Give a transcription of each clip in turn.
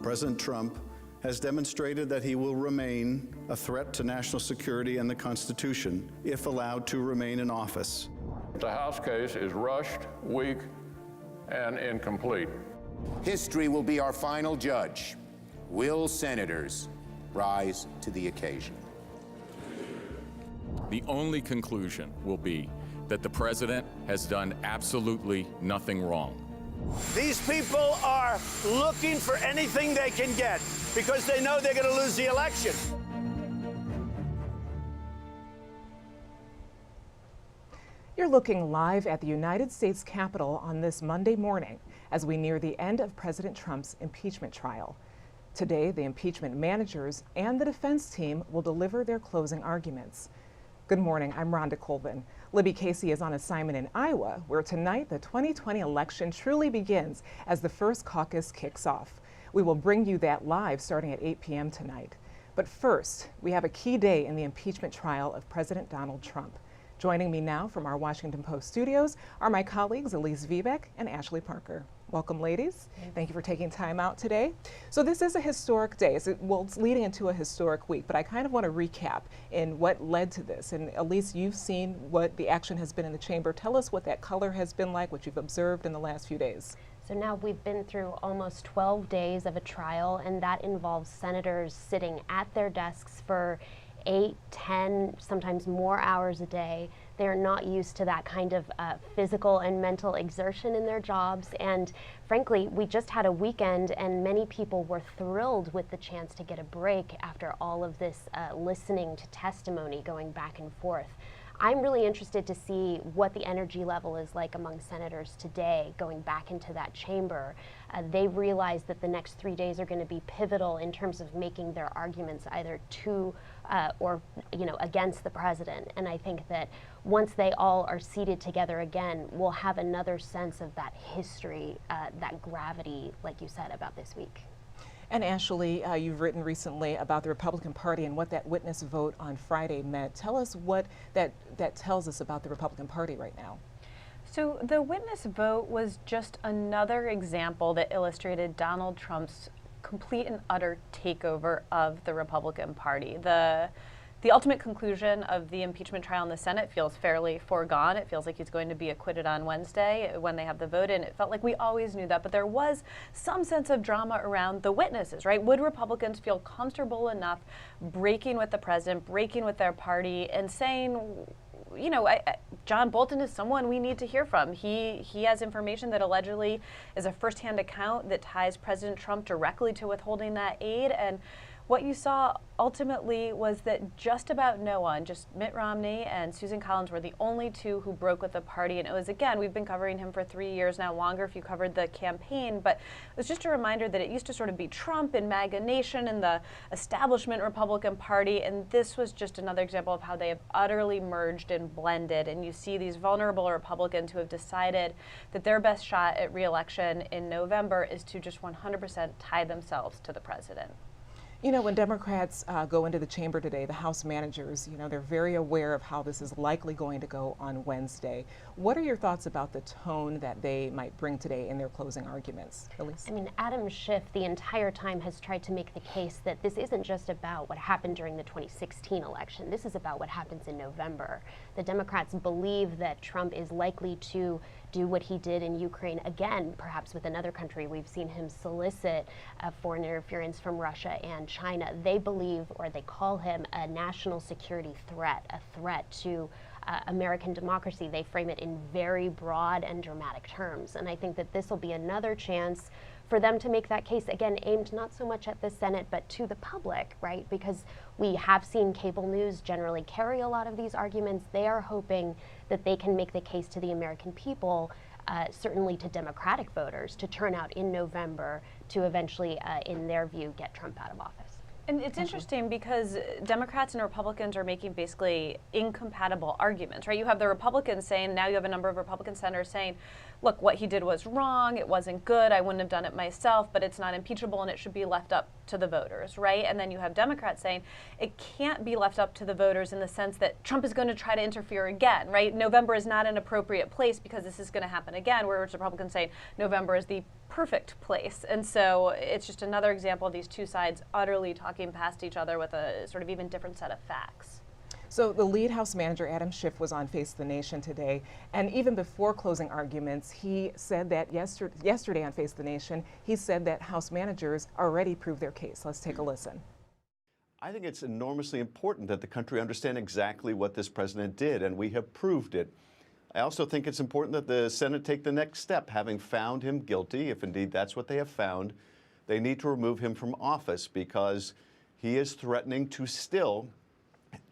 President Trump has demonstrated that he will remain a threat to national security and the Constitution if allowed to remain in office. The House case is rushed, weak, and incomplete. History will be our final judge. Will senators rise to the occasion? The only conclusion will be that the president has done absolutely nothing wrong. These people are looking for anything they can get because they know they're going to lose the election. You're looking live at the United States Capitol on this Monday morning as we near the end of President Trump's impeachment trial. Today, the impeachment managers and the defense team will deliver their closing arguments. Good morning, I'm Rhonda Colvin. Libby Casey is on assignment in Iowa, where tonight the 2020 election truly begins as the first caucus kicks off. We will bring you that live starting at 8 p.m. tonight. But first, we have a key day in the impeachment trial of President Donald Trump. Joining me now from our Washington Post studios are my colleagues Elise Vivek and Ashley Parker. Welcome, ladies. Thank you for taking time out today. So this is a historic day. It's leading into a historic week, but I kind of want to recap in what led to this. And Elise, you've seen what the action has been in the chamber. Tell us what that color has been like, what you've observed in the last few days. So now we've been through almost 12 days of a trial, and that involves senators sitting at their desks for 8, 10, sometimes more hours a day. They're not used to that kind of physical and mental exertion in their jobs. And frankly, we just had a weekend and many people were thrilled with the chance to get a break after all of this listening to testimony going back and forth. I'm really interested to see what the energy level is like among senators today going back into that chamber. They realize that the next 3 days are going to be pivotal in terms of making their arguments either to or against the president. And I think that once they all are seated together again, we'll have another sense of that history, that gravity, like you said, about this week. And Ashley, you've written recently about the Republican Party and what that witness vote on Friday meant. Tell us what that tells us about the Republican Party right now. So the witness vote was just another example that illustrated Donald Trump's complete and utter takeover of the Republican Party. The ultimate conclusion of the impeachment trial in the Senate feels fairly foregone. It feels like he's going to be acquitted on Wednesday when they have the vote, and it felt like we always knew that. But there was some sense of drama around the witnesses, right? Would Republicans feel comfortable enough breaking with the president, breaking with their party, and saying, John Bolton is someone we need to hear from. He has information that allegedly is a firsthand account that ties President Trump directly to withholding that aid. And what you saw ultimately was that just about no one, just Mitt Romney and Susan Collins, were the only two who broke with the party. And it was, again, we've been covering him for 3 years now, longer if you covered the campaign, but it was just a reminder that it used to sort of be Trump and MAGA Nation and the establishment Republican Party, and this was just another example of how they have utterly merged and blended. And you see these vulnerable Republicans who have decided that their best shot at re-election in November is to just 100% tie themselves to the president. You know, when Democrats go into the chamber today, the House managers, they're very aware of how this is likely going to go on Wednesday. What are your thoughts about the tone that they might bring today in their closing arguments? Elise? I mean, Adam Schiff the entire time has tried to make the case that this isn't just about what happened during the 2016 election. This is about what happens in November. The Democrats believe that Trump is likely to do what he did in Ukraine again, perhaps with another country. We've seen him solicit foreign interference from Russia and China. They believe, or they call him, a national security threat, a threat to American democracy. They frame it in very broad and dramatic terms. And I think that this will be another chance for them to make that case, again, aimed not so much at the Senate, but to the public, right? Because we have seen cable news generally carry a lot of these arguments. They are hoping that they can make the case to the American people, certainly to Democratic voters, to turn out in November to eventually, in their view, get Trump out of office. And it's interesting because Democrats and Republicans are making basically incompatible arguments, right? You have the Republicans saying, now you have a number of Republican senators saying, look, what he did was wrong, it wasn't good, I wouldn't have done it myself, but it's not impeachable and it should be left up to the voters, right? And then you have Democrats saying it can't be left up to the voters in the sense that Trump is going to try to interfere again, right? November is not an appropriate place because this is going to happen again, whereas Republicans say November is the perfect place. And so it's just another example of these two sides utterly talking past each other with a sort of even different set of facts. So the lead House manager, Adam Schiff, was on Face the Nation today, and even before closing arguments, he said that yesterday on Face the Nation, he said that House managers already proved their case. Let's take a listen. I think it's enormously important that the country understand exactly what this president did, and we have proved it. I also think it's important that the Senate take the next step. Having found him guilty, if indeed that's what they have found, they need to remove him from office because he is threatening to still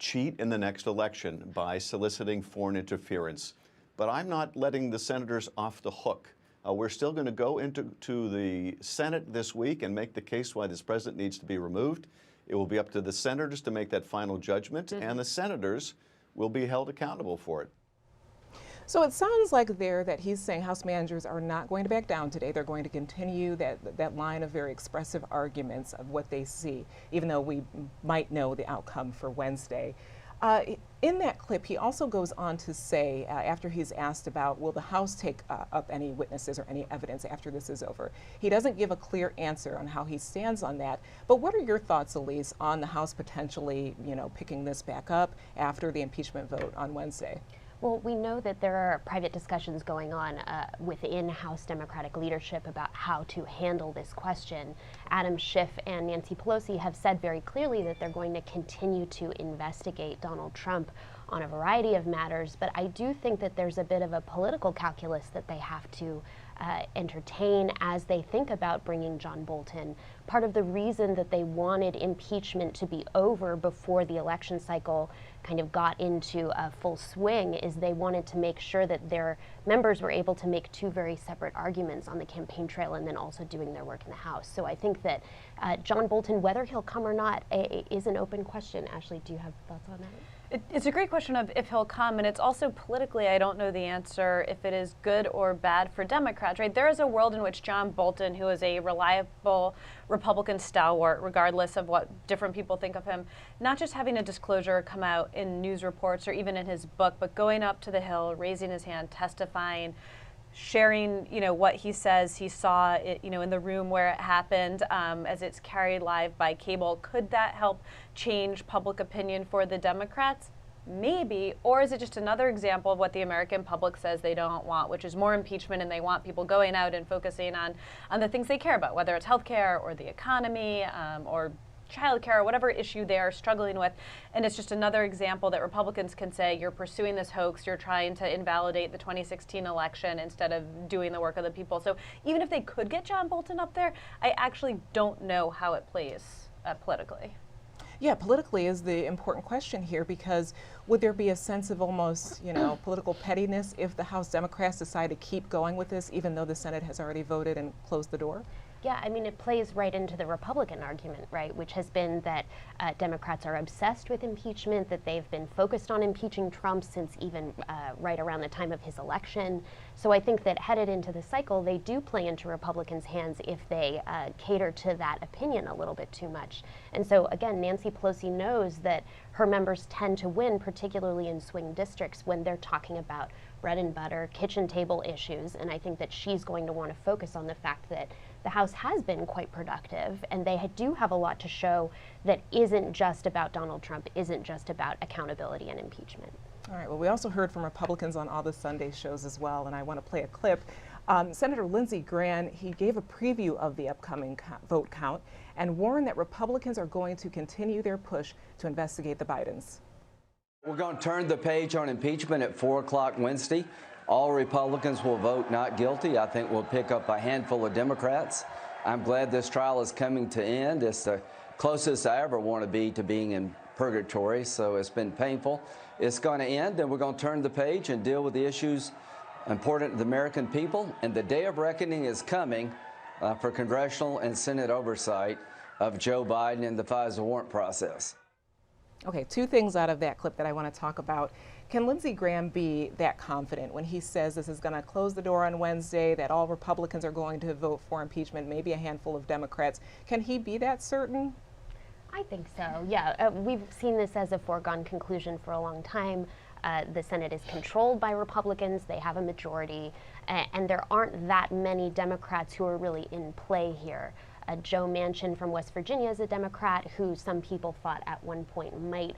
cheat in the next election by soliciting foreign interference. But I'm not letting the senators off the hook. We're still going to go into the Senate this week and make the case why this president needs to be removed. It will be up to the senators to make that final judgment, and the senators will be held accountable for it. So it sounds like there that he's saying House managers are not going to back down today. They're going to continue that line of very expressive arguments of what they see, even though we might know the outcome for Wednesday. In that clip, he also goes on to say, after he's asked about, will the House take up any witnesses or any evidence after this is over? He doesn't give a clear answer on how he stands on that. But what are your thoughts, Elise, on the House potentially, picking this back up after the impeachment vote on Wednesday? Well, we know that there are private discussions going on within House Democratic leadership about how to handle this question. Adam Schiff and Nancy Pelosi have said very clearly that they're going to continue to investigate Donald Trump on a variety of matters, but I do think that there's a bit of a political calculus that they have to entertain as they think about bringing John Bolton. Part of the reason that they wanted impeachment to be over before the election cycle kind of got into a full swing is they wanted to make sure that their members were able to make two very separate arguments on the campaign trail and then also doing their work in the House. So I think that John Bolton, whether he'll come or not, is an open question. Ashley, do you have thoughts on that? It's a great question of if he'll come, and it's also politically, I don't know the answer if it is good or bad for Democrats, right? There is a world in which John Bolton, who is a reliable Republican stalwart, regardless of what different people think of him, not just having a disclosure come out in news reports or even in his book, but going up to the Hill, raising his hand, testifying, sharing, what he says he saw, in the room where it happened, as it's carried live by cable. Could that help change public opinion for the Democrats? Maybe. Or is it just another example of what the American public says they don't want, which is more impeachment, and they want people going out and focusing on the things they care about, whether it's healthcare or the economy or childcare or whatever issue they are struggling with. And it's just another example that Republicans can say, you're pursuing this hoax, you're trying to invalidate the 2016 election instead of doing the work of the people. So even if they could get John Bolton up there, I actually don't know how it plays politically. Yeah, politically is the important question here, because would there be a sense of almost, political pettiness if the House Democrats decide to keep going with this, even though the Senate has already voted and closed the door? Yeah, I mean, it plays right into the Republican argument, right, which has been that Democrats are obsessed with impeachment, that they've been focused on impeaching Trump since even right around the time of his election. So I think that headed into the cycle, they do play into Republicans' hands if they cater to that opinion a little bit too much. And so, again, Nancy Pelosi knows that her members tend to win, particularly in swing districts, when they're talking about bread and butter, kitchen table issues. And I think that she's going to want to focus on the fact that the House has been quite productive, and they do have a lot to show that isn't just about Donald Trump, isn't just about accountability and impeachment. All right, well, we also heard from Republicans on all the Sunday shows as well, and I want to play a clip. Senator Lindsey Graham, he gave a preview of the upcoming vote count and warned that Republicans are going to continue their push to investigate the Bidens. We're going to turn the page on impeachment at 4 o'clock Wednesday. All Republicans will vote not guilty. I think we'll pick up a handful of Democrats. I'm glad this trial is coming to end. It's the closest I ever want to be to being in purgatory, so it's been painful. It's going to end, and we're going to turn the page and deal with the issues important to the American people. And the day of reckoning is coming for congressional and Senate oversight of Joe Biden and the FISA warrant process. Okay, two things out of that clip that I want to talk about. Can Lindsey Graham be that confident when he says this is going to close the door on Wednesday, that all Republicans are going to vote for impeachment, maybe a handful of Democrats? Can he be that certain? I think so, yeah. We've seen this as a foregone conclusion for a long time. The Senate is controlled by Republicans. They have a majority, and there aren't that many Democrats who are really in play here. Joe Manchin from West Virginia is a Democrat who some people thought at one point might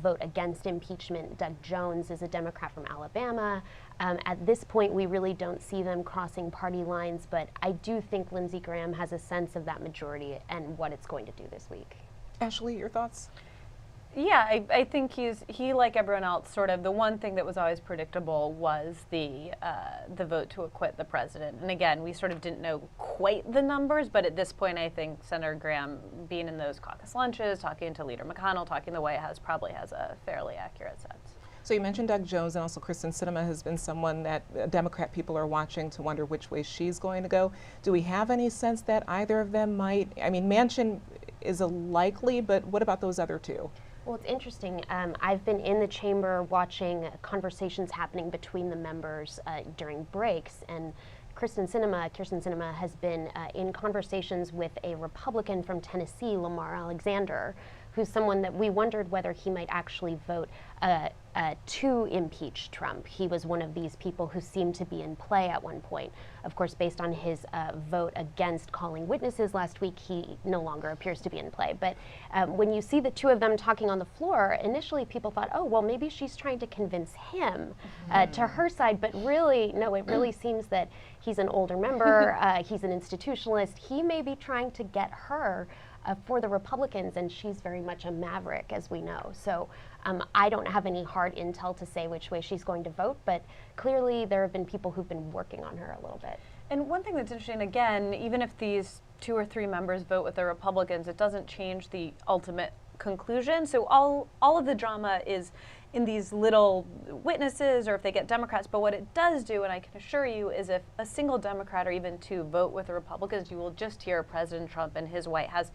vote against impeachment. Doug Jones is a Democrat from Alabama. At this point, we really don't see them crossing party lines, but I do think Lindsey Graham has a sense of that majority and what it's going to do this week. Ashley, your thoughts? Yeah, I think he, like everyone else, sort of the one thing that was always predictable was the vote to acquit the president. And again, we sort of didn't know quite the numbers, but at this point, I think Senator Graham, being in those caucus lunches, talking to Leader McConnell, talking the White House, probably has a fairly accurate sense. So you mentioned Doug Jones, and also Kristen Sinema has been someone that Democrat people are watching to wonder which way she's going to go. Do we have any sense that either of them might? I mean, Manchin is a likely, but what about those other two? Well, it's interesting. I've been in the chamber watching conversations happening between the members during breaks, and Kirsten Sinema has been in conversations with a Republican from Tennessee, Lamar Alexander, who's someone that we wondered whether he might actually vote to impeach Trump. He was one of these people who seemed to be in play at one point. Of course, based on his vote against calling witnesses last week, he no longer appears to be in play. But when you see the two of them talking on the floor, initially people thought, oh, well, maybe she's trying to convince him to her side. But really, no, it really seems that he's an older member, he's an institutionalist. He may be trying to get her for the Republicans, and she's very much a maverick, as we know. So I don't have any hard intel to say which way she's going to vote, but clearly there have been people who've been working on her a little bit. And one thing that's interesting, again, even if these 2 or 3 members vote with the Republicans, it doesn't change the ultimate conclusion. So all of the drama is in these little witnesses, or if they get Democrats. But what it does do, and I can assure you, is if a single Democrat or even 2 vote with the Republicans, you will just hear President Trump and his White House.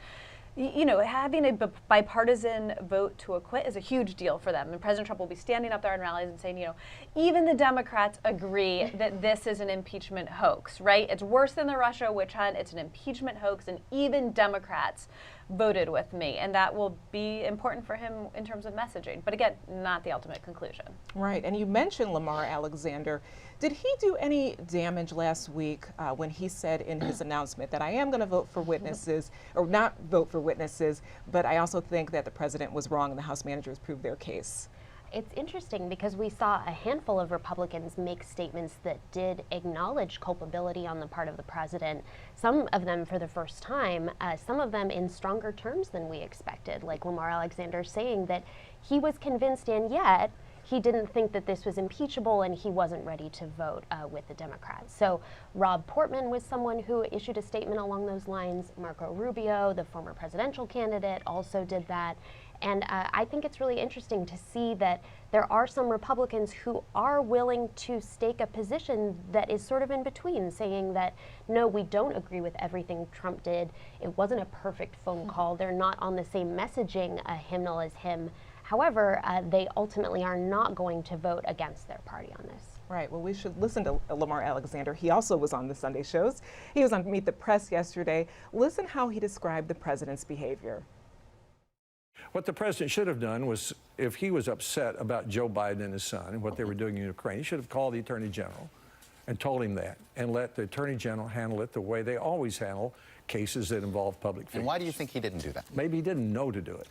You know, having a bipartisan vote to acquit is a huge deal for them. And President Trump will be standing up there in rallies and saying, you know, even the Democrats agree that this is an impeachment hoax, right? It's worse than the Russia witch hunt. It's an impeachment hoax, and even Democrats voted with me. And that will be important for him in terms of messaging. But again, not the ultimate conclusion. Right, and you mentioned Lamar Alexander. Did he do any damage last week when he said in his announcement that I am going to vote for witnesses, or not vote for witnesses, but I also think that the president was wrong and the House managers proved their case? It's interesting because we saw a handful of Republicans make statements that did acknowledge culpability on the part of the president, some of them for the first time, some of them in stronger terms than we expected, like Lamar Alexander saying that he was convinced, and yet he didn't think that this was impeachable, and he wasn't ready to vote with the Democrats. So Rob Portman was someone who issued a statement along those lines. Marco Rubio, the former presidential candidate, also did that. And I think it's really interesting to see that there are some Republicans who are willing to stake a position that is sort of in between, saying that, no, we don't agree with everything Trump did. It wasn't a perfect phone call. They're not on the same messaging hymnal as him. However, they ultimately are not going to vote against their party on this. Right. Well, we should listen to Lamar Alexander. He also was on the Sunday shows. He was on Meet the Press yesterday. Listen how he described the president's behavior. What the president should have done was, if he was upset about Joe Biden and his son and what they were doing in Ukraine, he should have called the Attorney General and told him that, and let the Attorney General handle it the way they always handle cases that involve public figures. And why do you think he didn't do that? Maybe he didn't know to do it.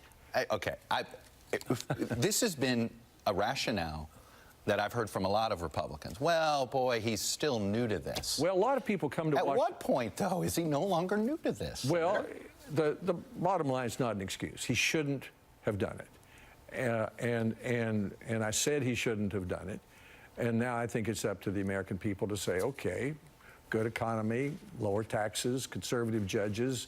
This has been a rationale that I've heard from a lot of Republicans. Well, boy, he's still new to this. Well, a lot of people come to watch. At what point, though, is he no longer new to this? Well, the bottom line is not an excuse. He shouldn't have done it. And I said he shouldn't have done it. And now I think it's up to the American people to say, okay, good economy, lower taxes, conservative judges,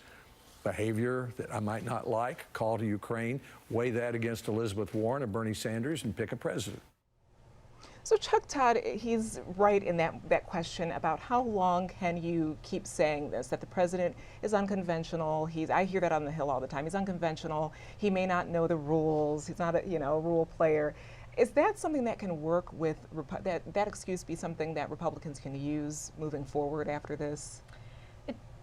behavior that I might not like, call to Ukraine, weigh that against Elizabeth Warren or Bernie Sanders, and pick a president. So Chuck Todd, he's right in that question about how long can you keep saying this, that the president is unconventional. I hear that on the Hill all the time. He's unconventional. He may not know the rules. He's not a rule player. Is that something that can work with, that excuse be something that Republicans can use moving forward after this?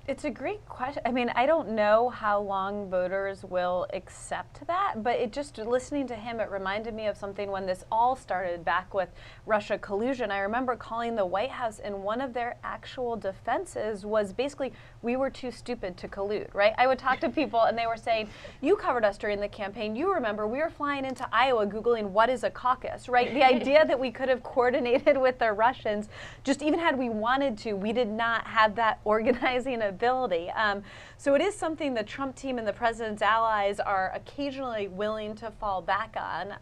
It's a great question. I mean, I don't know how long voters will accept that, but listening to him, it reminded me of something when this all started back with Russia collusion. I remember calling the White House, and one of their actual defenses was basically, we were too stupid to collude, right? I would talk to people and they were saying, you covered us during the campaign. You remember we were flying into Iowa Googling what is a caucus, right? The idea that we could have coordinated with the Russians, just even had we wanted to, we did not have that organizing ability. So it is something the Trump team and the president's allies are occasionally willing to fall back on.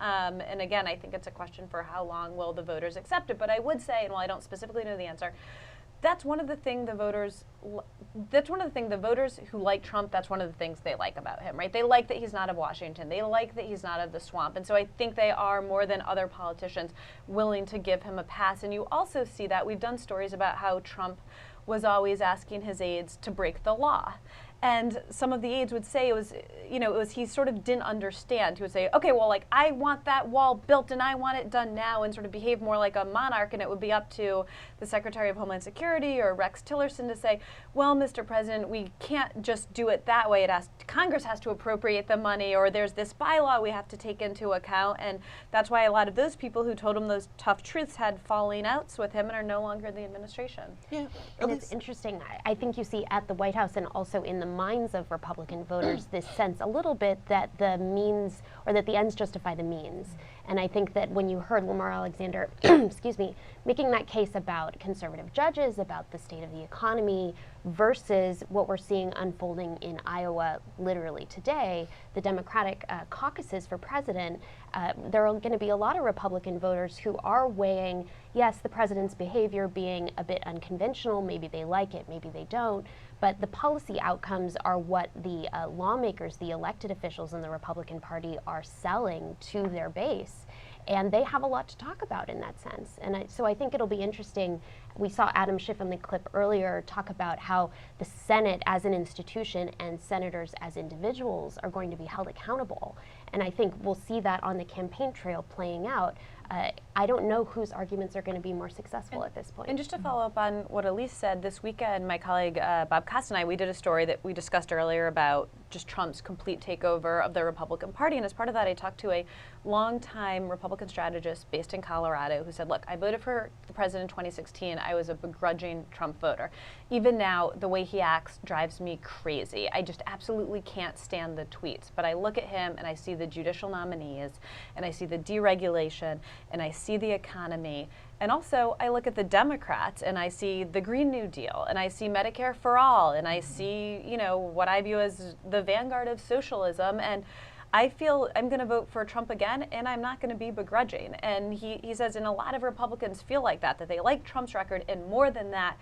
And again, I think it's a question for how long will the voters accept it. But I would say, and while I don't specifically know the answer, that's one of the things the voters who like Trump, that's one of the things they like about him, right? They like that he's not of Washington. They like that he's not of the swamp. And so I think they are, more than other politicians, willing to give him a pass. And you also see that we've done stories about how Trump was always asking his aides to break the law. And some of the aides would say he sort of didn't understand. He would say, okay, well, like, I want that wall built and I want it done now, and sort of behave more like a monarch. And it would be up to the Secretary of Homeland Security or Rex Tillerson to say, well, Mr. President, we can't just do it that way. Congress has to appropriate the money, or there's this bylaw we have to take into account. And that's why a lot of those people who told him those tough truths had falling outs with him and are no longer in the administration. Yeah. And it's interesting. I think you see at the White House and also in the minds of Republican voters this sense a little bit that the means, or that the ends justify the means. And I think that when you heard Lamar Alexander, excuse me, making that case about conservative judges, about the state of the economy, versus what we're seeing unfolding in Iowa literally today, the Democratic caucuses for president, there are going to be a lot of Republican voters who are weighing, yes, the president's behavior being a bit unconventional, maybe they like it, maybe they don't, but the policy outcomes are what the lawmakers, the elected officials in the Republican Party are selling to their base. And they have a lot to talk about in that sense. And so I think it'll be interesting. We saw Adam Schiff in the clip earlier talk about how the Senate as an institution and senators as individuals are going to be held accountable. And I think we'll see that on the campaign trail playing out. I don't know whose arguments are going to be more successful at this point. And just to follow up on what Elise said, this weekend, my colleague Bob Costin and I, we did a story that we discussed earlier about just Trump's complete takeover of the Republican Party. And as part of that, I talked to a longtime Republican strategist based in Colorado who said, look, I voted for the president in 2016. I was a begrudging Trump voter. Even now, the way he acts drives me crazy. I just absolutely can't stand the tweets. But I look at him and I see the judicial nominees and I see the deregulation and I see the economy. And also, I look at the Democrats and I see the Green New Deal and I see Medicare for all and I see, what I view as the vanguard of socialism. And I feel I'm going to vote for Trump again, and I'm not going to be begrudging. And he says, and a lot of Republicans feel like that they like Trump's record, and more than that,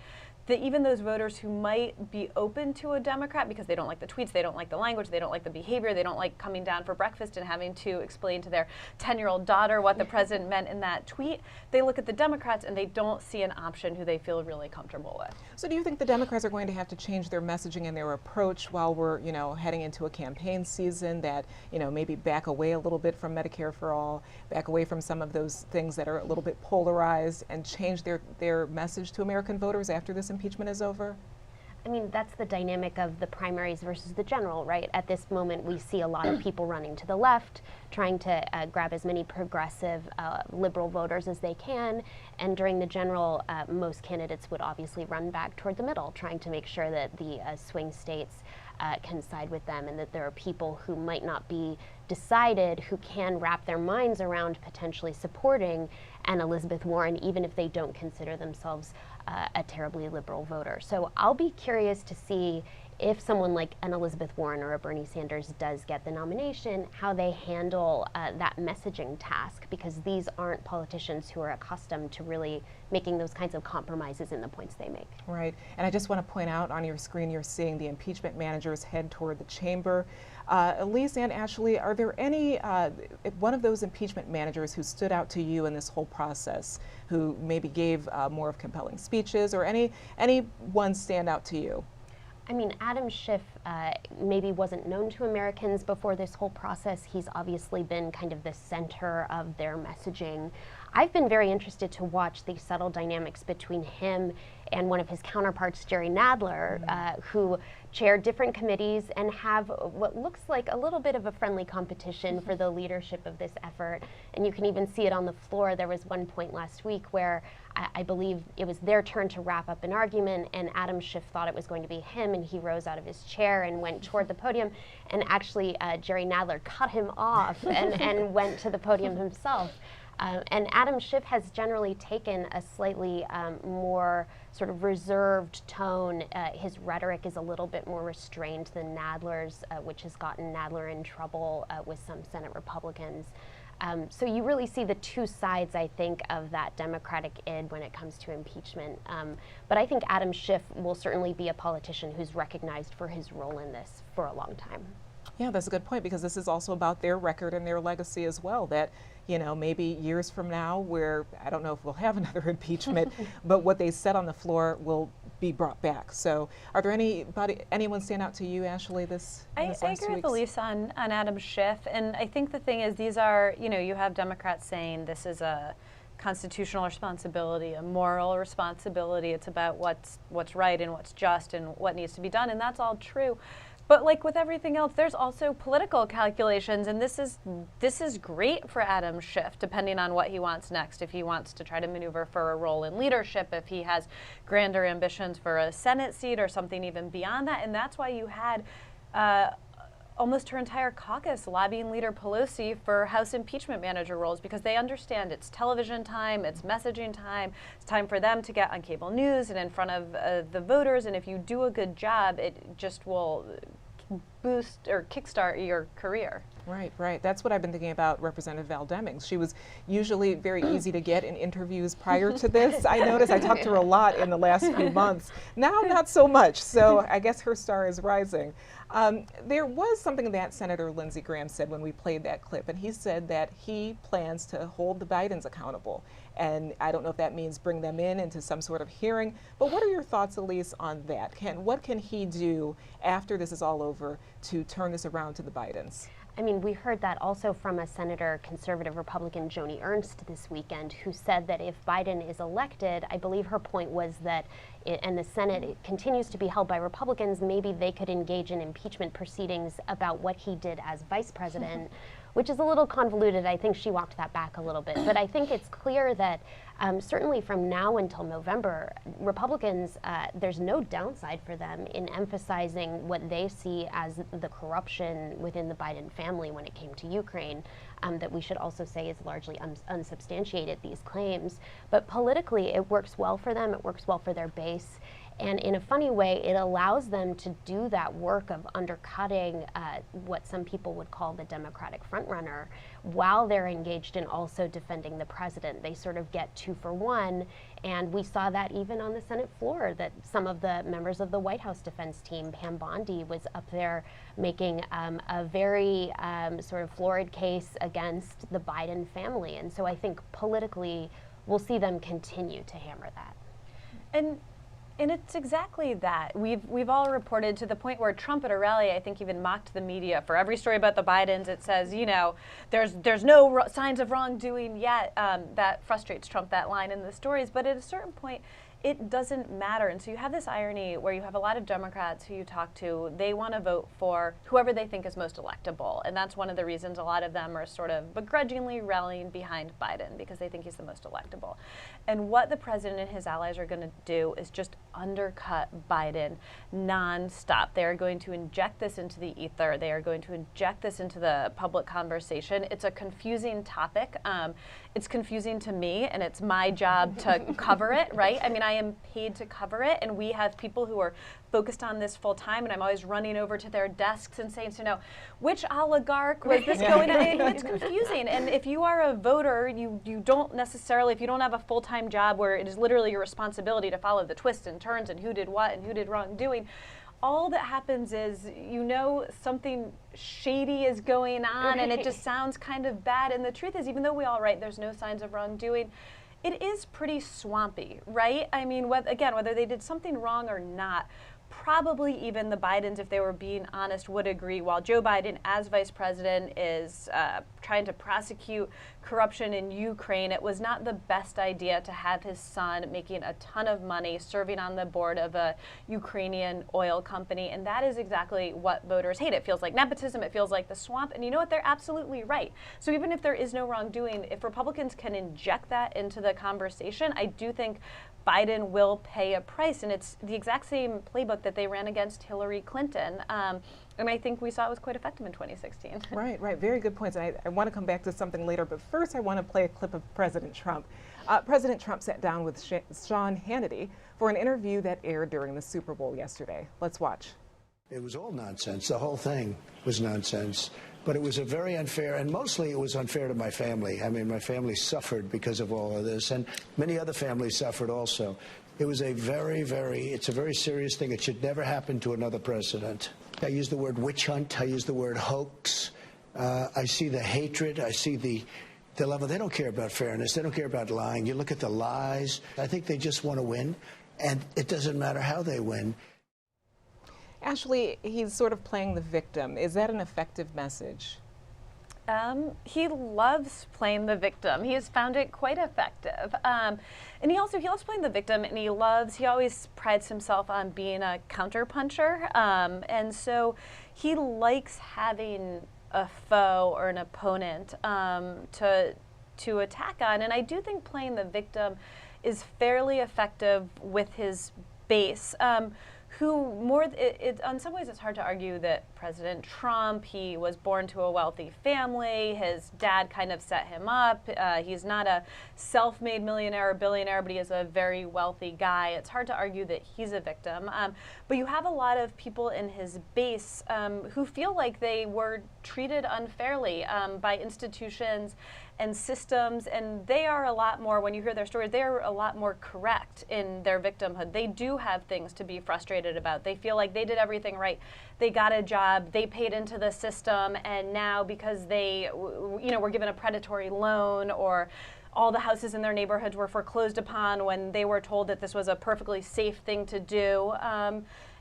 that even those voters who might be open to a Democrat because they don't like the tweets, they don't like the language, they don't like the behavior, they don't like coming down for breakfast and having to explain to their 10-year-old daughter what the president meant in that tweet, they look at the Democrats and they don't see an option who they feel really comfortable with. So do you think the Democrats are going to have to change their messaging and their approach while we're, heading into a campaign season, that, maybe back away a little bit from Medicare for all, back away from some of those things that are a little bit polarized, and change their message to American voters after this impeachment is over? I mean, that's the dynamic of the primaries versus the general, right? At this moment, we see a lot of people running to the left, trying to grab as many progressive liberal voters as they can. And during the general, most candidates would obviously run back toward the middle, trying to make sure that the swing states can side with them, and that there are people who might not be decided who can wrap their minds around potentially supporting an Elizabeth Warren, even if they don't consider themselves a terribly liberal voter. So I'll be curious to see if someone like an Elizabeth Warren or a Bernie Sanders does get the nomination, how they handle that messaging task, because these aren't politicians who are accustomed to really making those kinds of compromises in the points they make. Right. And I just want to point out on your screen, you're seeing the impeachment managers head toward the chamber. Elise and Ashley, are there any, one of those impeachment managers who stood out to you in this whole process, who maybe gave more of compelling speeches, or any one stand out to you? I mean, Adam Schiff maybe wasn't known to Americans before this whole process. He's obviously been kind of the center of their messaging. I've been very interested to watch the subtle dynamics between him and one of his counterparts, Jerry Nadler, who chair different committees and have what looks like a little bit of a friendly competition for the leadership of this effort. And you can even see it on the floor. There was one point last week where I believe it was their turn to wrap up an argument, and Adam Schiff thought it was going to be him, and he rose out of his chair and went toward the podium. And actually, Jerry Nadler cut him off and went to the podium himself. And Adam Schiff has generally taken a slightly more sort of reserved tone. His rhetoric is a little bit more restrained than Nadler's, which has gotten Nadler in trouble with some Senate Republicans. So you really see the two sides, I think, of that Democratic id when it comes to impeachment. But I think Adam Schiff will certainly be a politician who's recognized for his role in this for a long time. Yeah, that's a good point, because this is also about their record and their legacy as well, that, you know, maybe years from now, where I don't know if we'll have another impeachment, but what they said on the floor will be brought back. So are there anyone stand out to you, Ashley, this I agree with Elise on Adam Schiff, and I think the thing is, these are, you know, you have Democrats saying this is a constitutional responsibility, a moral responsibility. It's about what's right and what's just and what needs to be done, and that's all true. But like with everything else, there's also political calculations, and this is great for Adam Schiff, depending on what he wants next. If he wants to try to maneuver for a role in leadership, if he has grander ambitions for a Senate seat or something even beyond that. And that's why you had almost her entire caucus lobbying Leader Pelosi for House impeachment manager roles, because they understand it's television time, it's messaging time, it's time for them to get on cable news and in front of the voters. And if you do a good job, it just will boost or kickstart your career. Right, right. That's what I've been thinking about Representative Val Demings. She was usually very easy to get in interviews prior to this. I noticed I talked to her a lot in the last few months. Now, not so much. So I guess her star is rising. There was something that Senator Lindsey Graham said when we played that clip, and he said that he plans to hold the Bidens accountable. And I don't know if that means bring them into some sort of hearing, but what are your thoughts, Elise, on that? What can he do after this is all over to turn this around to the Bidens? I mean, we heard that also from a Senator, conservative Republican Joni Ernst this weekend, who said that if Biden is elected, I believe her point was that, and the Senate continues to be held by Republicans, maybe they could engage in impeachment proceedings about what he did as vice president, which is a little convoluted. I think she walked that back a little bit. But I think it's clear that certainly from now until November, Republicans, there's no downside for them in emphasizing what they see as the corruption within the Biden family when it came to Ukraine, that we should also say is largely unsubstantiated, these claims. But politically, it works well for them. It works well for their base. And in a funny way, it allows them to do that work of undercutting what some people would call the Democratic frontrunner while they're engaged in also defending the president. They sort of get 2 for 1. And we saw that even on the Senate floor, that some of the members of the White House defense team, Pam Bondi, was up there making a very sort of florid case against the Biden family. And so I think politically, we'll see them continue to hammer that. And it's exactly that. We've all reported to the point where Trump at a rally, I think, even mocked the media. For every story about the Bidens, it says, you know, there's no signs of wrongdoing yet. That frustrates Trump, that line in the stories. But at a certain point, it doesn't matter. And so you have this irony where you have a lot of Democrats who you talk to, they want to vote for whoever they think is most electable. And that's one of the reasons a lot of them are sort of begrudgingly rallying behind Biden, because they think he's the most electable. And what the president and his allies are going to do is just undercut Biden nonstop. They are going to inject this into the ether. They are going to inject this into the public conversation. It's a confusing topic. it's confusing to me, and it's my job to cover it, right? I mean, I am paid to cover it, and we have people who are focused on this full time, and I'm always running over to their desks and saying, so no, which oligarch was this going on? It's confusing, and if you are a voter, you don't necessarily, if you don't have a full-time job where it is literally your responsibility to follow the twists and turns and who did what and who did wrongdoing, all that happens is, you know, something shady is going on, and it just sounds kind of bad. And the truth is, even though we all write there's no signs of wrongdoing, it is pretty swampy, right? I mean, whether they did something wrong or not, probably even the Bidens, if they were being honest, would agree. While Joe Biden, as vice president, is trying to prosecute corruption in Ukraine, it was not the best idea to have his son making a ton of money serving on the board of a Ukrainian oil company. And that is exactly what voters hate. It feels like nepotism. It feels like the swamp. And you know what? They're absolutely right. So even if there is no wrongdoing, if Republicans can inject that into the conversation, I do think Biden will pay a price, and it's the exact same playbook that they ran against Hillary Clinton. And I think we saw it was quite effective in 2016. Right. Very good points. And I want to come back to something later, but first I want to play a clip of President Trump. President Trump sat down with Sean Hannity for an interview that aired during the Super Bowl yesterday. Let's watch. It was all nonsense. The whole thing was nonsense. But it was a very unfair, and mostly it was unfair to my family. I mean, my family suffered because of all of this, and many other families suffered also. It was a it's a very serious thing. It should never happen to another president. I use the word witch hunt. I use the word hoax. I see the hatred. I see the level. They don't care about fairness. They don't care about lying. You look at the lies. I think they just want to win, and it doesn't matter how they win. Ashley, he's sort of playing the victim. Is that an effective message? He loves playing the victim. He has found it quite effective. And he loves playing the victim, and he always prides himself on being a counterpuncher. And so he likes having a foe or an opponent to attack on. And I do think playing the victim is fairly effective with his base. In some ways it's hard to argue that President Trump, he was born to a wealthy family, his dad kind of set him up, he's not a self-made millionaire or billionaire, but he is a very wealthy guy. It's hard to argue that he's a victim, but you have a lot of people in his base who feel like they were treated unfairly by institutions and systems, and they are a lot more, when you hear their stories, they're a lot more correct in their victimhood. They do have things to be frustrated about. They feel like they did everything right. They got a job, they paid into the system, and now because they were given a predatory loan, or all the houses in their neighborhoods were foreclosed upon when they were told that this was a perfectly safe thing to do.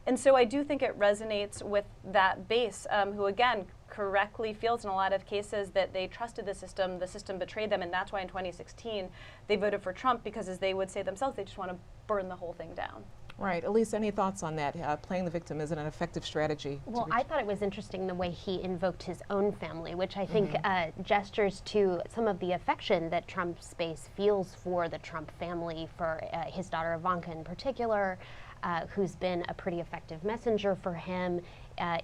And so I do think it resonates with that base, who again correctly feels in a lot of cases that they trusted the system betrayed them, and that's why in 2016 they voted for Trump, because as they would say themselves, they just want to burn the whole thing down. Right. Elise, any thoughts on that? Playing the victim is an effective strategy? Well, I thought it was interesting the way he invoked his own family, which I think gestures to some of the affection that Trump's base feels for the Trump family, for his daughter Ivanka in particular, who's been a pretty effective messenger for him,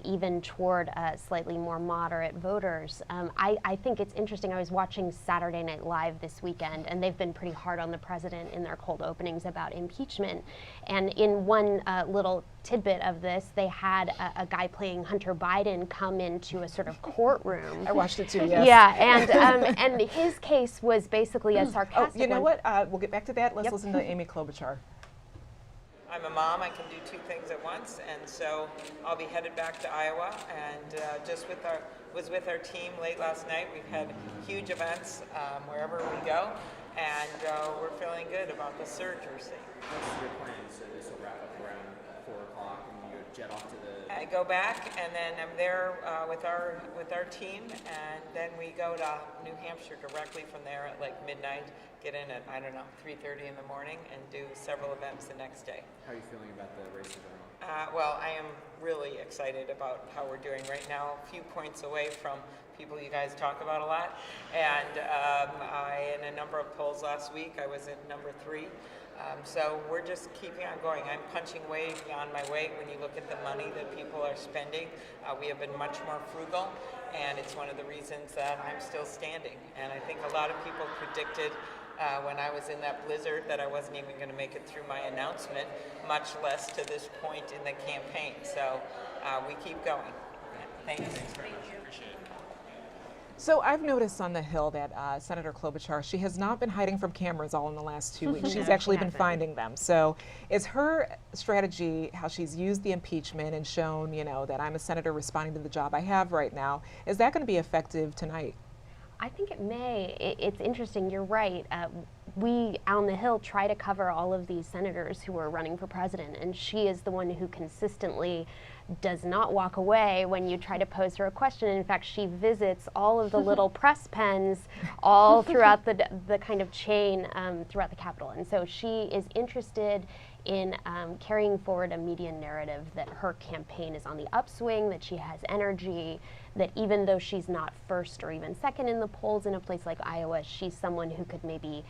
even toward slightly more moderate voters. I think it's interesting. I was watching Saturday Night Live this weekend, and they've been pretty hard on the president in their cold openings about impeachment. And in one little tidbit of this, they had a guy playing Hunter Biden come into a sort of courtroom. I watched it too, yes. Yeah, and his case was basically a sarcastic you know one. what? We'll get back to that. Let's listen to Amy Klobuchar. I'm a mom, I can do two things at once, and so I'll be headed back to Iowa, and was with our team late last night. We've had huge events wherever we go, and we're feeling good about the surge we're seeing. What's your plan? So this will wrap up around 4 o'clock, and you jet off to the... I go back, and then I'm there with our team, and then we go to New Hampshire directly from there at like midnight, get in at, 3:30 in the morning, and do several events the next day. How are you feeling about the race in general? Well, I am really excited about how we're doing right now. A few points away from people you guys talk about a lot. And in a number of polls last week, I was at number 3. So we're just keeping on going. I'm punching way beyond my weight when you look at the money that people are spending. We have been much more frugal, and it's one of the reasons that I'm still standing. And I think a lot of people predicted when I was in that blizzard that I wasn't even going to make it through my announcement, much less to this point in the campaign. So we keep going. Thank you. So I've noticed on the Hill that Senator Klobuchar, she has not been hiding from cameras all in the last 2 weeks. She's actually been finding them. So is her strategy, how she's used the impeachment and shown, that I'm a senator responding to the job I have right now, is that going to be effective tonight? I think it may. It's interesting. You're right. We on the Hill try to cover all of these senators who are running for president, and she is the one who consistently does not walk away when you try to pose her a question. In fact, she visits all of the little press pens all throughout the kind of chain throughout the Capitol. And so she is interested in carrying forward a media narrative that her campaign is on the upswing, that she has energy, that even though she's not first or even second in the polls in a place like Iowa, she's someone who could maybe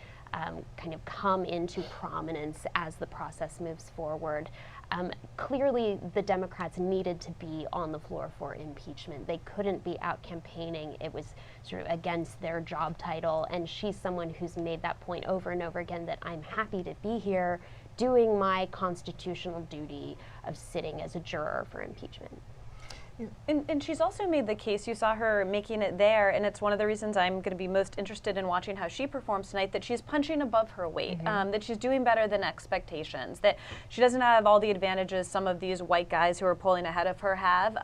kind of come into prominence as the process moves forward. Clearly, the Democrats needed to be on the floor for impeachment. They couldn't be out campaigning. It was sort of against their job title, and she's someone who's made that point over and over again, that I'm happy to be here doing my constitutional duty of sitting as a juror for impeachment. And she's also made the case, you saw her making it there, and it's one of the reasons I'm going to be most interested in watching how she performs tonight, that she's punching above her weight, that she's doing better than expectations, that she doesn't have all the advantages some of these white guys who are polling ahead of her have,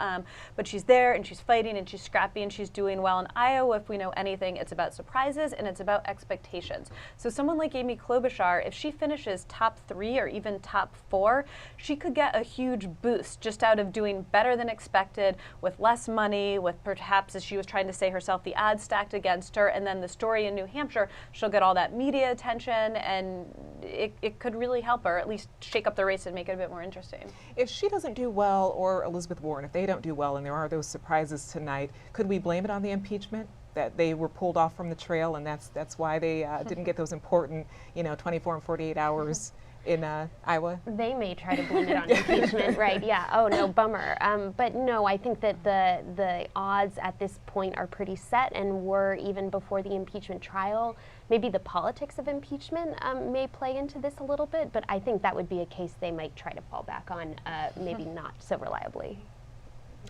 but she's there and she's fighting and she's scrappy and she's doing well. In Iowa, if we know anything, it's about surprises and it's about expectations. So someone like Amy Klobuchar, if she finishes top 3 or even top 4, she could get a huge boost just out of doing better than expected, with less money, with perhaps, as she was trying to say herself, the odds stacked against her, and then the story in New Hampshire, she'll get all that media attention, and it could really help her, at least shake up the race and make it a bit more interesting. If she doesn't do well, or Elizabeth Warren, if they don't do well and there are those surprises tonight, could we blame it on the impeachment? That they were pulled off from the trail, and that's why they didn't get those important, 24 and 48 hours in Iowa? They may try to blame it on impeachment, right? Yeah. Oh no, bummer. But no, I think that the odds at this point are pretty set, and were even before the impeachment trial. Maybe the politics of impeachment may play into this a little bit, but I think that would be a case they might try to fall back on, maybe not so reliably.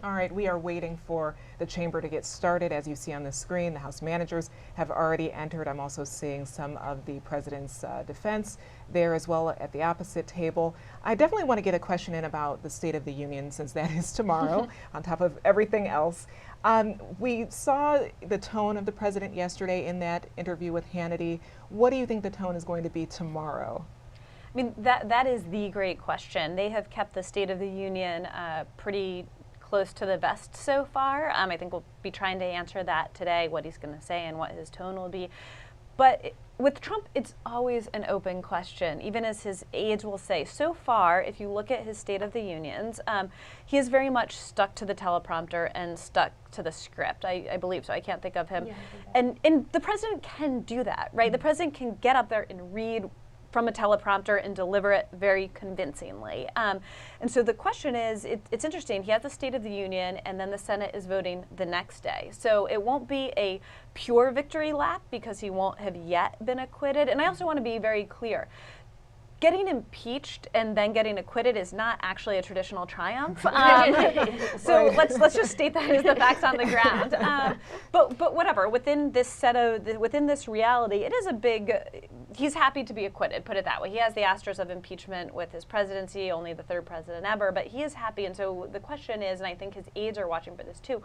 All right, we are waiting for the chamber to get started. As you see on the screen, the House managers have already entered. I'm also seeing some of the president's defense there as well at the opposite table. I definitely want to get a question in about the State of the Union, since that is tomorrow, on top of everything else. We saw the tone of the president yesterday in that interview with Hannity. What do you think the tone is going to be tomorrow? I mean, that is the great question. They have kept the State of the Union pretty close to the vest so far. I think we'll be trying to answer that today, what he's going to say and what his tone will be. But with Trump, it's always an open question, even as his aides will say. So far, if you look at his State of the Unions, he is very much stuck to the teleprompter and stuck to the script, I believe. So I can't think of him. Yeah, and the president can do that, right? The president can get up there and read from a teleprompter and deliver it very convincingly. And so the question is, it's interesting, he has the State of the Union and then the Senate is voting the next day. So it won't be a pure victory lap because he won't have yet been acquitted. And I also want to be very clear. Getting impeached and then getting acquitted is not actually a traditional triumph. So let's just state that as the facts on the ground. But whatever, within this within this reality, it is a big. He's happy to be acquitted. Put it that way. He has the asterisk of impeachment with his presidency, only the 3rd president ever. But he is happy, and so the question is, and I think his aides are watching for this too.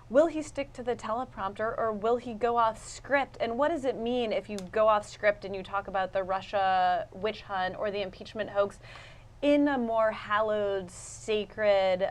Will he stick to the teleprompter, or will he go off script? And what does it mean if you go off script and you talk about the Russia witch hunt or the impeachment hoax in a more hallowed, sacred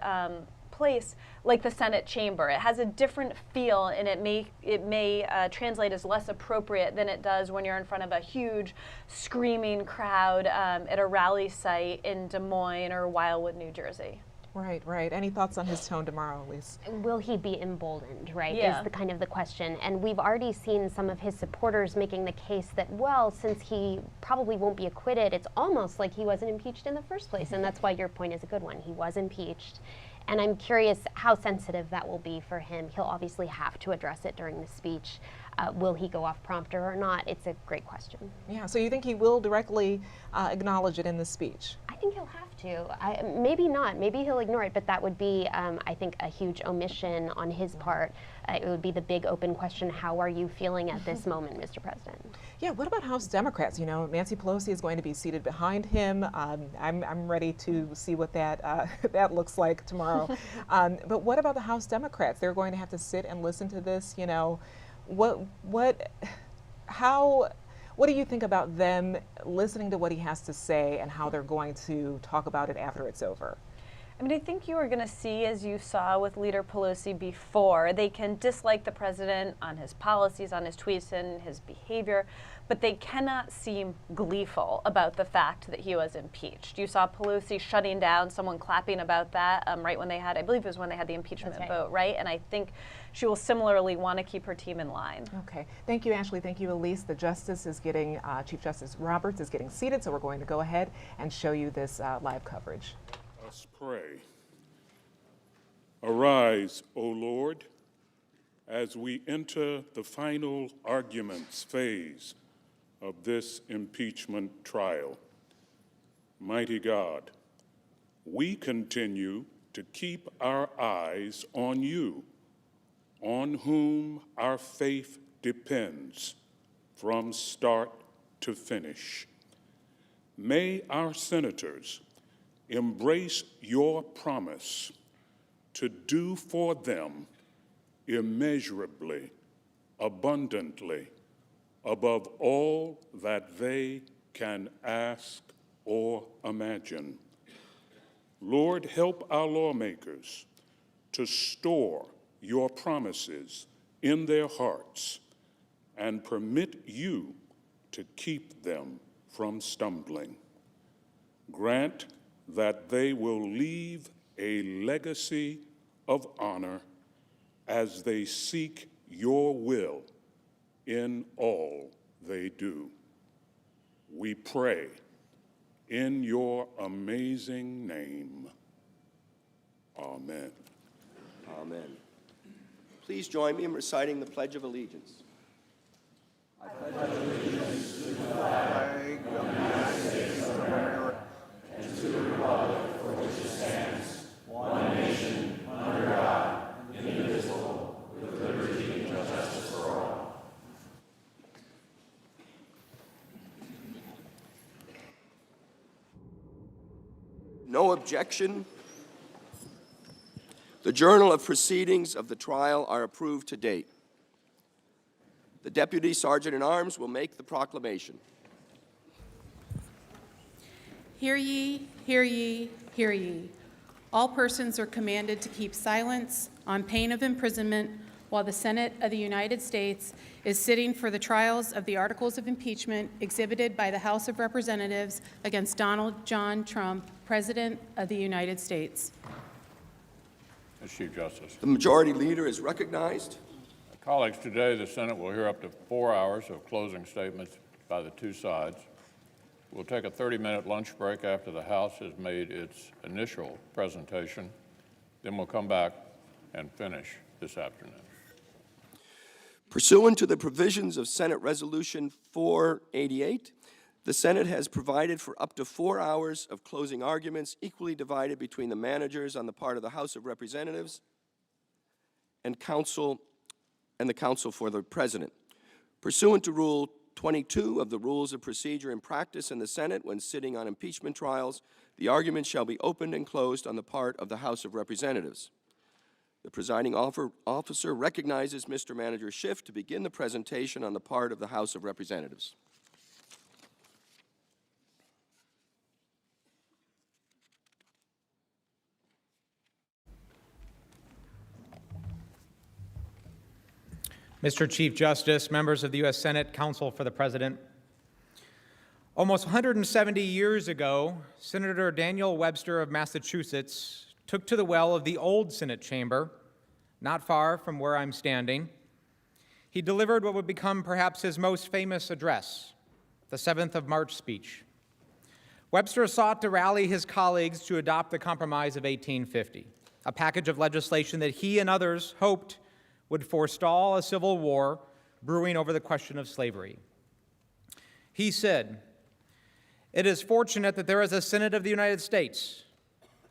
place like the Senate chamber? It has a different feel, and it may translate as less appropriate than it does when you're in front of a huge, screaming crowd at a rally site in Des Moines or Wildwood, New Jersey. Right, right. Any thoughts on his tone tomorrow, Elise? Will he be emboldened, right, Yeah. is the kind of the question. And we've already seen some of his supporters making the case that, well, since he probably won't be acquitted, it's almost like he wasn't impeached in the first place. And that's why your point is a good one. He was impeached. And I'm curious how sensitive that will be for him. He'll obviously have to address it during the speech. Will he go off prompter or not? It's a great question. Yeah, so you think he will directly acknowledge it in the speech? I think he'll have to. Maybe not. Maybe he'll ignore it, but that would be, I think, a huge omission on his part. It would be the big open question, how are you feeling at this moment, Mr. President? Yeah, what about House Democrats? You know, Nancy Pelosi is going to be seated behind him. I'm ready to see what that that looks like tomorrow. But what about the House Democrats? They're going to have to sit and listen to this, you know. What do you think about them listening to what he has to say and how they're going to talk about it after it's over? I mean, I think you are going to see, as you saw with Leader Pelosi before, they can dislike the president on his policies, on his tweets and his behavior, but they cannot seem gleeful about the fact that he was impeached. You saw Pelosi shutting down, someone clapping about that right when they had, I believe it was when they had the impeachment vote, right? And I think she will similarly want to keep her team in line. Okay. Thank you, Ashley. Thank you, Elise. The Justice is getting, Chief Justice Roberts is getting seated, so we're going to go ahead and show you this live coverage. Let's pray. Arise, O Lord, as we enter the final arguments phase of this impeachment trial. Mighty God, we continue to keep our eyes on you, on whom our faith depends from start to finish. May our senators embrace your promise to do for them immeasurably, abundantly, above all that they can ask or imagine. Lord, help our lawmakers to store your promises in their hearts and permit you to keep them from stumbling. Grant that they will leave a legacy of honor as they seek your will in all they do. We pray in your amazing name. Amen. Amen. Please join me in reciting the Pledge of Allegiance. I pledge allegiance to the flag of the United States of America and to the republic for which it stands, one nation, under God, indivisible, with liberty and justice for all. No objection. The journal of proceedings of the trial are approved to date. The Deputy Sergeant-at-Arms will make the proclamation. Hear ye, hear ye, hear ye. All persons are commanded to keep silence on pain of imprisonment while the Senate of the United States is sitting for the trials of the articles of impeachment exhibited by the House of Representatives against Donald John Trump, President of the United States. Mr. Chief Justice. The Majority Leader is recognized. Colleagues, today the Senate will hear up to 4 hours of closing statements by the two sides. We'll take a 30-minute lunch break after the House has made its initial presentation. Then we'll come back and finish this afternoon. Pursuant to the provisions of Senate Resolution 488, the Senate has provided for up to 4 hours of closing arguments equally divided between the managers on the part of the House of Representatives and the counsel for the President. Pursuant to Rule 22 of the Rules of Procedure and Practice in the Senate when sitting on impeachment trials, the argument shall be opened and closed on the part of the House of Representatives. The presiding officer recognizes Mr. Manager Schiff to begin the presentation on the part of the House of Representatives. Mr. Chief Justice, members of the U.S. Senate, counsel for the President. Almost 170 years ago, Senator Daniel Webster of Massachusetts took to the well of the old Senate chamber, not far from where I'm standing. He delivered what would become perhaps his most famous address, the 7th of March speech. Webster sought to rally his colleagues to adopt the Compromise of 1850, a package of legislation that he and others hoped would forestall a civil war brewing over the question of slavery. He said, "It is fortunate that there is a Senate of the United States,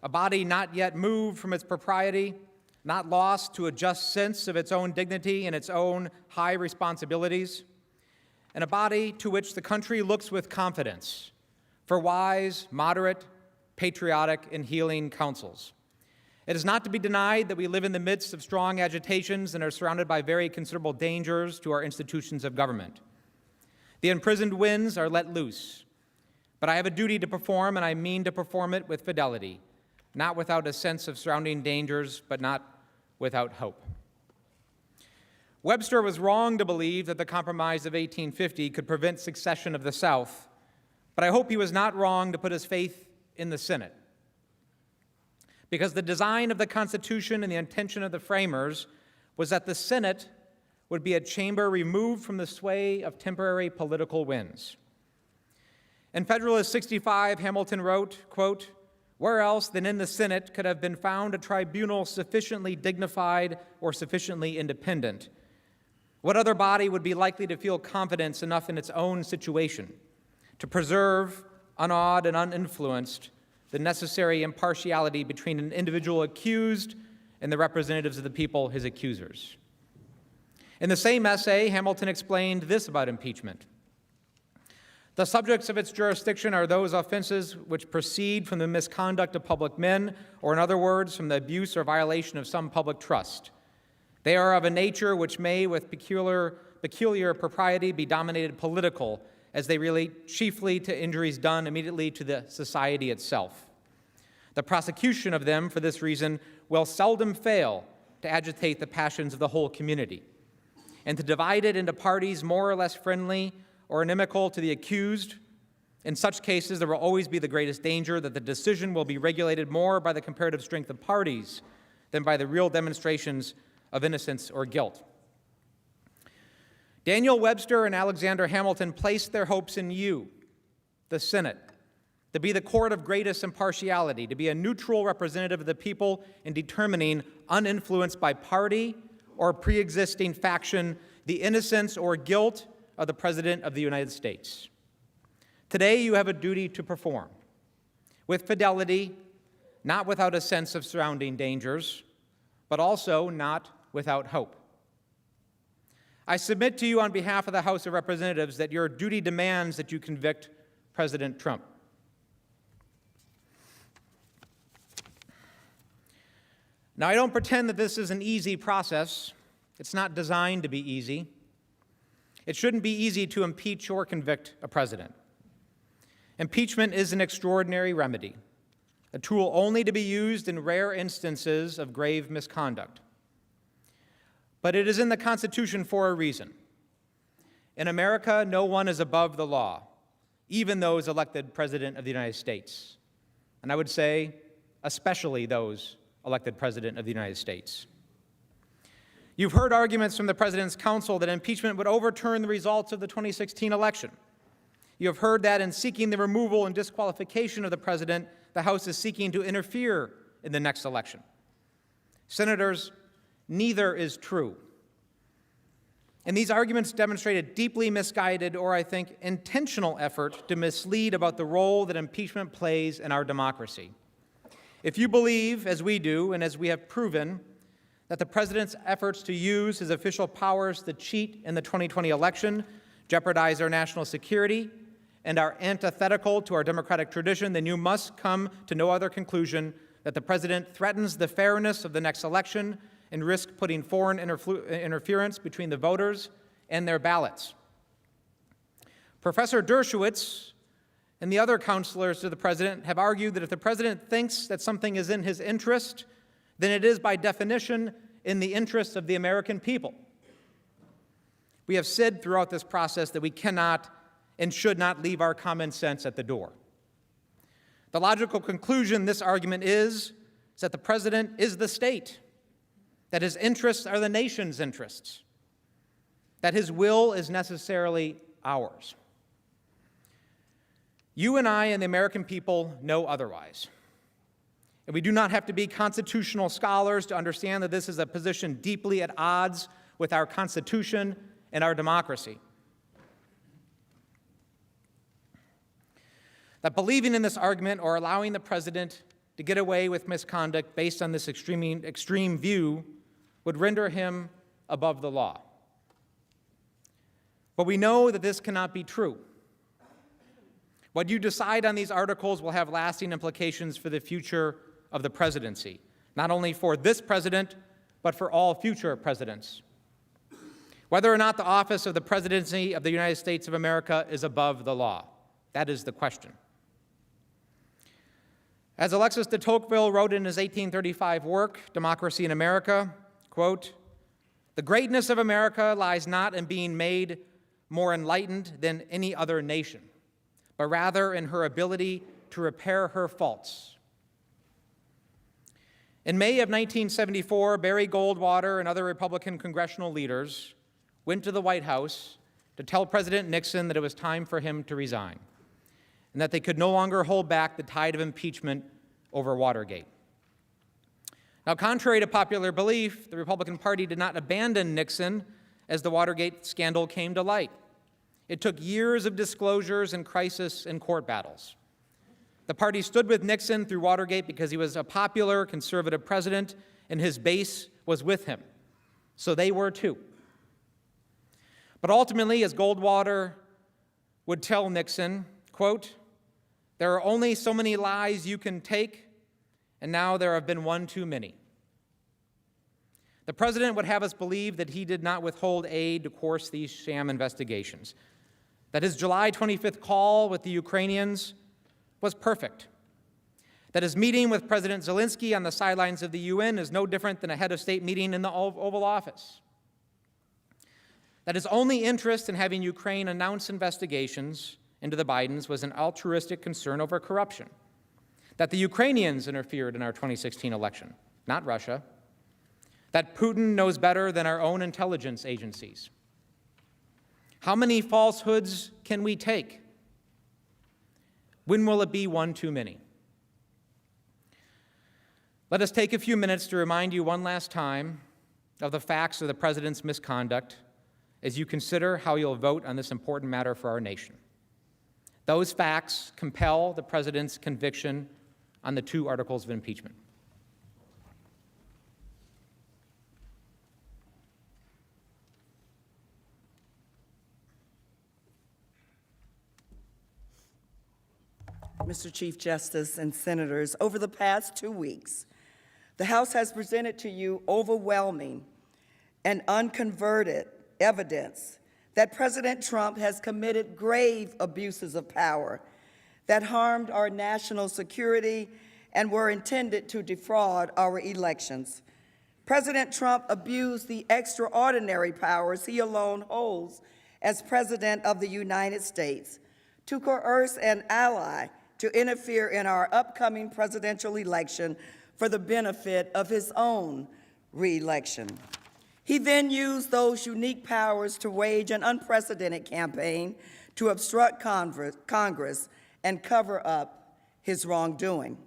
a body not yet moved from its propriety, not lost to a just sense of its own dignity and its own high responsibilities, and a body to which the country looks with confidence for wise, moderate, patriotic, and healing counsels. It is not to be denied that we live in the midst of strong agitations and are surrounded by very considerable dangers to our institutions of government. The imprisoned winds are let loose, but I have a duty to perform, and I mean to perform it with fidelity, not without a sense of surrounding dangers, but not without hope." Webster was wrong to believe that the Compromise of 1850 could prevent secession of the South, but I hope he was not wrong to put his faith in the Senate. Because the design of the Constitution and the intention of the framers was that the Senate would be a chamber removed from the sway of temporary political winds. In Federalist 65, Hamilton wrote, quote, "Where else than in the Senate could have been found a tribunal sufficiently dignified or sufficiently independent? What other body would be likely to feel confidence enough in its own situation to preserve, unawed and uninfluenced, the necessary impartiality between an individual accused and the representatives of the people, his accusers?" In the same essay, Hamilton explained this about impeachment. "The subjects of its jurisdiction are those offenses which proceed from the misconduct of public men, or in other words, from the abuse or violation of some public trust. They are of a nature which may, with peculiar propriety, be dominated political, as they relate chiefly to injuries done immediately to the society itself. The prosecution of them, for this reason, will seldom fail to agitate the passions of the whole community, and to divide it into parties more or less friendly or inimical to the accused. In such cases, there will always be the greatest danger that the decision will be regulated more by the comparative strength of parties than by the real demonstrations of innocence or guilt." Daniel Webster and Alexander Hamilton placed their hopes in you, the Senate, to be the court of greatest impartiality, to be a neutral representative of the people in determining, uninfluenced by party or pre-existing faction, the innocence or guilt of the President of the United States. Today, you have a duty to perform with fidelity, not without a sense of surrounding dangers, but also not without hope. I submit to you on behalf of the House of Representatives that your duty demands that you convict President Trump. Now, I don't pretend that this is an easy process. It's not designed to be easy. It shouldn't be easy to impeach or convict a president. Impeachment is an extraordinary remedy, a tool only to be used in rare instances of grave misconduct. But it is in the Constitution for a reason. In America, no one is above the law, even those elected President of the United States. And I would say, especially those elected President of the United States. You've heard arguments from the President's counsel that impeachment would overturn the results of the 2016 election. You have heard that in seeking the removal and disqualification of the President, the House is seeking to interfere in the next election. Senators, neither is true. And these arguments demonstrate a deeply misguided, or I think intentional effort to mislead about the role that impeachment plays in our democracy. If you believe, as we do, and as we have proven, that the President's efforts to use his official powers to cheat in the 2020 election jeopardize our national security and are antithetical to our democratic tradition, then you must come to no other conclusion that the President threatens the fairness of the next election and risk putting foreign interference between the voters and their ballots. Professor Dershowitz and the other counselors to the President have argued that if the President thinks that something is in his interest, then it is by definition in the interest of the American people. We have said throughout this process that we cannot and should not leave our common sense at the door. The logical conclusion this argument is is that the president is the state, that his interests are the nation's interests, that his will is necessarily ours. You and I and the American people know otherwise. And we do not have to be constitutional scholars to understand that this is a position deeply at odds with our Constitution and our democracy. That believing in this argument or allowing the president to get away with misconduct based on this extreme view would render him above the law. But we know that this cannot be true. What you decide on these articles will have lasting implications for the future of the presidency, not only for this president, but for all future presidents. Whether or not the office of the presidency of the United States of America is above the law, that is the question. As Alexis de Tocqueville wrote in his 1835 work, Democracy in America, quote, "The greatness of America lies not in being made more enlightened than any other nation, but rather in her ability to repair her faults." In May of 1974, Barry Goldwater and other Republican congressional leaders went to the White House to tell President Nixon that it was time for him to resign and that they could no longer hold back the tide of impeachment over Watergate. Now, contrary to popular belief, the Republican Party did not abandon Nixon as the Watergate scandal came to light. It took years of disclosures and crisis and court battles. The party stood with Nixon through Watergate because he was a popular conservative president and his base was with him. So they were too. But ultimately, as Goldwater would tell Nixon, quote, "There are only so many lies you can take, and now there have been one too many." The president would have us believe that he did not withhold aid to course these sham investigations, that his July 25th call with the Ukrainians was perfect, that his meeting with President Zelensky on the sidelines of the UN is no different than a head of state meeting in the Oval Office, that his only interest in having Ukraine announce investigations into the Bidens was an altruistic concern over corruption, that the Ukrainians interfered in our 2016 election, not Russia, that Putin knows better than our own intelligence agencies. How many falsehoods can we take? When will it be one too many? Let us take a few minutes to remind you one last time of the facts of the president's misconduct as you consider how you'll vote on this important matter for our nation. Those facts compel the president's conviction on the 2 articles of impeachment. Mr. Chief Justice and Senators, over the past 2 weeks, the House has presented to you overwhelming and unconverted evidence that President Trump has committed grave abuses of power that harmed our national security and were intended to defraud our elections. President Trump abused the extraordinary powers he alone holds as President of the United States to coerce an ally to interfere in our upcoming presidential election for the benefit of his own re-election. He then used those unique powers to wage an unprecedented campaign to obstruct Congress and cover up his wrongdoing.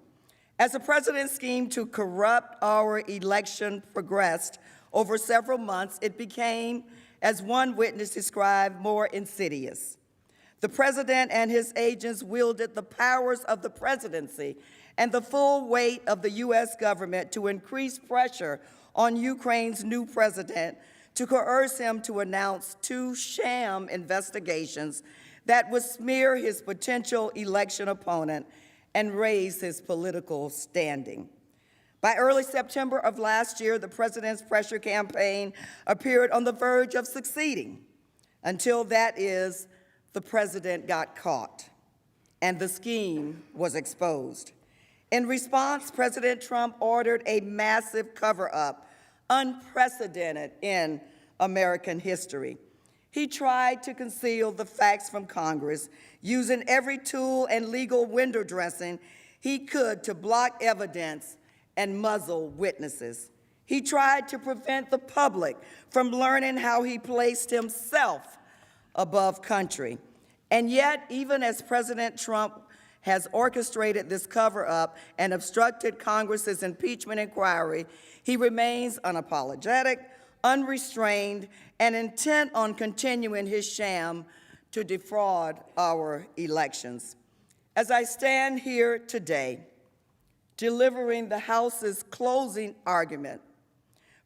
As the president's scheme to corrupt our election progressed over several months, it became, as one witness described, more insidious. The president and his agents wielded the powers of the presidency and the full weight of the U.S. government to increase pressure on Ukraine's new president to coerce him to announce 2 sham investigations that would smear his potential election opponent and raise his political standing. By early September of last year, the president's pressure campaign appeared on the verge of succeeding. Until, that is, the president got caught and the scheme was exposed. In response, President Trump ordered a massive cover-up, unprecedented in American history. He tried to conceal the facts from Congress, using every tool and legal window dressing he could to block evidence and muzzle witnesses. He tried to prevent the public from learning how he placed himself above country. And yet, even as President Trump has orchestrated this cover-up and obstructed Congress's impeachment inquiry, he remains unapologetic, unrestrained, and intent on continuing his sham to defraud our elections. As I stand here today, delivering the House's closing argument,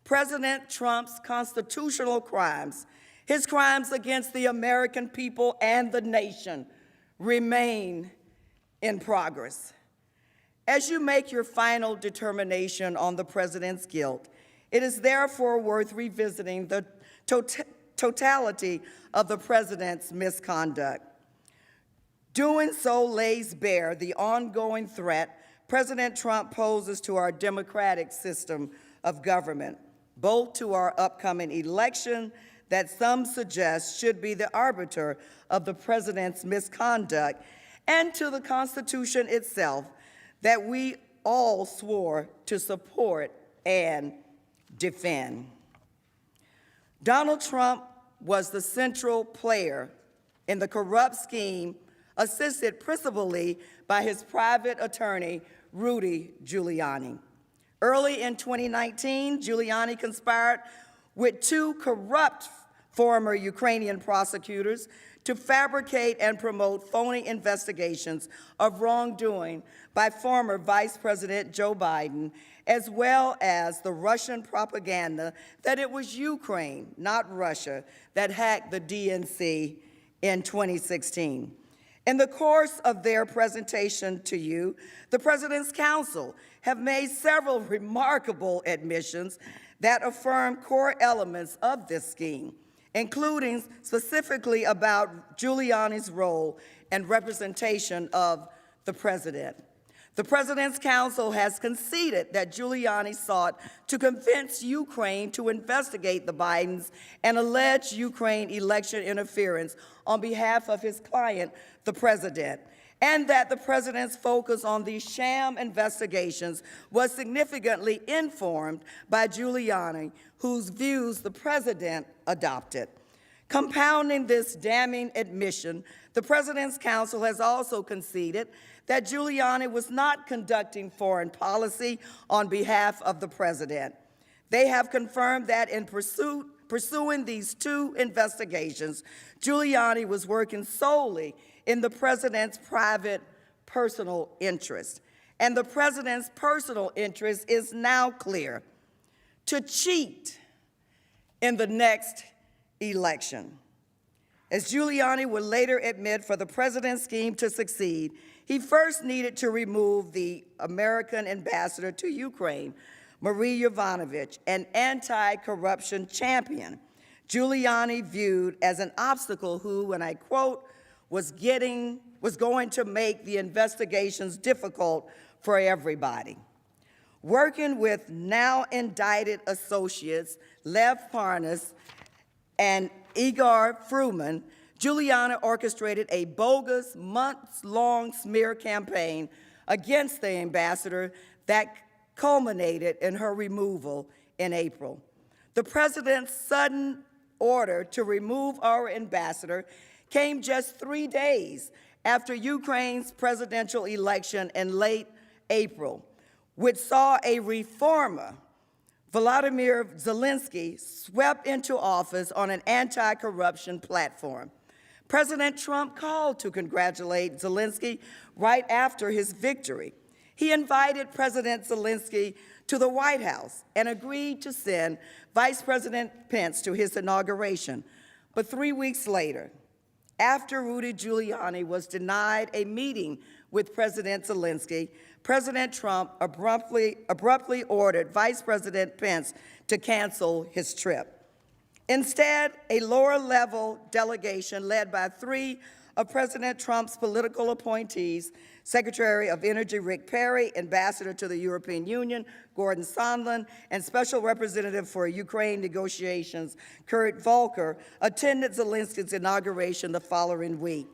President Trump's constitutional crimes, his crimes against the American people and the nation, remain in progress. As you make your final determination on the president's guilt, it is therefore worth revisiting the totality of the president's misconduct. Doing so lays bare the ongoing threat President Trump poses to our democratic system of government, both to our upcoming election that some suggest should be the arbiter of the president's misconduct, and to the Constitution itself that we all swore to support and defend. Donald Trump was the central player in the corrupt scheme, assisted principally by his private attorney, Rudy Giuliani. Early in 2019, Giuliani conspired with two corrupt former Ukrainian prosecutors to fabricate and promote phony investigations of wrongdoing by former Vice President Joe Biden, as well as the Russian propaganda that it was Ukraine, not Russia, that hacked the DNC in 2016. In the course of their presentation to you, the President's Counsel have made several remarkable admissions that affirm core elements of this scheme, including specifically about Giuliani's role and representation of the president. The President's Counsel has conceded that Giuliani sought to convince Ukraine to investigate the Bidens and alleged Ukraine election interference on behalf of his client, the president, and that the president's focus on these sham investigations was significantly informed by Giuliani, whose views the president adopted. Compounding this damning admission, the President's Counsel has also conceded that Giuliani was not conducting foreign policy on behalf of the president. They have confirmed that in pursuing these two investigations, Giuliani was working solely in the president's private, personal interest. And the president's personal interest is now clear: to cheat in the next election. As Giuliani would later admit, for the president's scheme to succeed, he first needed to remove the American ambassador to Ukraine, Marie Yovanovitch, an anti-corruption champion Giuliani viewed as an obstacle who, and I quote, was going to make the investigations difficult for everybody. Working with now indicted associates Lev Parnas and Igor Fruman, Giuliani orchestrated a bogus, months-long smear campaign against the ambassador that culminated in her removal in April. The president's sudden order to remove our ambassador came just 3 days after Ukraine's presidential election in late April, which saw a reformer, Volodymyr Zelensky, swept into office on an anti-corruption platform. President Trump called to congratulate Zelensky right after his victory. He invited President Zelensky to the White House and agreed to send Vice President Pence to his inauguration. But 3 weeks later, after Rudy Giuliani was denied a meeting with President Zelensky, President Trump abruptly ordered Vice President Pence to cancel his trip. Instead, a lower-level delegation led by 3 of President Trump's political appointees, Secretary of Energy Rick Perry, Ambassador to the European Union Gordon Sondland, and Special Representative for Ukraine negotiations Kurt Volker, attended Zelensky's inauguration the following week.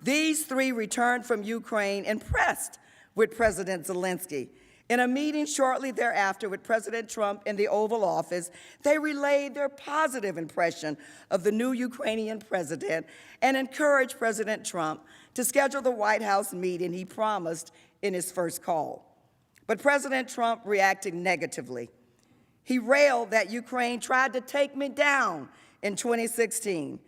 These 3 returned from Ukraine impressed with President Zelensky In a meeting shortly thereafter with President Trump in the Oval Office, they relayed their positive impression of the new Ukrainian president and encouraged President Trump to schedule the White House meeting he promised in his first call. But President Trump reacted negatively. He railed that Ukraine tried to take me down in 2016,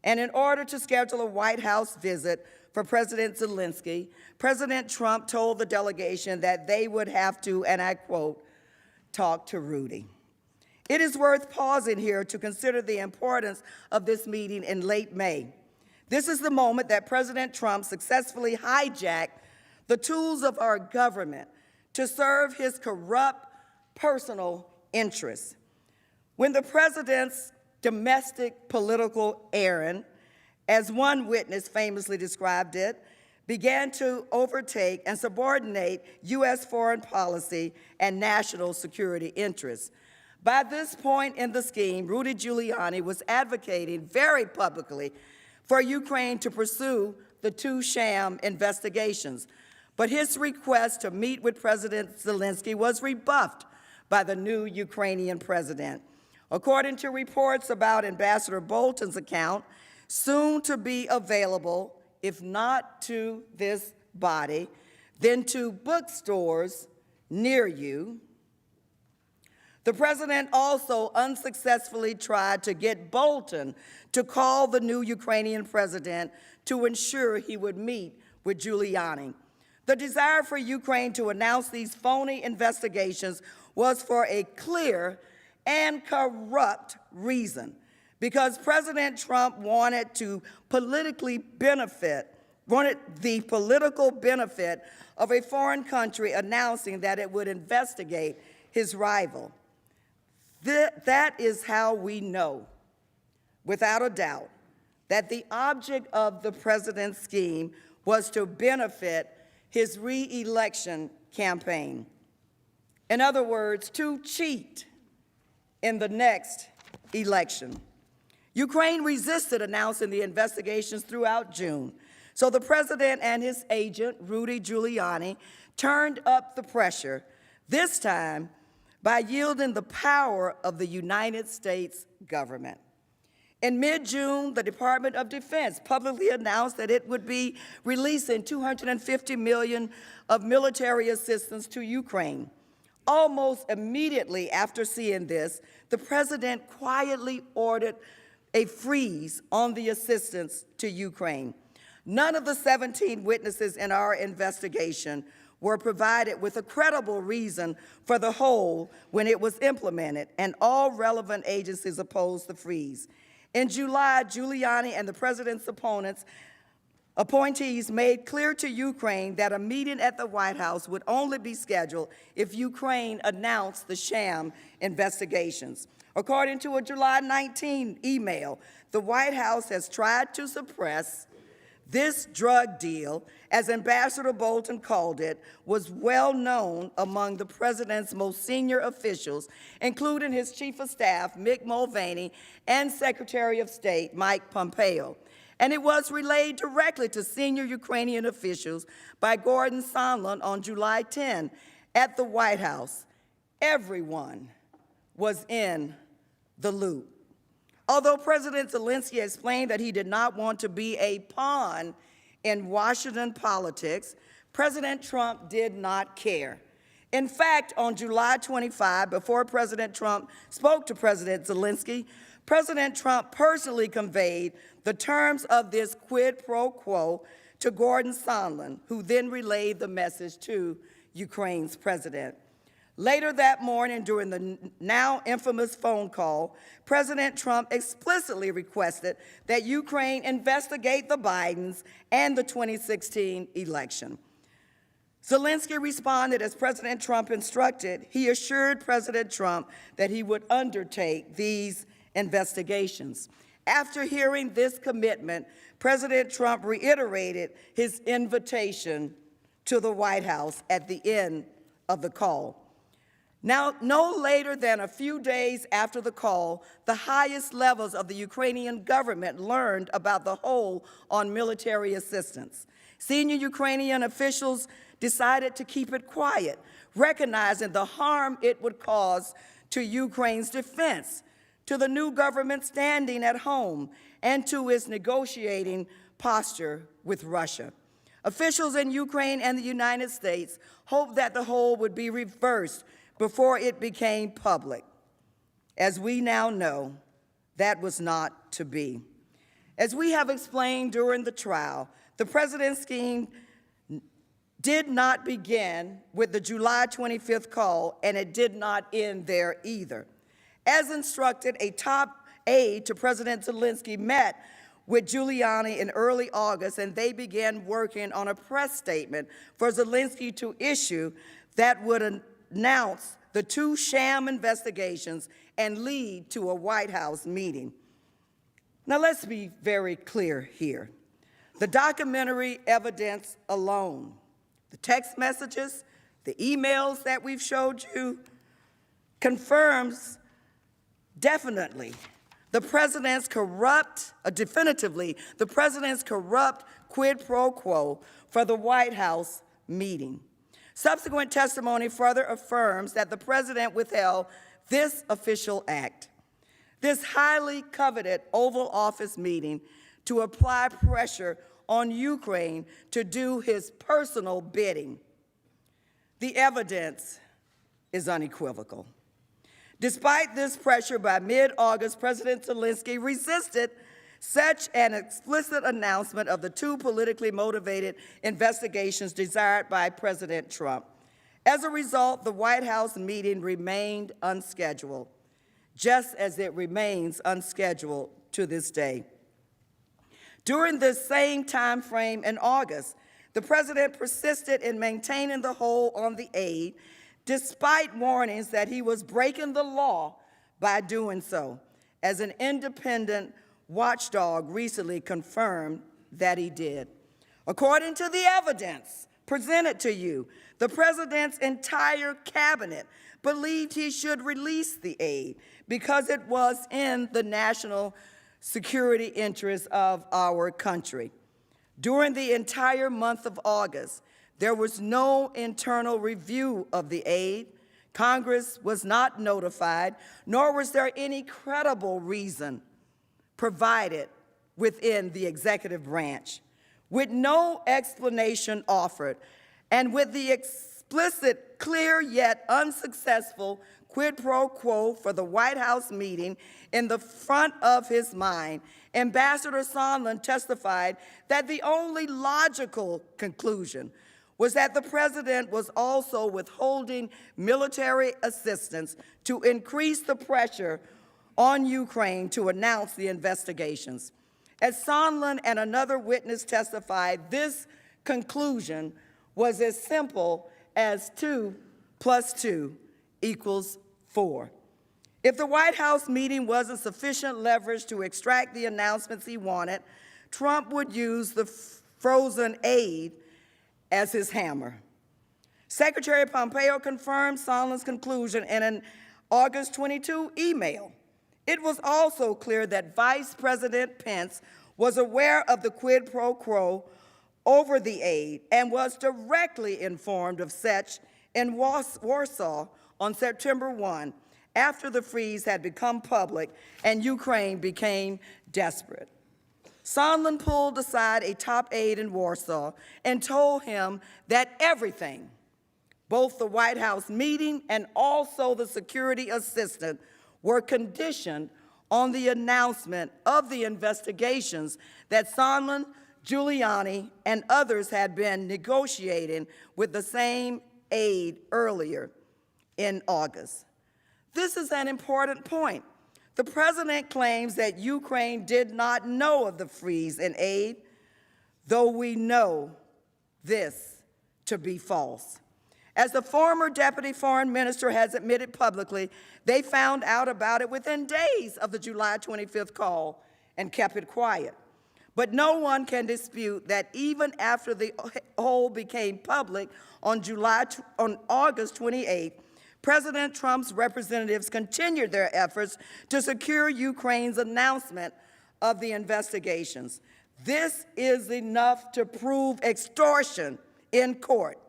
and in order to schedule a White House visit for President Zelensky, President Trump told the delegation that they would have to, and I quote, talk to Rudy. It is worth pausing here to consider the importance of this meeting in late May. This is the moment that President Trump successfully hijacked the tools of our government to serve his corrupt personal interests. When the president's domestic political errand, as one witness famously described it, began to overtake and subordinate U.S. foreign policy and national security interests. By this point in the scheme, Rudy Giuliani was advocating very publicly for Ukraine to pursue the two sham investigations. But his request to meet with President Zelensky was rebuffed by the new Ukrainian president. According to reports about Ambassador Bolton's account, soon to be available, if not to this body, then to bookstores near you. The president also unsuccessfully tried to get Bolton to call the new Ukrainian president to ensure he would meet with Giuliani. The desire for Ukraine to announce these phony investigations was for a clear and corrupt reason, because President Trump wanted the political benefit of a foreign country announcing that it would investigate his rival. That is how we know, without a doubt, that the object of the president's scheme was to benefit his re-election campaign. In other words, to cheat in the next election. Ukraine resisted announcing the investigations throughout June, so the president and his agent, Rudy Giuliani, turned up the pressure, this time by yielding the power of the United States government. In mid-June, the Department of Defense publicly announced that it would be releasing $250 million of military assistance to Ukraine. Almost immediately after seeing this, the president quietly ordered a freeze on the assistance to Ukraine. None of the 17 witnesses in our investigation were provided with a credible reason for the hold when it was implemented, and all relevant agencies opposed the freeze. In July, Giuliani and the president's appointees made clear to Ukraine that a meeting at the White House would only be scheduled if Ukraine announced the sham investigations. According to a July 19 email, the White House has tried to suppress this drug deal, as Ambassador Bolton called it, was well known among the president's most senior officials, including his chief of staff, Mick Mulvaney, and Secretary of State, Mike Pompeo. And it was relayed directly to senior Ukrainian officials by Gordon Sondland on July 10 at the White House. Everyone was in the loop. Although President Zelensky explained that he did not want to be a pawn in Washington politics, President Trump did not care. In fact, on July 25, before President Trump spoke to President Zelensky, President Trump personally conveyed the terms of this quid pro quo to Gordon Sondland, who then relayed the message to Ukraine's president. Later that morning, during the now infamous phone call, President Trump explicitly requested that Ukraine investigate the Bidens and the 2016 election. Zelensky responded as President Trump instructed. He assured President Trump that he would undertake these investigations. After hearing this commitment, President Trump reiterated his invitation to the White House at the end of the call. Now, no later than a few days after the call, the highest levels of the Ukrainian government learned about the hold on military assistance. Senior Ukrainian officials decided to keep it quiet, recognizing the harm it would cause to Ukraine's defense, to the new government standing at home, and to its negotiating posture with Russia. Officials in Ukraine and the United States hoped that the hold would be reversed before it became public. As we now know, that was not to be. As we have explained during the trial, the president's scheme did not begin with the July 25th call, and it did not end there either. As instructed, a top aide to President Zelensky met with Giuliani in early August, and they began working on a press statement for Zelensky to issue that would announce the two sham investigations and lead to a White House meeting. Now, let's be very clear here. The documentary evidence alone, the text messages, the emails that we've showed you, confirms definitively the president's corrupt quid pro quo for the White House meeting. Subsequent testimony further affirms that the president withheld this official act, this highly coveted Oval Office meeting, to apply pressure on Ukraine to do his personal bidding. The evidence is unequivocal. Despite this pressure, by mid-August, President Zelensky resisted such an explicit announcement of the two politically motivated investigations desired by President Trump. As a result, the White House meeting remained unscheduled, just as it remains unscheduled to this day. During this same time frame in August, the president persisted in maintaining the hold on the aide, despite warnings that he was breaking the law by doing so, as an independent watchdog recently confirmed that he did. According to the evidence presented to you, the president's entire cabinet believed he should release the aide because it was in the national security interests of our country. During the entire month of August, there was no internal review of the aide. Congress was not notified, nor was there any credible reason provided within the executive branch. With no explanation offered, and with the explicit, clear yet unsuccessful quid pro quo for the White House meeting in the front of his mind, Ambassador Sondland testified that the only logical conclusion was that the president was also withholding military assistance to increase the pressure on Ukraine to announce the investigations. As Sondland and another witness testified, this conclusion was as simple as 2 + 2 = 4. If the White House meeting wasn't sufficient leverage to extract the announcements he wanted, Trump would use the frozen aide as his hammer. Secretary Pompeo confirmed Sondland's conclusion in an August 22 email. It was also clear that Vice President Pence was aware of the quid pro quo over the aide and was directly informed of such in Warsaw on September 1, after the freeze had become public and Ukraine became desperate. Sondland pulled aside a top aide in Warsaw and told him that everything, both the White House meeting and also the security assistant, were conditioned on the announcement of the investigations that Sondland, Giuliani, and others had been negotiating with the same aide earlier in August. This is an important point. The president claims that Ukraine did not know of the freeze in aid, though we know this to be false. As the former deputy foreign minister has admitted publicly, they found out about it within days of the July 25th call and kept it quiet. But no one can dispute that even after the whole became public on August 28th, President Trump's representatives continued their efforts to secure Ukraine's announcement of the investigations. This is enough to prove extortion in court,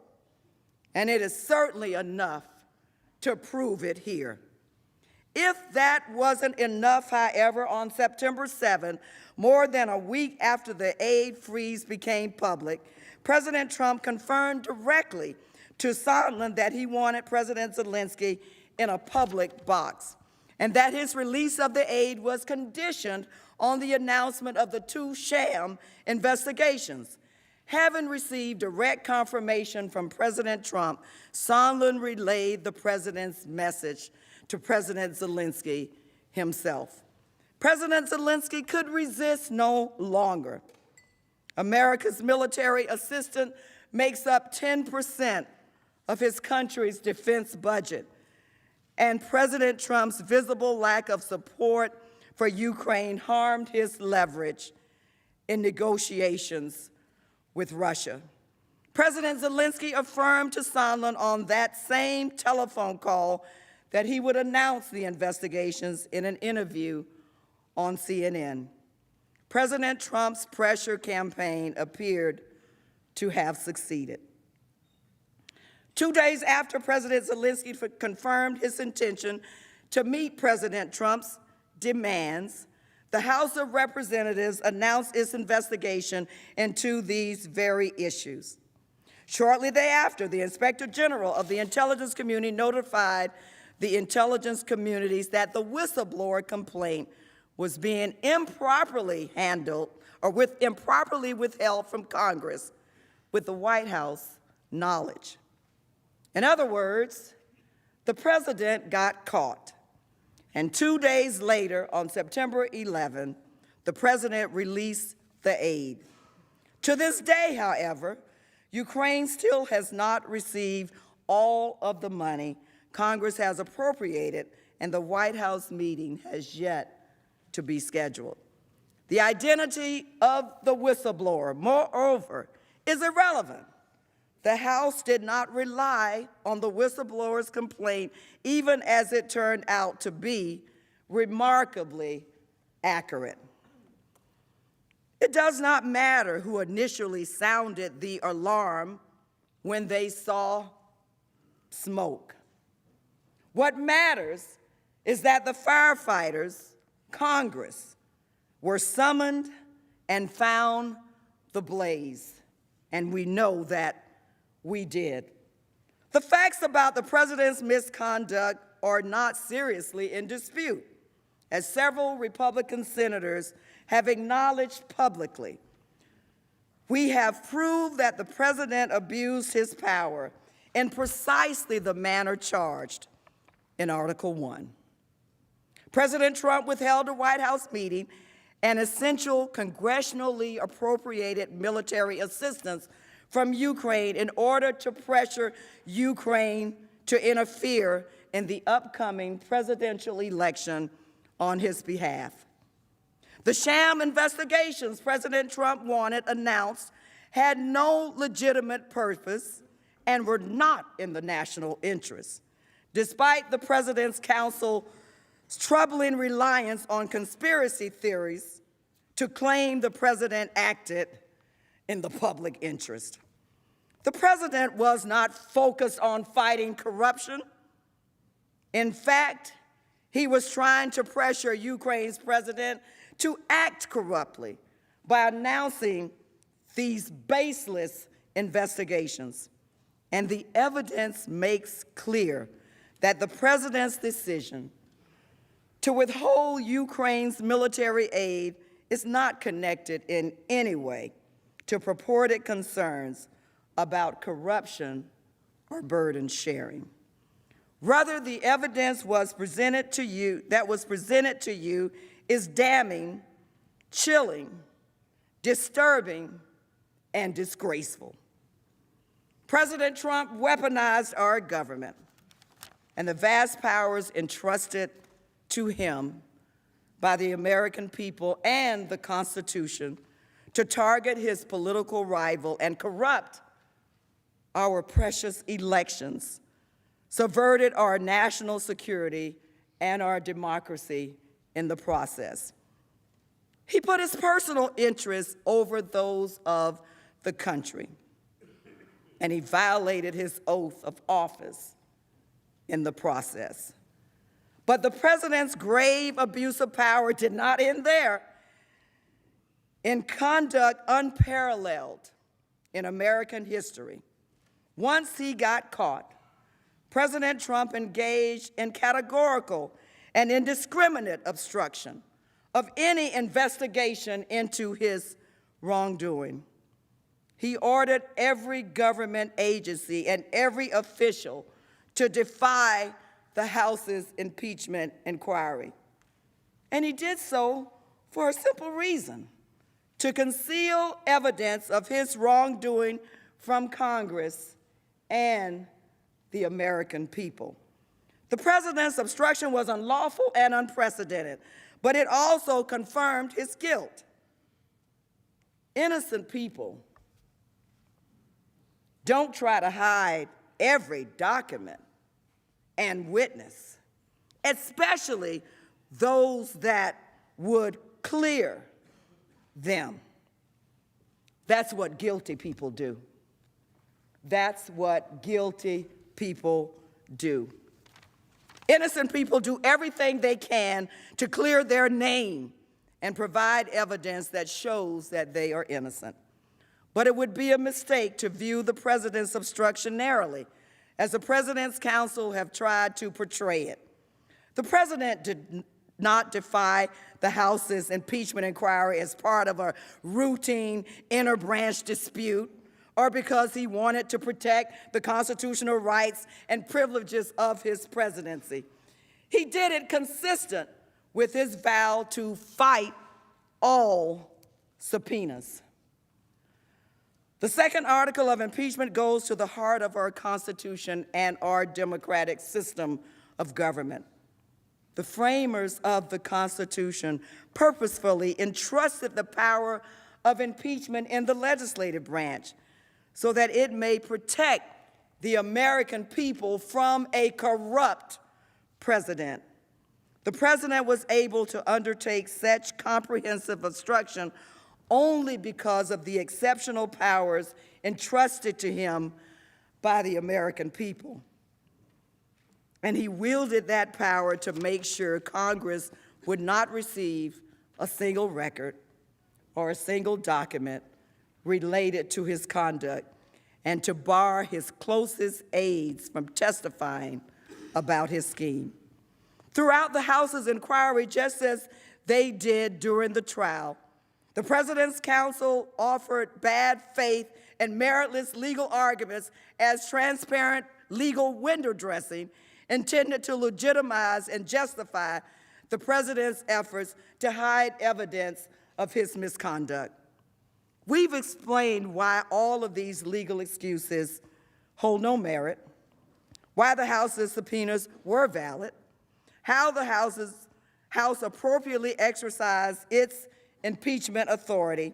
and it is certainly enough to prove it here. If that wasn't enough, however, on September 7, more than a week after the aid freeze became public, President Trump confirmed directly to Sondland that he wanted President Zelensky in a public box, and that his release of the aid was conditioned on the announcement of the two sham investigations. Having received direct confirmation from President Trump, Sondland relayed the president's message to President Zelensky himself. President Zelensky could resist no longer. America's military assistance makes up 10% of his country's defense budget, and President Trump's visible lack of support for Ukraine harmed his leverage in negotiations with Russia. President Zelensky affirmed to Sondland on that same telephone call that he would announce the investigations in an interview on CNN. President Trump's pressure campaign appeared to have succeeded. 2 days after President Zelensky confirmed his intention to meet President Trump's demands, the House of Representatives announced its investigation into these very issues. Shortly thereafter, the Inspector General of the intelligence community notified the intelligence communities that the whistleblower complaint was being improperly handled or improperly withheld from Congress with the White House knowledge. In other words, the president got caught. And 2 days later, on September 11, the president released the aid. To this day, however, Ukraine still has not received all of the money Congress has appropriated, and the White House meeting has yet to be scheduled. The identity of the whistleblower, moreover, is irrelevant. The House did not rely on the whistleblower's complaint, even as it turned out to be remarkably accurate. It does not matter who initially sounded the alarm when they saw smoke. What matters is that the firefighters, Congress, were summoned and found the blaze, and we know that we did. The facts about the president's misconduct are not seriously in dispute, as several Republican senators have acknowledged publicly. We have proved that the president abused his power in precisely the manner charged in Article 1. President Trump withheld a White House meeting and essential congressionally appropriated military assistance from Ukraine in order to pressure Ukraine to interfere in the upcoming presidential election on his behalf. The sham investigations President Trump wanted announced had no legitimate purpose and were not in the national interest, despite the president's counsel's troubling reliance on conspiracy theories to claim the president acted in the public interest. The president was not focused on fighting corruption. In fact, he was trying to pressure Ukraine's president to act corruptly by announcing these baseless investigations. And the evidence makes clear that the president's decision to withhold Ukraine's military aid is not connected in any way to purported concerns about corruption or burden sharing. Rather, the evidence that was presented to you is damning, chilling, disturbing, and disgraceful. President Trump weaponized our government and the vast powers entrusted to him by the American people and the Constitution to target his political rival and corrupt our precious elections, subverted our national security and our democracy in the process. He put his personal interests over those of the country, and he violated his oath of office in the process. But the president's grave abuse of power did not end there. In conduct unparalleled in American history, once he got caught, President Trump engaged in categorical and indiscriminate obstruction of any investigation into his wrongdoing. He ordered every government agency and every official to defy the House's impeachment inquiry. And he did so for a simple reason: to conceal evidence of his wrongdoing from Congress and the American people. The president's obstruction was unlawful and unprecedented, but it also confirmed his guilt. Innocent people don't try to hide every document and witness, especially those that would clear them. That's what guilty people do. That's what guilty people do. Innocent people do everything they can to clear their name and provide evidence that shows that they are innocent. But it would be a mistake to view the president's obstruction narrowly, as the president's counsel have tried to portray it. The president did not defy the House's impeachment inquiry as part of a routine inter-branch dispute or because he wanted to protect the constitutional rights and privileges of his presidency. He did it consistent with his vow to fight all subpoenas. The second article of impeachment goes to the heart of our Constitution and our democratic system of government. The framers of the Constitution purposefully entrusted the power of impeachment in the legislative branch so that it may protect the American people from a corrupt president. The president was able to undertake such comprehensive obstruction only because of the exceptional powers entrusted to him by the American people. And he wielded that power to make sure Congress would not receive a single record or a single document related to his conduct, and to bar his closest aides from testifying about his scheme. Throughout the House's inquiry, just as they did during the trial, the president's counsel offered bad faith and meritless legal arguments as transparent legal window dressing intended to legitimize and justify the president's efforts to hide evidence of his misconduct. We've explained why all of these legal excuses hold no merit, why the House's subpoenas were valid, how the House appropriately exercised its impeachment authority,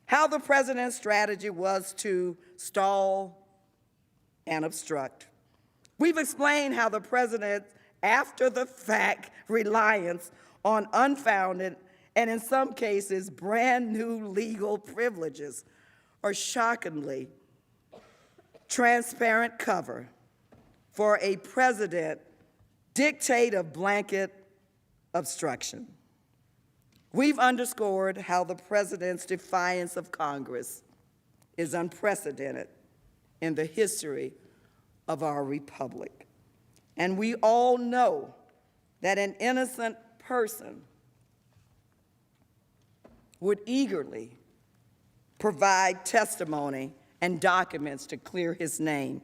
how the president's strategy was to stall and obstruct. We've explained how the president's after-the-fact reliance on unfounded and in some cases brand new legal privileges or shockingly transparent cover for a president dictate of blanket obstruction. We've underscored how the president's defiance of Congress is unprecedented in the history of our republic. And we all know that an innocent person would eagerly provide testimony and documents to clear his name,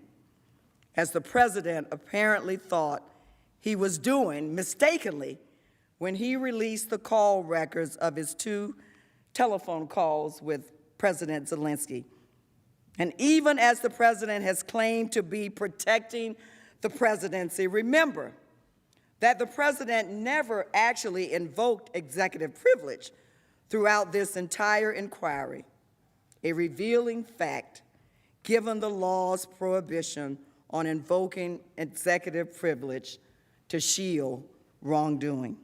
as the president apparently thought he was doing mistakenly when he released the call records of his 2 telephone calls with President Zelensky. And even as the president has claimed to be protecting the presidency, remember that the president never actually invoked executive privilege throughout this entire inquiry, a revealing fact given the law's prohibition on invoking executive privilege to shield wrongdoing.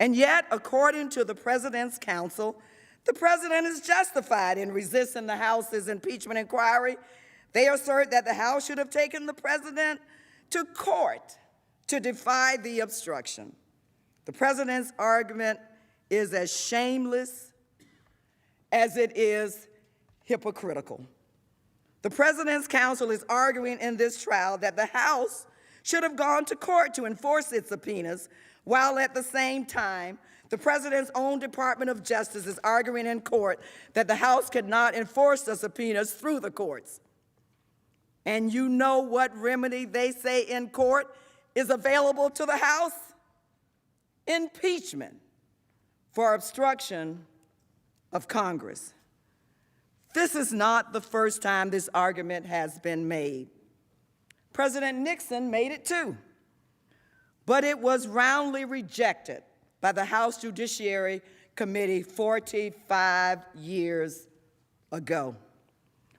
And yet, according to the President's counsel, the President is justified in resisting the House's impeachment inquiry. They assert that the House should have taken the President to court to defy the obstruction. The President's argument is as shameless as it is hypocritical. The President's counsel is arguing in this trial that the House should have gone to court to enforce its subpoenas, while at the same time, the President's own Department of Justice is arguing in court that the House could not enforce the subpoenas through the courts. And you know what remedy they say in court is available to the House? Impeachment for obstruction of Congress. This is not the first time this argument has been made. President Nixon made it too, but it was roundly rejected by the House Judiciary Committee 45 years ago,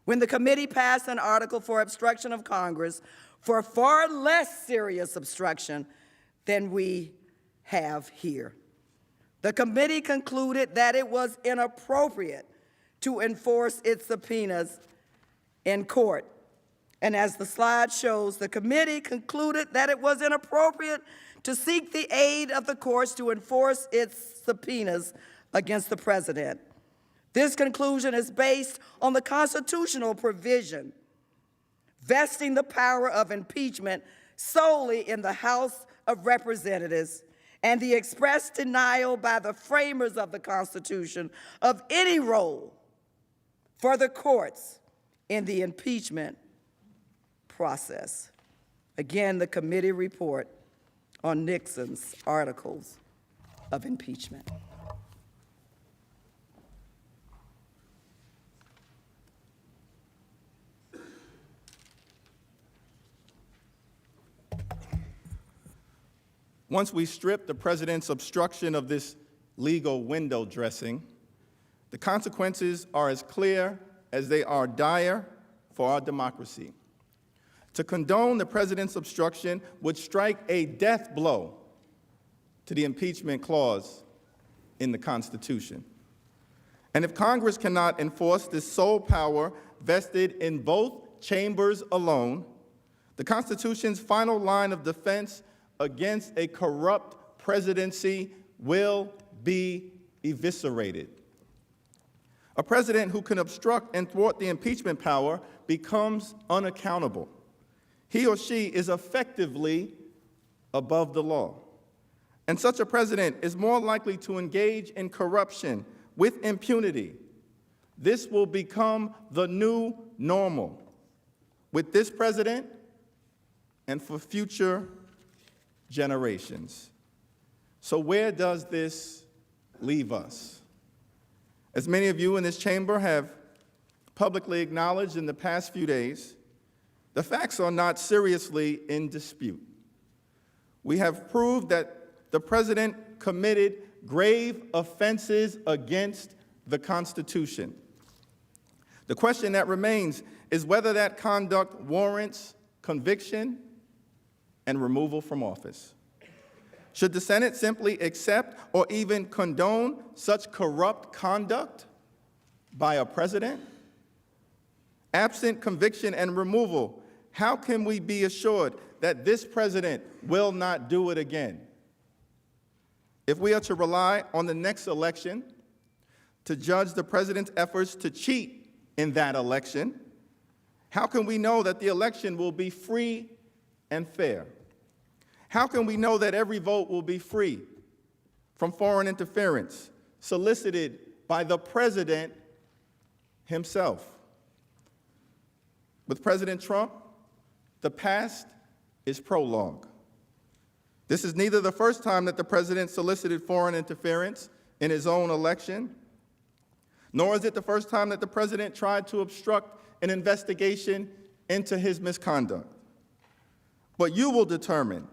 when the committee passed an article for obstruction of Congress for far less serious obstruction than we have here. The committee concluded that it was inappropriate to enforce its subpoenas in court. And as the slide shows, the committee concluded that it was inappropriate to seek the aid of the courts to enforce its subpoenas against the President. This conclusion is based on the constitutional provision vesting the power of impeachment solely in the House of Representatives and the express denial by the framers of the Constitution of any role for the courts in the impeachment process. Again, the committee report on Nixon's articles of impeachment. Once we strip the President's obstruction of this legal window dressing, the consequences are as clear as they are dire for our democracy. To condone the President's obstruction would strike a death blow to the impeachment clause in the Constitution. And if Congress cannot enforce this sole power vested in both chambers alone, the Constitution's final line of defense against a corrupt presidency will be eviscerated. A president who can obstruct and thwart the impeachment power becomes unaccountable. He or she is effectively above the law. And such a president is more likely to engage in corruption with impunity. This will become the new normal with this president and for future generations. So where does this leave us? As many of you in this chamber have publicly acknowledged in the past few days, the facts are not seriously in dispute. We have proved that the President committed grave offenses against the Constitution. The question that remains is whether that conduct warrants conviction and removal from office. Should the Senate simply accept or even condone such corrupt conduct by a president? Absent conviction and removal, how can we be assured that this president will not do it again? If we are to rely on the next election to judge the president's efforts to cheat in that election, how can we know that the election will be free and fair? How can we know that every vote will be free from foreign interference solicited by the president himself? With President Trump, the past is prologue. This is neither the first time that the president solicited foreign interference in his own election, nor is it the first time that the president tried to obstruct an investigation into his misconduct. But you will determine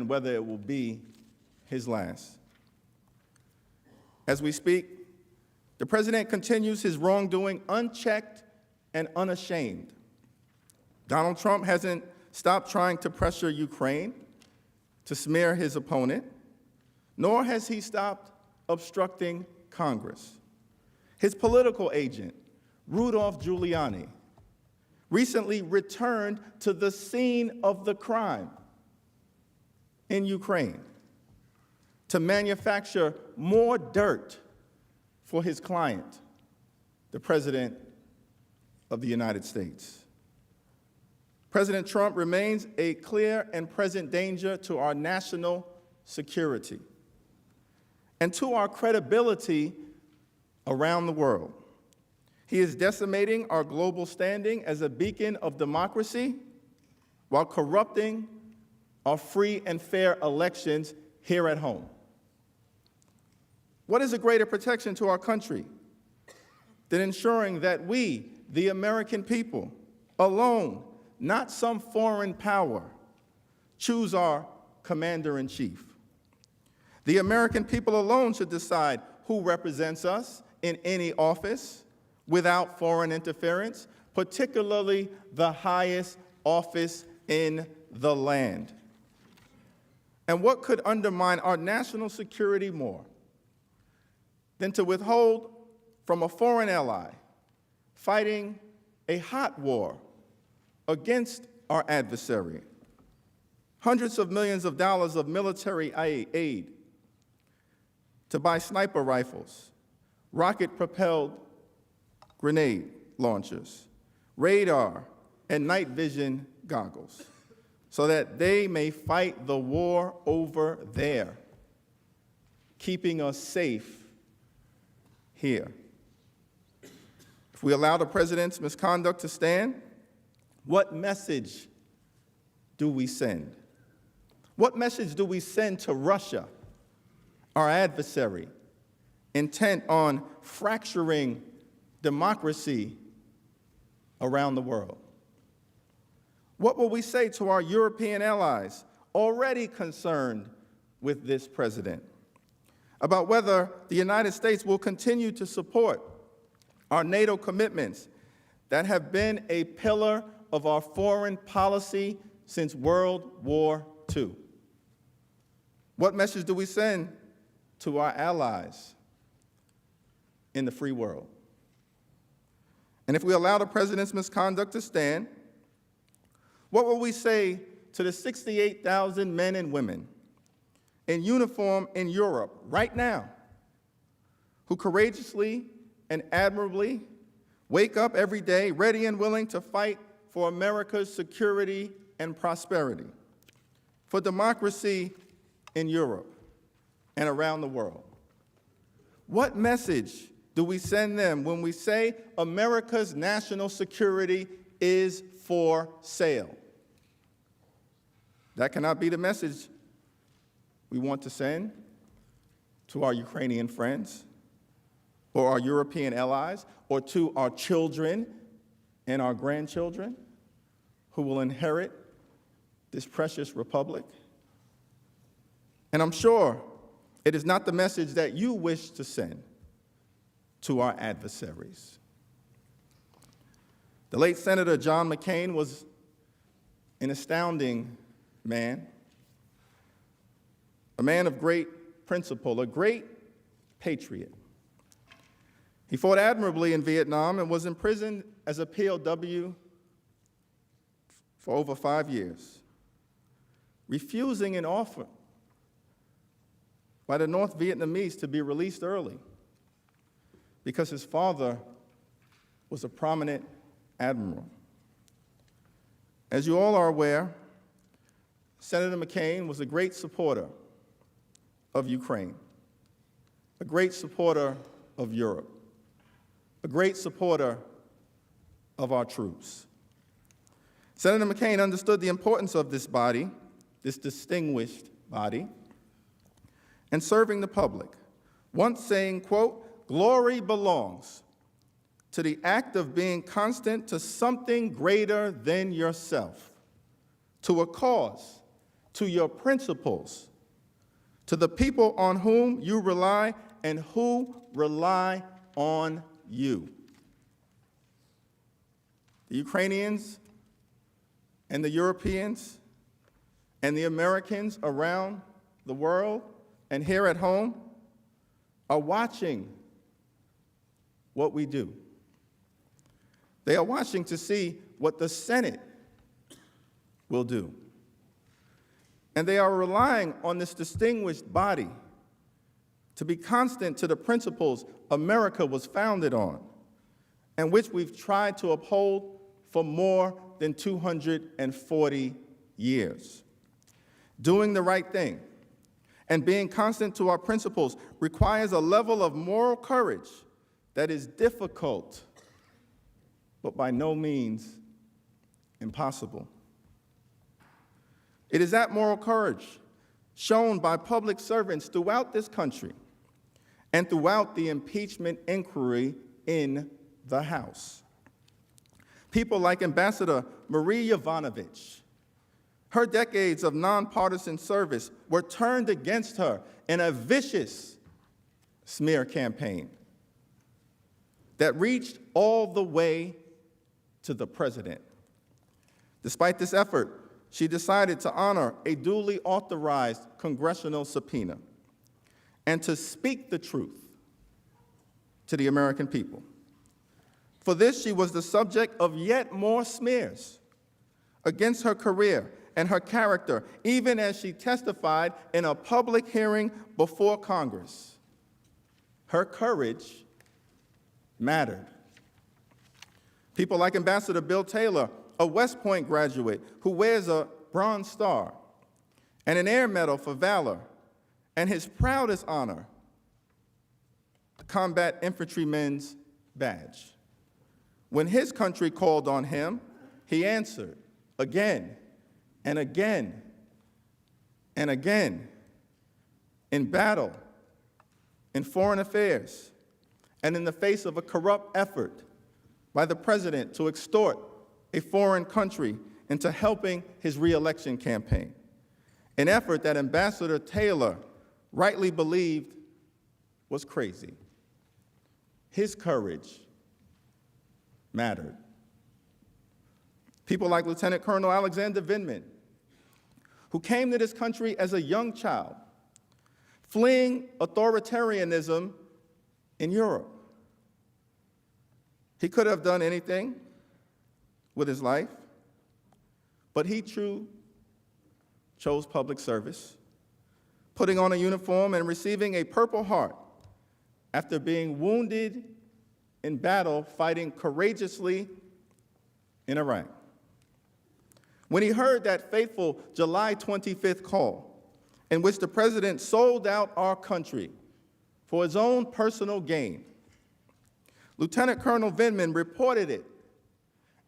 whether it will be his last. As we speak, the president continues his wrongdoing unchecked and unashamed. Donald Trump hasn't stopped trying to pressure Ukraine to smear his opponent, nor has he stopped obstructing Congress. His political agent, Rudolph Giuliani, recently returned to the scene of the crime in Ukraine to manufacture more dirt for his client, the President of the United States. President Trump remains a clear and present danger to our national security and to our credibility around the world. He is decimating our global standing as a beacon of democracy while corrupting our free and fair elections here at home. What is a greater protection to our country than ensuring that we, the American people, alone, not some foreign power, choose our commander-in-chief? The American people alone should decide who represents us in any office without foreign interference, particularly the highest office in the land. And what could undermine our national security more than to withhold from a foreign ally fighting a hot war against our adversary hundreds of millions of dollars of military aid to buy sniper rifles, rocket-propelled grenade launchers, radar, and night vision goggles, so that they may fight the war over there, keeping us safe here. If we allow the president's misconduct to stand, what message do we send? What message do we send to Russia, our adversary, intent on fracturing democracy around the world? What will we say to our European allies already concerned with this president about whether the United States will continue to support our NATO commitments that have been a pillar of our foreign policy since World War II? What message do we send to our allies in the free world? And if we allow the president's misconduct to stand, what will we say to the 68,000 men and women in uniform in Europe right now who courageously and admirably wake up every day ready and willing to fight for America's security and prosperity, for democracy in Europe and around the world? What message do we send them when we say America's national security is for sale? That cannot be the message we want to send to our Ukrainian friends or our European allies or to our children and our grandchildren who will inherit this precious republic. And I'm sure it is not the message that you wish to send to our adversaries. The late Senator John McCain was an astounding man, a man of great principle, a great patriot. He fought admirably in Vietnam and was imprisoned as a POW for over 5 years, refusing an offer by the North Vietnamese to be released early because his father was a prominent admiral. As you all are aware, Senator McCain was a great supporter of Ukraine, a great supporter of Europe, a great supporter of our troops. Senator McCain understood the importance of this body, this distinguished body, and serving the public, once saying, quote, "Glory belongs to the act of being constant to something greater than yourself, to a cause, to your principles, to the people on whom you rely and who rely on you." The Ukrainians and the Europeans and the Americans around the world and here at home are watching what we do. They are watching to see what the Senate will do. And they are relying on this distinguished body to be constant to the principles America was founded on, and which we've tried to uphold for more than 240 years. Doing the right thing and being constant to our principles requires a level of moral courage that is difficult, but by no means impossible. It is that moral courage shown by public servants throughout this country and throughout the impeachment inquiry in the House. People like Ambassador Marie Yovanovitch. Her decades of nonpartisan service were turned against her in a vicious smear campaign that reached all the way to the president. Despite this effort, she decided to honor a duly authorized congressional subpoena and to speak the truth to the American people. For this, she was the subject of yet more smears against her career and her character, even as she testified in a public hearing before Congress. Her courage mattered. People like Ambassador Bill Taylor, a West Point graduate who wears a Bronze Star and an Air Medal for valor, and his proudest honor, the Combat Infantryman's Badge. When his country called on him, he answered again and again and again in battle, in foreign affairs, and in the face of a corrupt effort by the president to extort a foreign country into helping his re-election campaign, an effort that Ambassador Taylor rightly believed was crazy. His courage mattered. People like Lieutenant Colonel Alexander Vindman, who came to this country as a young child, fleeing authoritarianism in Europe. He could have done anything with his life, but he chose public service, putting on a uniform and receiving a Purple Heart after being wounded in battle fighting courageously in Iraq. When he heard that fateful July 25th call in which the president sold out our country for his own personal gain, Lieutenant Colonel Vindman reported it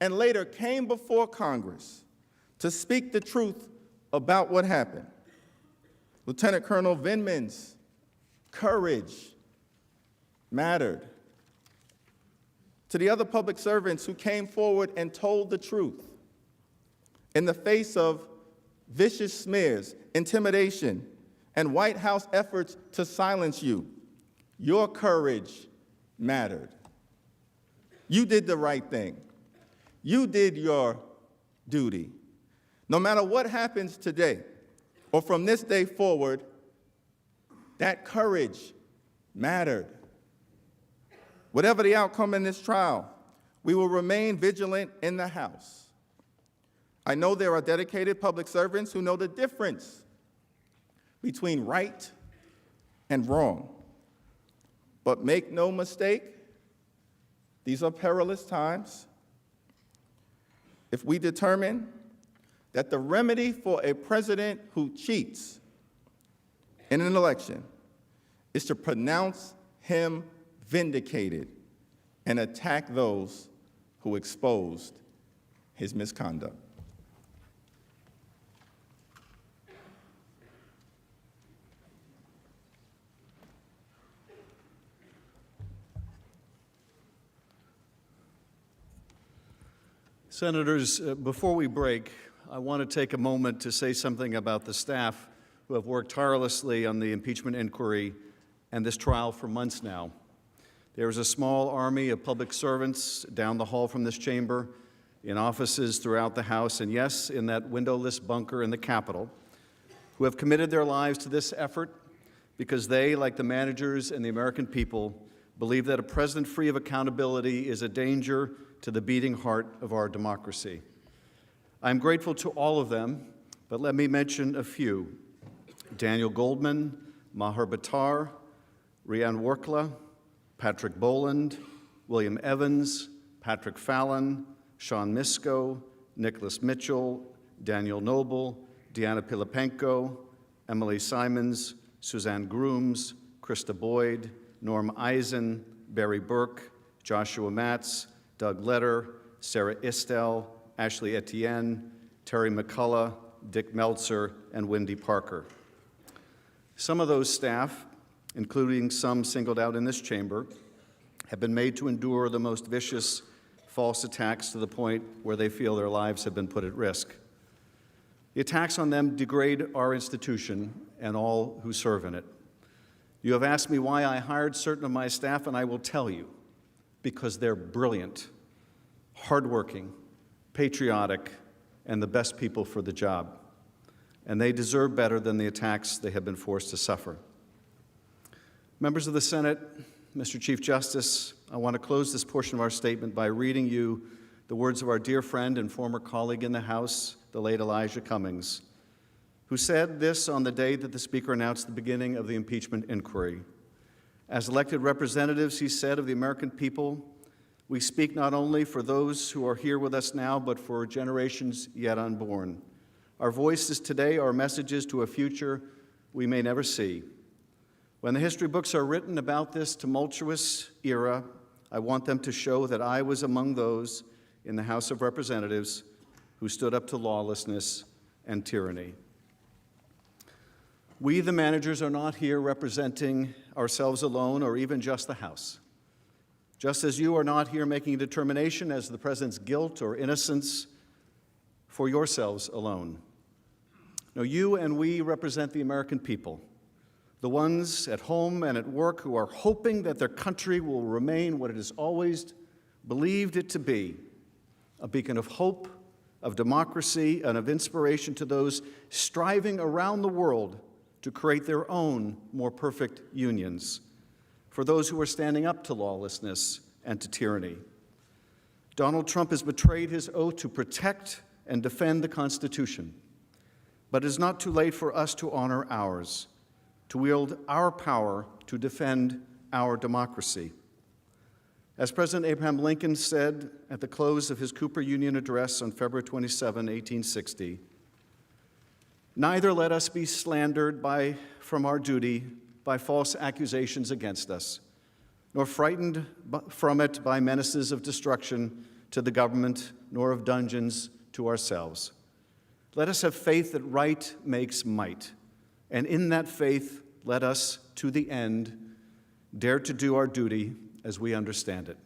and later came before Congress to speak the truth about what happened. Lieutenant Colonel Vindman's courage mattered. To the other public servants who came forward and told the truth in the face of vicious smears, intimidation, and White House efforts to silence you, your courage mattered. You did the right thing. You did your duty. No matter what happens today or from this day forward, that courage mattered. Whatever the outcome in this trial, we will remain vigilant in the House. I know there are dedicated public servants who know the difference between right and wrong. But make no mistake, these are perilous times. If we determine that the remedy for a president who cheats in an election is to pronounce him vindicated and attack those who exposed his misconduct. Senators, before we break, I want to take a moment to say something about the staff who have worked tirelessly on the impeachment inquiry and this trial for months now. There is a small army of public servants down the hall from this chamber in offices throughout the House, and yes, in that windowless bunker in the Capitol, who have committed their lives to this effort because they, like the managers and the American people, believe that a president free of accountability is a danger to the beating heart of our democracy. I'm grateful to all of them, but let me mention a few. Daniel Goldman, Maher Bitar, Rianne Workla, Patrick Boland, William Evans, Patrick Fallon, Sean Misko, Nicholas Mitchell, Daniel Noble, Deanna Pilipenko, Emily Simons, Suzanne Grooms, Krista Boyd, Norm Eisen, Barry Burke, Joshua Matz, Doug Letter, Sarah Istel, Ashley Etienne, Terry McCullough, Dick Meltzer, and Wendy Parker. Some of those staff, including some singled out in this chamber, have been made to endure the most vicious false attacks to the point where they feel their lives have been put at risk. The attacks on them degrade our institution and all who serve in it. You have asked me why I hired certain of my staff, and I will tell you, because they're brilliant, hardworking, patriotic, and the best people for the job. And they deserve better than the attacks they have been forced to suffer. Members of the Senate, Mr. Chief Justice, I want to close this portion of our statement by reading you the words of our dear friend and former colleague in the House, the late Elijah Cummings, who said this on the day that the Speaker announced the beginning of the impeachment inquiry. As elected representatives, he said, of the American people, we speak not only for those who are here with us now, but for generations yet unborn. Our voices today are messages to a future we may never see. When the history books are written about this tumultuous era, I want them to show that I was among those in the House of Representatives who stood up to lawlessness and tyranny. We, the managers, are not here representing ourselves alone or even just the House. Just as you are not here making a determination as to the President's guilt or innocence for yourselves alone. No, you and we represent the American people, the ones at home and at work who are hoping that their country will remain what it has always believed it to be, a beacon of hope, of democracy, and of inspiration to those striving around the world to create their own more perfect unions, for those who are standing up to lawlessness and to tyranny. Donald Trump has betrayed his oath to protect and defend the Constitution, but it is not too late for us to honor ours, to wield our power to defend our democracy. As President Abraham Lincoln said at the close of his Cooper Union address on February 27, 1860, neither let us be slandered from our duty by false accusations against us, nor frightened from it by menaces of destruction to the government, nor of dungeons to ourselves. Let us have faith that right makes might, and in that faith, let us, to the end, dare to do our duty as we understand it.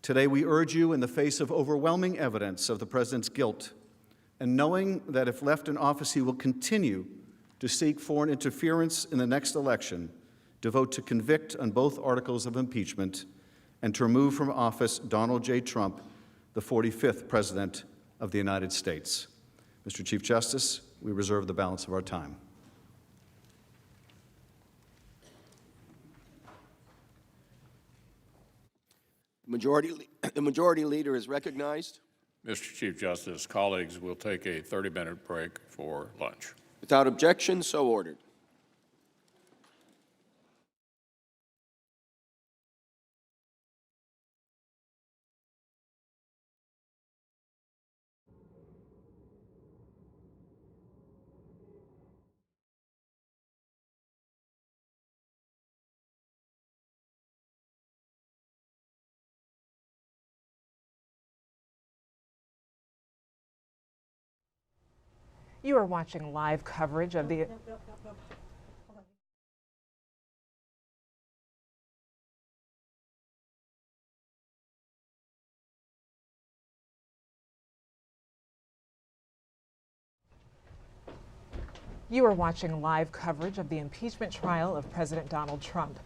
Today, we urge you, in the face of overwhelming evidence of the President's guilt, and knowing that if left in office, he will continue to seek foreign interference in the next election, to vote to convict on both articles of impeachment and to remove from office Donald J. Trump, the 45th President of the United States. Mr. Chief Justice, we reserve the balance of our time. The majority leader is recognized. Mr. Chief Justice, colleagues, we'll take a 30-minute break for lunch. Without objection, so ordered. You are watching live coverage of the... You are watching live coverage of the impeachment trial of President Donald Trump.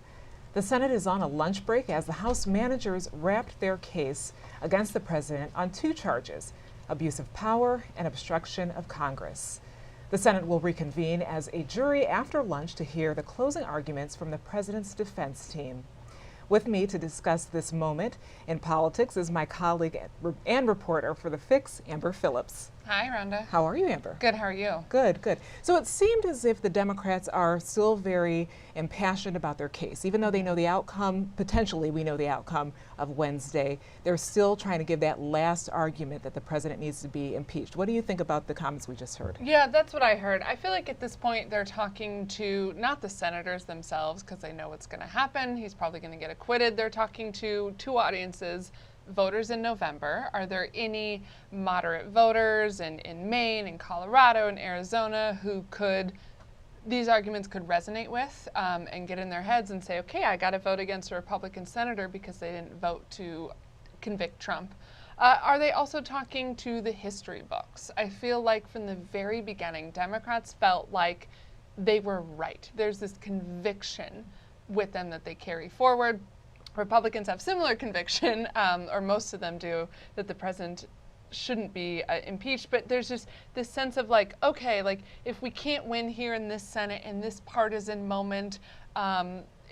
The Senate is on a lunch break as the House managers wrapped their case against the president on 2 charges: abuse of power and obstruction of Congress. The Senate will reconvene as a jury after lunch to hear the closing arguments from the president's defense team. With me to discuss this moment in politics is my colleague and reporter for The Fix, Amber Phillips. Hi, Rhonda. How are you, Amber? Good, how are you? Good, good. So it seemed as if the Democrats are still very impassioned about their case. Even though they know the outcome, potentially we know the outcome of Wednesday, they're still trying to give that last argument that the president needs to be impeached. What do you think about the comments we just heard? Yeah, that's what I heard. I feel like at this point they're talking to not the senators themselves because they know what's going to happen. He's probably going to get acquitted. They're talking to 2 audiences. Voters in November. Are there any moderate voters in Maine, in Colorado, in Arizona who these arguments could resonate with and get in their heads and say, okay, I got to vote against a Republican senator because they didn't vote to convict Trump? Are they also talking to the history books? I feel like from the very beginning, Democrats felt like they were right. There's this conviction with them that they carry forward. Republicans have similar conviction, or most of them do, that the president shouldn't be impeached. But there's just this sense of like, okay, like if we can't win here in this Senate, in this partisan moment,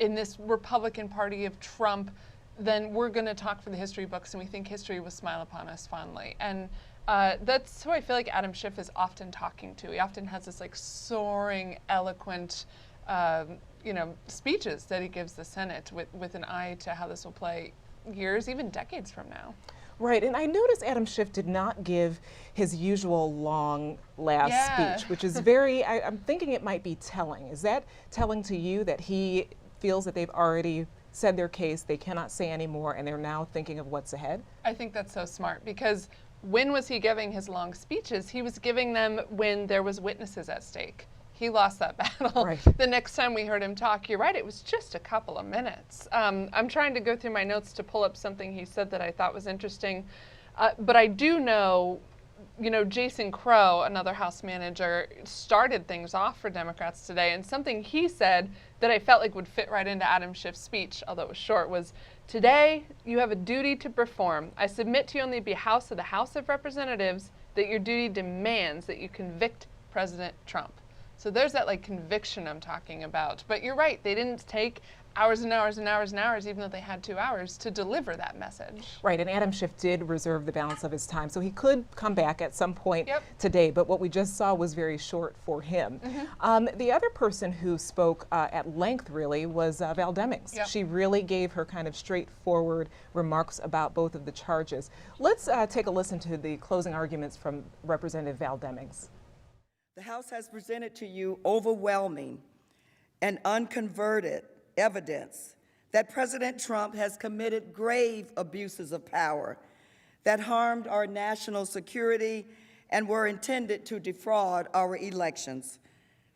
in this Republican Party of Trump, then we're going to talk for the history books, and we think history will smile upon us fondly. And that's who I feel like Adam Schiff is often talking to. He often has this like soaring, eloquent, speeches that he gives the Senate with an eye to how this will play years, even decades from now. Right, and I noticed Adam Schiff did not give his usual long last speech, which is I'm thinking it might be telling. Is that telling to you that he feels that they've already said their case, they cannot say anymore, and they're now thinking of what's ahead? I think that's so smart, because when was he giving his long speeches? He was giving them when there was witnesses at stake. He lost that battle. Right. The next time we heard him talk, you're right, it was just a couple of minutes. I'm trying to go through my notes to pull up something he said that I thought was interesting. But I do know, Jason Crow, another House manager, started things off for Democrats today. And something he said that I felt like would fit right into Adam Schiff's speech, although it was short, was, "Today, you have a duty to perform. I submit to you on the behalf of the House of Representatives that your duty demands that you convict President Trump." So there's that conviction I'm talking about. But you're right, they didn't take hours and hours and hours and hours, even though they had 2 hours, to deliver that message. Right, and Adam Schiff did reserve the balance of his time, so he could come back at some point today, but what we just saw was very short for him. The other person who spoke at length, really, was Val Demings. She really gave her kind of straightforward remarks about both of the charges. Let's take a listen to the closing arguments from Representative Val Demings. The House has presented to you overwhelming and unconverted evidence that President Trump has committed grave abuses of power that harmed our national security and were intended to defraud our elections.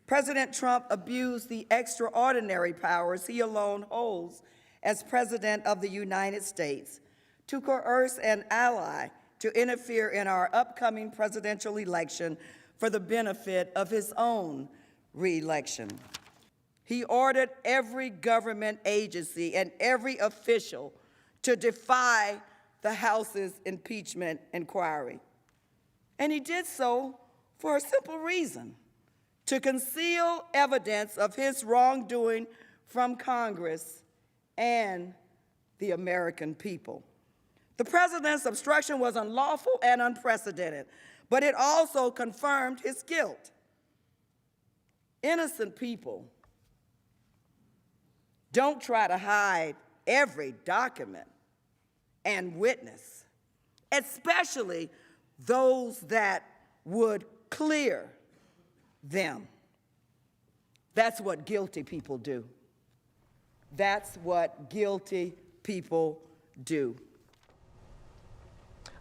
President Trump abused the extraordinary powers he alone holds as President of the United States to coerce an ally to interfere in our upcoming presidential election for the benefit of his own re-election. He ordered every government agency and every official to defy the House's impeachment inquiry. And he did so for a simple reason: to conceal evidence of his wrongdoing from Congress and the American people. The president's obstruction was unlawful and unprecedented, but it also confirmed his guilt. Innocent people don't try to hide every document and witness, especially those that would clear them. That's what guilty people do. That's what guilty people do.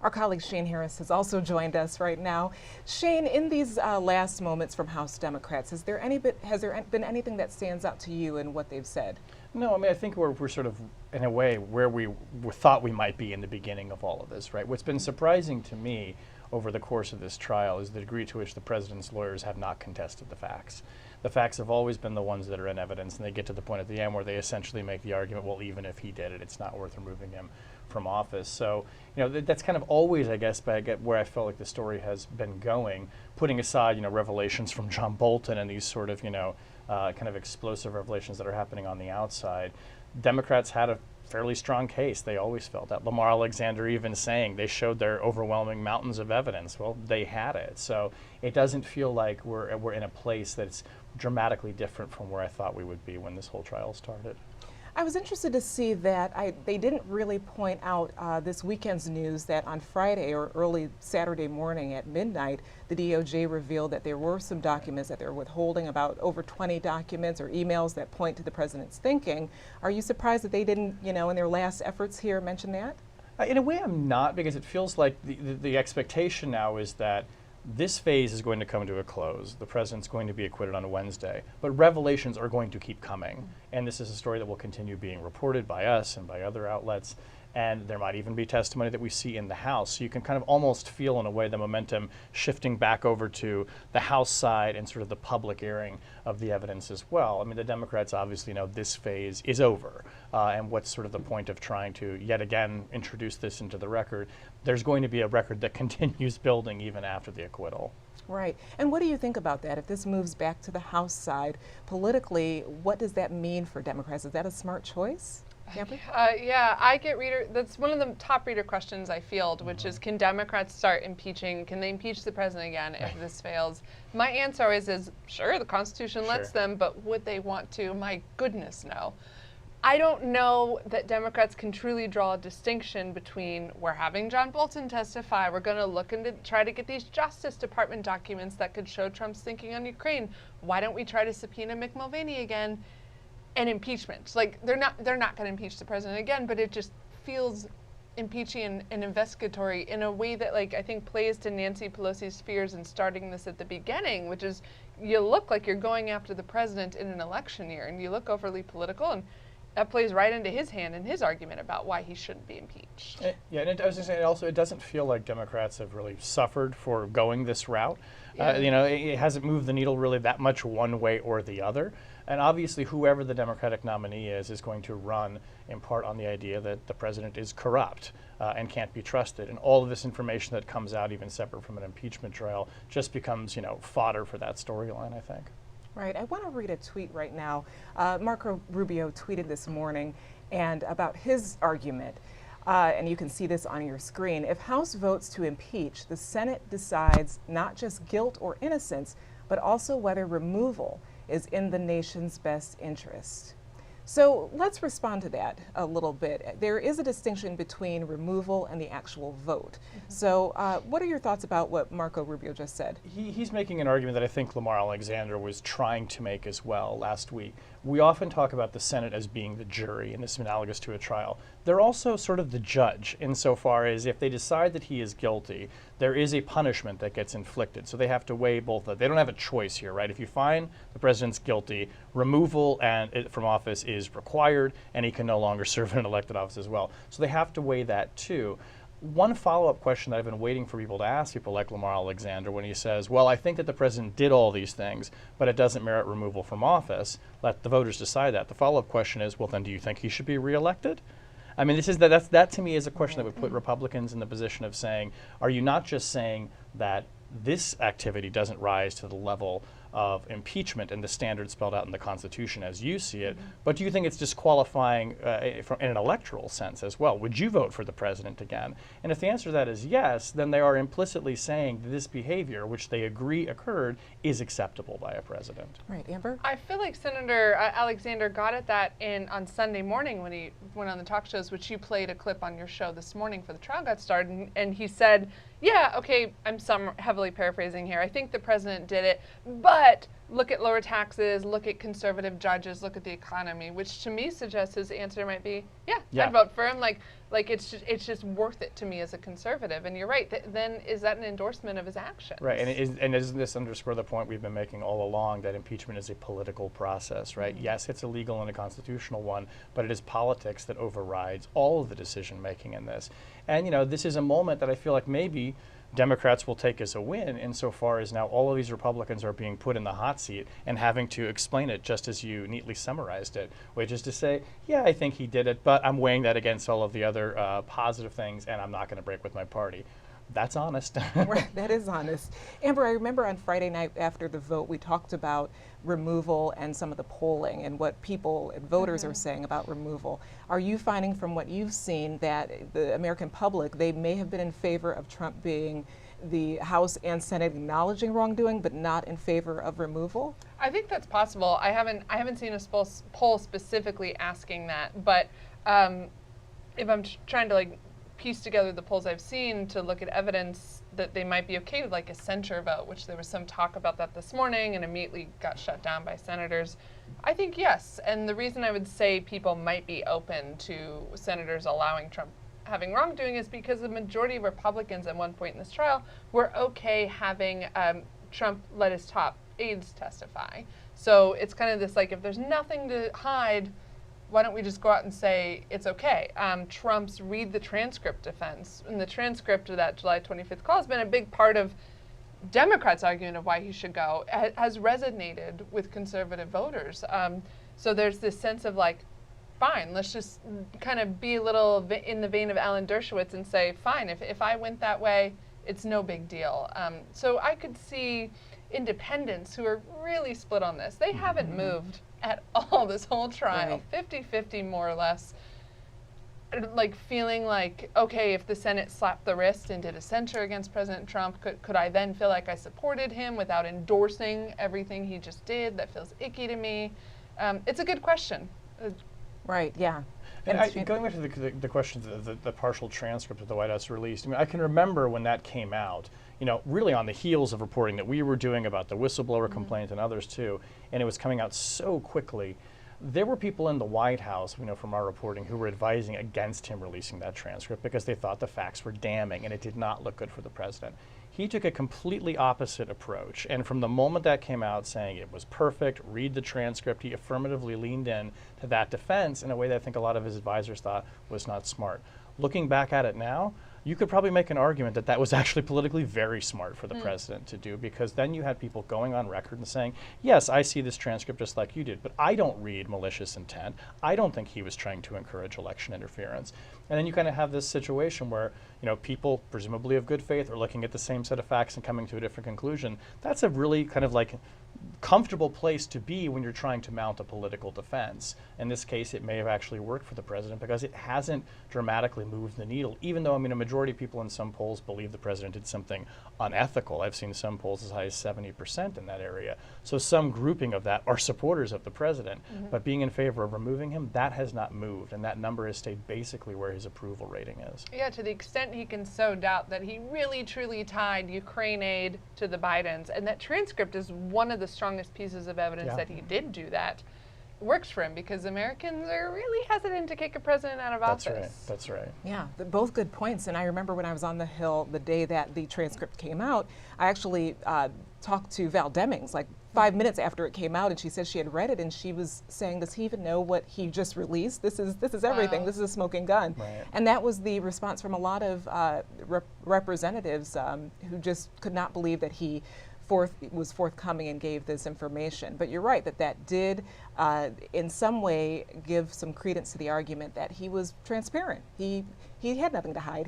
Our colleague Shane Harris has also joined us right now. Shane, in these last moments from House Democrats, has there been anything that stands out to you in what they've said? No, I mean, I think we're sort of, in a way, where we thought we might be in the beginning of all of this, right? What's been surprising to me over the course of this trial is the degree to which the president's lawyers have not contested the facts. The facts have always been the ones that are in evidence, and they get to the point at the end where they essentially make the argument, well, even if he did it, it's not worth removing him from office. So, that's kind of always, I guess, where I felt like the story has been going, putting aside, revelations from John Bolton and these sort of, kind of explosive revelations that are happening on the outside. Democrats had a fairly strong case. They always felt that. Lamar Alexander even saying they showed their overwhelming mountains of evidence. Well, they had it. So it doesn't feel like we're in a place that's dramatically different from where I thought we would be when this whole trial started. I was interested to see that they didn't really point out this weekend's news that on Friday or early Saturday morning at midnight, the DOJ revealed that there were some documents that they're withholding, about over 20 documents or emails that point to the president's thinking. Are you surprised that they didn't, in their last efforts here, mention that? In a way, I'm not, because it feels like the expectation now is that this phase is going to come to a close. The president's going to be acquitted on Wednesday, but revelations are going to keep coming. And this is a story that will continue being reported by us and by other outlets. And there might even be testimony that we see in the House. So you can kind of almost feel, in a way, the momentum shifting back over to the House side and sort of the public airing of the evidence as well. I mean, the Democrats obviously know this phase is over. And what's sort of the point of trying to, yet again, introduce this into the record? There's going to be a record that continues building even after the acquittal. Right. And what do you think about that? If this moves back to the House side, politically, what does that mean for Democrats? Is that a smart choice? Yeah, I get that's one of the top reader questions I field, which is, can Democrats start impeaching? Can they impeach the president again if this fails? My answer always is, sure, the Constitution lets them, but would they want to? My goodness, no. I don't know that Democrats can truly draw a distinction between, we're having John Bolton testify, we're going to look into try to get these Justice Department documents that could show Trump's thinking on Ukraine. Why don't we try to subpoena Mick Mulvaney again? And impeachment. Like, they're not going to impeach the president again, but it just feels impeaching and investigatory in a way that, like, I think plays to Nancy Pelosi's fears in starting this at the beginning, which is, you look like you're going after the president in an election year, and you look overly political, and that plays right into his hand and his argument about why he shouldn't be impeached. Yeah, and I was going to say, also, it doesn't feel like Democrats have really suffered for going this route. Yeah. It hasn't moved the needle really that much one way or the other. And obviously, whoever the Democratic nominee is going to run in part on the idea that the president is corrupt and can't be trusted. And all of this information that comes out, even separate from an impeachment trial, just becomes, fodder for that storyline, I think. Right. I want to read a tweet right now. Marco Rubio tweeted this morning and about his argument. And you can see this on your screen. If House votes to impeach, the Senate decides not just guilt or innocence, but also whether removal is in the nation's best interest. So let's respond to that a little bit. There is a distinction between removal and the actual vote. So what are your thoughts about what Marco Rubio just said? He's making an argument that I think Lamar Alexander was trying to make as well last week. We often talk about the Senate as being the jury, and this is analogous to a trial. They're also sort of the judge insofar as if they decide that he is guilty, there is a punishment that gets inflicted. So they have to weigh both. They don't have a choice here, right? If you find the president's guilty, removal from office is required, and he can no longer serve in an elected office as well. So they have to weigh that too. One follow-up question that I've been waiting for people to ask people like Lamar Alexander when he says, well, I think that the president did all these things, but it doesn't merit removal from office. Let the voters decide that. The follow-up question is, well, then do you think he should be reelected? I mean, that to me is a question that would put Republicans in the position of saying, are you not just saying that this activity doesn't rise to the level of impeachment and the standards spelled out in the Constitution as you see it, but do you think it's disqualifying in an electoral sense as well? Would you vote for the president again? And if the answer to that is yes, then they are implicitly saying that this behavior, which they agree occurred, is acceptable by a president. Right, Amber? I feel like Senator Alexander got at that on Sunday morning when he went on the talk shows, which you played a clip on your show this morning for the trial got started, and he said, yeah, okay, I'm heavily paraphrasing here. I think the president did it, but look at lower taxes, look at conservative judges, look at the economy, which to me suggests his answer might be, yeah. I'd vote for him. Like it's just worth it to me as a conservative. And you're right. Then is that an endorsement of his actions? Right. And doesn't this underscore the point we've been making all along that impeachment is a political process, right? Yes, it's a legal and a constitutional one, but it is politics that overrides all of the decision making in this. And this is a moment that I feel like maybe Democrats will take as a win insofar as now all of these Republicans are being put in the hot seat and having to explain it just as you neatly summarized it, which is to say, yeah, I think he did it, but I'm weighing that against all of the other positive things, and I'm not going to break with my party. That's honest. Right, that is honest. Amber, I remember on Friday night after the vote, we talked about removal and some of the polling and what people and voters are saying about removal. Are you finding from what you've seen that the American public, they may have been in favor of Trump being the House and Senate acknowledging wrongdoing, but not in favor of removal? I think that's possible. I haven't seen a poll specifically asking that, but if I'm trying to piece together the polls I've seen to look at evidence that they might be okay with a censure vote, which there was some talk about that this morning and immediately got shut down by senators. I think yes, and the reason I would say people might be open to senators allowing Trump having wrongdoing is because the majority of Republicans at one point in this trial were okay having Trump let his top aides testify. So it's kind of this if there's nothing to hide, why don't we just go out and say it's okay? Trump's read the transcript defense. And the transcript of that July 25th call has been a big part of Democrats' argument of why he should go, has resonated with conservative voters. So there's this sense of fine, let's just kind of be a little in the vein of Alan Dershowitz and say, fine, if I went that way, it's no big deal. So I could see independents who are really split on this. They haven't moved at all this whole trial, 50-50 more or less, feeling okay, if the Senate slapped the wrist and did a censure against President Trump, could I then feel like I supported him without endorsing everything he just did? That feels icky to me. It's a good question. Right, yeah. And going back to the question of the partial transcript that the White House released, I can remember when that came out, really on the heels of reporting that we were doing about the whistleblower complaint and others too, and it was coming out so quickly. There were people in the White House, we know from our reporting, who were advising against him releasing that transcript because they thought the facts were damning and it did not look good for the president. He took a completely opposite approach, and from the moment that came out saying it was perfect, read the transcript, he affirmatively leaned in to that defense in a way that I think a lot of his advisors thought was not smart. Looking back at it now, you could probably make an argument that that was actually politically very smart for the president to do, because then you had people going on record and saying, yes, I see this transcript just like you did, but I don't read malicious intent. I don't think he was trying to encourage election interference. And then you kind of have this situation where, people presumably of good faith are looking at the same set of facts and coming to a different conclusion. That's a really kind of comfortable place to be when you're trying to mount a political defense. In this case, it may have actually worked for the president because it hasn't dramatically moved the needle, even though, a majority of people in some polls believe the president did something unethical. I've seen some polls as high as 70% in that area. So some grouping of that are supporters of the president, but being in favor of removing him, that has not moved, and that number has stayed basically where his approval rating is. Yeah, to the extent he can sow doubt that he really truly tied Ukraine aid to the Bidens, and that transcript is one of the strongest pieces of evidence that he did do that, works for him because Americans are really hesitant to kick a president out of office. That's right. Yeah, both good points. And I remember when I was on the Hill the day that the transcript came out, I actually talked to Val Demings 5 minutes after it came out, and she said she had read it, and she was saying, does he even know what he just released? This is everything. Wow. This is a smoking gun. Right. And that was the response from a lot of representatives who just could not believe that he was forthcoming and gave this information. But you're right that did in some way give some credence to the argument that he was transparent. He had nothing to hide.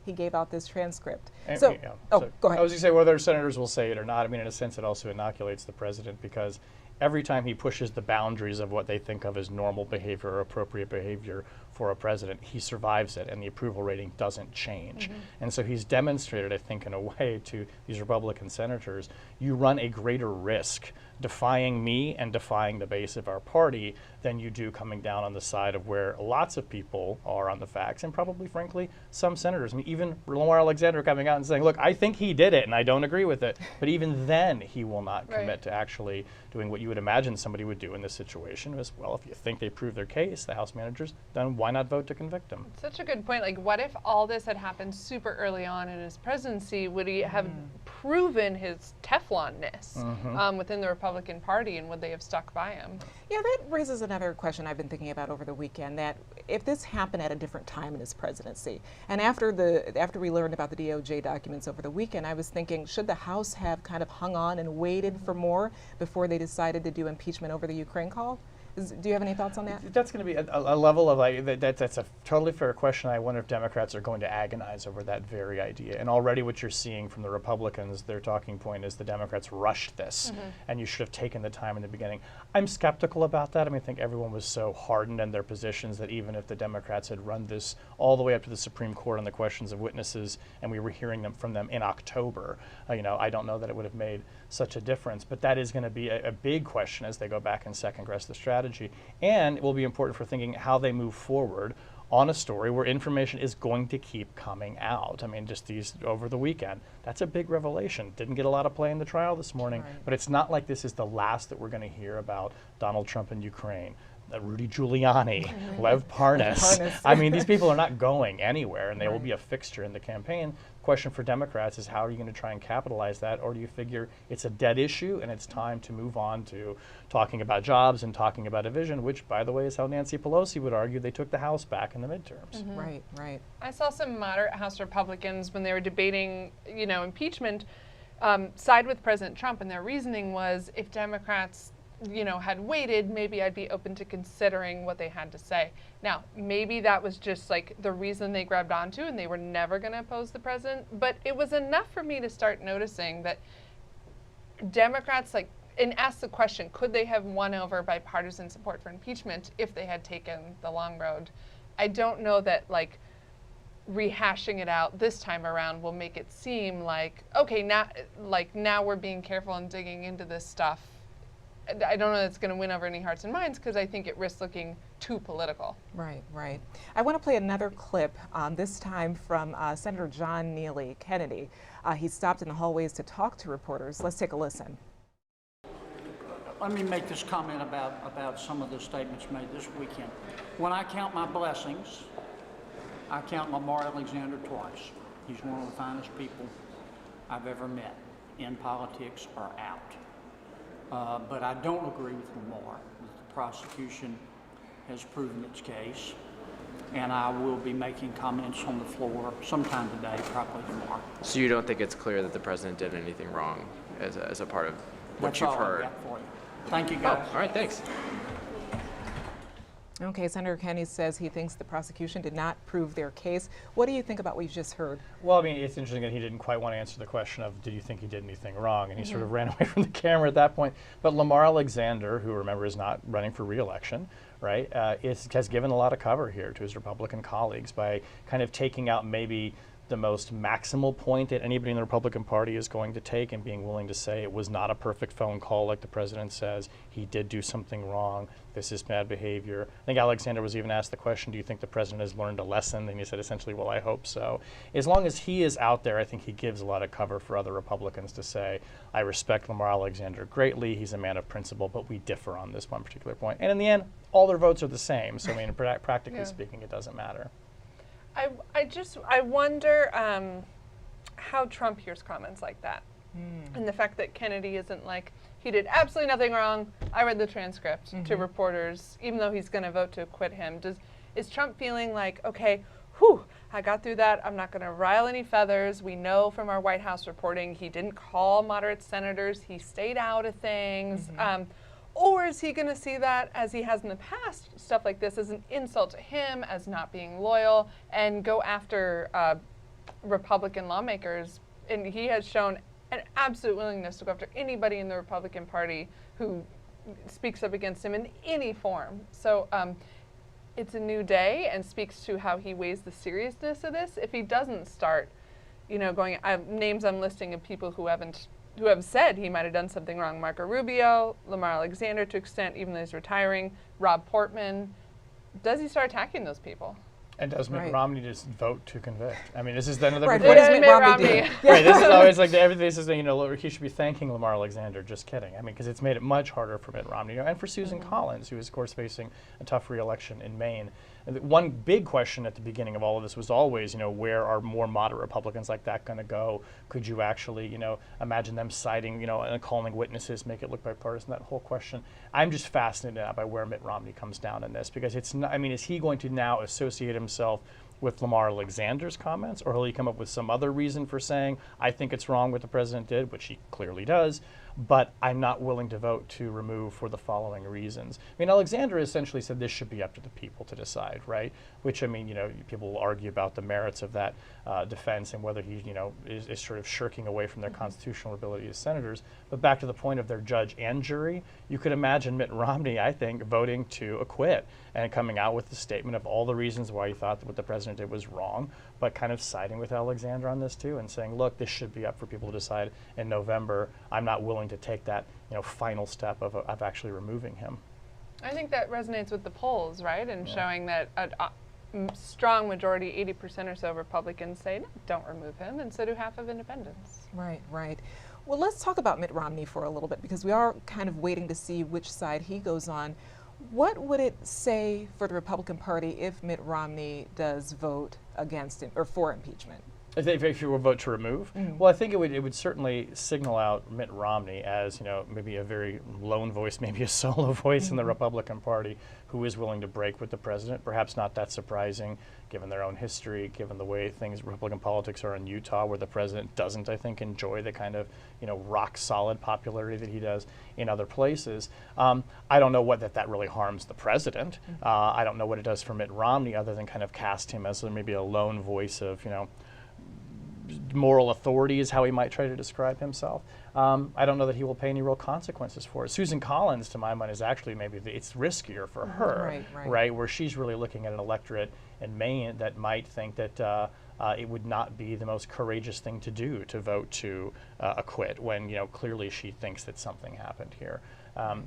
He gave out this transcript. And, go ahead. I was going to say whether senators will say it or not. In a sense, it also inoculates the president because every time he pushes the boundaries of what they think of as normal behavior or appropriate behavior for a president, he survives it and the approval rating doesn't change. And so he's demonstrated, I think, in a way to these Republican senators, you run a greater risk defying me and defying the base of our party than you do coming down on the side of where lots of people are on the facts, and probably, frankly, some senators. Even Lamar Alexander coming out and saying, look, I think he did it and I don't agree with it. But even then, he will not commit to actually doing what you would imagine somebody would do in this situation. Is, well, if you think they proved their case, the House managers, then why not vote to convict them? Such a good point. What if all this had happened super early on in his presidency? Would he have proven his Teflon-ness within the Republican Party, and would they have stuck by him? Yeah, that raises another question I've been thinking about over the weekend, that if this happened at a different time in his presidency, and after we learned about the DOJ documents over the weekend, I was thinking, should the House have kind of hung on and waited for more before they decided to do impeachment over the Ukraine call? Do you have any thoughts on that? That's going to be a level of that's a totally fair question. I wonder if Democrats are going to agonize over that very idea. And already what you're seeing from the Republicans, their talking point is the Democrats rushed this, and you should have taken the time in the beginning. I'm skeptical about that. I mean, I think everyone was so hardened in their positions that even if the Democrats had run this all the way up to the Supreme Court on the questions of witnesses, and we were hearing them from them in October, I don't know that it would have made such a difference. But that is going to be a big question as they go back and second guess the strategy. And it will be important for thinking how they move forward on a story where information is going to keep coming out. I mean, just these over the weekend, that's a big revelation. Didn't get a lot of play in the trial this morning, but it's not like this is the last that we're going to hear about Donald Trump and Ukraine. Rudy Giuliani, Lev Parnas. I mean, these people are not going anywhere, and they will be a fixture in the campaign. Question for Democrats is, how are you going to try and capitalize that, or do you figure it's a dead issue and it's time to move on to talking about jobs and talking about a vision, which, by the way, is how Nancy Pelosi would argue they took the House back in the midterms. Right, right. I saw some moderate House Republicans, when they were debating, impeachment, side with President Trump, and their reasoning was, if Democrats had waited, maybe I'd be open to considering what they had to say. Now, maybe that was just like the reason they grabbed onto, and they were never going to oppose the president, but it was enough for me to start noticing that Democrats, and ask the question, could they have won over bipartisan support for impeachment if they had taken the long road? I don't know that, rehashing it out this time around will make it seem like, okay, now we're being careful and digging into this stuff. I don't know that it's going to win over any hearts and minds, because I think it risks looking too political. Right, right. I want to play another clip, this time from Senator John Neely Kennedy. He stopped in the hallways to talk to reporters. Let's take a listen. Let me make this comment about some of the statements made this weekend. When I count my blessings, I count Lamar Alexander twice. He's one of the finest people I've ever met, in politics or out. But I don't agree with Lamar. The prosecution has proven its case, and I will be making comments on the floor sometime today, probably tomorrow. So you don't think it's clear that the president did anything wrong as a part of what you've heard? That's all I've got for you. Thank you, guys. Oh, all right, thanks. Okay, Senator Kennedy says he thinks the prosecution did not prove their case. What do you think about what you just heard? Well, I mean, it's interesting that he didn't quite want to answer the question of, did you think he did anything wrong? And he sort of ran away from the camera at that point. But Lamar Alexander, who, remember, is not running for re-election, right, has given a lot of cover here to his Republican colleagues by kind of taking out maybe the most maximal point that anybody in the Republican Party is going to take, and being willing to say it was not a perfect phone call like the president says. He did do something wrong. This is bad behavior. I think Alexander was even asked the question, do you think the president has learned a lesson? And he said essentially, well, I hope so. As long as he is out there, I think he gives a lot of cover for other Republicans to say, I respect Lamar Alexander greatly. He's a man of principle, but we differ on this one particular point. And in the end, all their votes are the same. So I mean, practically speaking, it doesn't matter. I wonder how Trump hears comments like that. And the fact that Kennedy isn't like, he did absolutely nothing wrong, I read the transcript to reporters, even though he's going to vote to acquit him. Is Trump feeling like, okay, whew, I got through that, I'm not going to rile any feathers. We know from our White House reporting he didn't call moderate senators, he stayed out of things. Or is he going to see that, as he has in the past, stuff like this, as an insult to him, as not being loyal, and go after Republican lawmakers? And he has shown an absolute willingness to go after anybody in the Republican Party who speaks up against him in any form. So it's a new day, and speaks to how he weighs the seriousness of this. If he doesn't start, going, names I'm listing of people who have said he might have done something wrong: Marco Rubio, Lamar Alexander to extent, even though he's retiring, Rob Portman. Does he start attacking those people? And does Mitt Romney just vote to convict? I mean, this is another What does Mitt Romney do? Right, this is always like this is he should be thanking Lamar Alexander. Just kidding. I mean, because it's made it much harder for Mitt Romney and for Susan Collins, who is of course facing a tough re-election in Maine. And one big question at the beginning of all of this was always, where are more moderate Republicans like that going to go? Could you actually, imagine them citing, and calling witnesses, make it look bipartisan, that whole question. I'm just fascinated by where Mitt Romney comes down in this, because it's not, is he going to now associate himself with Lamar Alexander's comments, or will he come up with some other reason for saying, I think it's wrong what the president did, which he clearly does, but I'm not willing to vote to remove for the following reasons. Alexander essentially said this should be up to the people to decide, right? Which, people will argue about the merits of that defense and whether he, is sort of shirking away from their constitutional ability as senators. But back to the point of their judge and jury, you could imagine Mitt Romney, I think, voting to acquit and coming out with the statement of all the reasons why he thought that what the president did was wrong, but kind of siding with Alexander on this too and saying, look, this should be up for people to decide in November. I'm not willing to take that final step of actually removing him. I think that resonates with the polls, right? And showing that a strong majority, 80% or so of Republicans say, no, don't remove him, and so do half of independents. Right, right. Well, let's talk about Mitt Romney for a little bit, because we are kind of waiting to see which side he goes on. What would it say for the Republican Party if Mitt Romney does vote against or for impeachment? If you were vote to remove, well, I think it would certainly signal out Mitt Romney as maybe a very lone voice, maybe a solo voice in the Republican Party who is willing to break with the president. Perhaps not that surprising, given their own history, given the way Republican politics are in Utah, where the president doesn't, I think, enjoy the kind of rock solid popularity that he does in other places. I don't know what that really harms the president. I don't know what it does for Mitt Romney, other than kind of cast him as maybe a lone voice of moral authority is how he might try to describe himself. I don't know that he will pay any real consequences for it. Susan Collins, to my mind, is actually it's riskier for her, right? Where she's really looking at an electorate in Maine that might think that it would not be the most courageous thing to do to vote to acquit when clearly she thinks that something happened here.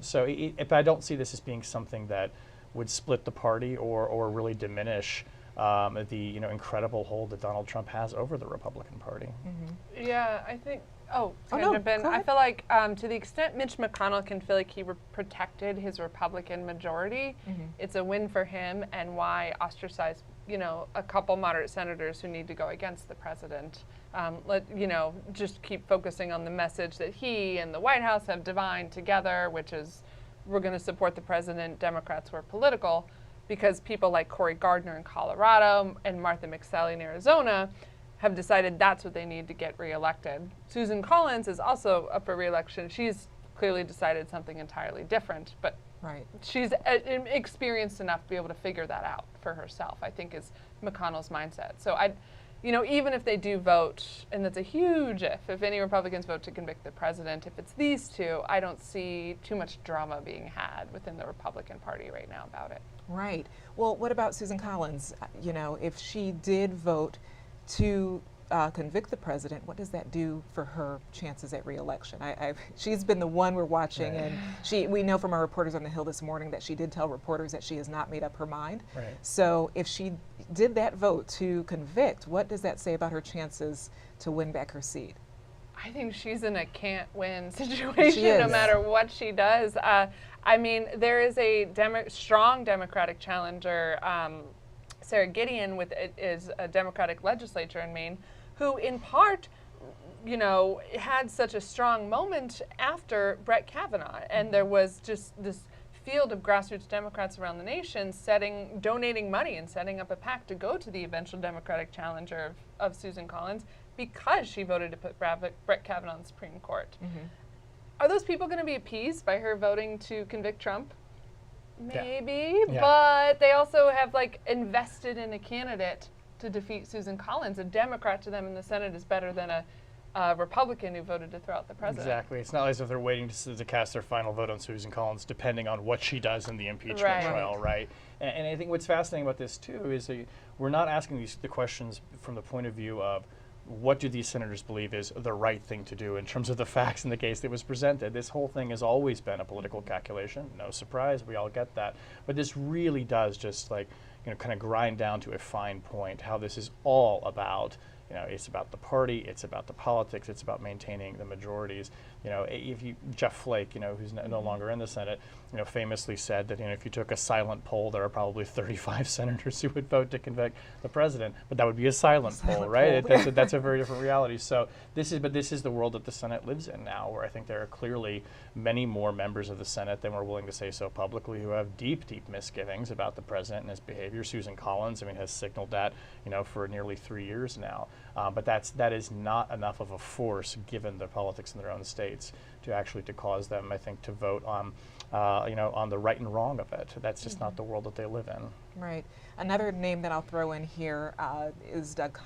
So if I don't see this as being something that would split the party or really diminish the incredible hold that Donald Trump has over the Republican Party. Yeah, I think. no, jump in. go ahead. I feel like to the extent Mitch McConnell can feel like he protected his Republican majority, it's a win for him, and why ostracize a couple moderate senators who need to go against the president. Just keep focusing on the message that he and the White House have divined together, which is we're going to support the president. Democrats were political. Because people like Cory Gardner in Colorado and Martha McSally in Arizona have decided that's what they need to get reelected. Susan Collins is also up for reelection. She's clearly decided something entirely different, but she's experienced enough to be able to figure that out for herself, I think is McConnell's mindset. So even if they do vote, and that's a huge if any Republicans vote to convict the president, if it's these two, I don't see too much drama being had within the Republican Party right now about it. Right. Well, what about Susan Collins? If she did vote to convict the president, what does that do for her chances at re-election? She's been the one we're watching, and we know from our reporters on the Hill this morning that she did tell reporters that she has not made up her mind. So if she did that vote to convict, what does that say about her chances to win back her seat? I think she's in a can't-win situation no matter what she does. There is a strong Democratic challenger, Sarah Gideon, is a Democratic legislature in Maine, who in part, had such a strong moment after Brett Kavanaugh. And there was just this field of grassroots Democrats around the nation donating money and setting up a PAC to go to the eventual Democratic challenger of Susan Collins because she voted to put Brett Kavanaugh on the Supreme Court. Are those people going to be appeased by her voting to convict Trump? Maybe, but they also have invested in a candidate to defeat Susan Collins. A Democrat to them in the Senate is better than a Republican who voted to throw out the president. Exactly. It's not as if they're waiting to cast their final vote on Susan Collins, depending on what she does in the impeachment trial, right? And I think what's fascinating about this too is that we're not asking the questions from the point of view of what do these senators believe is the right thing to do in terms of the facts in the case that was presented. This whole thing has always been a political calculation. No surprise, we all get that. But this really does just kind of grind down to a fine point how this is all about You know, it's about the party, it's about the politics, it's about maintaining the majorities. You know, Jeff Flake, you know, who's no longer in the Senate, you know, famously said that, you know, if you took a silent poll, there are probably 35 senators who would vote to convict the president, but that would be a silent poll, right? That's a very different reality. So this is the world that the Senate lives in now, where I think there are clearly many more members of the Senate than we're willing to say so publicly who have deep, deep misgivings about the president and his behavior. Susan Collins, I mean, has signaled that, you know, for nearly 3 years now. But that is not enough of a force, given the politics in their own states, to cause them, I think, to vote on, you know, on the right and wrong of it. That's just not the world that they live in. Right. Another name that I'll throw in here is Doug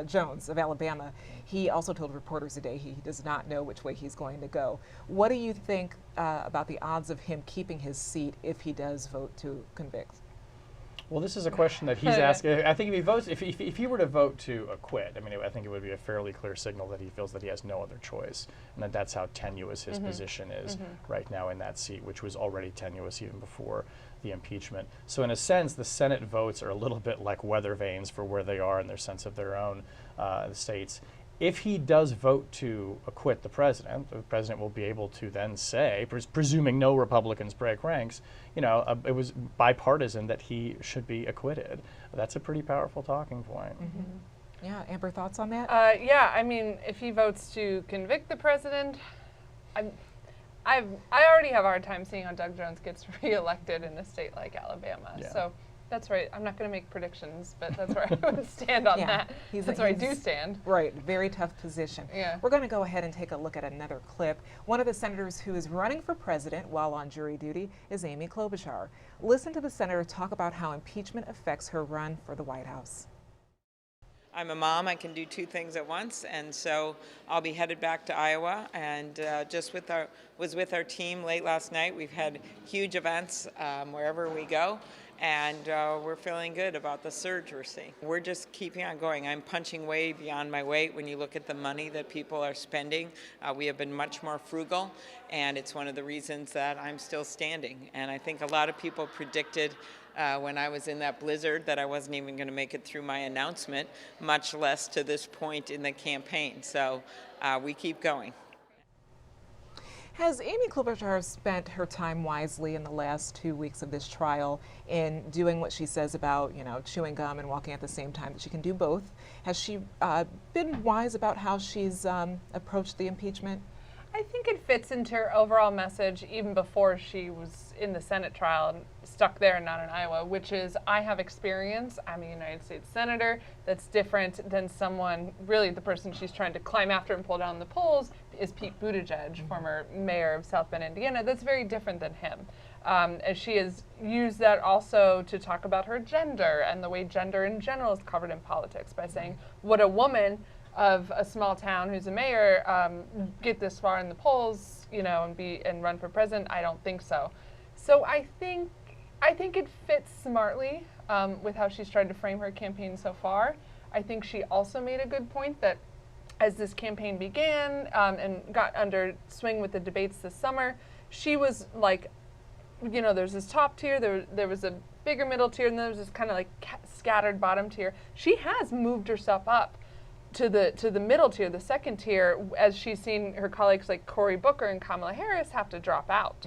Jones of Alabama. He also told reporters today he does not know which way he's going to go. What do you think about the odds of him keeping his seat if he does vote to convict? Well, this is a question that he's asking. I think if he votes, if he were to vote to acquit, I mean, I think it would be a fairly clear signal that he feels that he has no other choice, and that's how tenuous his position is right now in that seat, which was already tenuous even before the impeachment. So in a sense, the Senate votes are a little bit like weather vanes for where they are in their sense of their own states. If he does vote to acquit the president will be able to then say, presuming no Republicans break ranks, you know, it was bipartisan that he should be acquitted. That's a pretty powerful talking point. Yeah, Amber, thoughts on that? Yeah, I mean, if he votes to convict the president, I already have a hard time seeing how Doug Jones gets reelected in a state like Alabama. Yeah. So that's right. I'm not going to make predictions, but that's where I would stand on that. That's where I do stand. Right. Very tough position. Yeah. We're going to go ahead and take a look at another clip. One of the senators who is running for president while on jury duty is Amy Klobuchar. Listen to the senator talk about how impeachment affects her run for the White House. I'm a mom, I can do two things at once, and so I'll be headed back to Iowa, and was with our team late last night. We've had huge events wherever we go, and we're feeling good about the surge we're seeing. We're just keeping on going. I'm punching way beyond my weight when you look at the money that people are spending. We have been much more frugal, and it's one of the reasons that I'm still standing. And I think a lot of people predicted when I was in that blizzard that I wasn't even going to make it through my announcement, much less to this point in the campaign. So we keep going. Has Amy Klobuchar spent her time wisely in the last 2 weeks of this trial in doing what she says about, you know, chewing gum and walking at the same time, that she can do both? Has she been wise about how she's approached the impeachment? I think it fits into her overall message even before she was in the Senate trial and stuck there and not in Iowa, which is, I have experience, I'm a United States Senator. That's different than someone, really the person she's trying to climb after and pull down the polls is Pete Buttigieg, former mayor of South Bend, Indiana. That's very different than him. And she has used that also to talk about her gender and the way gender in general is covered in politics by saying, would a woman of a small town who's a mayor get this far in the polls, you know, and run for president? I don't think so. So I think it fits smartly with how she's tried to frame her campaign so far. I think she also made a good point that as this campaign began and got under swing with the debates this summer, she was like, you know, there's this top tier, there was a bigger middle tier, and there was this kind of like scattered bottom tier. She has moved herself up to the middle tier, the second tier, as she's seen her colleagues like Cory Booker and Kamala Harris have to drop out.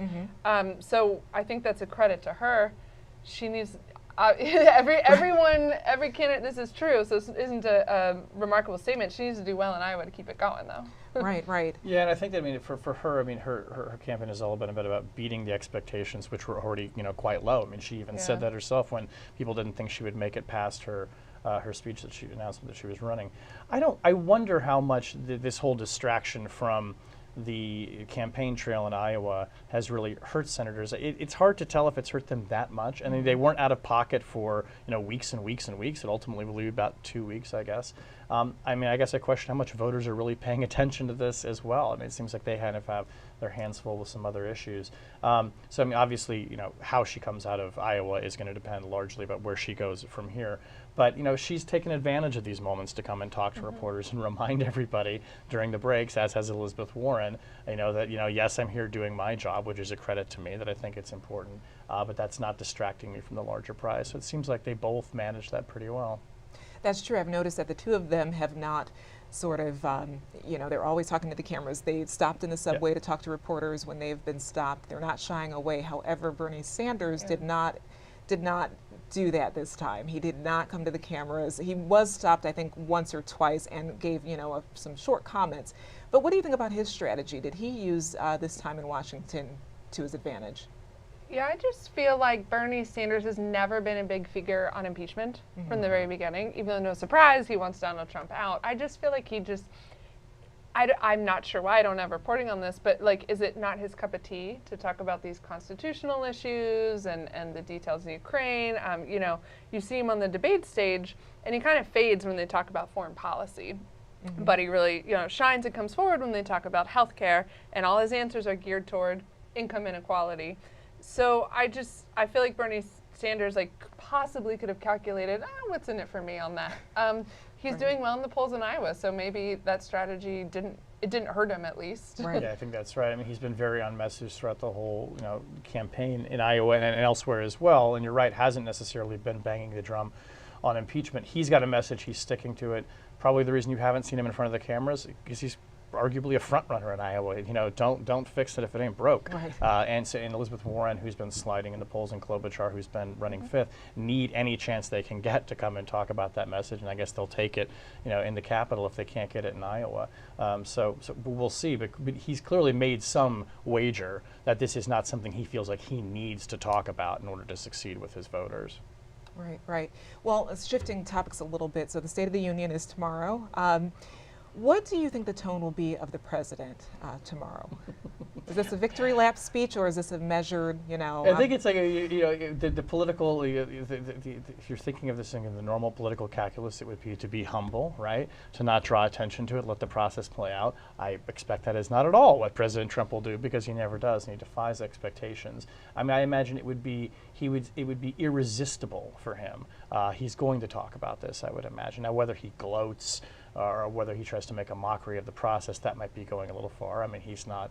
So I think that's a credit to her. She needs every candidate. This is true. So this isn't a remarkable statement. She needs to do well in Iowa to keep it going, though. Right. Yeah, and I think that, I mean, for her, I mean, her campaign has all been a bit about beating the expectations, which were already, you know, quite low. I mean, she even said that herself when people didn't think she would make it past her speech that she announced that she was running. I wonder how much this whole distraction from the campaign trail in Iowa has really hurt senators. It's hard to tell if it's hurt them that much. I mean, they weren't out of pocket for, you know, weeks and weeks and weeks. It ultimately will be about 2 weeks, I guess. I mean, I guess I question how much voters are really paying attention to this as well. I mean, it seems like they kind of have their hands full with some other issues. So, I mean, obviously, you know, how she comes out of Iowa is going to depend largely about where she goes from here. But, you know, she's taken advantage of these moments to come and talk to reporters and remind everybody during the breaks, as has Elizabeth Warren, you know, that, you know, yes, I'm here doing my job, which is a credit to me, that I think it's important, but that's not distracting me from the larger prize. So it seems like they both managed that pretty well. That's true. I've noticed that the two of them have not sort of, they're always talking to the cameras. They stopped in the subway to talk to reporters when they've been stopped. They're not shying away. However, Bernie Sanders did not do that this time. He did not come to the cameras. He was stopped, I think, once or twice and gave, some short comments. But what do you think about his strategy? Did he use this time in Washington to his advantage? Yeah, I just feel like Bernie Sanders has never been a big figure on impeachment from the very beginning. Even though, no surprise, he wants Donald Trump out. I just feel like I'm not sure why I don't have reporting on this, but is it not his cup of tea to talk about these constitutional issues and the details in Ukraine? You see him on the debate stage, and he kind of fades when they talk about foreign policy. But he really, shines and comes forward when they talk about healthcare, and all his answers are geared toward income inequality. So I feel like Bernie Sanders possibly could have calculated, what's in it for me on that. He's doing well in the polls in Iowa, so maybe that strategy didn't hurt him at least. Right. Yeah, I think that's right. I mean, he's been very on message throughout the whole campaign in Iowa and elsewhere as well. And you're right, hasn't necessarily been banging the drum on impeachment. He's got a message. He's sticking to it. Probably the reason you haven't seen him in front of the cameras because he's arguably a front runner in Iowa. Don't fix it if it ain't broke. Right. And Elizabeth Warren, who's been sliding in the polls, and Klobuchar, who's been running fifth, need any chance they can get to come and talk about that message. And I guess they'll take it, in the Capitol if they can't get it in Iowa. So we'll see. But he's clearly made some wager that this is not something he feels like he needs to talk about in order to succeed with his voters. Right. Well, shifting topics a little bit. So the State of the Union is tomorrow. What do you think the tone will be of the president tomorrow? Is this a victory lap speech, or is this a measured, I think it's like, the political, if you're thinking of this thing in the normal political calculus, it would be to be humble, right? To not draw attention to it, let the process play out. I expect that is not at all what President Trump will do, because he never does, and he defies expectations. I mean, I imagine it would be irresistible for him. He's going to talk about this, I would imagine. Now, whether he gloats or whether he tries to make a mockery of the process, that might be going a little far. I mean, he's not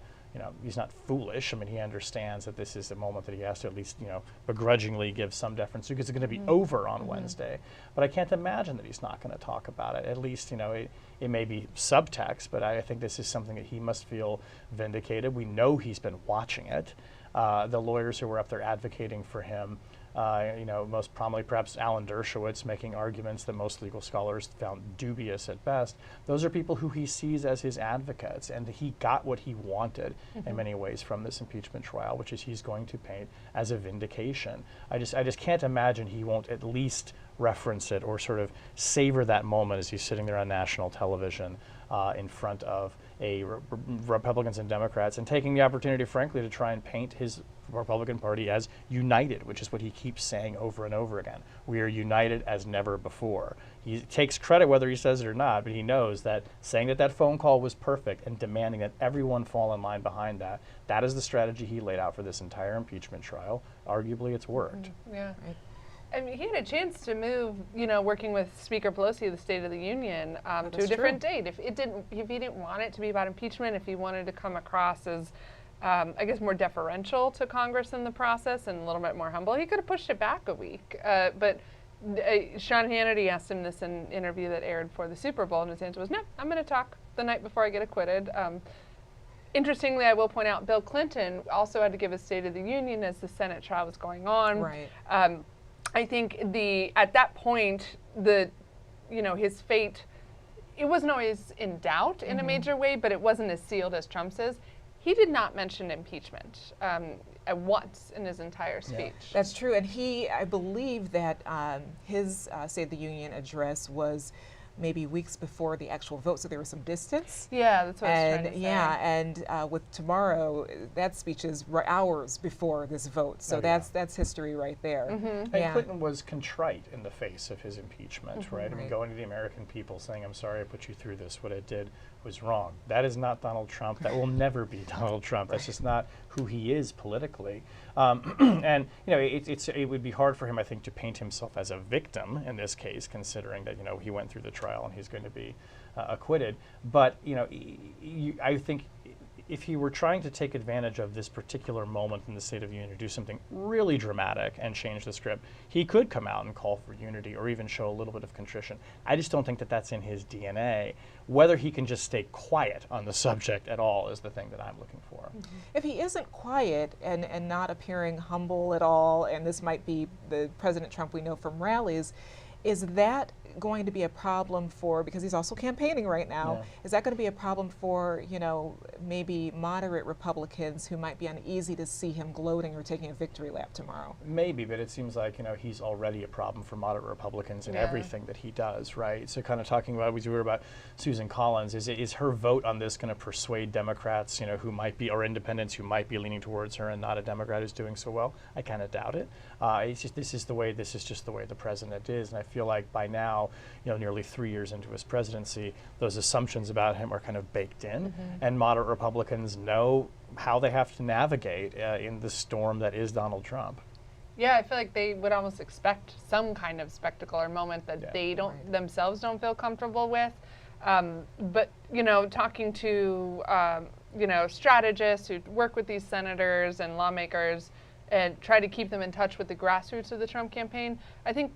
foolish. I mean, he understands that this is a moment that he has to at least, begrudgingly give some deference to, because it's going to be over on Wednesday. But I can't imagine that he's not going to talk about it. At least, it may be subtext, but I think this is something that he must feel vindicated. We know he's been watching it. The lawyers who were up there advocating for him, most prominently perhaps Alan Dershowitz, making arguments that most legal scholars found dubious at best. Those are people who he sees as his advocates, and he got what he wanted in many ways from this impeachment trial, which is he's going to paint as a vindication. I just can't imagine he won't at least reference it or sort of savor that moment as he's sitting there on national television in front of Republicans and Democrats, and taking the opportunity, frankly, to try and paint his Republican Party as united, which is what he keeps saying over and over again. We are united as never before. He takes credit whether he says it or not, but he knows that saying that phone call was perfect and demanding that everyone fall in line behind that, that is the strategy he laid out for this entire impeachment trial. Arguably, it's worked. Yeah. I mean, he had a chance to move, working with Speaker Pelosi of the State of the Union to a different date. If he didn't want it to be about impeachment, if he wanted to come across as, I guess, more deferential to Congress in the process and a little bit more humble, he could have pushed it back a week. But Sean Hannity asked him this in an interview that aired for the Super Bowl, and his answer was, no, I'm going to talk the night before I get acquitted. Interestingly, I will point out, Bill Clinton also had to give a State of the Union as the Senate trial was going on. Right. I think at that point, his fate, it wasn't always in doubt in a major way, but it wasn't as sealed as Trump's is. He did not mention impeachment at once in his entire speech. Yeah. That's true, and I believe that his State of the Union address was maybe weeks before the actual vote, so there was some distance. Yeah, that's what I was trying to say. Yeah, and with tomorrow, that speech is hours before this vote, so that's history right there. And Clinton was contrite in the face of his impeachment, right? I mean, going to the American people saying, I'm sorry I put you through this, what I did was wrong. That is not Donald Trump. That will never be Donald Trump. That's just not who he is politically. And it would be hard for him, I think, to paint himself as a victim in this case, considering that he went through the trial and he's going to be acquitted. But I think if he were trying to take advantage of this particular moment in the State of the Union to do something really dramatic and change the script, he could come out and call for unity or even show a little bit of contrition. I just don't think that that's in his DNA. Whether he can just stay quiet on the subject at all is the thing that I'm looking for. If he isn't quiet and not appearing humble at all, and this might be the President Trump we know from rallies, is that going to be a problem for, because he's also campaigning right now, is that going to be a problem for, you know, maybe moderate Republicans who might be uneasy to see him gloating or taking a victory lap tomorrow? Maybe, but it seems like, you know, he's already a problem for moderate Republicans in everything that he does, right? So kind of talking about, we were about Susan Collins, is her vote on this going to persuade Democrats, you know, who might be, or independents who might be leaning towards her and not a Democrat who's doing so well? I kind of doubt it. It's just, this is just the way the president is, and I feel like by now, you know, nearly 3 years into his presidency, those assumptions about him are kind of baked in, and moderate Republicans know how they have to navigate in the storm that is Donald Trump. Yeah, I feel like they would almost expect some kind of spectacle or moment that they themselves don't feel comfortable with. But, you know, talking to, you know, strategists who work with these senators and lawmakers and try to keep them in touch with the grassroots of the Trump campaign, I think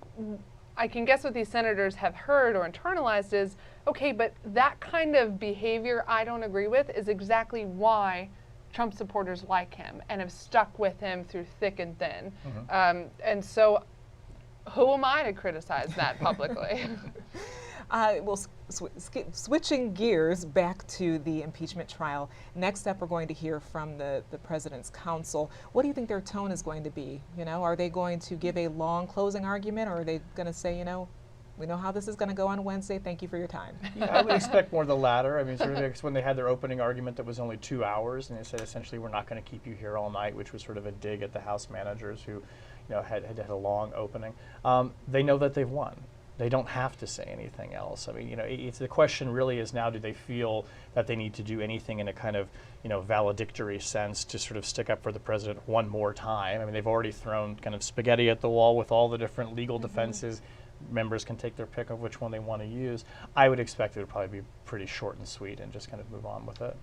I can guess what these senators have heard or internalized is, okay, but that kind of behavior I don't agree with is exactly why Trump supporters like him and have stuck with him through thick and thin. And so who am I to criticize that publicly? Well, switching gears back to the impeachment trial, next up we're going to hear from the president's counsel. What do you think their tone is going to be? You know, are they going to give a long closing argument, or are they going to say, you know, we know how this is going to go on Wednesday, thank you for your time? I would expect more the latter. I mean, sort of when they had their opening argument that was only 2 hours, and they said essentially we're not going to keep you here all night, which was sort of a dig at the House managers who, you know, had a long opening. They know that they've won. They don't have to say anything else. I mean, you know, it's the question really is now, do they feel that they need to do anything in a kind of, you know, valedictory sense to sort of stick up for the president one more time? I mean, they've already thrown kind of spaghetti at the wall with all the different legal defenses. Members can take their pick of which one they want to use. I would expect it would probably be pretty short and sweet and just kind of move on with it.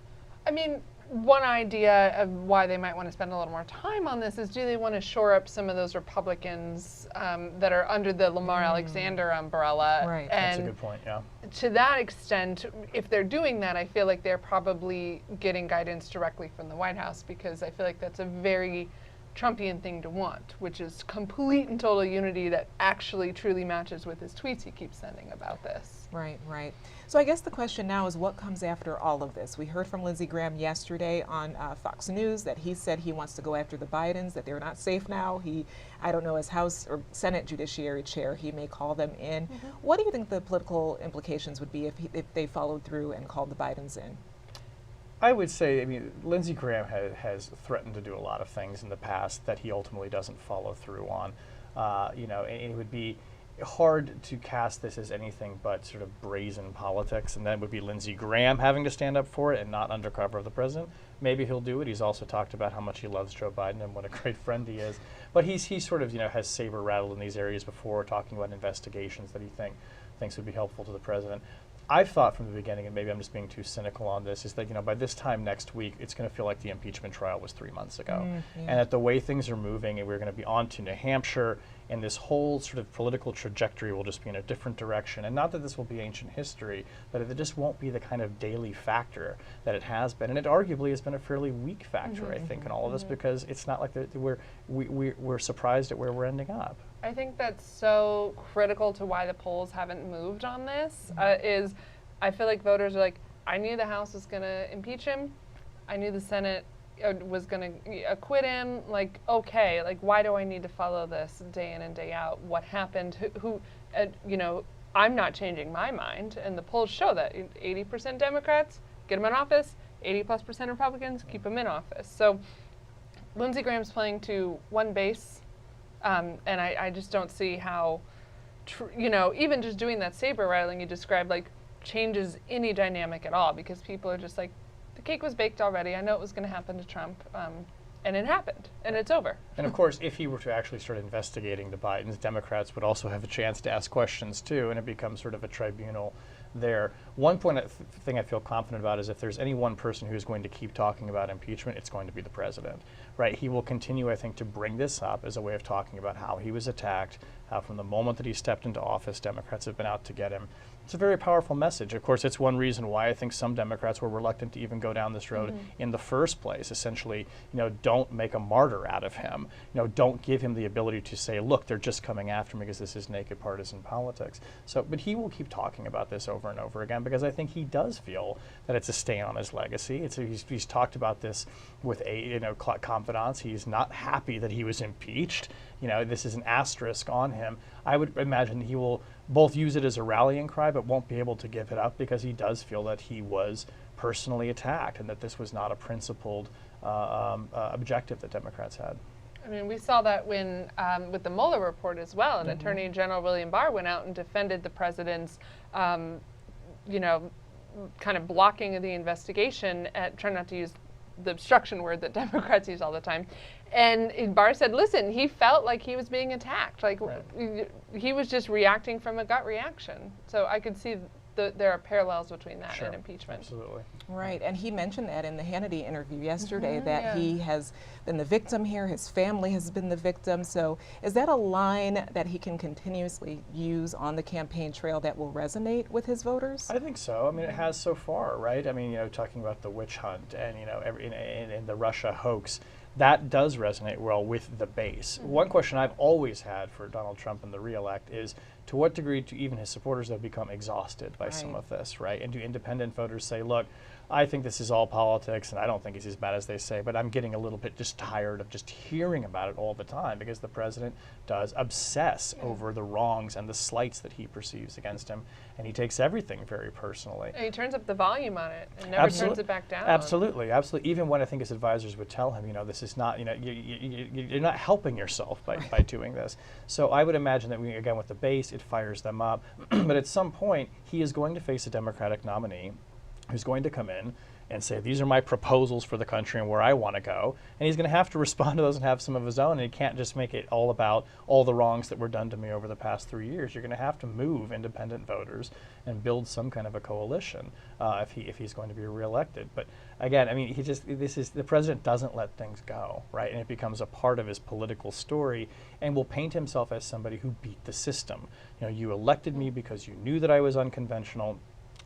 I mean, one idea of why they might want to spend a little more time on this is, do they want to shore up some of those Republicans that are under the Lamar Alexander umbrella? Right. That's a good point, yeah. To that extent, if they're doing that, I feel like they're probably getting guidance directly from the White House, because I feel like that's a very Trumpian thing to want, which is complete and total unity that actually truly matches with his tweets he keeps sending about this. Right, right. So I guess the question now is, what comes after all of this? We heard from Lindsey Graham yesterday on Fox News that he said he wants to go after the Bidens, that they're not safe now. I don't know, as House or Senate Judiciary Chair, he may call them in. What do you think the political implications would be if they followed through and called the Bidens in? I would say, I mean, Lindsey Graham has threatened to do a lot of things in the past that he ultimately doesn't follow through on. You know, and it would be hard to cast this as anything but sort of brazen politics, and that would be Lindsey Graham having to stand up for it and not undercover of the president. Maybe he'll do it. He's also talked about how much he loves Joe Biden and what a great friend he is. But he sort of, you know, has saber rattled in these areas before, talking about investigations that he thinks would be helpful to the president. I've thought from the beginning, and maybe I'm just being too cynical on this, is that, you know, by this time next week, it's going to feel like the impeachment trial was 3 months ago. And that the way things are moving, and we're going to be on to New Hampshire, and this whole sort of political trajectory will just be in a different direction. And not that this will be ancient history, but it just won't be the kind of daily factor that it has been. And it arguably has been a fairly weak factor, I think, in all of this, because it's not like we're surprised at where we're ending up. I think that's so critical to why the polls haven't moved on this, is I feel like voters are like, I knew the House was going to impeach him. I knew the Senate was going to acquit him. Like, okay, like, why do I need to follow this day in and day out? What happened? You know, I'm not changing my mind. And the polls show that 80% Democrats, get them in office. 80+% Republicans, keep them in office. So Lindsey Graham's playing to one base. And I just don't see how, you know, even just doing that saber rattling you described, like, changes any dynamic at all, because people are just like, the cake was baked already. I know it was going to happen to Trump, and it happened, and it's over. And of course, if he were to actually start investigating the Bidens, Democrats would also have a chance to ask questions too, and it becomes sort of a tribunal there. One thing I feel confident about is if there's any one person who's going to keep talking about impeachment, it's going to be the president, right? He will continue, I think, to bring this up as a way of talking about how he was attacked, how from the moment that he stepped into office, Democrats have been out to get him. It's a very powerful message. Of course, it's one reason why I think some Democrats were reluctant to even go down this road in the first place. Essentially, don't make a martyr out of him. Don't give him the ability to say, look, they're just coming after me because this is naked partisan politics. So, but he will keep talking about this over and over again because I think he does feel that it's a stain on his legacy. He's talked about this with confidants. He's not happy that he was impeached. This is an asterisk on him. I would imagine he will both use it as a rallying cry, but won't be able to give it up because he does feel that he was personally attacked and that this was not a principled objective that Democrats had. I mean, we saw that when with the Mueller report as well, and Attorney General William Barr went out and defended the president's, kind of blocking of the investigation, trying not to use the obstruction word that Democrats use all the time. And Barr said, listen, he felt like he was being attacked. Like he was just reacting from a gut reaction. So I could see there are parallels between that and impeachment. Absolutely. Right, and he mentioned that in the Hannity interview yesterday, that he has been the victim here, his family has been the victim. So is that a line that he can continuously use on the campaign trail that will resonate with his voters? I think so. I mean, it has so far, right? I mean, talking about the witch hunt and, and the Russia hoax, that does resonate well with the base. One question I've always had for Donald Trump and the re-elect is, to what degree do even his supporters have become exhausted by some of this, right? And do independent voters say, look, I think this is all politics and I don't think it's as bad as they say, but I'm getting a little bit just tired of just hearing about it all the time because the president does obsess over the wrongs and the slights that he perceives against him, and he takes everything very personally. And he turns up the volume on it and never turns it back down. Absolutely, absolutely. Even when I think his advisors would tell him, this is not, you're not helping yourself by doing this. So I would imagine that again with the base, it fires them up. But at some point, he is going to face a Democratic nominee who's going to come in and say, these are my proposals for the country and where I want to go. And he's going to have to respond to those and have some of his own. And he can't just make it all about all the wrongs that were done to me over the past 3 years. You're going to have to move independent voters and build some kind of a coalition if he's going to be reelected. But again, I mean, the president doesn't let things go, right? And it becomes a part of his political story and will paint himself as somebody who beat the system. You elected me because you knew that I was unconventional.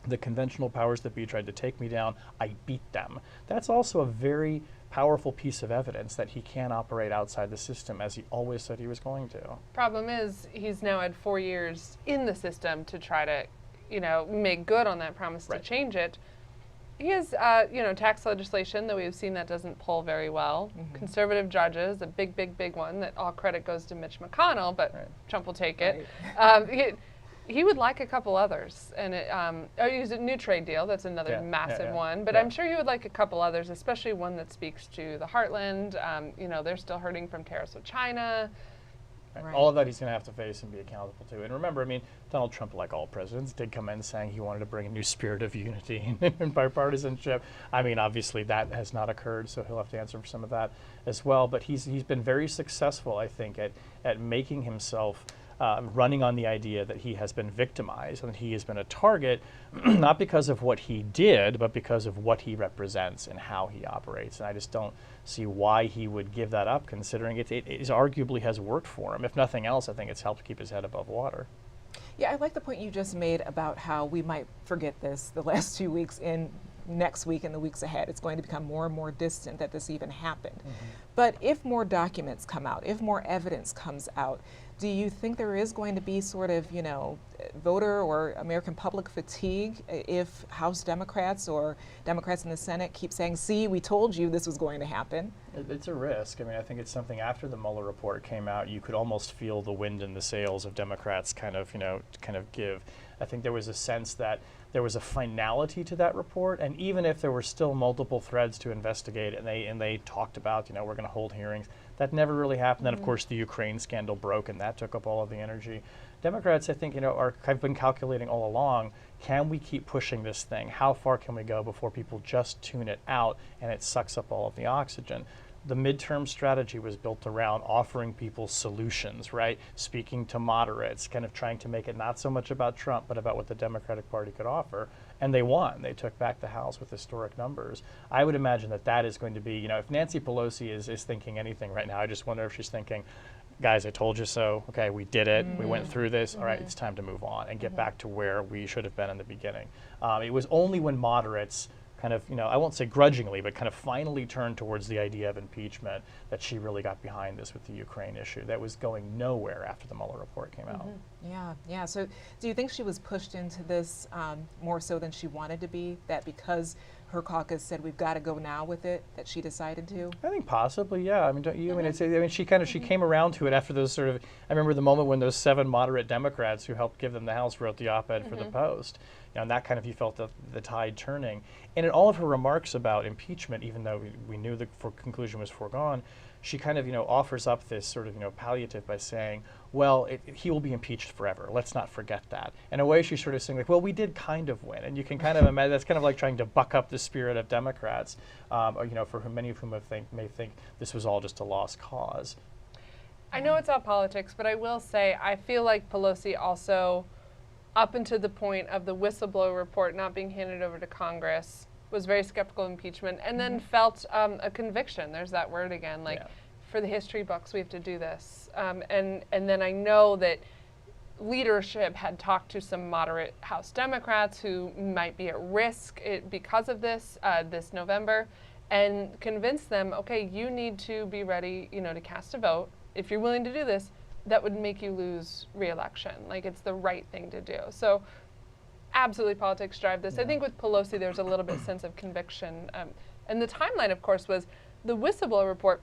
The conventional powers that be tried to take me down, I beat them. That's also a very powerful piece of evidence that he can operate outside the system as he always said he was going to. Problem is, he's now had 4 years in the system to try to, make good on that promise to change it. He has, tax legislation, though we've seen that doesn't pull very well. Conservative judges, a big, big, big one that all credit goes to Mitch McConnell, but Trump will take it. He would like a couple others, and use a new trade deal. That's another massive one. But I'm sure he would like a couple others, especially one that speaks to the heartland. They're still hurting from tariffs with China. Right. All of that he's going to have to face and be accountable to. And remember, I mean, Donald Trump, like all presidents, did come in saying he wanted to bring a new spirit of unity and bipartisanship. I mean, obviously that has not occurred, so he'll have to answer for some of that as well. But he's been very successful, I think, at making himself running on the idea that he has been victimized and that he has been a target, not because of what he did, but because of what he represents and how he operates. And I just don't see why he would give that up, considering it arguably has worked for him. If nothing else, I think it's helped keep his head above water. Yeah, I like the point you just made about how we might forget this the last 2 weeks in next week and the weeks ahead. It's going to become more and more distant that this even happened. But if more documents come out, if more evidence comes out, do you think there is going to be sort of, voter or American public fatigue if House Democrats or Democrats in the Senate keep saying, see, we told you this was going to happen? It's a risk. I mean, I think it's something after the Mueller report came out, you could almost feel the wind in the sails of Democrats kind of give. I think there was a sense that there was a finality to that report, and even if there were still multiple threads to investigate, and they talked about, we're going to hold hearings, that never really happened. Then, of course, the Ukraine scandal broke, and that took up all of the energy. Democrats, I think, have been calculating all along, can we keep pushing this thing? How far can we go before people just tune it out and it sucks up all of the oxygen? the midterm strategy was built around offering people solutions, right? Speaking to moderates, kind of trying to make it not so much about Trump, but about what the Democratic Party could offer. And they won. They took back the House with historic numbers. I would imagine that that is going to be, you know, if Nancy Pelosi is thinking anything right now, I just wonder if she's thinking, guys, I told you so. Okay, we did it. We went through this. All right, it's time to move on and get back to where we should have been in the beginning. It was only when moderates kind of, you know, I won't say grudgingly, but kind of finally turned towards the idea of impeachment that she really got behind this with the Ukraine issue. That was going nowhere after the Mueller report came out. Yeah. So do you think she was pushed into this more so than she wanted to be? That because her caucus said we've got to go now with it, that she decided to? I think possibly, yeah. I mean, don't you? I mean, she came around to it after those sort of. I remember the moment when those 7 moderate Democrats who helped give them the House wrote the op-ed for the Post. You know, and that kind of, you felt the tide turning. And in all of her remarks about impeachment, even though we knew the conclusion was foregone, she kind of, you know, offers up this sort of, you know, palliative by saying, well, he will be impeached forever. Let's not forget that. In a way, she's sort of saying, like, well, we did kind of win. And you can kind of imagine, that's kind of like trying to buck up the spirit of Democrats, or, you know, for whom, many of whom may think this was all just a lost cause. I know it's all politics, but I will say I feel like Pelosi also, up until the point of the whistleblower report not being handed over to Congress, was very skeptical of impeachment, and then felt a conviction. There's that word again, like, for the history books, we have to do this. And then I know that leadership had talked to some moderate House Democrats who might be at risk because of this November, and convinced them, okay, you need to be ready, you know, to cast a vote. If you're willing to do this, that would make you lose re-election. Like, it's the right thing to do. So absolutely politics drive this. I think with Pelosi, there's a little bit sense of conviction. And the timeline, of course, was the whistleblower report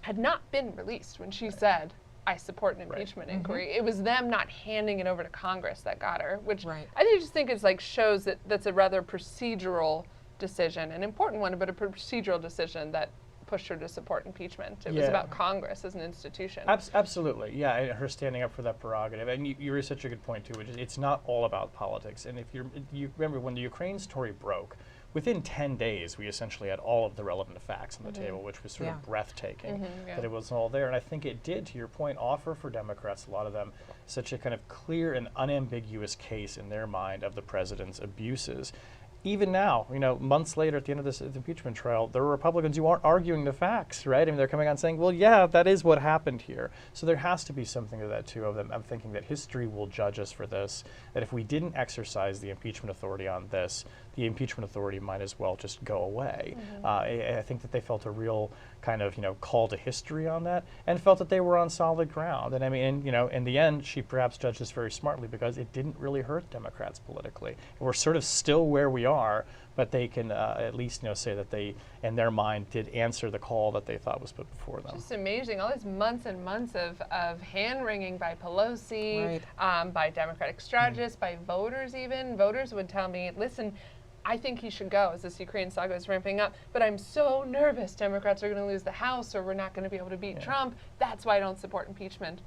had not been released when she said, I support an impeachment inquiry. It was them not handing it over to Congress that got her, which I just think is like shows that that's a rather procedural decision, an important one, but a procedural decision that pushed her to support impeachment. It was about Congress as an institution. Absolutely, yeah, and her standing up for that prerogative. And you raised such a good point, too, which is it's not all about politics. And if you remember when the Ukraine story broke, within 10 days, we essentially had all of the relevant facts on the table, which was sort of breathtaking, that it was all there. And I think it did, to your point, offer for Democrats, a lot of them, such a kind of clear and unambiguous case in their mind of the president's abuses. Even now, you know, months later at the end of this impeachment trial, there are Republicans who aren't arguing the facts, right? I mean, they're coming out saying, well, yeah, that is what happened here. So there has to be something to that, too, of them. I'm thinking that history will judge us for this, that if we didn't exercise the impeachment authority on this, the impeachment authority might as well just go away. I think that they felt a real kind of, you know, call to history on that, and felt that they were on solid ground. And I mean, you know, in the end, she perhaps judged this very smartly because it didn't really hurt Democrats politically. We're sort of still where we are, but they can at least, you know, say that they, in their mind, did answer the call that they thought was put before them. Just amazing, all these months and months of hand-wringing by Pelosi, by Democratic strategists, by voters even. Voters would tell me, listen, I think he should go as this Ukraine saga is ramping up, but I'm so nervous Democrats are going to lose the House or we're not going to be able to beat Trump. That's why I don't support impeachment.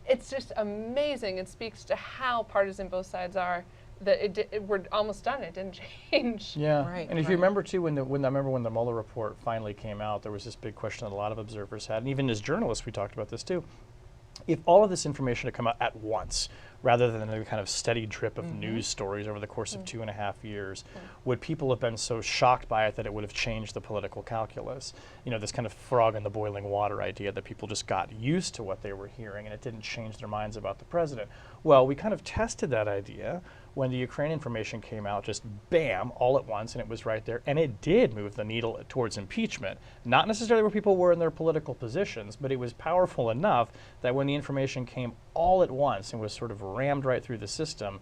It's just amazing. It speaks to how partisan both sides are, that we're almost done. It didn't change. Yeah, and if you remember too, when the Mueller report finally came out, there was this big question that a lot of observers had, and even as journalists we talked about this too. If all of this information had come out at once, rather than a kind of steady drip of news stories over the course of 2.5 years, would people have been so shocked by it that it would have changed the political calculus? You know, this kind of frog in the boiling water idea that people just got used to what they were hearing and it didn't change their minds about the president. Well, we kind of tested that idea when the Ukraine information came out, just bam, all at once, and it was right there. And it did move the needle towards impeachment. Not necessarily where people were in their political positions, but it was powerful enough that when the information came all at once and was sort of rammed right through the system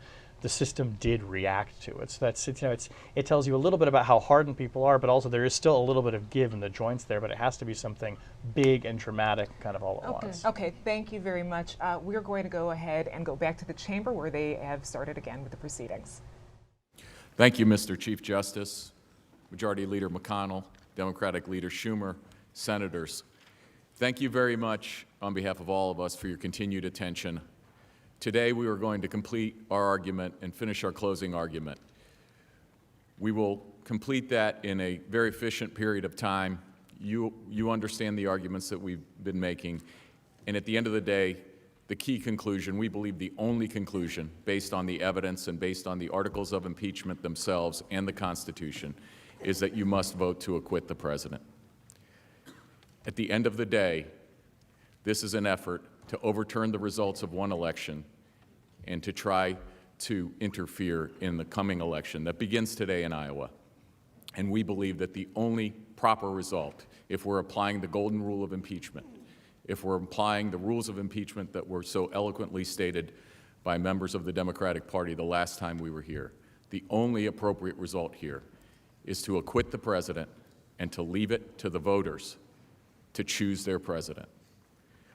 did react to it. So that's, you know, it tells you a little bit about how hardened people are, but also there is still a little bit of give in the joints there, but it has to be something big and dramatic kind of all at once. Okay, thank you very much. We're going to go ahead and go back to the chamber where they have started again with the proceedings. Thank you, Mr. Chief Justice, Majority Leader McConnell, Democratic Leader Schumer, Senators. Thank you very much on behalf of all of us for your continued attention. Today we are going to complete our argument and finish our closing argument. We will complete that in a very efficient period of time, You understand the arguments that we've been making, and at the end of the day, the key conclusion, we believe the only conclusion, based on the evidence and based on the articles of impeachment themselves and the Constitution, is that you must vote to acquit the president. At the end of the day, this is an effort to overturn the results of one election and to try to interfere in the coming election that begins today in Iowa. And we believe that the only proper result, if we're applying the golden rule of impeachment, if we're applying the rules of impeachment that were so eloquently stated by members of the Democratic Party the last time we were here, the only appropriate result here is to acquit the president and to leave it to the voters to choose their president.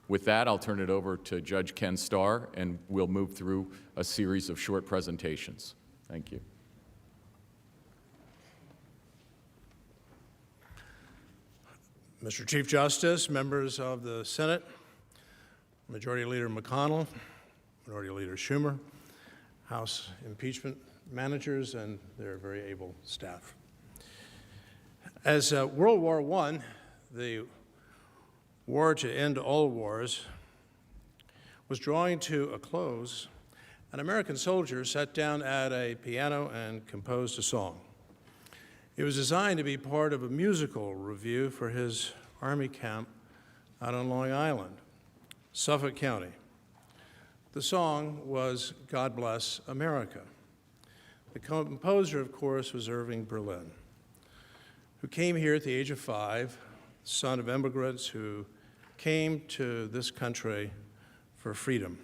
With that, I'll turn it over to Judge Ken Starr, and we'll move through a series of short presentations. Thank you. Mr. Chief Justice, members of the Senate, Majority Leader McConnell, Minority Leader Schumer, House impeachment managers, and their very able staff. As World War I, the war to end all wars, was drawing to a close, an American soldier sat down at a piano and composed a song. It was designed to be part of a musical revue for his Army camp out on Long Island, Suffolk County. The song was God Bless America. The composer, of course, was Irving Berlin, who came here at the age of 5, son of immigrants who came to this country for freedom.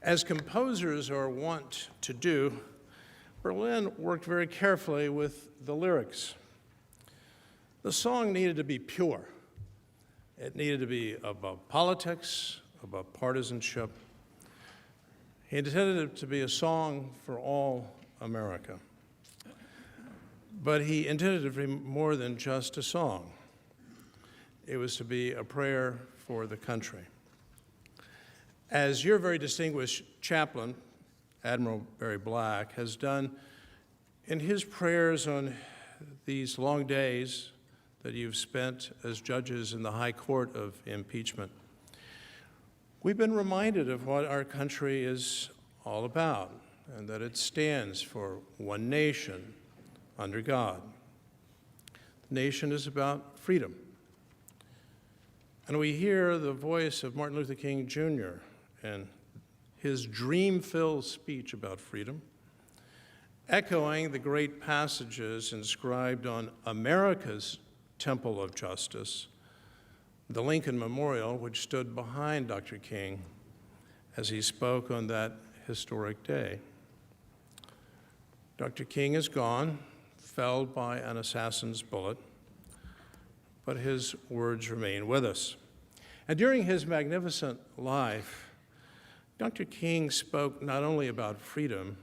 As composers are wont to do, Berlin worked very carefully with the lyrics. The song needed to be pure. It needed to be above politics, above partisanship. He intended it to be a song for all America. But he intended it to be more than just a song. It was to be a prayer for the country. As your very distinguished chaplain, Admiral Barry Black, has done in his prayers on these long days that you've spent as judges in the High Court of Impeachment, we've been reminded of what our country is all about, and that it stands for one nation under God. The nation is about freedom. And we hear the voice of Martin Luther King Jr. and his dream-filled speech about freedom, echoing the great passages inscribed on America's Temple of Justice, the Lincoln Memorial, which stood behind Dr. King as he spoke on that historic day. Dr. King is gone, felled by an assassin's bullet, but his words remain with us. And during his magnificent life, Dr. King spoke not only about freedom,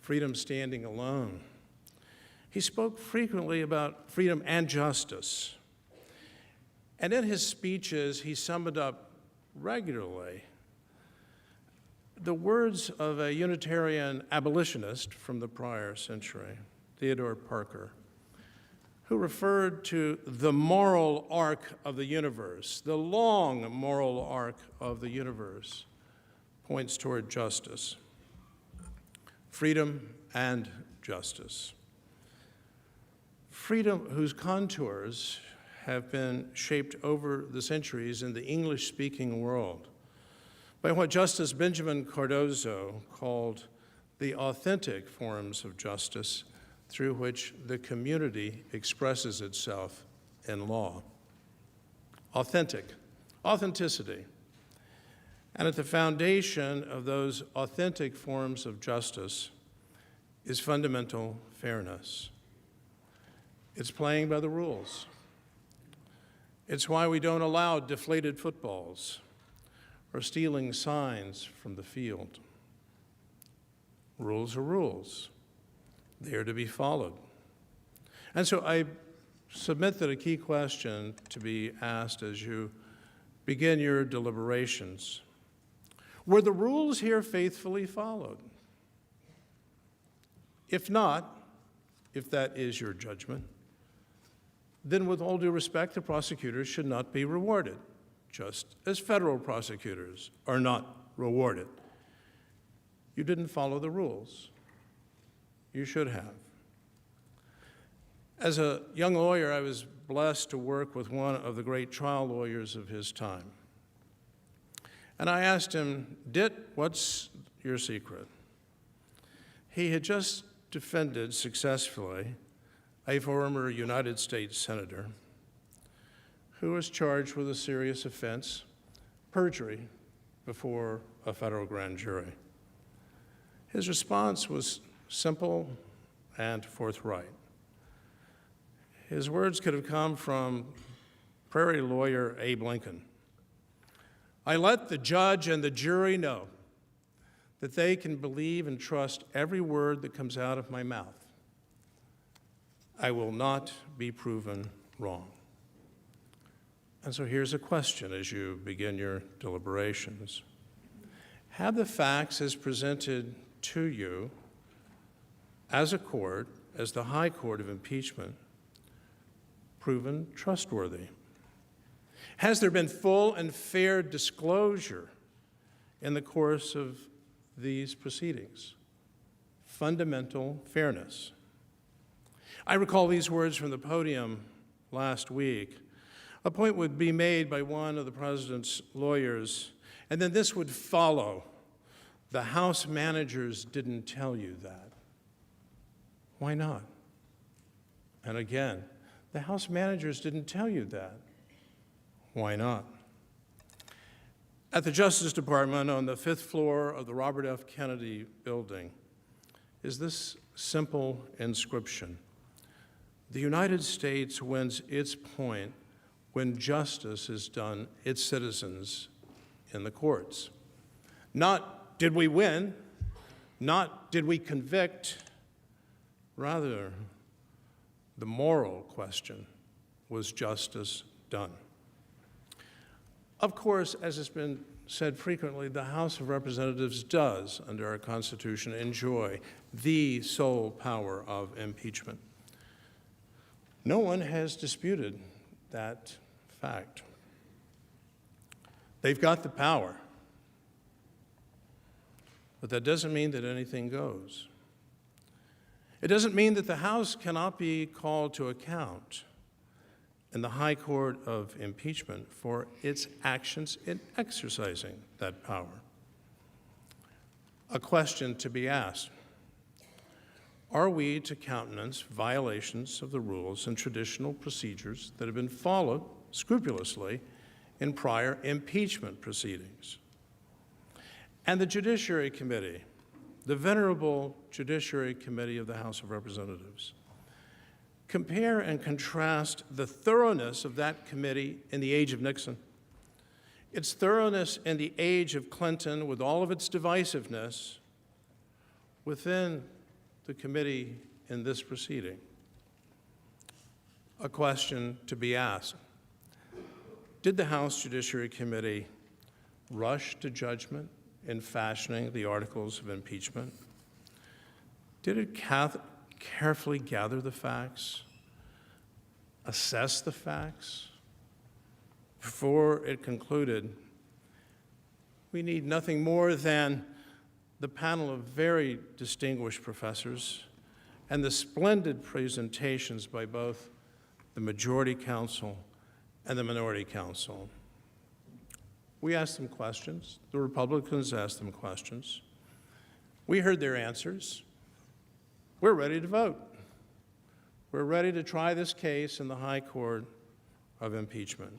freedom standing alone. He spoke frequently about freedom and justice. And in his speeches, he summed up regularly the words of a Unitarian abolitionist from the prior century, Theodore Parker, who referred to the moral arc of the universe. The long moral arc of the universe points toward justice, freedom and justice. Freedom whose contours have been shaped over the centuries in the English-speaking world by what Justice Benjamin Cardozo called the authentic forms of justice through which the community expresses itself in law. Authenticity. And at the foundation of those authentic forms of justice is fundamental fairness. It's playing by the rules. It's why we don't allow deflated footballs or stealing signs from the field. Rules are rules. They are to be followed. And so I submit that a key question to be asked as you begin your deliberations: were the rules here faithfully followed? If not, if that is your judgment, then with all due respect, the prosecutors should not be rewarded, just as federal prosecutors are not rewarded. You didn't follow the rules. You should have. As a young lawyer, I was blessed to work with one of the great trial lawyers of his time. And I asked him, Ditt, what's your secret? He had just defended successfully a former United States senator who was charged with a serious offense, perjury, before a federal grand jury. His response was simple and forthright. His words could have come from Prairie lawyer Abe Lincoln. I let the judge and the jury know that they can believe and trust every word that comes out of my mouth. I will not be proven wrong. And so here's a question as you begin your deliberations. Have the facts as presented to you as a court, as the High Court of Impeachment, proven trustworthy? Has there been full and fair disclosure in the course of these proceedings? Fundamental fairness. I recall these words from the podium last week. A point would be made by one of the president's lawyers, and then this would follow. The House managers didn't tell you that. Why not? And again, the House managers didn't tell you that. Why not? At the Justice Department on the 5th floor of the Robert F. Kennedy building is this simple inscription: the United States wins its point when justice is done its citizens in the courts. Not did we win, not did we convict, rather the moral question, was justice done? Of course, as has been said frequently, the House of Representatives does, under our Constitution, enjoy the sole power of impeachment. No one has disputed that fact. They've got the power, but that doesn't mean that anything goes. It doesn't mean that the House cannot be called to account in the High Court of Impeachment for its actions in exercising that power. A question to be asked: are we to countenance violations of the rules and traditional procedures that have been followed scrupulously in prior impeachment proceedings? And the Judiciary Committee, the venerable Judiciary Committee of the House of Representatives, compare and contrast the thoroughness of that committee in the age of Nixon, its thoroughness in the age of Clinton with all of its divisiveness, within the committee in this proceeding. A question to be asked: did the House Judiciary Committee rush to judgment in fashioning the articles of impeachment? Did it carefully gather the facts, assess the facts, before it concluded? We need nothing more than the panel of very distinguished professors and the splendid presentations by both the Majority Counsel and the Minority Counsel. We asked them questions. The Republicans asked them questions. We heard their answers. We're ready to vote. We're ready to try this case in the High Court of Impeachment.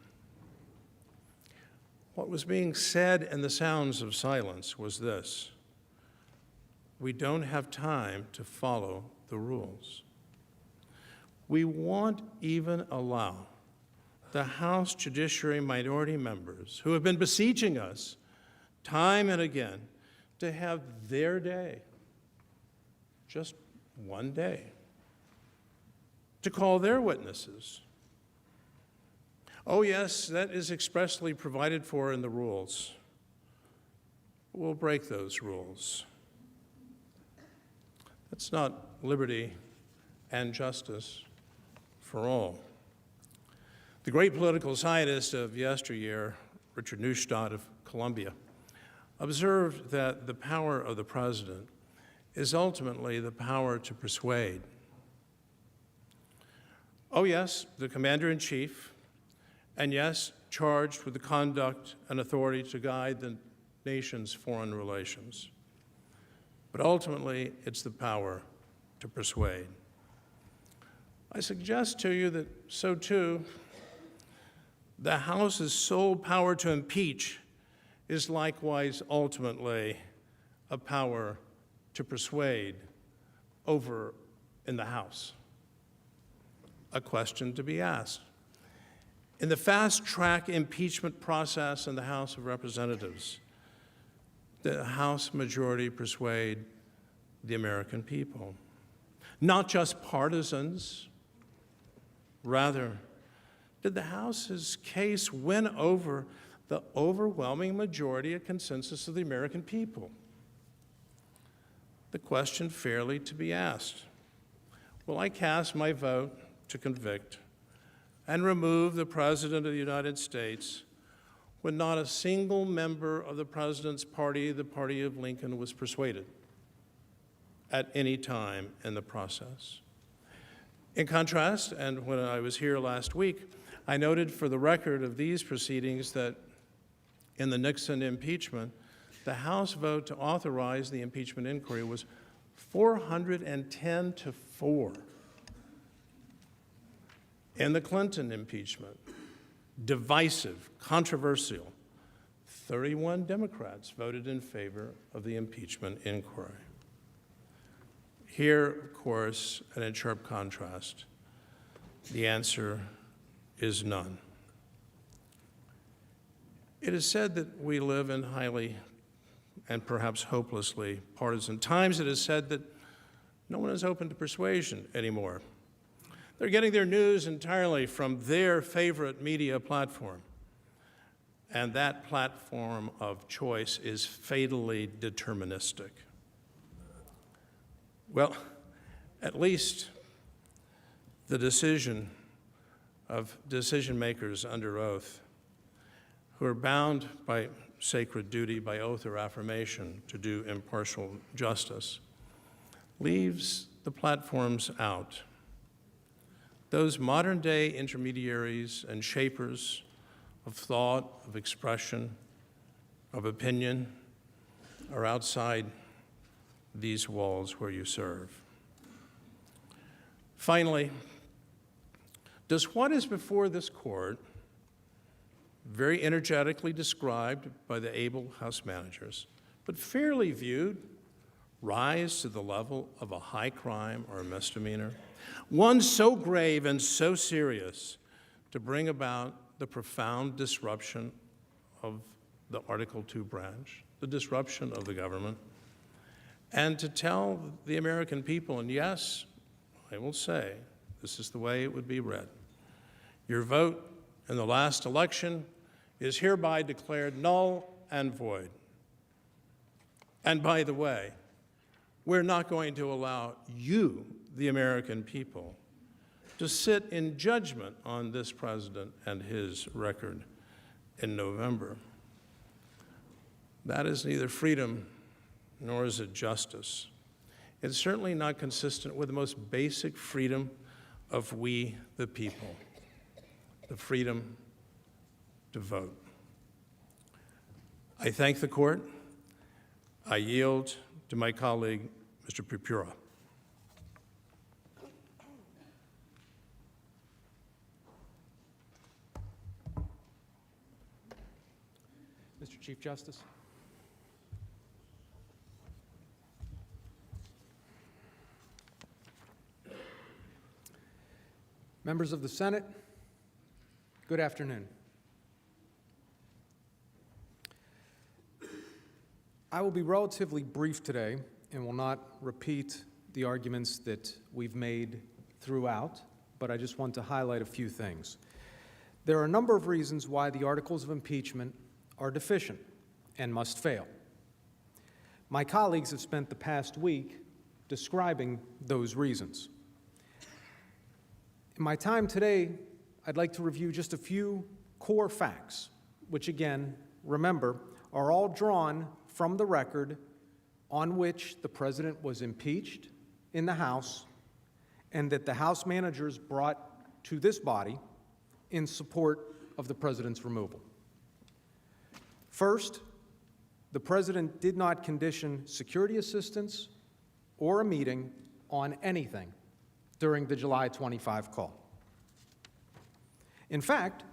What was being said in the sounds of silence was this: we don't have time to follow the rules. We won't even allow the House Judiciary Minority members who have been beseeching us time and again to have their day, just one day, to call their witnesses. Oh yes, that is expressly provided for in the rules. We'll break those rules. That's not liberty and justice for all. The great political scientist of yesteryear, Richard Neustadt of Columbia, observed that the power of the president is ultimately the power to persuade. Oh yes, the commander-in-chief, and yes, charged with the conduct and authority to guide the nation's foreign relations. But ultimately, it's the power to persuade. I suggest to you that so too, the House's sole power to impeach is likewise ultimately a power to persuade over in the House. A question to be asked. In the fast-track impeachment process in the House of Representatives, the House majority persuade the American people, not just partisans. Rather, did the House's case win over the overwhelming majority of consensus of the American people? The question fairly to be asked. Will I cast my vote to convict and remove the President of the United States when not a single member of the President's party, the party of Lincoln, was persuaded at any time in the process? In contrast, and when I was here last week, I noted for the record of these proceedings that in the Nixon impeachment, the House vote to authorize the impeachment inquiry was 410 to 4. In the Clinton impeachment, divisive, controversial, 31 Democrats voted in favor of the impeachment inquiry. Here, of course, and in sharp contrast, the answer is none. It is said that we live in highly and perhaps hopelessly partisan times. It is said that no one is open to persuasion anymore. They're getting their news entirely from their favorite media platform. And that platform of choice is fatally deterministic. Well, at least the decision of decision makers under oath who are bound by sacred duty, by oath or affirmation, to do impartial justice, leaves the platforms out. Those modern-day intermediaries and shapers of thought, of expression, of opinion are outside these walls where you serve. Finally, does what is before this court, very energetically described by the able House managers, but fairly viewed, rise to the level of a high crime or a misdemeanor, one so grave and so serious to bring about the profound disruption of the Article II branch, the disruption of the government, and to tell the American people, and yes, I will say, this is the way it would be read, your vote in the last election is hereby declared null and void. And by the way, we're not going to allow you, the American people, to sit in judgment on this president and his record in November. That is neither freedom nor is it justice. It's certainly not consistent with the most basic freedom of we, the people, the freedom to vote. I thank the court. I yield to my colleague, Mr. Purpura. Mr. Chief Justice. Members of the Senate, good afternoon. I will be relatively brief today and will not repeat the arguments that we've made throughout, but I just want to highlight a few things. There are a number of reasons why the articles of impeachment are deficient and must fail. My colleagues have spent the past week describing those reasons. In my time today, I'd like to review just a few core facts, which again, remember, are all drawn from the record on which the President was impeached in the House and that the House managers brought to this body in support of the President's removal. First, the President did not condition security assistance or a meeting on anything during the July 25 call. In fact,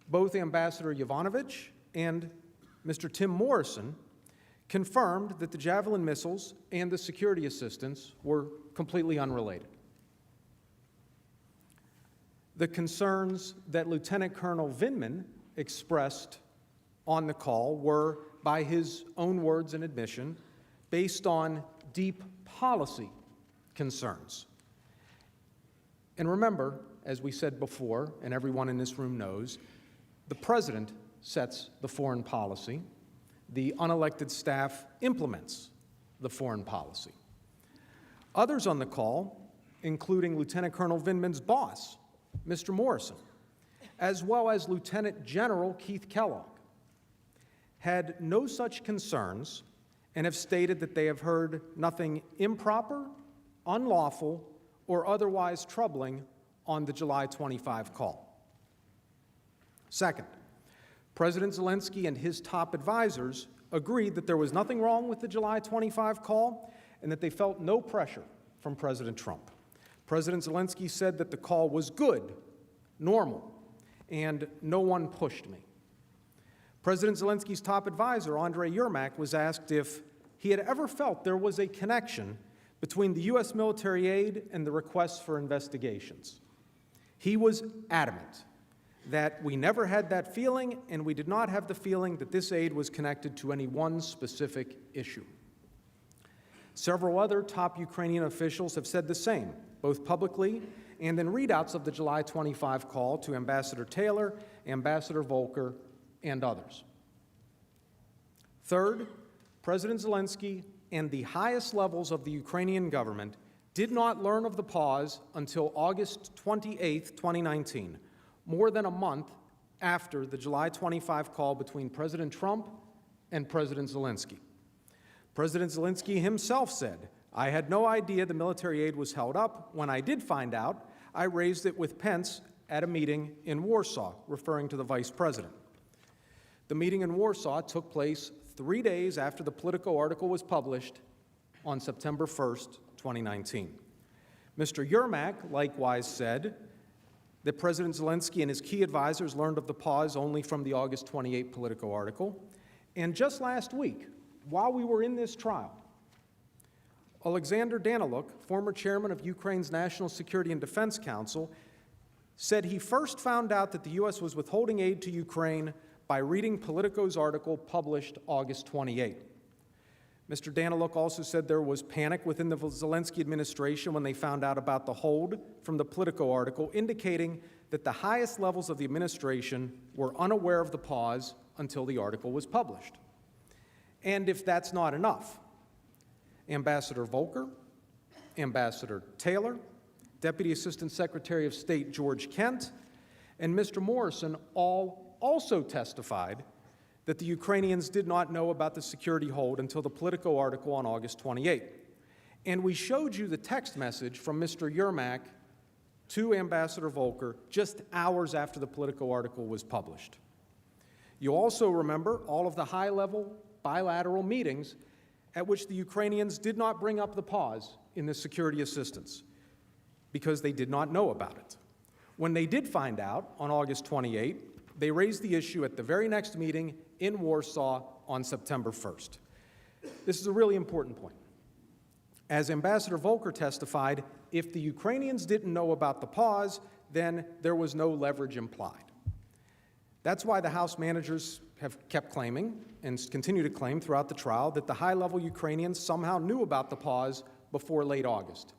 both Ambassador Yovanovitch and Mr. Tim Morrison confirmed that the Javelin missiles and the security assistance were completely unrelated. The concerns that Lieutenant Colonel Vindman expressed on the call were, by his own words and admission, based on deep policy concerns. And remember, as we said before, and everyone in this room knows, the President sets the foreign policy. The unelected staff implements the foreign policy. Others on the call, including Lieutenant Colonel Vindman's boss, Mr. Morrison, as well as Lieutenant General Keith Kellogg, had no such concerns and have stated that they have heard nothing improper, unlawful, or otherwise troubling on the July 25 call. Second, President Zelensky and his top advisors agreed that there was nothing wrong with the July 25 call and that they felt no pressure from President Trump. President Zelensky said that the call was good, normal, and no one pushed me. President Zelensky's top advisor, Andrei Yermak, was asked if he had ever felt there was a connection between the U.S. military aid and the requests for investigations. He was adamant that we never had that feeling, and we did not have the feeling that this aid was connected to any one specific issue. Several other top Ukrainian officials have said the same, both publicly and in readouts of the July 25 call to Ambassador Taylor, Ambassador Volker, and others. Third, President Zelensky and the highest levels of the Ukrainian government did not learn of the pause until August 28, 2019, more than a month after the July 25 call between President Trump and President Zelensky. President Zelensky himself said, "I had no idea the military aid was held up. When I did find out, I raised it with Pence at a meeting in Warsaw," referring to the Vice President. The meeting in Warsaw took place 3 days after the Politico article was published on September 1st, 2019. Mr. Yermak likewise said that President Zelensky and his key advisors learned of the pause only from the August 28 Politico article. And just last week, while we were in this trial, Alexander Daniluk, former chairman of Ukraine's National Security and Defense Council, said he first found out that the U.S. was withholding aid to Ukraine by reading Politico's article published August 28. Mr. Daniluk also said there was panic within the Zelensky administration when they found out about the hold from the Politico article, indicating that the highest levels of the administration were unaware of the pause until the article was published. And if that's not enough, Ambassador Volker, Ambassador Taylor, Deputy Assistant Secretary of State George Kent, and Mr. Morrison all also testified that the Ukrainians did not know about the security hold until the Politico article on August 28. And we showed you the text message from Mr. Yermak to Ambassador Volker just hours after the Politico article was published. You also remember all of the high-level bilateral meetings at which the Ukrainians did not bring up the pause in the security assistance because they did not know about it. When they did find out on August 28, they raised the issue at the very next meeting in Warsaw on September 1st. This is a really important point. As Ambassador Volker testified, if the Ukrainians didn't know about the pause, then there was no leverage implied. That's why the House managers have kept claiming, and continue to claim throughout the trial, that the high-level Ukrainians somehow knew about the pause before late August.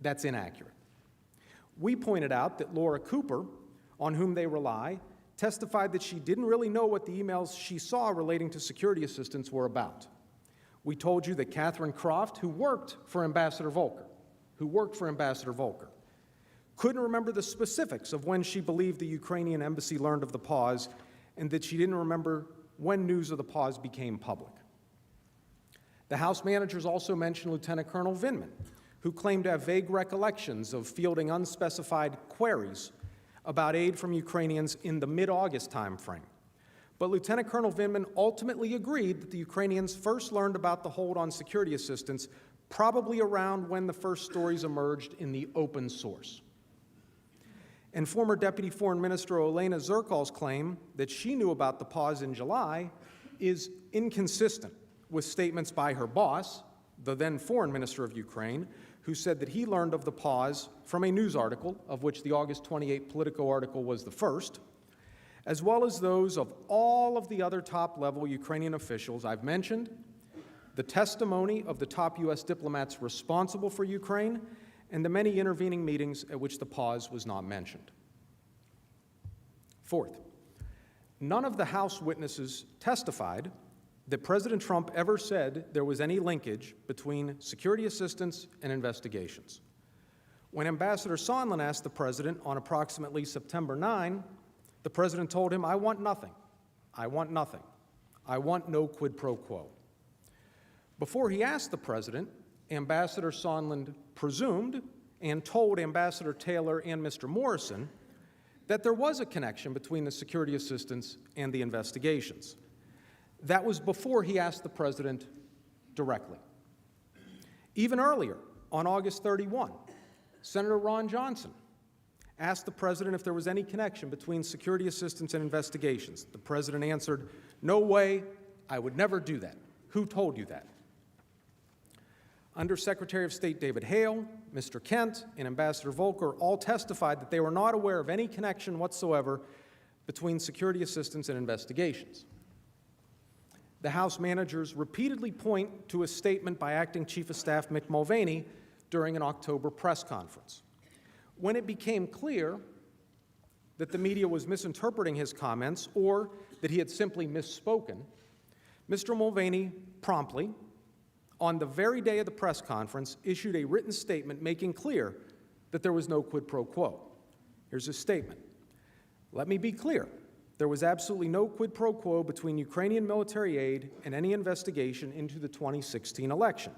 That's inaccurate. We pointed out that Laura Cooper, on whom they rely, testified that she didn't really know what the emails she saw relating to security assistance were about. We told you that Catherine Croft, who worked for Ambassador Volker, couldn't remember the specifics of when she believed the Ukrainian embassy learned of the pause, and that she didn't remember when news of the pause became public. The House managers also mentioned Lieutenant Colonel Vindman, who claimed to have vague recollections of fielding unspecified queries about aid from Ukrainians in the mid-August timeframe. But Lieutenant Colonel Vindman ultimately agreed that the Ukrainians first learned about the hold on security assistance probably around when the first stories emerged in the open source. And former Deputy Foreign Minister Olena Zerkal's claim that she knew about the pause in July is inconsistent with statements by her boss, the then Foreign Minister of Ukraine, who said that he learned of the pause from a news article, of which the August 28 Politico article was the first, as well as those of all of the other top-level Ukrainian officials I've mentioned, the testimony of the top U.S. diplomats responsible for Ukraine, and the many intervening meetings at which the pause was not mentioned. Fourth, none of the House witnesses testified that President Trump ever said there was any linkage between security assistance and investigations. When Ambassador Sondland asked the president on approximately September 9, the president told him, "I want nothing. I want nothing. I want no quid pro quo." Before he asked the president, Ambassador Sondland presumed and told Ambassador Taylor and Mr. Morrison that there was a connection between the security assistance and the investigations. That was before he asked the president directly. Even earlier, on August 31, Senator Ron Johnson asked the president if there was any connection between security assistance and investigations. The president answered, "No way, I would never do that. Who told you that?" Undersecretary of State David Hale, Mr. Kent, and Ambassador Volker all testified that they were not aware of any connection whatsoever between security assistance and investigations. The House managers repeatedly point to a statement by Acting Chief of Staff Mick Mulvaney during an October press conference. When it became clear that the media was misinterpreting his comments or that he had simply misspoken, Mr. Mulvaney promptly, on the very day of the press conference, issued a written statement making clear that there was no quid pro quo. Here's his statement. "Let me be clear. There was absolutely no quid pro quo between Ukrainian military aid and any investigation into the 2016 election.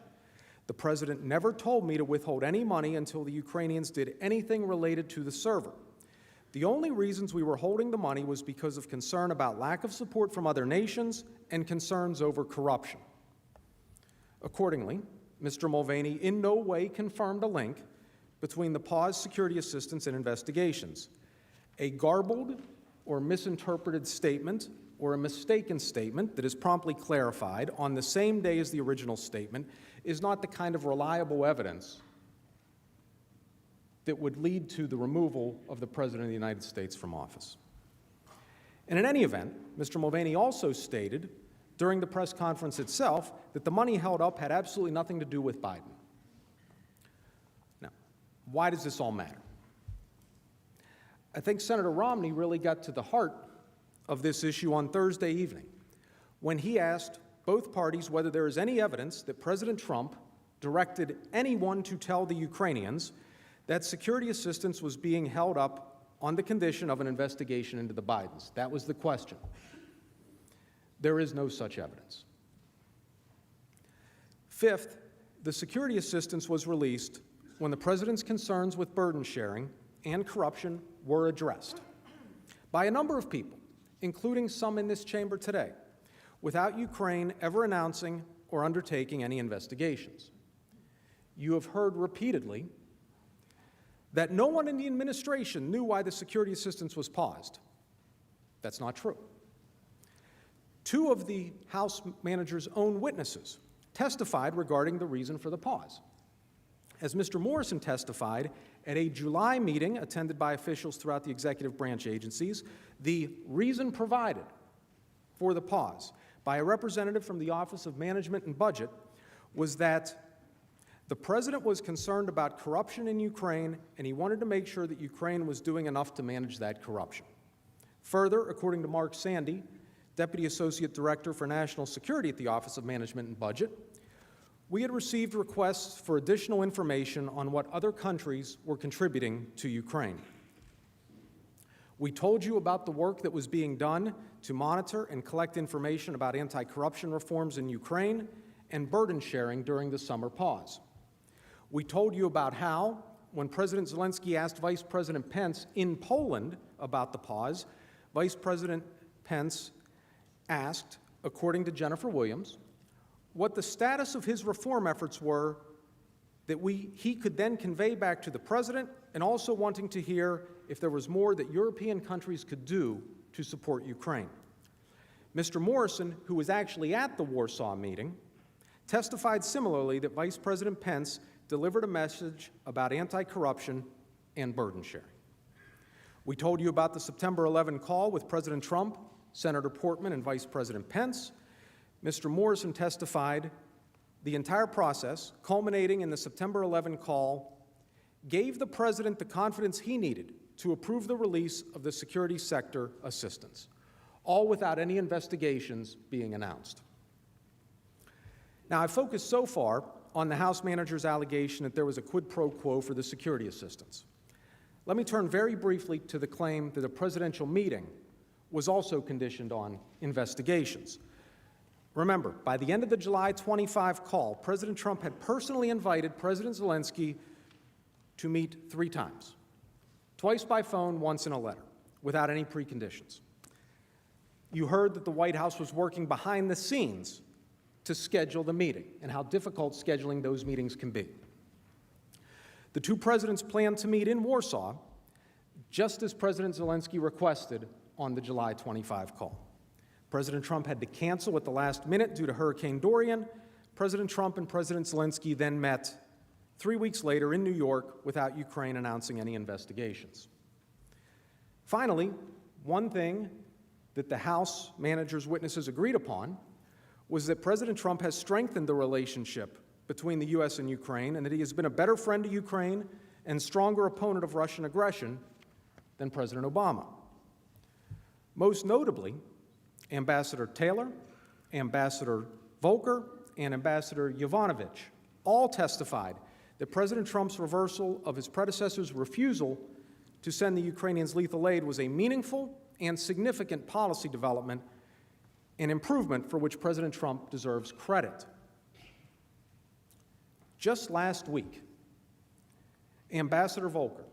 The president never told me to withhold any money until the Ukrainians did anything related to the server. The only reasons we were holding the money was because of concern about lack of support from other nations and concerns over corruption." Accordingly, Mr. Mulvaney in no way confirmed a link between the paused security assistance and investigations. A garbled or misinterpreted statement or a mistaken statement that is promptly clarified on the same day as the original statement is not the kind of reliable evidence that would lead to the removal of the President of the United States from office. And in any event, Mr. Mulvaney also stated during the press conference itself that the money held up had absolutely nothing to do with Biden. Now, why does this all matter? I think Senator Romney really got to the heart of this issue on Thursday evening when he asked both parties whether there is any evidence that President Trump directed anyone to tell the Ukrainians that security assistance was being held up on the condition of an investigation into the Bidens. That was the question. There is no such evidence. Fifth, the security assistance was released when the president's concerns with burden sharing and corruption were addressed by a number of people, including some in this chamber today, without Ukraine ever announcing or undertaking any investigations. You have heard repeatedly that no one in the administration knew why the security assistance was paused. That's not true. Two of the House manager's own witnesses testified regarding the reason for the pause. As Mr. Morrison testified at a July meeting attended by officials throughout the executive branch agencies, the reason provided for the pause by a representative from the Office of Management and Budget was that the president was concerned about corruption in Ukraine, and he wanted to make sure that Ukraine was doing enough to manage that corruption. Further, according to Mark Sandy, Deputy Associate Director for National Security at the Office of Management and Budget, We had received requests for additional information on what other countries were contributing to Ukraine. We told you about the work that was being done to monitor and collect information about anti-corruption reforms in Ukraine and burden sharing during the summer pause. We told you about how, when President Zelensky asked Vice President Pence in Poland about the pause, Vice President Pence asked, according to Jennifer Williams, what the status of his reform efforts were that he could then convey back to the president, and also wanting to hear if there was more that European countries could do to support Ukraine. Mr. Morrison, who was actually at the Warsaw meeting, testified similarly that Vice President Pence delivered a message about anti-corruption and burden sharing. We told you about the September 11 call with President Trump, Senator Portman, and Vice President Pence. Mr. Morrison testified the entire process, culminating in the September 11 call, gave the president the confidence he needed to approve the release of the security sector assistance, all without any investigations being announced. Now, I've focused so far on the House manager's allegation that there was a quid pro quo for the security assistance. Let me turn very briefly to the claim that a presidential meeting was also conditioned on investigations. Remember, by the end of the July 25 call, President Trump had personally invited President Zelensky to meet 3 times, twice by phone, once in a letter, without any preconditions. You heard that the White House was working behind the scenes to schedule the meeting and how difficult scheduling those meetings can be. The 2 presidents planned to meet in Warsaw, just as President Zelensky requested on the July 25 call. President Trump had to cancel at the last minute due to Hurricane Dorian. President Trump and President Zelensky then met 3 weeks later in New York without Ukraine announcing any investigations. Finally, one thing that the House manager's witnesses agreed upon was that President Trump has strengthened the relationship between the U.S. and Ukraine, and that he has been a better friend to Ukraine and stronger opponent of Russian aggression than President Obama. Most notably, Ambassador Taylor, Ambassador Volker, and Ambassador Yovanovitch all testified that President Trump's reversal of his predecessor's refusal to send the Ukrainians lethal aid was a meaningful and significant policy development, an improvement for which President Trump deserves credit. Just last week, Ambassador Volker,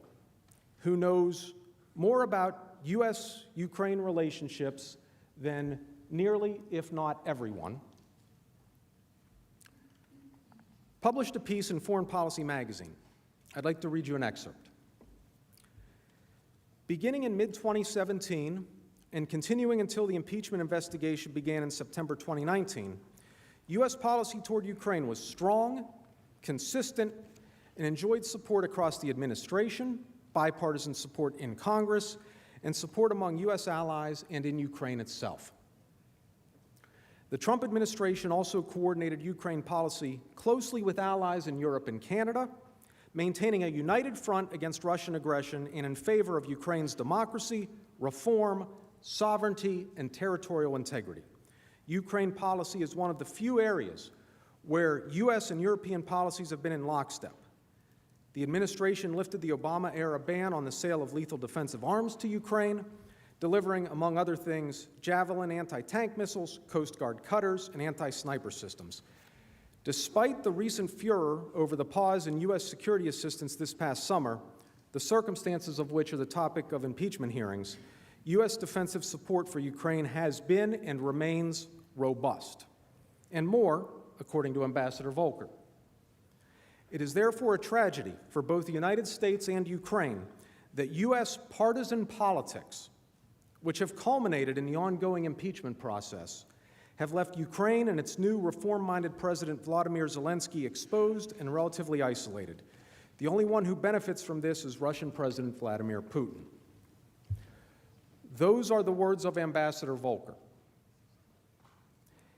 who knows more about U.S.-Ukraine relationships than nearly, if not everyone, published a piece in Foreign Policy magazine. I'd like to read you an excerpt. Beginning in mid-2017 and continuing until the impeachment investigation began in September 2019, U.S. policy toward Ukraine was strong, consistent, and enjoyed support across the administration, bipartisan support in Congress, and support among U.S. allies and in Ukraine itself. The Trump administration also coordinated Ukraine policy closely with allies in Europe and Canada, maintaining a united front against Russian aggression and in favor of Ukraine's democracy, reform, sovereignty, and territorial integrity. Ukraine policy is one of the few areas where U.S. and European policies have been in lockstep. The administration lifted the Obama-era ban on the sale of lethal defensive arms to Ukraine, delivering, among other things, Javelin anti-tank missiles, Coast Guard cutters, and anti-sniper systems. Despite the recent furor over the pause in U.S. security assistance this past summer, the circumstances of which are the topic of impeachment hearings, U.S. defensive support for Ukraine has been and remains robust, and more, according to Ambassador Volker. It is therefore a tragedy for both the United States and Ukraine that U.S. partisan politics, which have culminated in the ongoing impeachment process, have left Ukraine and its new reform-minded President Vladimir Zelensky exposed and relatively isolated. The only one who benefits from this is Russian President Vladimir Putin. Those are the words of Ambassador Volker.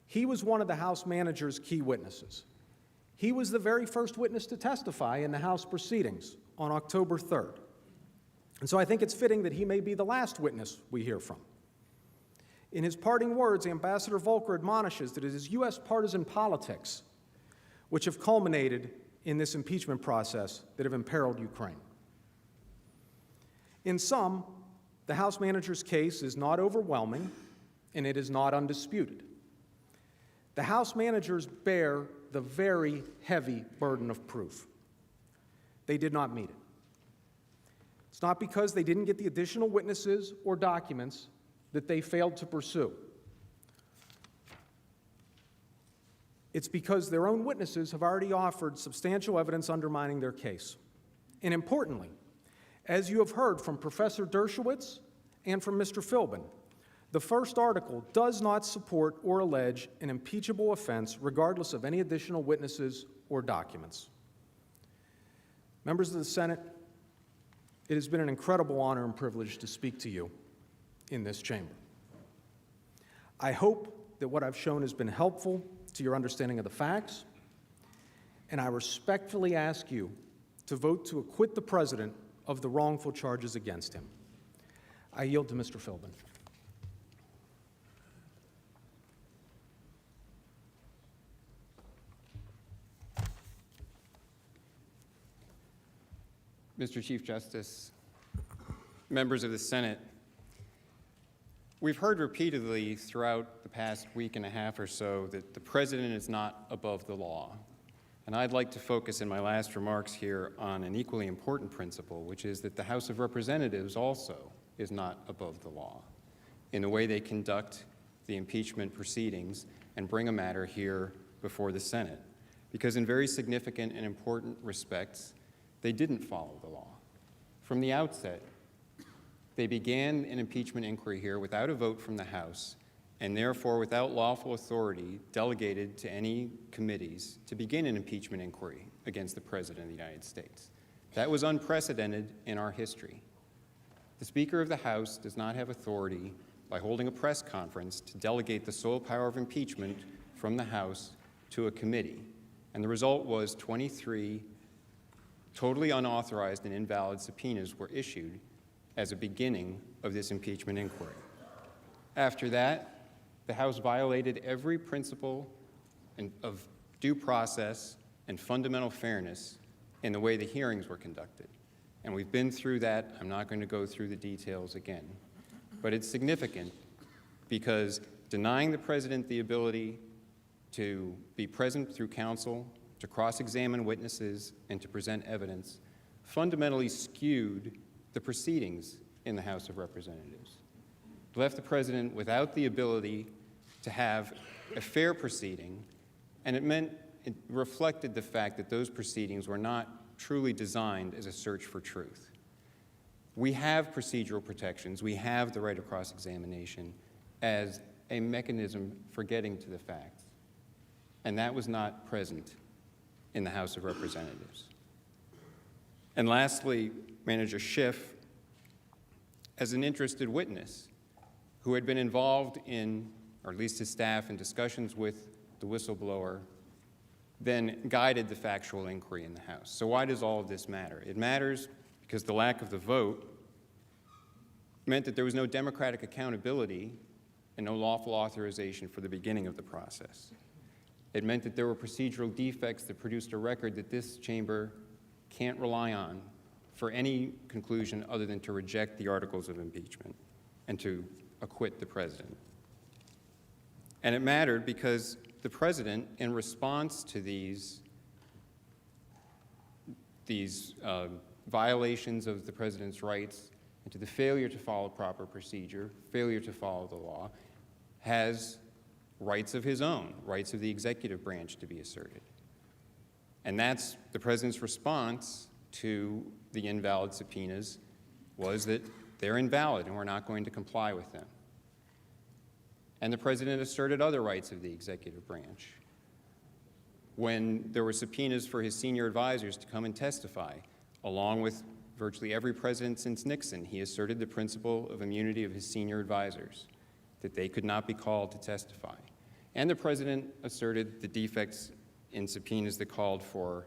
He was one of the House manager's key witnesses. He was the very first witness to testify in the House proceedings on October 3rd. And so I think it's fitting that he may be the last witness we hear from. In his parting words, Ambassador Volker admonishes that it is U.S. partisan politics which have culminated in this impeachment process that have imperiled Ukraine. In sum, the House manager's case is not overwhelming, and it is not undisputed. The House managers bear the very heavy burden of proof. They did not meet it. It's not because they didn't get the additional witnesses or documents that they failed to pursue. It's because their own witnesses have already offered substantial evidence undermining their case. And importantly, as you have heard from Professor Dershowitz and from Mr. Philbin, the first article does not support or allege an impeachable offense regardless of any additional witnesses or documents. Members of the Senate, it has been an incredible honor and privilege to speak to you in this chamber. I hope that what I've shown has been helpful to your understanding of the facts, and I respectfully ask you to vote to acquit the President of the wrongful charges against him. I yield to Mr. Philbin. Mr. Chief Justice, members of the Senate, we've heard repeatedly throughout the past week and a half or so that the President is not above the law. And I'd like to focus in my last remarks here on an equally important principle, which is that the House of Representatives also is not above the law in the way they conduct the impeachment proceedings and bring a matter here before the Senate. Because in very significant and important respects, they didn't follow the law. From the outset, they began an impeachment inquiry here without a vote from the House, and therefore without lawful authority delegated to any committees to begin an impeachment inquiry against the President of the United States. That was unprecedented in our history. The Speaker of the House does not have authority by holding a press conference to delegate the sole power of impeachment from the House to a committee. And the result was 23 totally unauthorized and invalid subpoenas were issued as a beginning of this impeachment inquiry. After that, the House violated every principle of due process and fundamental fairness in the way the hearings were conducted. And we've been through that. I'm not going to go through the details again. But it's significant because denying the President the ability to be present through counsel, to cross-examine witnesses, and to present evidence fundamentally skewed the proceedings in the House of Representatives. It left the President without the ability to have a fair proceeding, and it reflected the fact that those proceedings were not truly designed as a search for truth. We have procedural protections. We have the right of cross-examination as a mechanism for getting to the facts, and that was not present in the House of Representatives. And lastly, Manager Schiff, as an interested witness who had been involved in, or at least his staff, in discussions with the whistleblower, then guided the factual inquiry in the House. So why does all of this matter? It matters because the lack of the vote meant that there was no democratic accountability and no lawful authorization for the beginning of the process. It meant that there were procedural defects that produced a record that this chamber can't rely on for any conclusion other than to reject the articles of impeachment and to acquit the President. And it mattered because the President, in response to these violations of the President's rights and to the failure to follow proper procedure, failure to follow the law, has rights of his own, rights of the executive branch to be asserted. And that's the President's response to the invalid subpoenas was that they're invalid and we're not going to comply with them. And the President asserted other rights of the executive branch. When there were subpoenas for his senior advisors to come and testify, along with virtually every president since Nixon, he asserted the principle of immunity of his senior advisors, that they could not be called to testify. And the President asserted the defects in subpoenas that called for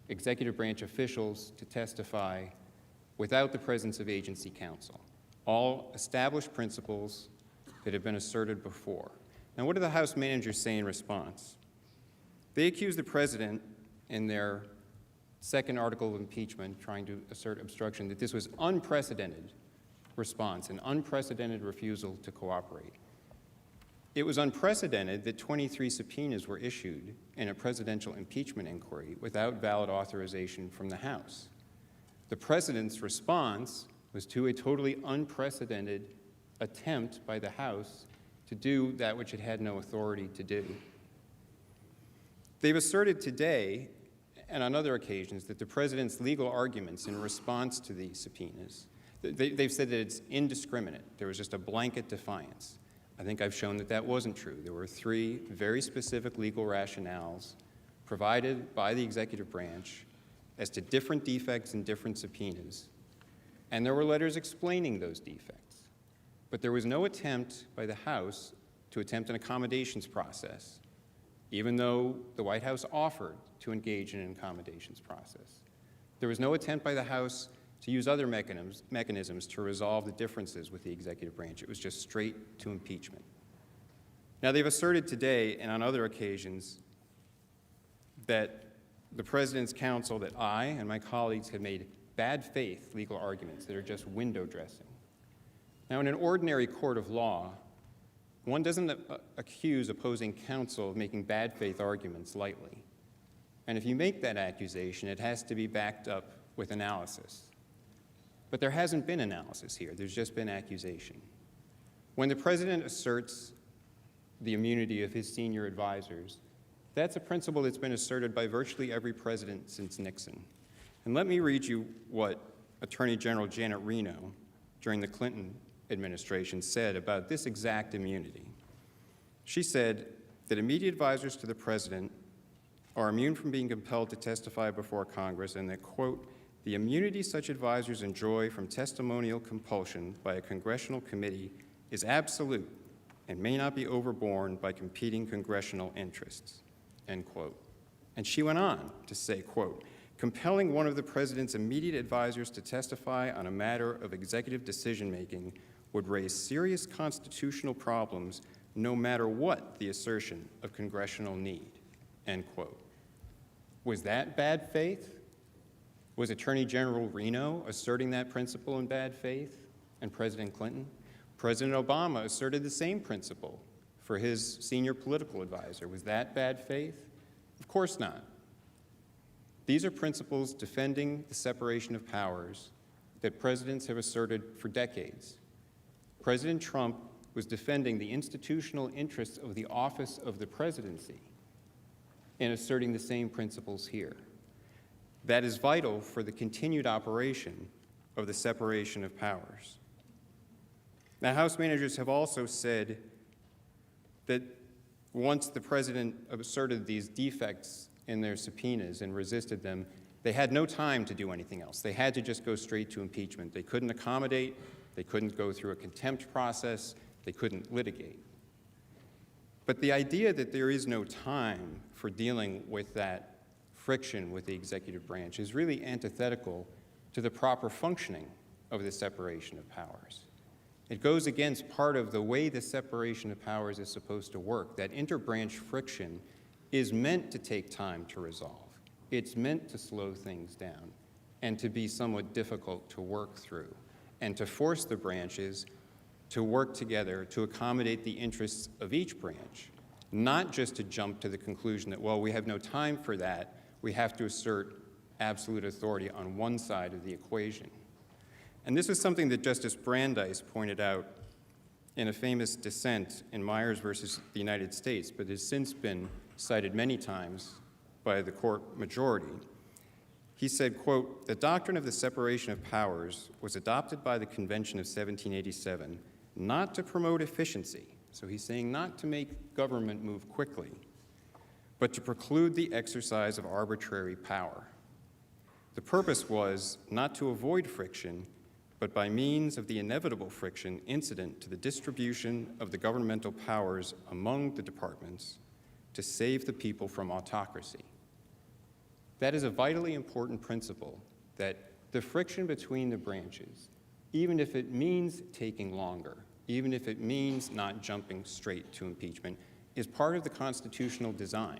executive branch officials to testify without the presence of agency counsel. All established principles that have been asserted before. Now, what did the House managers say in response? They accuse the president in their second article of impeachment, trying to assert obstruction, that this was unprecedented response, an unprecedented refusal to cooperate. It was unprecedented that 23 subpoenas were issued in a presidential impeachment inquiry without valid authorization from the House. The president's response was to a totally unprecedented attempt by the House to do that which it had no authority to do. They've asserted today and on other occasions that the president's legal arguments in response to these subpoenas, they've said that it's indiscriminate. There was just a blanket defiance. I think I've shown that that wasn't true. There were 3 very specific legal rationales provided by the executive branch as to different defects in different subpoenas, and there were letters explaining those defects. But there was no attempt by the House to attempt an accommodations process, even though the White House offered to engage in an accommodations process. There was no attempt by the House to use other mechanisms to resolve the differences with the executive branch. It was just straight to impeachment. Now, they've asserted today and on other occasions that the President's counsel, that I and my colleagues have made bad faith legal arguments that are just window dressing. Now, in an ordinary court of law, one doesn't accuse opposing counsel of making bad faith arguments lightly. And if you make that accusation, it has to be backed up with analysis. But there hasn't been analysis here. There's just been accusation. When the president asserts the immunity of his senior advisors, that's a principle that's been asserted by virtually every president since Nixon. And let me read you what Attorney General Janet Reno, during the Clinton administration, said about this exact immunity. She said that immediate advisors to the president are immune from being compelled to testify before Congress, and that, quote, the immunity such advisors enjoy from testimonial compulsion by a congressional committee is absolute and may not be overborne by competing congressional interests, end quote. And she went on to say, quote, compelling one of the president's immediate advisors to testify on a matter of executive decision-making would raise serious constitutional problems no matter what the assertion of congressional need, end quote. Was that bad faith? Was Attorney General Reno asserting that principle in bad faith? And President Clinton? President Obama asserted the same principle for his senior political advisor. Was that bad faith? Of course not. These are principles defending the separation of powers that presidents have asserted for decades. President Trump was defending the institutional interests of the office of the presidency in asserting the same principles here. That is vital for the continued operation of the separation of powers. Now, House managers have also said that once the president asserted these defects in their subpoenas and resisted them, they had no time to do anything else. They had to just go straight to impeachment. They couldn't accommodate, they couldn't go through a contempt process, they couldn't litigate. But the idea that there is no time for dealing with that friction with the executive branch is really antithetical to the proper functioning of the separation of powers. It goes against part of the way the separation of powers is supposed to work. That interbranch friction is meant to take time to resolve. It's meant to slow things down and to be somewhat difficult to work through and to force the branches to work together to accommodate the interests of each branch, not just to jump to the conclusion that, well, we have no time for that. We have to assert absolute authority on one side of the equation. And this is something that Justice Brandeis pointed out in a famous dissent in Myers versus the United States, but has since been cited many times by the court majority. He said, quote, the doctrine of the separation of powers was adopted by the Convention of 1787 not to promote efficiency, so he's saying not to make government move quickly, but to preclude the exercise of arbitrary power. The purpose was not to avoid friction, but by means of the inevitable friction incident to the distribution of the governmental powers among the departments to save the people from autocracy. That is a vitally important principle, that the friction between the branches, even if it means taking longer, even if it means not jumping straight to impeachment, is part of the constitutional design.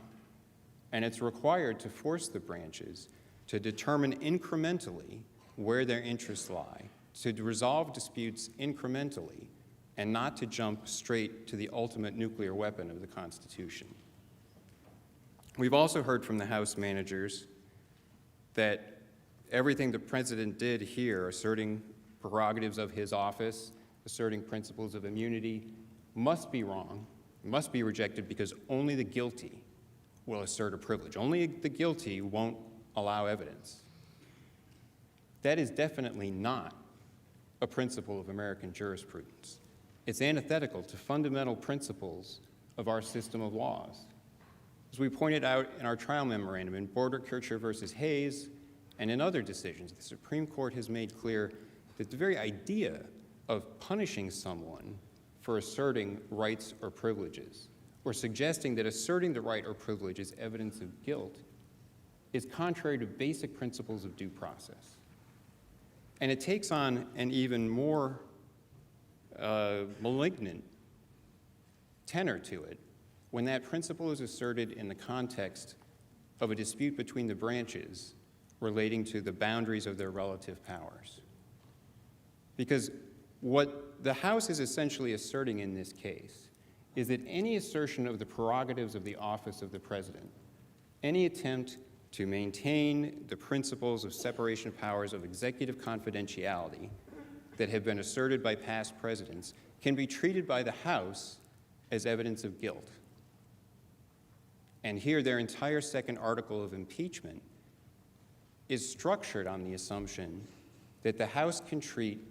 and it's required to force the branches to determine incrementally where their interests lie, to resolve disputes incrementally, and not to jump straight to the ultimate nuclear weapon of the Constitution. We've also heard from the House managers that everything the president did here, asserting prerogatives of his office, asserting principles of immunity, must be wrong, must be rejected because only the guilty will assert a privilege. Only the guilty won't allow evidence. That is definitely not a principle of American jurisprudence. It's antithetical to fundamental principles of our system of laws. As we pointed out in our trial memorandum in Border-Kircher versus Hayes and in other decisions, the Supreme Court has made clear that the very idea of punishing someone for asserting rights or privileges, or suggesting that asserting the right or privilege is evidence of guilt, is contrary to basic principles of due process. And it takes on an even more malignant tenor to it when that principle is asserted in the context of a dispute between the branches relating to the boundaries of their relative powers. Because what the House is essentially asserting in this case is that any assertion of the prerogatives of the office of the president, any attempt to maintain the principles of separation of powers of executive confidentiality that have been asserted by past presidents can be treated by the House as evidence of guilt. And here their entire second article of impeachment is structured on the assumption that the House can treat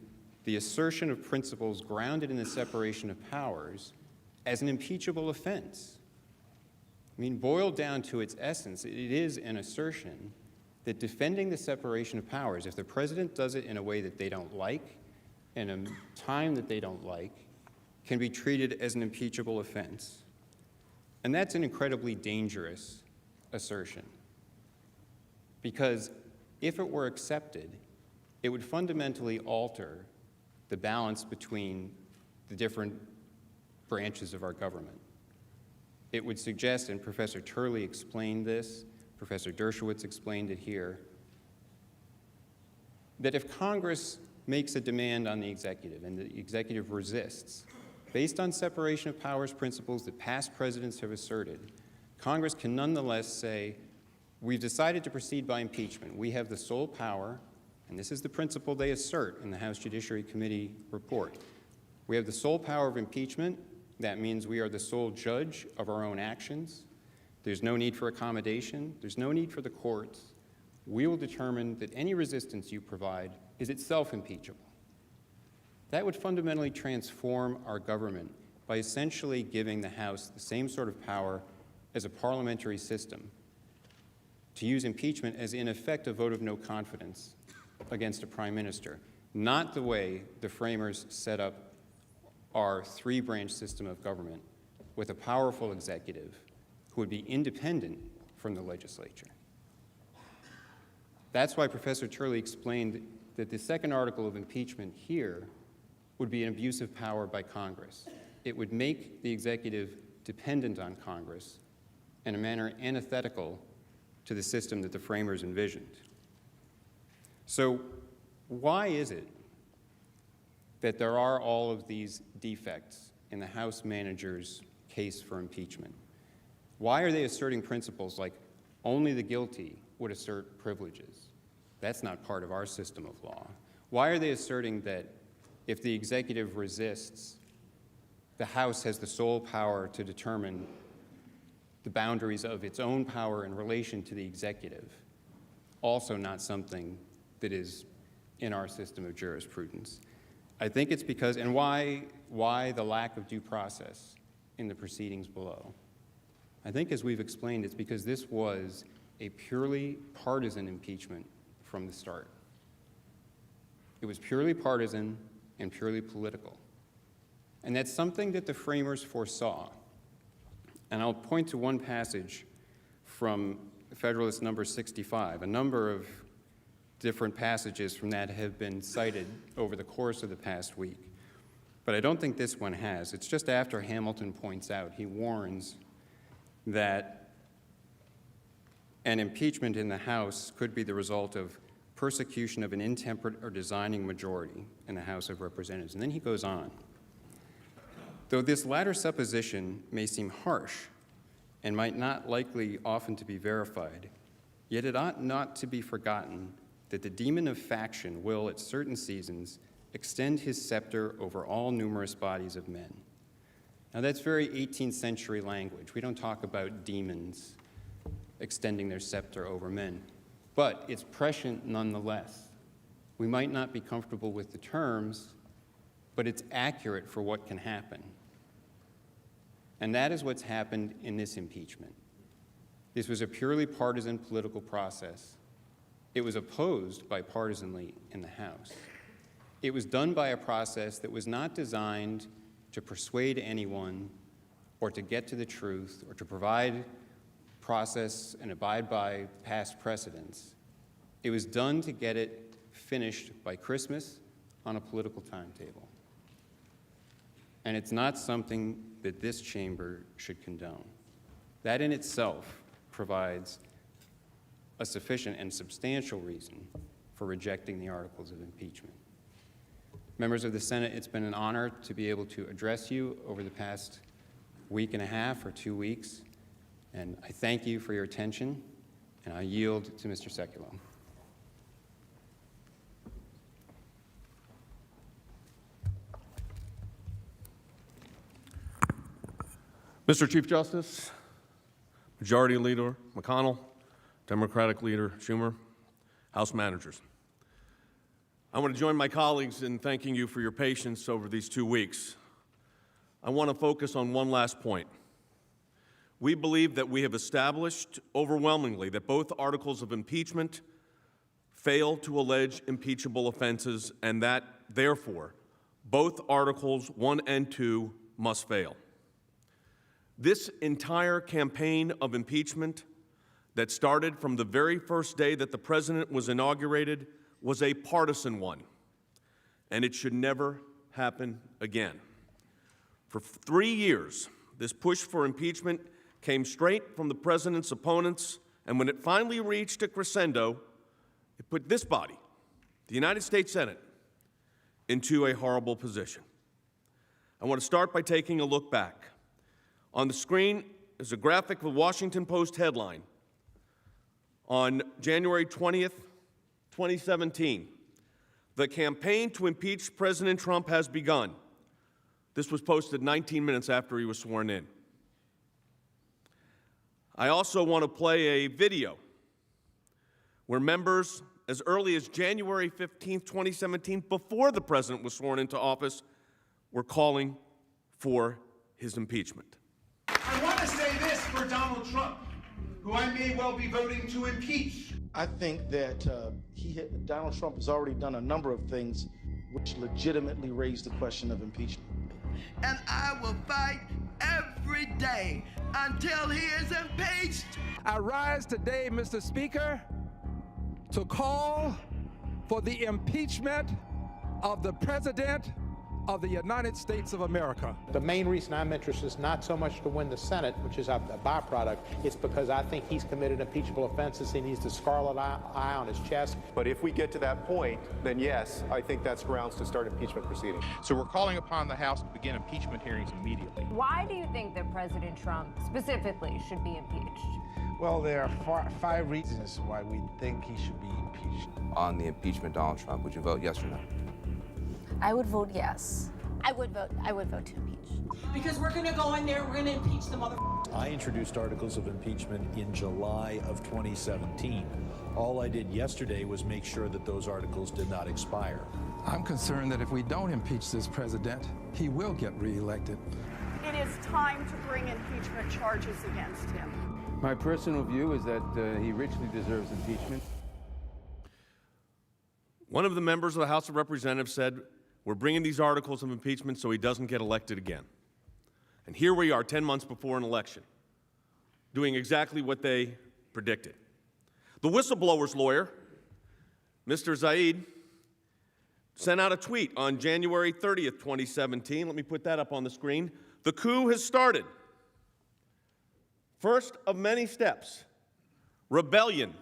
the assertion of principles grounded in the separation of powers as an impeachable offense. I mean, boiled down to its essence, it is an assertion that defending the separation of powers, if the president does it in a way that they don't like, in a time that they don't like, can be treated as an impeachable offense. And that's an incredibly dangerous assertion, because if it were accepted, it would fundamentally alter the balance between the different branches of our government. It would suggest, and Professor Turley explained this, Professor Dershowitz explained it here, that if Congress makes a demand on the executive and the executive resists, based on separation of powers principles that past presidents have asserted, Congress can nonetheless say, we've decided to proceed by impeachment. We have the sole power, and this is the principle they assert in the House Judiciary Committee report. We have the sole power of impeachment. That means we are the sole judge of our own actions. There's no need for accommodation. There's no need for the courts. We will determine that any resistance you provide is itself impeachable. That would fundamentally transform our government by essentially giving the House the same sort of power as a parliamentary system to use impeachment as, in effect, a vote of no confidence against a prime minister, not the way the framers set up our three-branch system of government with a powerful executive who would be independent from the legislature. That's why Professor Turley explained that the second article of impeachment here would be an abuse of power by Congress. It would make the executive dependent on Congress in a manner antithetical to the system that the framers envisioned. So why is it that there are all of these defects in the House manager's case for impeachment? Why are they asserting principles like only the guilty would assert privileges? That's not part of our system of law. Why are they asserting that if the executive resists, the House has the sole power to determine the boundaries of its own power in relation to the executive? Also not something that is in our system of jurisprudence. I think it's because, and why the lack of due process in the proceedings below? I think, as we've explained, it's because this was a purely partisan impeachment from the start. It was purely partisan and purely political. And that's something that the framers foresaw. And I'll point to one passage from Federalist number 65. A number of different passages from that have been cited over the course of the past week. But I don't think this one has. It's just after Hamilton points out, he warns that And impeachment in the House could be the result of persecution of an intemperate or designing majority in the House of Representatives. And then he goes on. Though this latter supposition may seem harsh and might not likely often to be verified, yet it ought not to be forgotten that the demon of faction will, at certain seasons, extend his scepter over all numerous bodies of men. Now that's very 18th century language. We don't talk about demons extending their scepter over men, but it's prescient nonetheless. We might not be comfortable with the terms, but it's accurate for what can happen. And that is what's happened in this impeachment. This was a purely partisan political process. It was opposed bipartisanly in the House. It was done by a process that was not designed to persuade anyone or to get to the truth or to provide process and abide by past precedents. It was done to get it finished by Christmas on a political timetable. And it's not something that this chamber should condone. That in itself provides a sufficient and substantial reason for rejecting the articles of impeachment. Members of the Senate, it's been an honor to be able to address you over the past week and a half or 2 weeks, and I thank you for your attention, and I yield to Mr. Sekulow. Mr. Chief Justice, Majority Leader McConnell, Democratic Leader Schumer, House Managers. I want to join my colleagues in thanking you for your patience over these 2 weeks. I want to focus on one last point. We believe that we have established overwhelmingly that both articles of impeachment fail to allege impeachable offenses and that, therefore, both Articles 1 and 2 must fail. This entire campaign of impeachment that started from the very first day that the president was inaugurated was a partisan one, and it should never happen again. For 3 years, this push for impeachment came straight from the president's opponents, and when it finally reached a crescendo, it put this body, the United States Senate, into a horrible position. I want to start by taking a look back. On the screen is a graphic of a Washington Post headline. On January 20th, 2017, the campaign to impeach President Trump has begun. This was posted 19 minutes after he was sworn in. I also want to play a video where members, as early as January 15th, 2017, before the president was sworn into office, were calling for his impeachment. I want to say this for Donald Trump, who I may well be voting to impeach. I think that Donald Trump has already done a number of things which legitimately raise the question of impeachment. And I will fight every day until he is impeached. I rise today, Mr. Speaker, to call for the impeachment of the President of the United States of America. The main reason I'm interested is not so much to win the Senate, which is a byproduct, it's because I think he's committed impeachable offenses. He needs the scarlet eye on his chest. But if we get to that point, then yes, I think that's grounds to start impeachment proceedings. So we're calling upon the House to begin impeachment hearings immediately. Why do you think that President Trump specifically should be impeached? Well, there are 5 reasons why we think he should be impeached. On the impeachment, Donald Trump, would you vote yes or no? I would vote yes. I would vote to impeach. Because we're going to go in there, we're going to impeach the mother. I introduced articles of impeachment in July of 2017. All I did yesterday was make sure that those articles did not expire. I'm concerned that if we don't impeach this president, he will get reelected. It is time to bring impeachment charges against him. My personal view is that he richly deserves impeachment. One of the members of the House of Representatives said, we're bringing these articles of impeachment so he doesn't get elected again. And here we are 10 months before an election, doing exactly what they predicted. The whistleblower's lawyer, Mr. Zaid, sent out a tweet on January 30th, 2017. Let me put that up on the screen. The coup has started. First of many steps rebellion.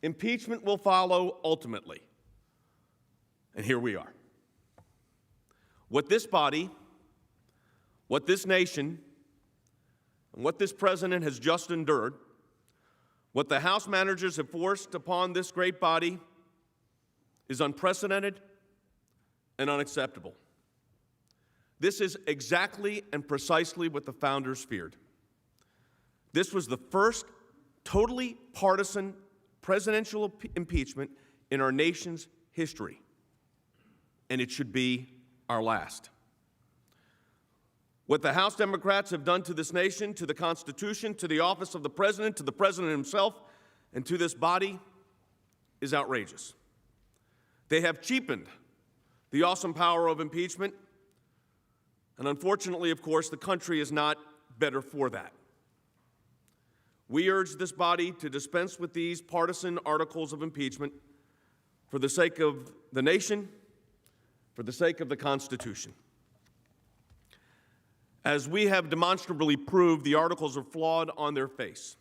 Impeachment will follow ultimately. And here we are. What this body, what this nation, and what this president has just endured, what the House managers have forced upon this great body is unprecedented and unacceptable. This is exactly and precisely what the founders feared. This was the first totally partisan presidential impeachment in our nation's history, and it should be our last. What the House Democrats have done to this nation, to the Constitution, to the office of the President, to the President himself, and to this body is outrageous. They have cheapened the awesome power of impeachment, and unfortunately, of course, the country is not better for that. We urge this body to dispense with these partisan articles of impeachment for the sake of the nation, for the sake of the Constitution. As we have demonstrably proved, the articles are flawed on their face.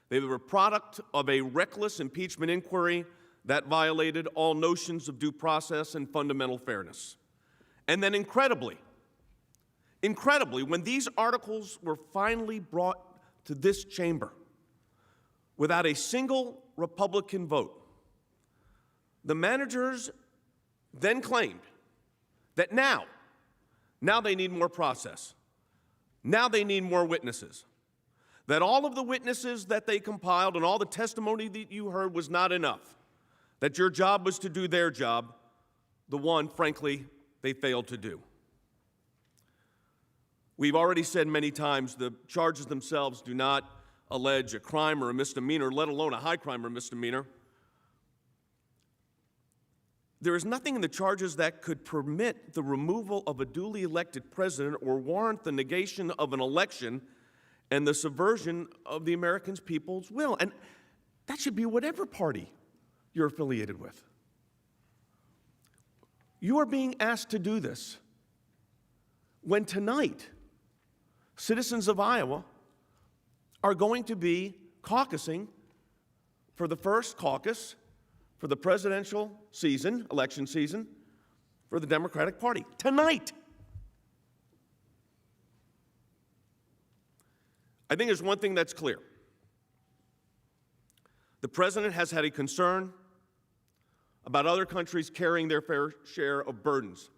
They were a product of a reckless impeachment inquiry that violated all notions of due process and fundamental fairness. And then incredibly, when these articles were finally brought to this chamber without a single Republican vote, the managers then claimed that now they need more process. Now they need more witnesses. That all of the witnesses that they compiled and all the testimony that you heard was not enough. That your job was to do their job, the one, frankly, they failed to do. We've already said many times the charges themselves do not allege a crime or a misdemeanor, let alone a high crime or misdemeanor. There is nothing in the charges that could permit the removal of a duly elected president or warrant the negation of an election and the subversion of the American people's will. And that should be whatever party you're affiliated with. You are being asked to do this when tonight citizens of Iowa are going to be caucusing for the first caucus for the presidential season, election season, for the Democratic Party. Tonight! I think there's one thing that's clear. The president has had a concern about other countries carrying their fair share of burdens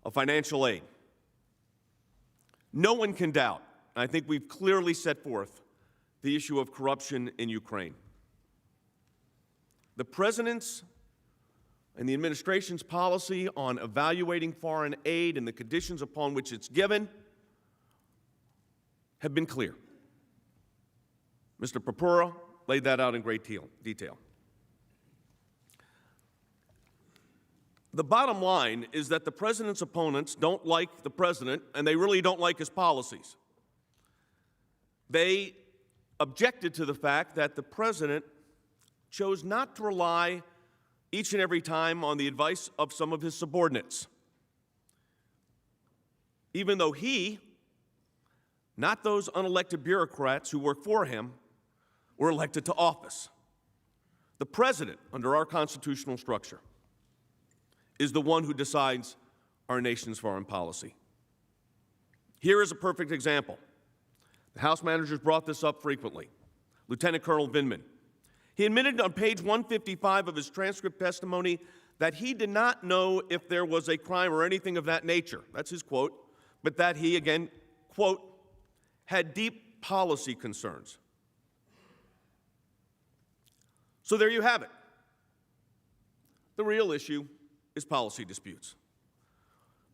of financial aid. No one can doubt, and I think we've clearly set forth, the issue of corruption in Ukraine. The president's and the administration's policy on evaluating foreign aid and the conditions upon which it's given have been clear. Mr. Purpura laid that out in great detail. The bottom line is that the president's opponents don't like the president, and they really don't like his policies. They objected to the fact that the president chose not to rely each and every time on the advice of some of his subordinates, even though he, not those unelected bureaucrats who work for him, were elected to office. The president, under our constitutional structure, is the one who decides our nation's foreign policy. Here is a perfect example. The House managers brought this up frequently. Lieutenant Colonel Vindman. He admitted on page 155 of his transcript testimony that he did not know if there was a crime or anything of that nature. That's his quote. But that he, again, quote, had deep policy concerns. So there you have it. The real issue is policy disputes.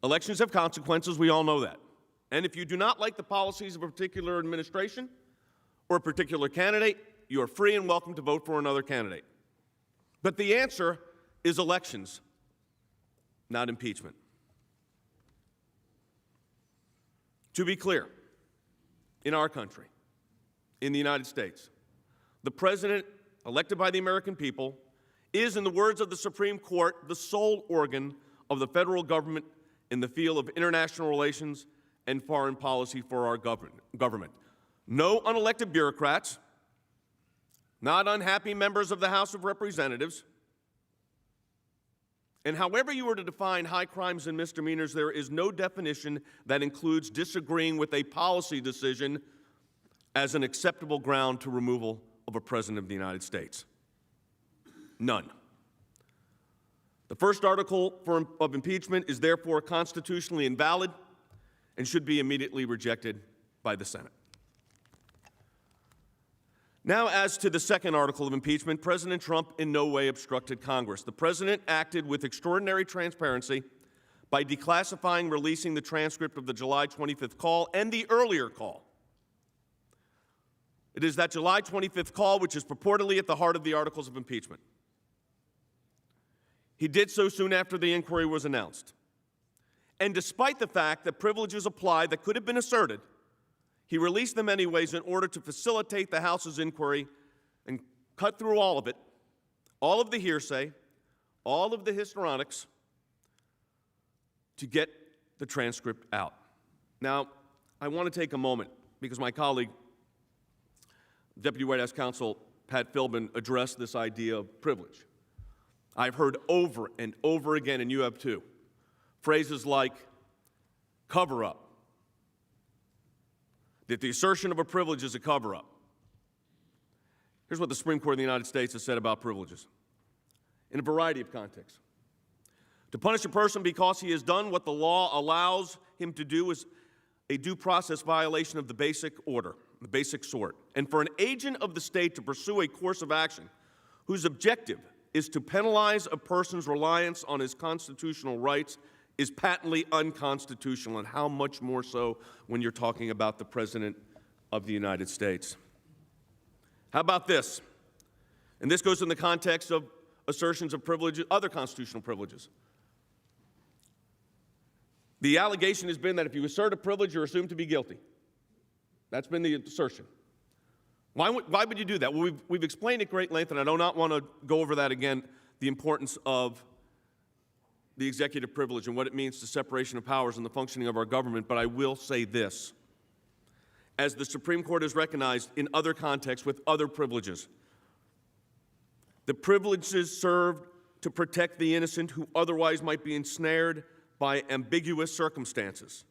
Elections have consequences, we all know that. And if you do not like the policies of a particular administration or a particular candidate, you are free and welcome to vote for another candidate. But the answer is elections, not impeachment. To be clear, in our country, in the United States, the president elected by the American people is, in the words of the Supreme Court, the sole organ of the federal government in the field of international relations and foreign policy for our government. No unelected bureaucrats, not unhappy members of the House of Representatives. And however you were to define high crimes and misdemeanors, there is no definition that includes disagreeing with a policy decision as an acceptable ground to removal of a President of the United States. None. The first article of impeachment is therefore constitutionally invalid and should be immediately rejected by the Senate. Now, as to the second article of impeachment, President Trump in no way obstructed Congress. The President acted with extraordinary transparency by declassifying, releasing the transcript of the July 25th call and the earlier call. It is that July 25th call which is purportedly at the heart of the articles of impeachment. He did so soon after the inquiry was announced. And despite the fact that privileges applied that could have been asserted, he released them anyways in order to facilitate the House's inquiry and cut through all of it, all of the hearsay, all of the histrionics, to get the transcript out. Now, I want to take a moment because my colleague, Deputy White House Counsel Pat Philbin, addressed this idea of privilege. I've heard over and over again, and you have too, phrases like cover-up, that the assertion of a privilege is a cover-up. Here's what the Supreme Court of the United States has said about privileges in a variety of contexts. To punish a person because he has done what the law allows him to do is a due process violation of the basic order, the basic sort. And for an agent of the state to pursue a course of action whose objective is to penalize a person's reliance on his constitutional rights is patently unconstitutional, and how much more so when you're talking about the President of the United States. How about this? And this goes in the context of assertions of privileges, other constitutional privileges. The allegation has been that if you assert a privilege, you're assumed to be guilty. That's been the assertion. Why would you do that? Well, we've explained at great length, and I do not want to go over that again, the importance of the executive privilege and what it means to separation of powers and the functioning of our government, but I will say this. As the Supreme Court has recognized in other contexts with other privileges, the privileges serve to protect the innocent who otherwise might be ensnared by ambiguous circumstances.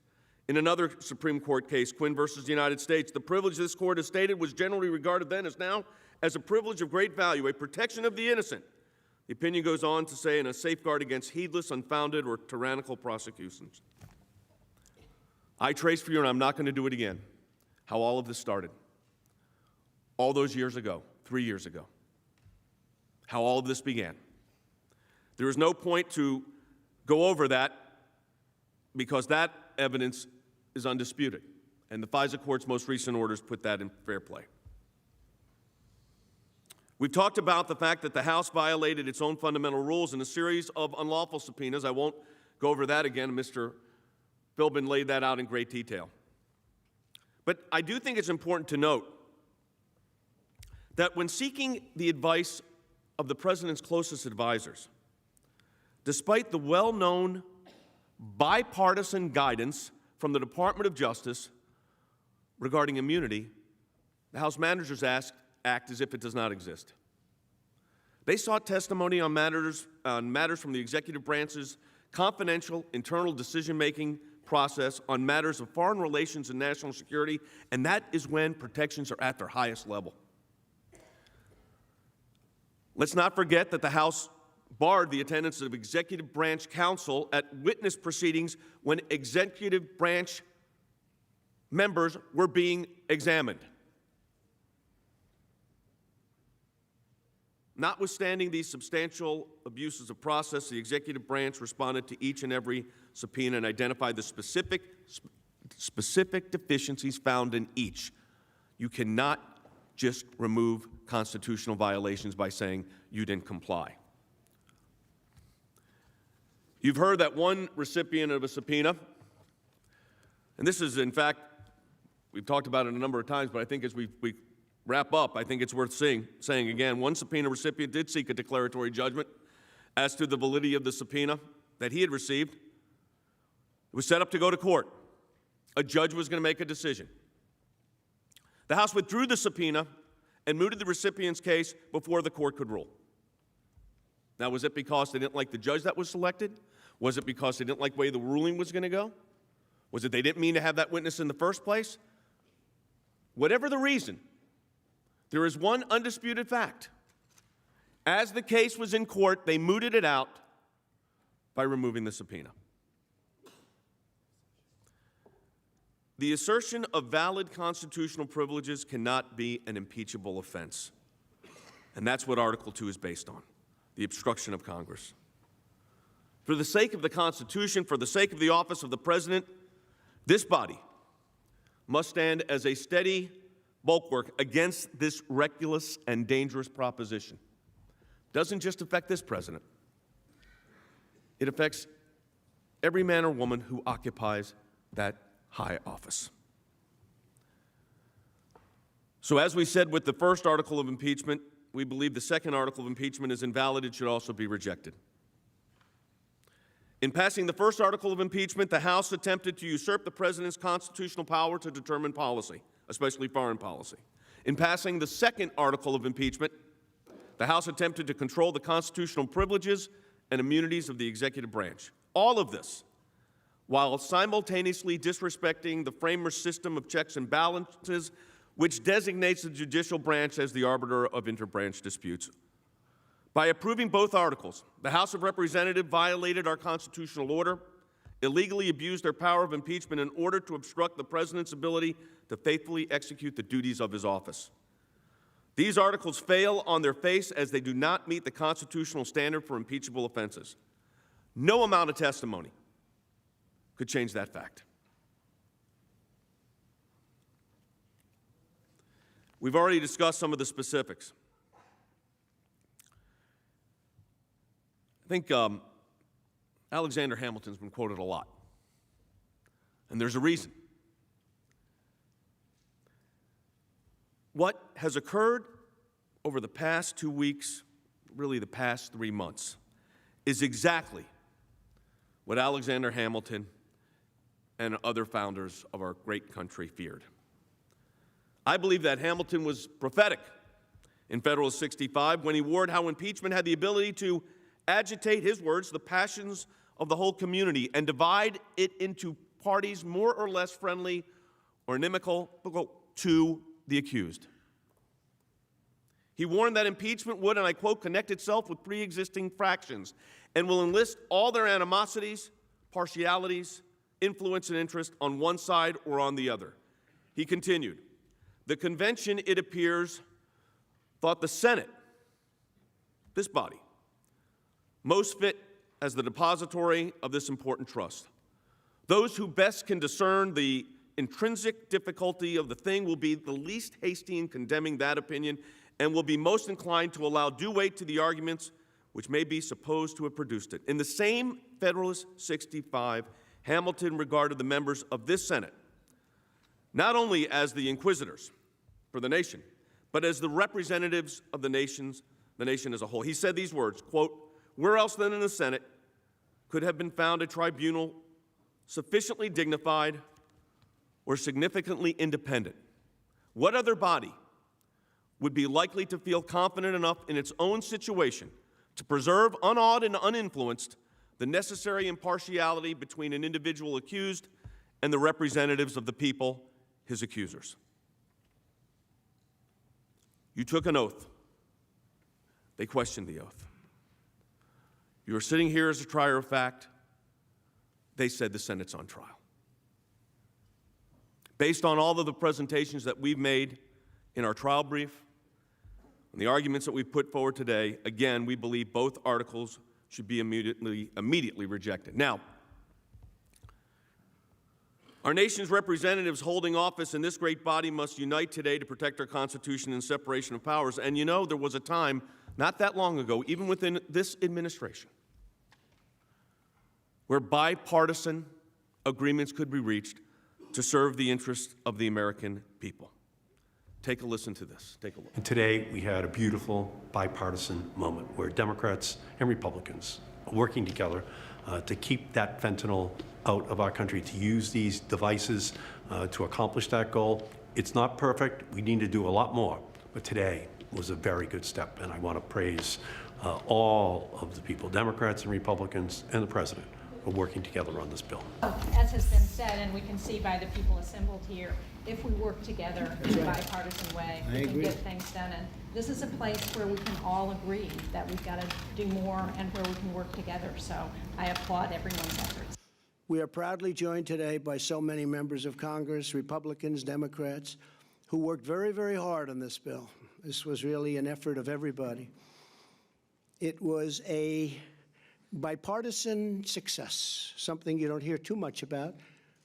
In another Supreme Court case, Quinn versus the United States, the privilege this court has stated was generally regarded then as now as a privilege of great value, a protection of the innocent. The opinion goes on to say, in a safeguard against heedless, unfounded, or tyrannical prosecutions. I trace for you, and I'm not going to do it again, how all of this started. All those years ago, 3 years ago, how all of this began. There is no point to go over that because that evidence is undisputed, and the FISA Court's most recent orders put that in fair play. We've talked about the fact that the House violated its own fundamental rules in a series of unlawful subpoenas. I won't go over that again. Mr. Philbin laid that out in great detail. But I do think it's important to note that when seeking the advice of the President's closest advisors, despite the well-known bipartisan guidance from the Department of Justice regarding immunity, the House managers act as if it does not exist. They sought testimony on matters from the executive branch's confidential internal decision-making process on matters of foreign relations and national security, and that is when protections are at their highest level. Let's not forget that the House barred the attendance of executive branch counsel at witness proceedings when executive branch members were being examined. Notwithstanding these substantial abuses of process, the executive branch responded to each and every subpoena and identified the specific deficiencies found in each. You cannot just remove constitutional violations by saying you didn't comply. You've heard that one recipient of a subpoena, and this is, in fact, we've talked about it a number of times, but I think as we wrap up, I think it's worth saying again, one subpoena recipient did seek a declaratory judgment as to the validity of the subpoena that he had received. It was set up to go to court. A judge was going to make a decision. The House withdrew the subpoena and mooted the recipient's case before the court could rule. Now, was it because they didn't like the judge that was selected? Was it because they didn't like the way the ruling was going to go? Was it they didn't mean to have that witness in the first place? Whatever the reason, there is one undisputed fact. As the case was in court, they mooted it out by removing the subpoena. The assertion of valid constitutional privileges cannot be an impeachable offense. And that's what Article 2 is based on, the obstruction of Congress. For the sake of the Constitution, for the sake of the office of the President, this body must stand as a steady bulwark against this reckless and dangerous proposition. It doesn't just affect this president. It affects every man or woman who occupies that high office. So as we said with the first article of impeachment, we believe the second article of impeachment is invalid. It should also be rejected. In passing the first article of impeachment, the House attempted to usurp the president's constitutional power to determine policy, especially foreign policy. In passing the second article of impeachment, the House attempted to control the constitutional privileges and immunities of the executive branch. All of this while simultaneously disrespecting the framers' system of checks and balances, which designates the judicial branch as the arbiter of interbranch disputes. By approving both articles, the House of Representatives violated our constitutional order, illegally abused their power of impeachment in order to obstruct the president's ability to faithfully execute the duties of his office. These articles fail on their face as they do not meet the constitutional standard for impeachable offenses. No amount of testimony could change that fact. We've already discussed some of the specifics. I think Alexander Hamilton's been quoted a lot, and there's a reason. What has occurred over the past 2 weeks, really the past 3 months, is exactly what Alexander Hamilton and other founders of our great country feared. I believe that Hamilton was prophetic in Federalist 65 when he warned how impeachment had the ability to agitate, his words, the passions of the whole community and divide it into parties more or less friendly or inimical to the accused. He warned that impeachment would, and I quote, connect itself with pre-existing fractions and will enlist all their animosities, partialities, influence, and interest on one side or on the other. He continued, the convention, it appears, thought the Senate, this body, most fit as the depository of this important trust. Those who best can discern the intrinsic difficulty of the thing will be the least hasty in condemning that opinion and will be most inclined to allow due weight to the arguments which may be supposed to have produced it. In the same Federalist 65, Hamilton regarded the members of this Senate not only as the inquisitors for the nation, but as the representatives of the nation as a whole. He said these words, quote, where else than in the Senate could have been found a tribunal sufficiently dignified or significantly independent? What other body would be likely to feel confident enough in its own situation to preserve unawed and uninfluenced the necessary impartiality between an individual accused and the representatives of the people, his accusers? You took an oath. They questioned the oath. You are sitting here as a trier of fact. They said the Senate's on trial. Based on all of the presentations that we've made in our trial brief and the arguments that we've put forward today, again, we believe both articles should be immediately rejected. Now, our nation's representatives holding office in this great body must unite today to protect our Constitution and separation of powers. And you know, there was a time not that long ago, even within this administration, where bipartisan agreements could be reached to serve the interests of the American people. Take a listen to this. Take a look. And today we had a beautiful bipartisan moment where Democrats and Republicans are working together to keep that fentanyl out of our country, to use these devices to accomplish that goal. It's not perfect. We need to do a lot more. But today was a very good step, and I want to praise all of the people, Democrats and Republicans, and the President, for working together on this bill. As has been said, and we can see by the people assembled here, if we work together in a bipartisan way, we can get things done. And this is a place where we can all agree that we've got to do more and where we can work together. So I applaud everyone's efforts. We are proudly joined today by so many members of Congress, Republicans, Democrats, who worked very, very hard on this bill. This was really an effort of everybody. It was a bipartisan success, something you don't hear too much about,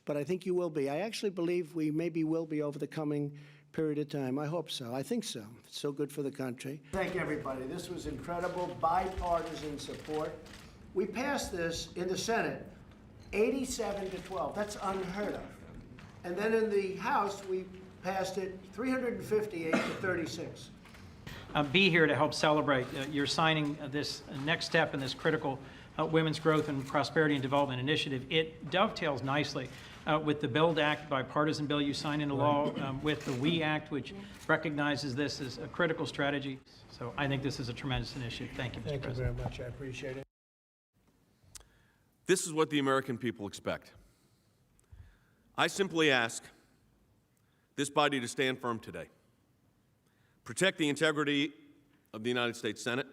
but I think you will be. I actually believe we maybe will be over the coming period of time. I hope so. I think so. It's so good for the country. Thank everybody. This was incredible bipartisan support. We passed this in the Senate 87 to 12. That's unheard of. And then in the House, we passed it 358 to 36. Be here to help celebrate your signing this next step in this critical Women's Growth and Prosperity and Development Initiative. It dovetails nicely with the BUILD Act, bipartisan bill you signed into law, with the WE Act, which recognizes this as a critical strategy. So I think this is a tremendous initiative. Thank you, Mr. President. Thank you very much. I appreciate it. This is what the American people expect. I simply ask this body to stand firm today. Protect the integrity of the United States Senate.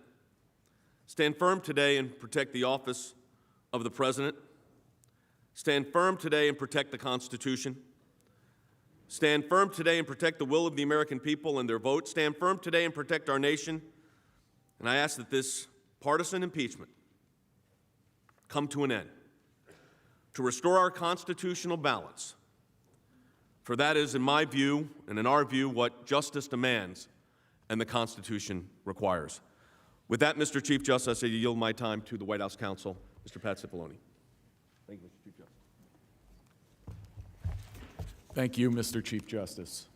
Stand firm today and protect the office of the President. Stand firm today and protect the Constitution. Stand firm today and protect the will of the American people and their vote. Stand firm today and protect our nation. And I ask that this partisan impeachment come to an end, to restore our constitutional balance. For that is, in my view, and in our view, what justice demands and the Constitution requires. With that, Mr. Chief Justice, I yield my time to the White House counsel, Mr. Pat Cipollone. Thank you, Mr. Chief Justice. Thank you, Mr. Chief Justice.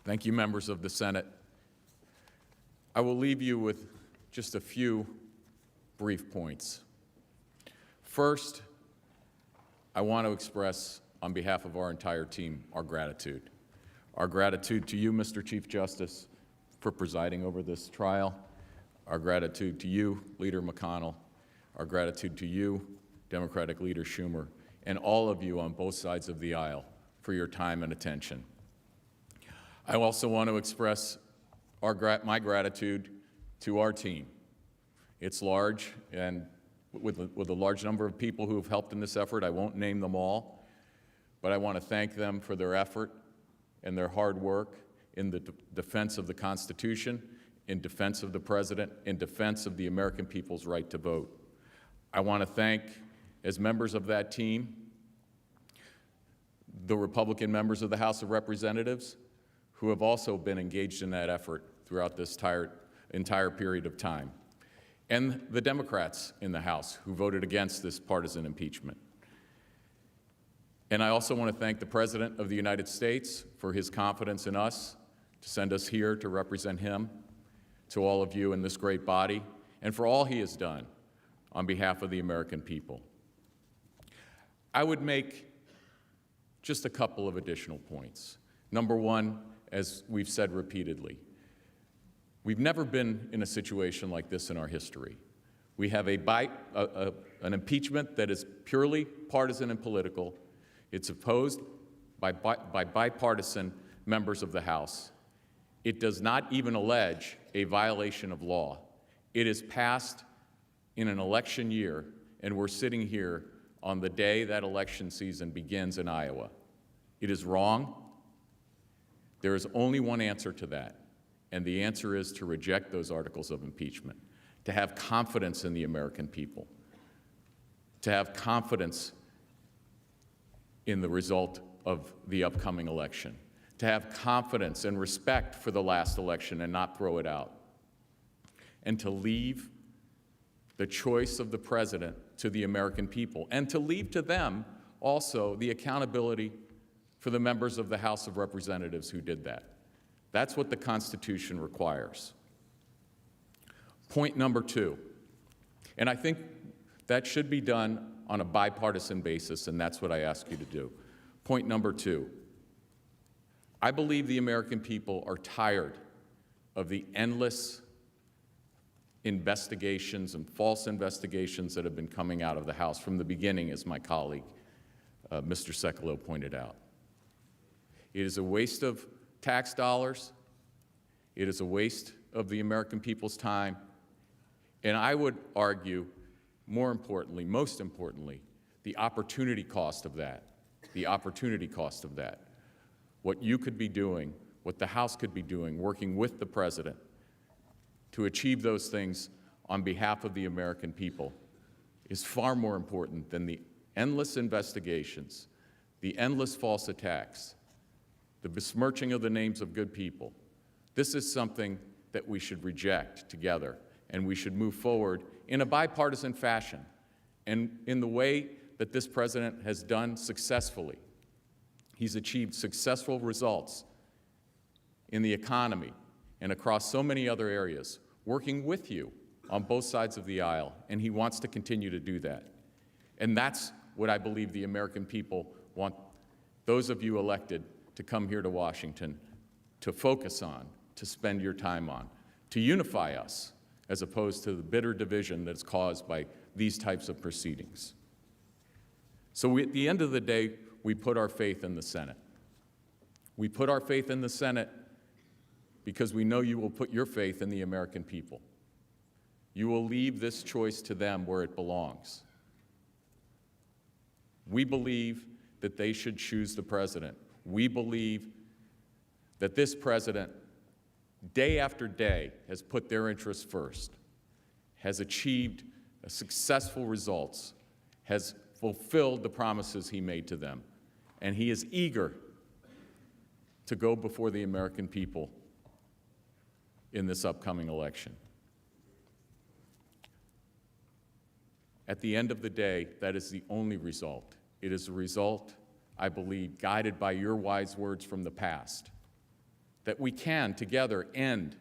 Thank you, members of the Senate. I will leave you with just a few brief points. First, I want to express, on behalf of our entire team, our gratitude. Our gratitude to you, Mr. Chief Justice, for presiding over this trial. Our gratitude to you, Leader McConnell. Our gratitude to you, Democratic Leader Schumer, and all of you on both sides of the aisle for your time and attention. I also want to express my gratitude to our team. It's large, and with a large number of people who have helped in this effort. I won't name them all, but I want to thank them for their effort and their hard work in the defense of the Constitution, in defense of the President, in defense of the American people's right to vote. I want to thank, as members of that team, the Republican members of the House of Representatives who have also been engaged in that effort throughout this entire period of time, and the Democrats in the House who voted against this partisan impeachment. And I also want to thank the President of the United States for his confidence in us to send us here to represent him, to all of you in this great body, and for all he has done on behalf of the American people. I would make just a couple of additional points. Number one, as we've said repeatedly, we've never been in a situation like this in our history. We have an impeachment that is purely partisan and political. It's opposed by bipartisan members of the House. It does not even allege a violation of law. It is passed in an election year, and we're sitting here on the day that election season begins in Iowa. It is wrong. There is only one answer to that, and the answer is to reject those articles of impeachment, to have confidence in the American people, to have confidence in the result of the upcoming election, to have confidence and respect for the last election and not throw it out, and to leave the choice of the President to the American people, and to leave to them also the accountability for the members of the House of Representatives who did that. That's what the Constitution requires. Point number two, and I think that should be done on a bipartisan basis, and that's what I ask you to do. Point number two, I believe the American people are tired of the endless investigations and false investigations that have been coming out of the House from the beginning, as my colleague, Mr. Sekulow, pointed out. It is a waste of tax dollars. It is a waste of the American people's time. And I would argue, more importantly, most importantly, the opportunity cost of that. The opportunity cost of that. What you could be doing, what the House could be doing, working with the President to achieve those things on behalf of the American people is far more important than the endless investigations, the endless false attacks, the besmirching of the names of good people. This is something that we should reject together, and we should move forward in a bipartisan fashion and in the way that this President has done successfully. He's achieved successful results in the economy and across so many other areas, working with you on both sides of the aisle, and he wants to continue to do that. And that's what I believe the American people want those of you elected to come here to Washington to focus on, to spend your time on, to unify us, as opposed to the bitter division that's caused by these types of proceedings. So at the end of the day, we put our faith in the Senate. We put our faith in the Senate because we know you will put your faith in the American people. You will leave this choice to them where it belongs. We believe that they should choose the President. We believe that this President, day after day, has put their interests first, has achieved successful results, has fulfilled the promises he made to them, and he is eager to go before the American people in this upcoming election. At the end of the day, that is the only result. It is a result, I believe, guided by your wise words from the past, that we can together end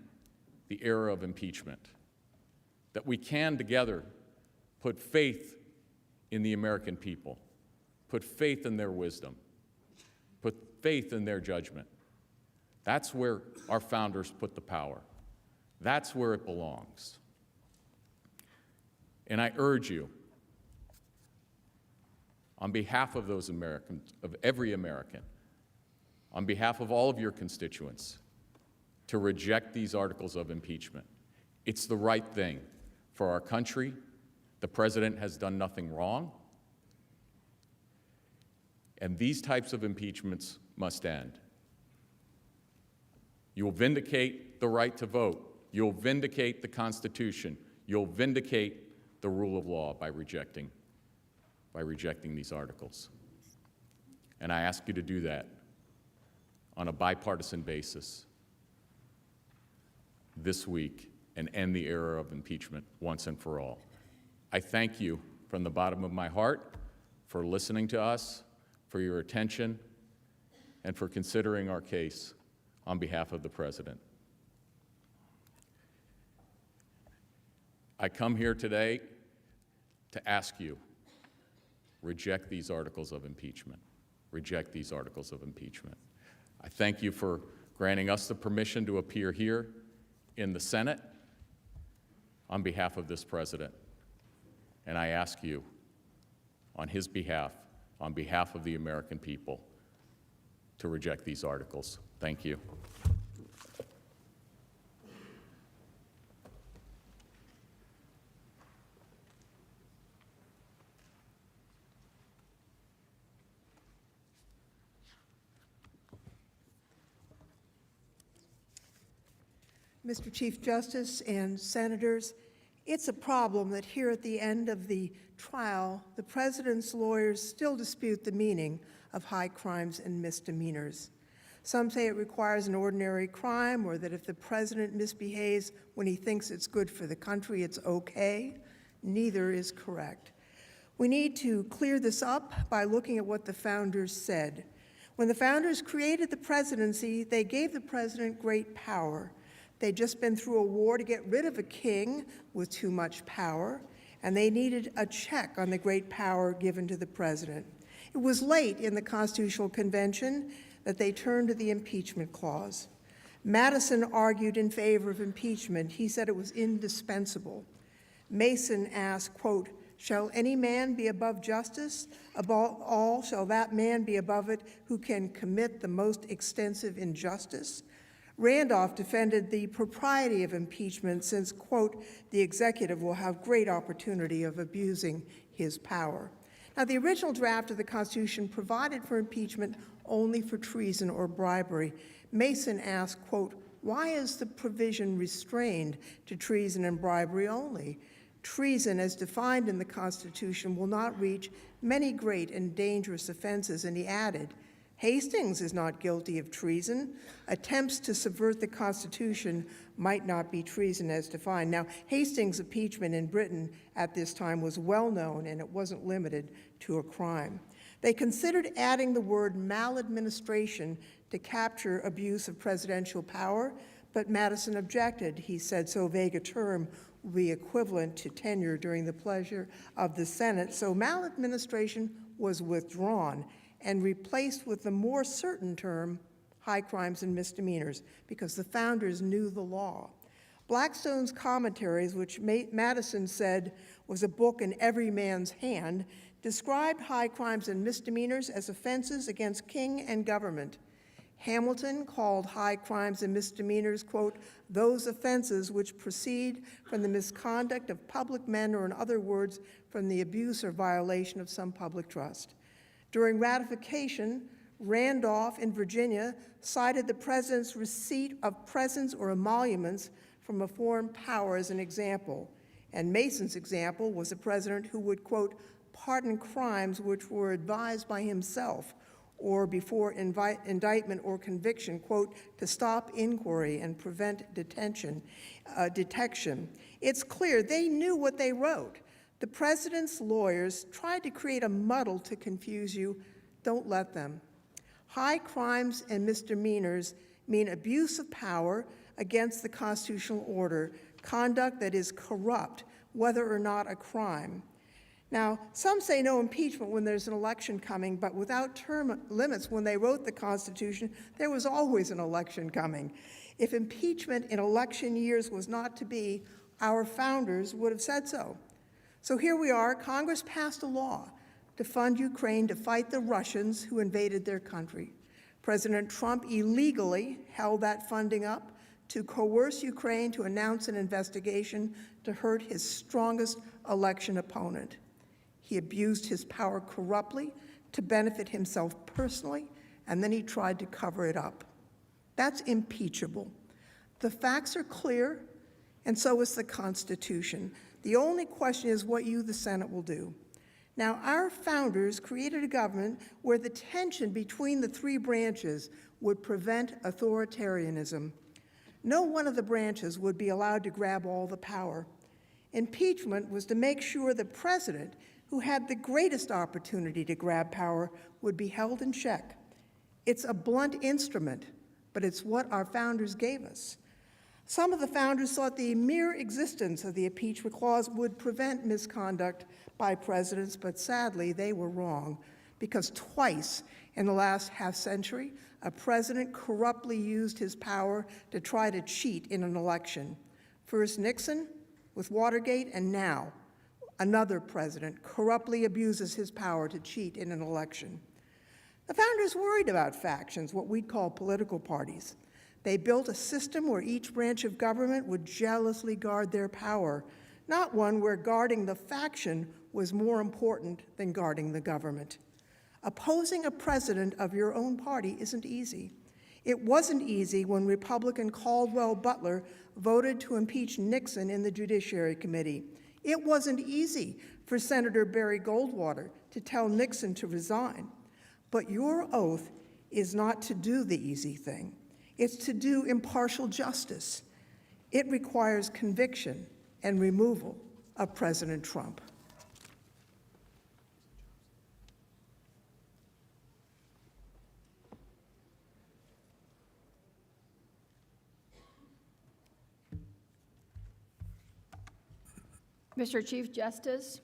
the era of impeachment, that we can together put faith in the American people, put faith in their wisdom, put faith in their judgment. That's where our founders put the power. That's where it belongs. And I urge you, on behalf of those Americans, of every American, on behalf of all of your constituents, to reject these articles of impeachment. It's the right thing for our country. The President has done nothing wrong. And these types of impeachments must end. You'll vindicate the right to vote. You'll vindicate the Constitution. You'll vindicate the rule of law by rejecting these articles. And I ask you to do that on a bipartisan basis this week and end the era of impeachment once and for all. I thank you from the bottom of my heart for listening to us, for your attention, and for considering our case on behalf of the President. I come here today to ask you, reject these articles of impeachment. Reject these articles of impeachment. I thank you for granting us the permission to appear here in the Senate on behalf of this President. And I ask you, on his behalf, on behalf of the American people, to reject these articles. Thank you. Mr. Chief Justice and Senators, it's a problem that here at the end of the trial, the President's lawyers still dispute the meaning of high crimes and misdemeanors. Some say it requires an ordinary crime, or that if the President misbehaves when he thinks it's good for the country, it's okay. Neither is correct. We need to clear this up by looking at what the founders said. When the founders created the presidency, they gave the President great power. They'd just been through a war to get rid of a king with too much power, and they needed a check on the great power given to the President. It was late in the Constitutional Convention that they turned to the impeachment clause. Madison argued in favor of impeachment. He said it was indispensable. Mason asked, quote, "Shall any man be above justice? Above all, shall that man be above it who can commit the most extensive injustice?" Randolph defended the propriety of impeachment since, quote, "the executive will have great opportunity of abusing his power." Now, the original draft of the Constitution provided for impeachment only for treason or bribery. Mason asked, quote, "Why is the provision restrained to treason and bribery only? Treason, as defined in the Constitution, will not reach many great and dangerous offenses." And he added, "Hastings is not guilty of treason. Attempts to subvert the Constitution might not be treason as defined." Now, Hastings' impeachment in Britain at this time was well known, and it wasn't limited to a crime. They considered adding the word maladministration to capture abuse of presidential power, but Madison objected. He said so vague a term would be equivalent to tenure during the pleasure of the Senate. So maladministration was withdrawn and replaced with the more certain term, high crimes and misdemeanors, because the founders knew the law. Blackstone's Commentaries, which Madison said was a book in every man's hand, described high crimes and misdemeanors as offenses against king and government. Hamilton called high crimes and misdemeanors, quote, "those offenses which proceed from the misconduct of public men, or in other words, from the abuse or violation of some public trust." During ratification, Randolph in Virginia cited the president's receipt of presents or emoluments from a foreign power as an example. And Mason's example was a president who would, quote, "pardon crimes which were advised by himself or before indictment or conviction, quote, to stop inquiry and prevent detection. It's clear they knew what they wrote. The president's lawyers tried to create a muddle to confuse you. Don't let them. High crimes and misdemeanors mean abuse of power against the constitutional order, conduct that is corrupt, whether or not a crime. Now, some say no impeachment when there's an election coming, but without term limits, when they wrote the Constitution, there was always an election coming. If impeachment in election years was not to be, our founders would have said so. So here we are, Congress passed a law to fund Ukraine to fight the Russians who invaded their country. President Trump illegally held that funding up to coerce Ukraine to announce an investigation to hurt his strongest election opponent. He abused his power corruptly to benefit himself personally, and then he tried to cover it up. That's impeachable. The facts are clear, and so is the Constitution. The only question is what you, the Senate, will do. Now, our founders created a government where the tension between the three branches would prevent authoritarianism. No one of the branches would be allowed to grab all the power. Impeachment was to make sure the president, who had the greatest opportunity to grab power, would be held in check. It's a blunt instrument, but it's what our founders gave us. Some of the founders thought the mere existence of the impeachment clause would prevent misconduct by presidents, but sadly, they were wrong, because twice in the last half-century, a president corruptly used his power to try to cheat in an election. First Nixon with Watergate, and now another president corruptly abuses his power to cheat in an election. The founders worried about factions, what we'd call political parties. They built a system where each branch of government would jealously guard their power, not one where guarding the faction was more important than guarding the government. Opposing a president of your own party isn't easy. It wasn't easy when Republican Caldwell Butler voted to impeach Nixon in the Judiciary Committee. It wasn't easy for Senator Barry Goldwater to tell Nixon to resign. But your oath is not to do the easy thing. It's to do impartial justice. It requires conviction and removal of President Trump. Mr. Chief Justice,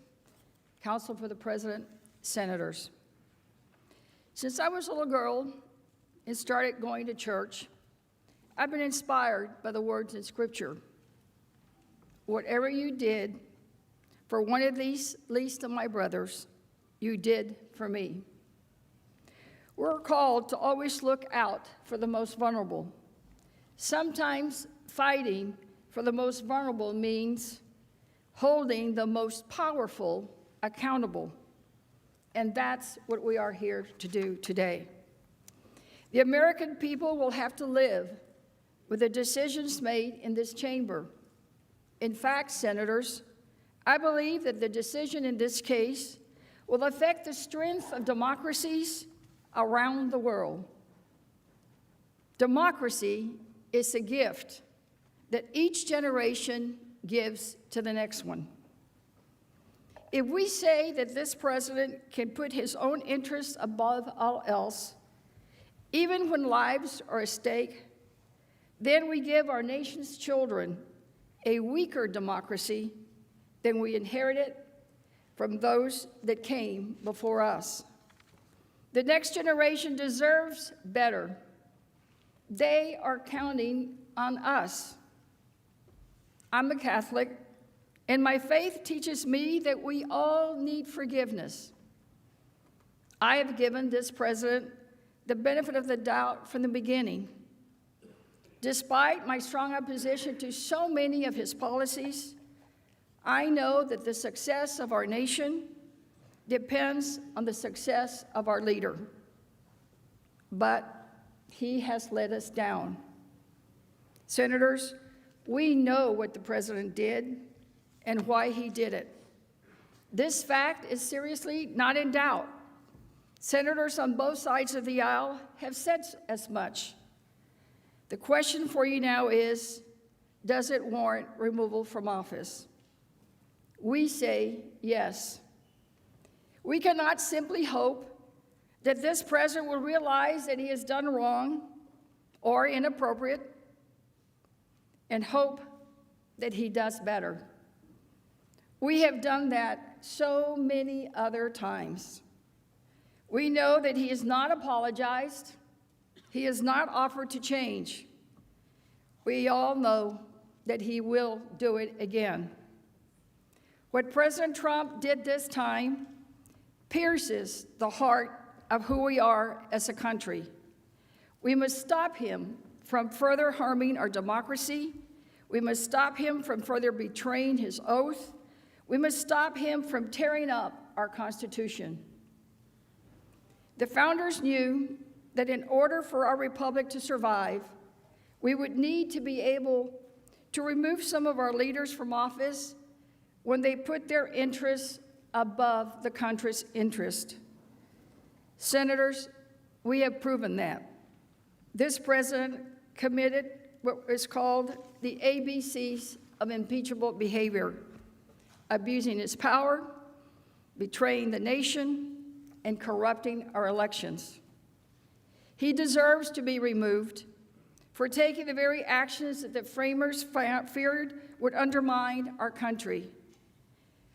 Counsel for the President, Senators. Since I was a little girl and started going to church, I've been inspired by the words in Scripture. Whatever you did for one of these least of my brothers, you did for me. We're called to always look out for the most vulnerable. Sometimes fighting for the most vulnerable means holding the most powerful accountable. And that's what we are here to do today. The American people will have to live with the decisions made in this chamber. In fact, senators, I believe that the decision in this case will affect the strength of democracies around the world. Democracy is a gift that each generation gives to the next one. If we say that this president can put his own interests above all else, even when lives are at stake, then we give our nation's children a weaker democracy than we inherited from those that came before us. The next generation deserves better. They are counting on us. I'm a Catholic, and my faith teaches me that we all need forgiveness. I have given this president the benefit of the doubt from the beginning. Despite my strong opposition to so many of his policies, I know that the success of our nation depends on the success of our leader. But he has let us down. Senators, we know what the president did and why he did it. This fact is seriously not in doubt. Senators on both sides of the aisle have said as much. The question for you now is, does it warrant removal from office? We say yes. We cannot simply hope that this president will realize that he has done wrong or inappropriate and hope that he does better. We have done that so many other times. We know that he has not apologized. He has not offered to change. We all know that he will do it again. What President Trump did this time pierces the heart of who we are as a country. We must stop him from further harming our democracy. We must stop him from further betraying his oath. We must stop him from tearing up our Constitution. The founders knew that in order for our republic to survive, we would need to be able to remove some of our leaders from office when they put their interests above the country's interest. Senators, we have proven that. This president committed what is called the ABCs of impeachable behavior: abusing his power, betraying the nation, and corrupting our elections. He deserves to be removed for taking the very actions that the framers feared would undermine our country.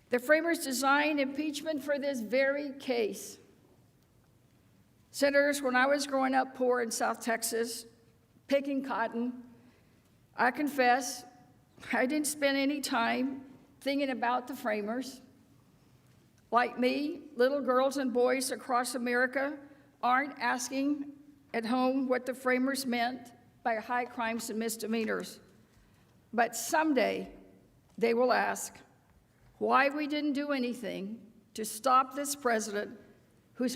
The framers designed impeachment for this very case. Senators, when I was growing up poor in South Texas, picking cotton, I confess I didn't spend any time thinking about the framers. Like me, little girls and boys across America aren't asking at home what the framers meant by high crimes and misdemeanors. But someday they will ask why we didn't do anything to stop this president who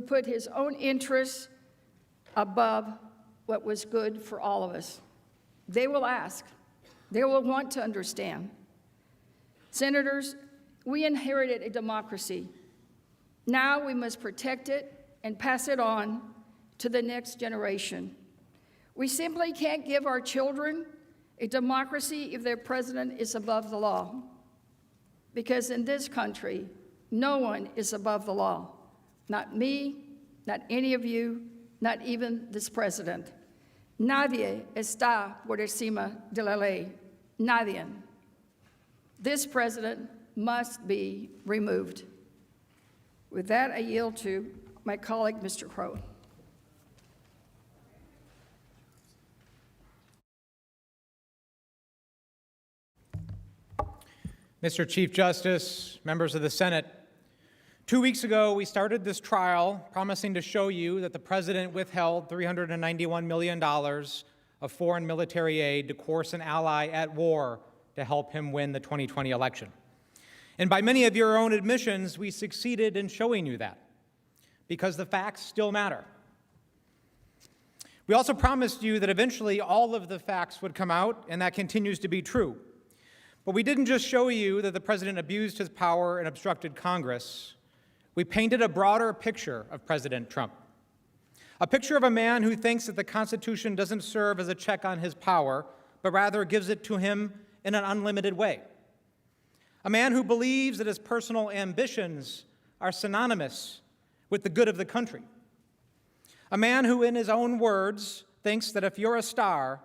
put his own interests above what was good for all of us. They will ask. They will want to understand. Senators, we inherited a democracy. Now we must protect it and pass it on to the next generation. We simply can't give our children a democracy if their president is above the law. Because in this country, no one is above the law. Not me, not any of you, not even this president. Nadie está por encima de la ley. Nadie. This president must be removed. With that, I yield to my colleague, Mr. Crow. Mr. Chief Justice, members of the Senate, 2 weeks ago, we started this trial promising to show you that the president withheld $391 million of foreign military aid to coerce an ally at war to help him win the 2020 election. And by many of your own admissions, we succeeded in showing you that, because the facts still matter. We also promised you that eventually all of the facts would come out, and that continues to be true. But we didn't just show you that the president abused his power and obstructed Congress. We painted a broader picture of President Trump, a picture of a man who thinks that the Constitution doesn't serve as a check on his power, but rather gives it to him in an unlimited way. A man who believes that his personal ambitions are synonymous with the good of the country. A man who, in his own words, thinks that if you're a star,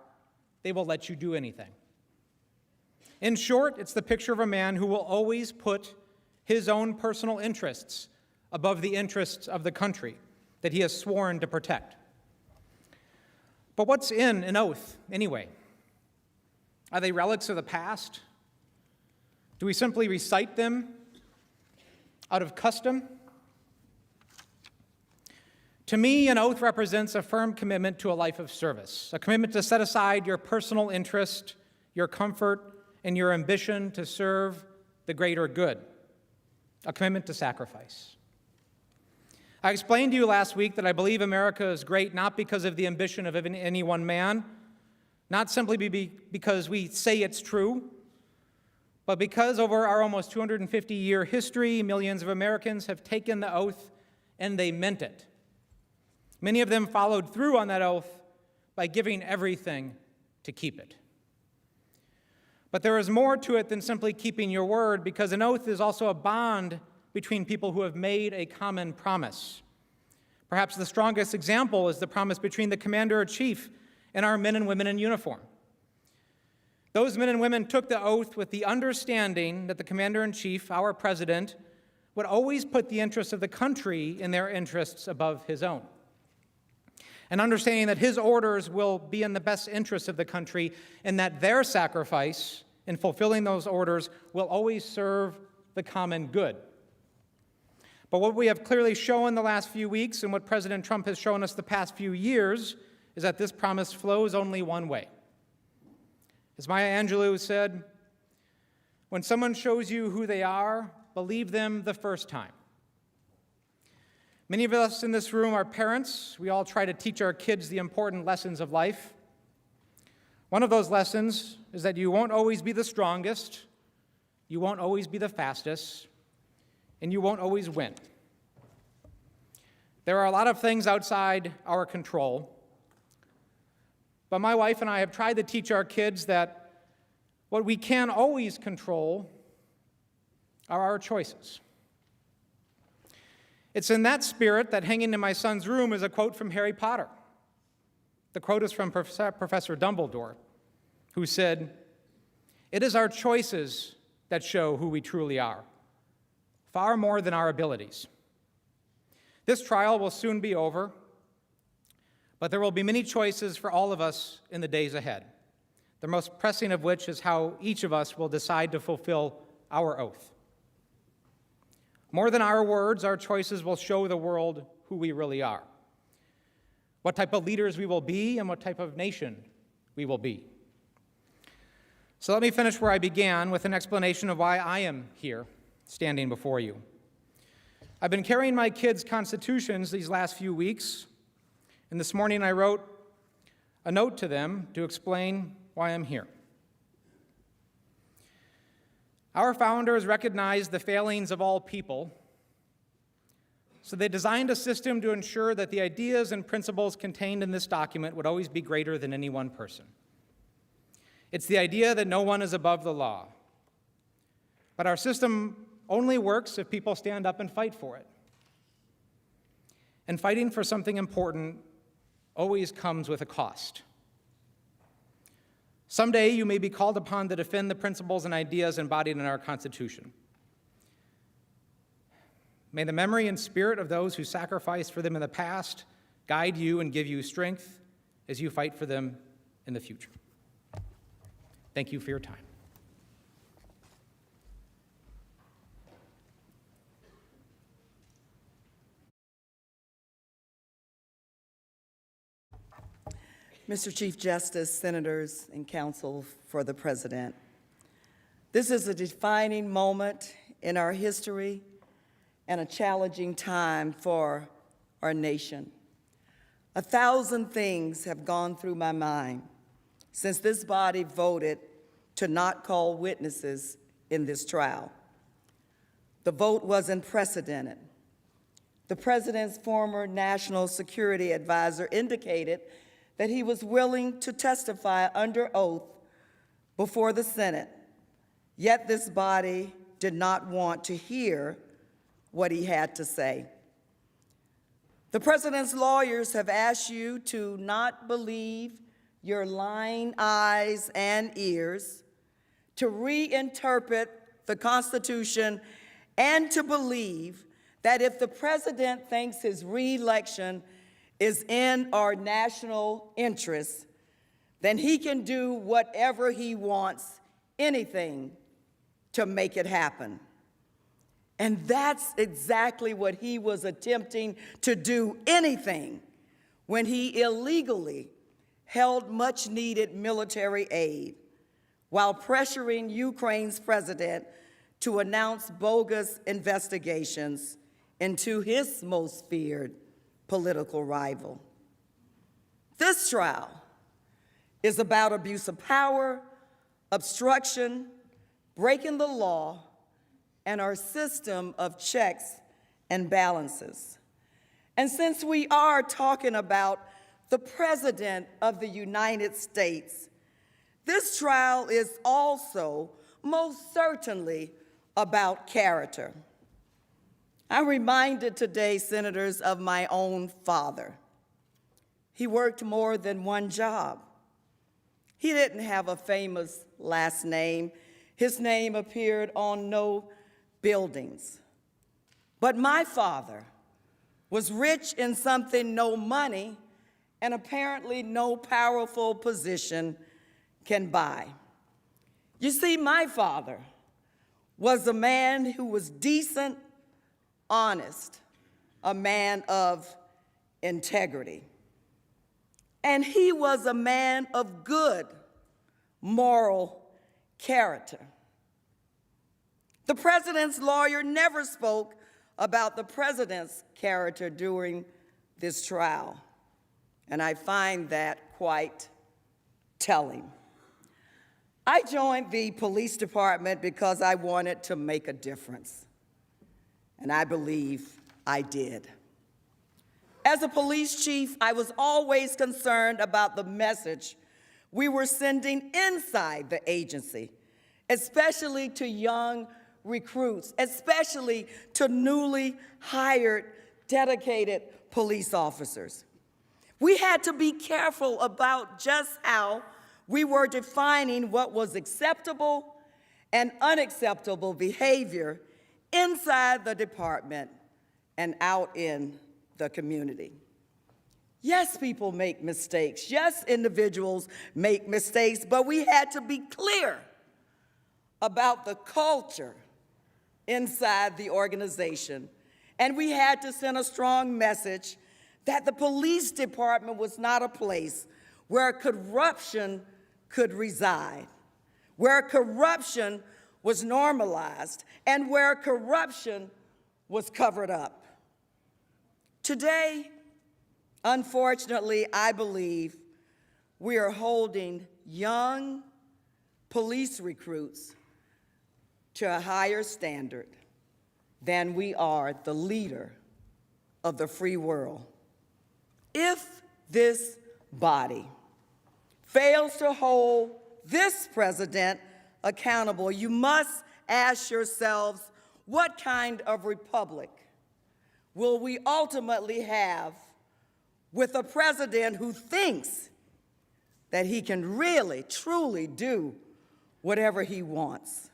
they will let you do anything. In short, it's the picture of a man who will always put his own personal interests above the interests of the country that he has sworn to protect. But what's in an oath, anyway? Are they relics of the past? Do we simply recite them out of custom? To me, an oath represents a firm commitment to a life of service, a commitment to set aside your personal interest, your comfort, and your ambition to serve the greater good, a commitment to sacrifice. I explained to you last week that I believe America is great not because of the ambition of any one man, not simply because we say it's true, but because over our almost 250-year history, millions of Americans have taken the oath and they meant it. Many of them followed through on that oath by giving everything to keep it. But there is more to it than simply keeping your word, because an oath is also a bond between people who have made a common promise. Perhaps the strongest example is the promise between the commander-in-chief and our men and women in uniform. Those men and women took the oath with the understanding that the commander-in-chief, our president, would always put the interests of the country and their interests above his own. And understanding that his orders will be in the best interest of the country, and that their sacrifice in fulfilling those orders will always serve the common good. But what we have clearly shown the last few weeks, and what President Trump has shown us the past few years, is that this promise flows only one way. As Maya Angelou said, when someone shows you who they are, believe them the first time. Many of us in this room are parents. We all try to teach our kids the important lessons of life. One of those lessons is that you won't always be the strongest, you won't always be the fastest, and you won't always win. There are a lot of things outside our control, but my wife and I have tried to teach our kids that what we can always control are our choices. It's in that spirit that hanging in my son's room is a quote from Harry Potter. The quote is from Professor Dumbledore, who said, "It is our choices that show who we truly are, far more than our abilities." This trial will soon be over, but there will be many choices for all of us in the days ahead, the most pressing of which is how each of us will decide to fulfill our oath. More than our words, our choices will show the world who we really are, what type of leaders we will be, and what type of nation we will be. So let me finish where I began, with an explanation of why I am here, standing before you. I've been carrying my kids' constitutions these last few weeks, and this morning I wrote a note to them to explain why I'm here. Our founders recognized the failings of all people, so they designed a system to ensure that the ideas and principles contained in this document would always be greater than any one person. It's the idea that no one is above the law. But our system only works if people stand up and fight for it. And fighting for something important always comes with a cost. Someday you may be called upon to defend the principles and ideas embodied in our Constitution. May the memory and spirit of those who sacrificed for them in the past guide you and give you strength as you fight for them in the future. Thank you for your time. Mr. Chief Justice, Senators, and Counsel for the President, this is a defining moment in our history and a challenging time for our nation. 1,000 things have gone through my mind since this body voted to not call witnesses in this trial. The vote was unprecedented. The President's former national security advisor indicated that he was willing to testify under oath before the Senate, yet this body did not want to hear what he had to say. The President's lawyers have asked you to not believe your lying eyes and ears, to reinterpret the Constitution, and to believe that if the President thinks his re-election is in our national interest, then he can do whatever he wants, anything, to make it happen. And that's exactly what he was attempting to do, anything, when he illegally held much-needed military aid while pressuring Ukraine's president to announce bogus investigations into his most feared political rival. This trial is about abuse of power, obstruction, breaking the law, and our system of checks and balances. And since we are talking about the President of the United States, this trial is also most certainly about character. I'm reminded today, Senators, of my own father. He worked more than one job. He didn't have a famous last name. His name appeared on no buildings. But my father was rich in something no money and apparently no powerful position can buy. You see, my father was a man who was decent, honest, a man of integrity. And he was a man of good moral character. The President's lawyer never spoke about the President's character during this trial, and I find that quite telling. I joined the police department because I wanted to make a difference, and I believe I did. As a police chief, I was always concerned about the message we were sending inside the agency, especially to young recruits, especially to newly hired, dedicated police officers. We had to be careful about just how we were defining what was acceptable and unacceptable behavior inside the department and out in the community. Yes, people make mistakes. Yes, individuals make mistakes, but we had to be clear about the culture inside the organization. And we had to send a strong message that the police department was not a place where corruption could reside, where corruption was normalized, and where corruption was covered up. Today, unfortunately, I believe we are holding young police recruits to a higher standard than we are the leader of the free world. If this body fails to hold this president accountable, you must ask yourselves, what kind of republic will we ultimately have with a president who thinks that he can really, truly do whatever he wants?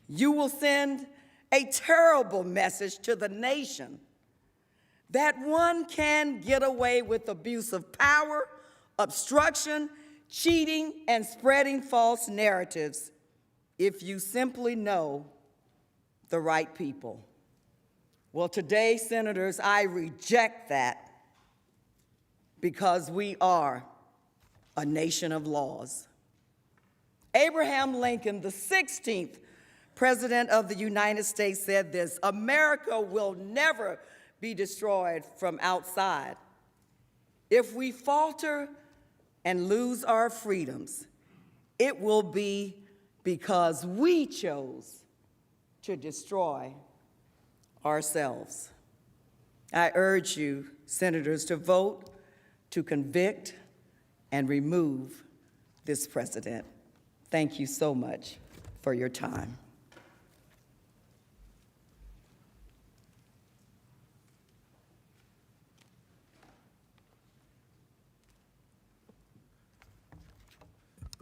You will send a terrible message to the nation that one can get away with abuse of power, obstruction, cheating, and spreading false narratives if you simply know the right people. Well, today, Senators, I reject that because we are a nation of laws. Abraham Lincoln, the 16th President of the United States, said this: "America will never be destroyed from outside. If we falter and lose our freedoms, it will be because we chose to destroy ourselves." I urge you, senators, to vote to convict and remove this president. Thank you so much for your time.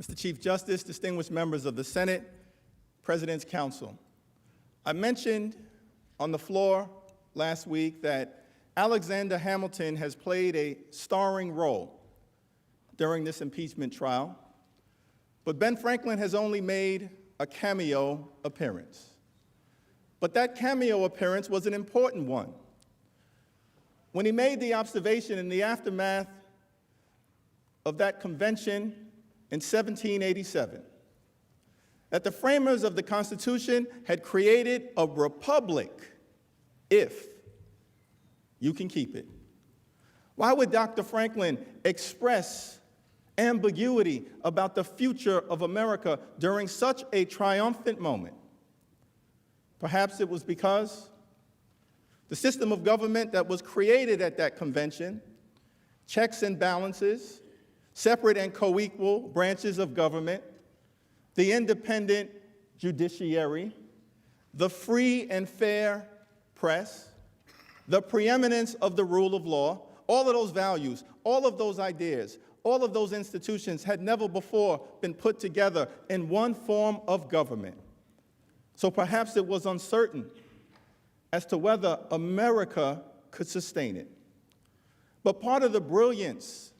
Mr. Chief Justice, distinguished members of the Senate, President's Council, I mentioned on the floor last week that Alexander Hamilton has played a starring role during this impeachment trial, but Ben Franklin has only made a cameo appearance. But that cameo appearance was an important one. When he made the observation in the aftermath of that convention in 1787, that the framers of the Constitution had created a republic if you can keep it. Why would Dr. Franklin express ambiguity about the future of America during such a triumphant moment? Perhaps it was because the system of government that was created at that convention, checks and balances, separate and co-equal branches of government, the independent judiciary, the free and fair press, the preeminence of the rule of law, all of those values, all of those ideas, all of those institutions had never before been put together in one form of government. So perhaps it was uncertain as to whether America could sustain it. But part of the brilliance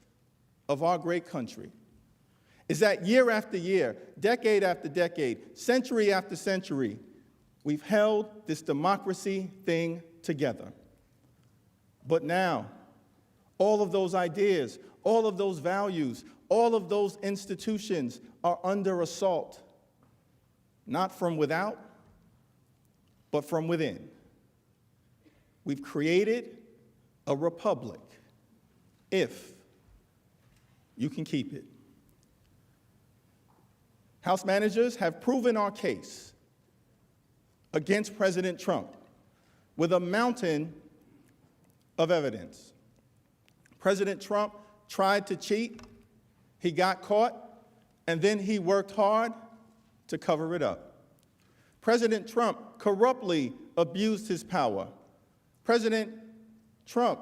of our great country is that year after year, decade after decade, century after century, we've held this democracy thing together. But now, all of those ideas, all of those values, all of those institutions are under assault, not from without, but from within. We've created a republic if you can keep it. House managers have proven our case against President Trump with a mountain of evidence. President Trump tried to cheat, he got caught, and then he worked hard to cover it up. President Trump corruptly abused his power. President Trump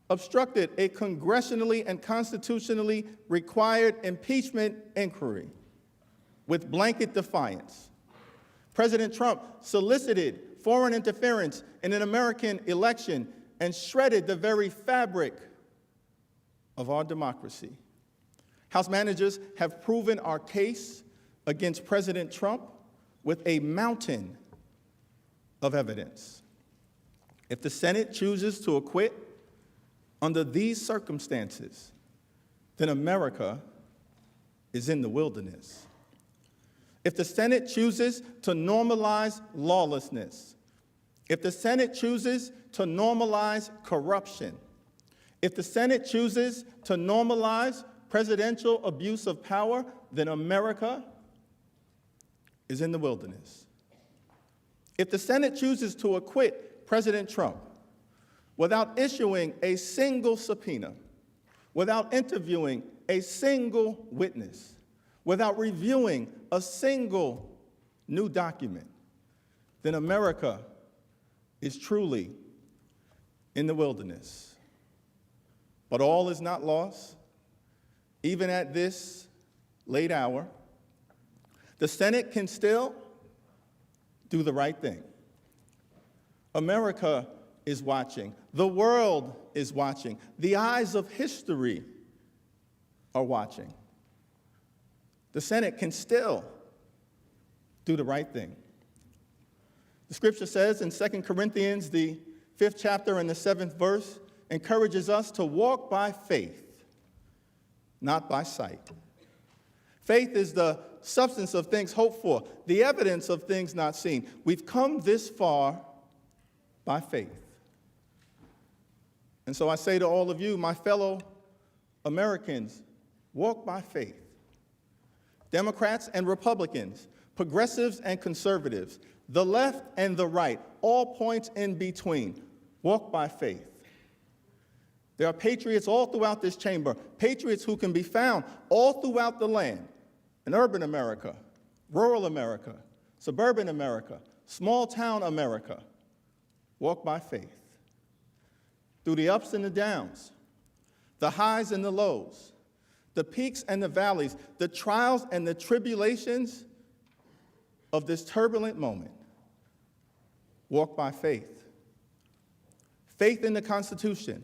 obstructed a congressionally and constitutionally required impeachment inquiry with blanket defiance. President Trump solicited foreign interference in an American election and shredded the very fabric of our democracy. House managers have proven our case against President Trump with a mountain of evidence. If the Senate chooses to acquit under these circumstances, then America is in the wilderness. If the Senate chooses to normalize lawlessness, if the Senate chooses to normalize corruption, if the Senate chooses to normalize presidential abuse of power, then America is in the wilderness. If the Senate chooses to acquit President Trump without issuing a single subpoena, without interviewing a single witness, without reviewing a single new document, then America is truly in the wilderness. But all is not lost. Even at this late hour, the Senate can still do the right thing. America is watching. The world is watching. The eyes of history are watching. The Senate can still do the right thing. The scripture says in 2 Corinthians, the 5th chapter and the 7th verse, encourages us to walk by faith not by sight. Faith is the substance of things hoped for, the evidence of things not seen. We've come this far by faith. And so I say to all of you, my fellow Americans, walk by faith. Democrats and Republicans, progressives and conservatives, the left and the right, all points in between, walk by faith. There are patriots all throughout this chamber, patriots who can be found all throughout the land, in urban America, rural America, suburban America, small town America. Walk by faith. Through the ups and the downs, the highs and the lows, the peaks and the valleys, the trials and the tribulations of this turbulent moment. Walk by faith. Faith in the Constitution,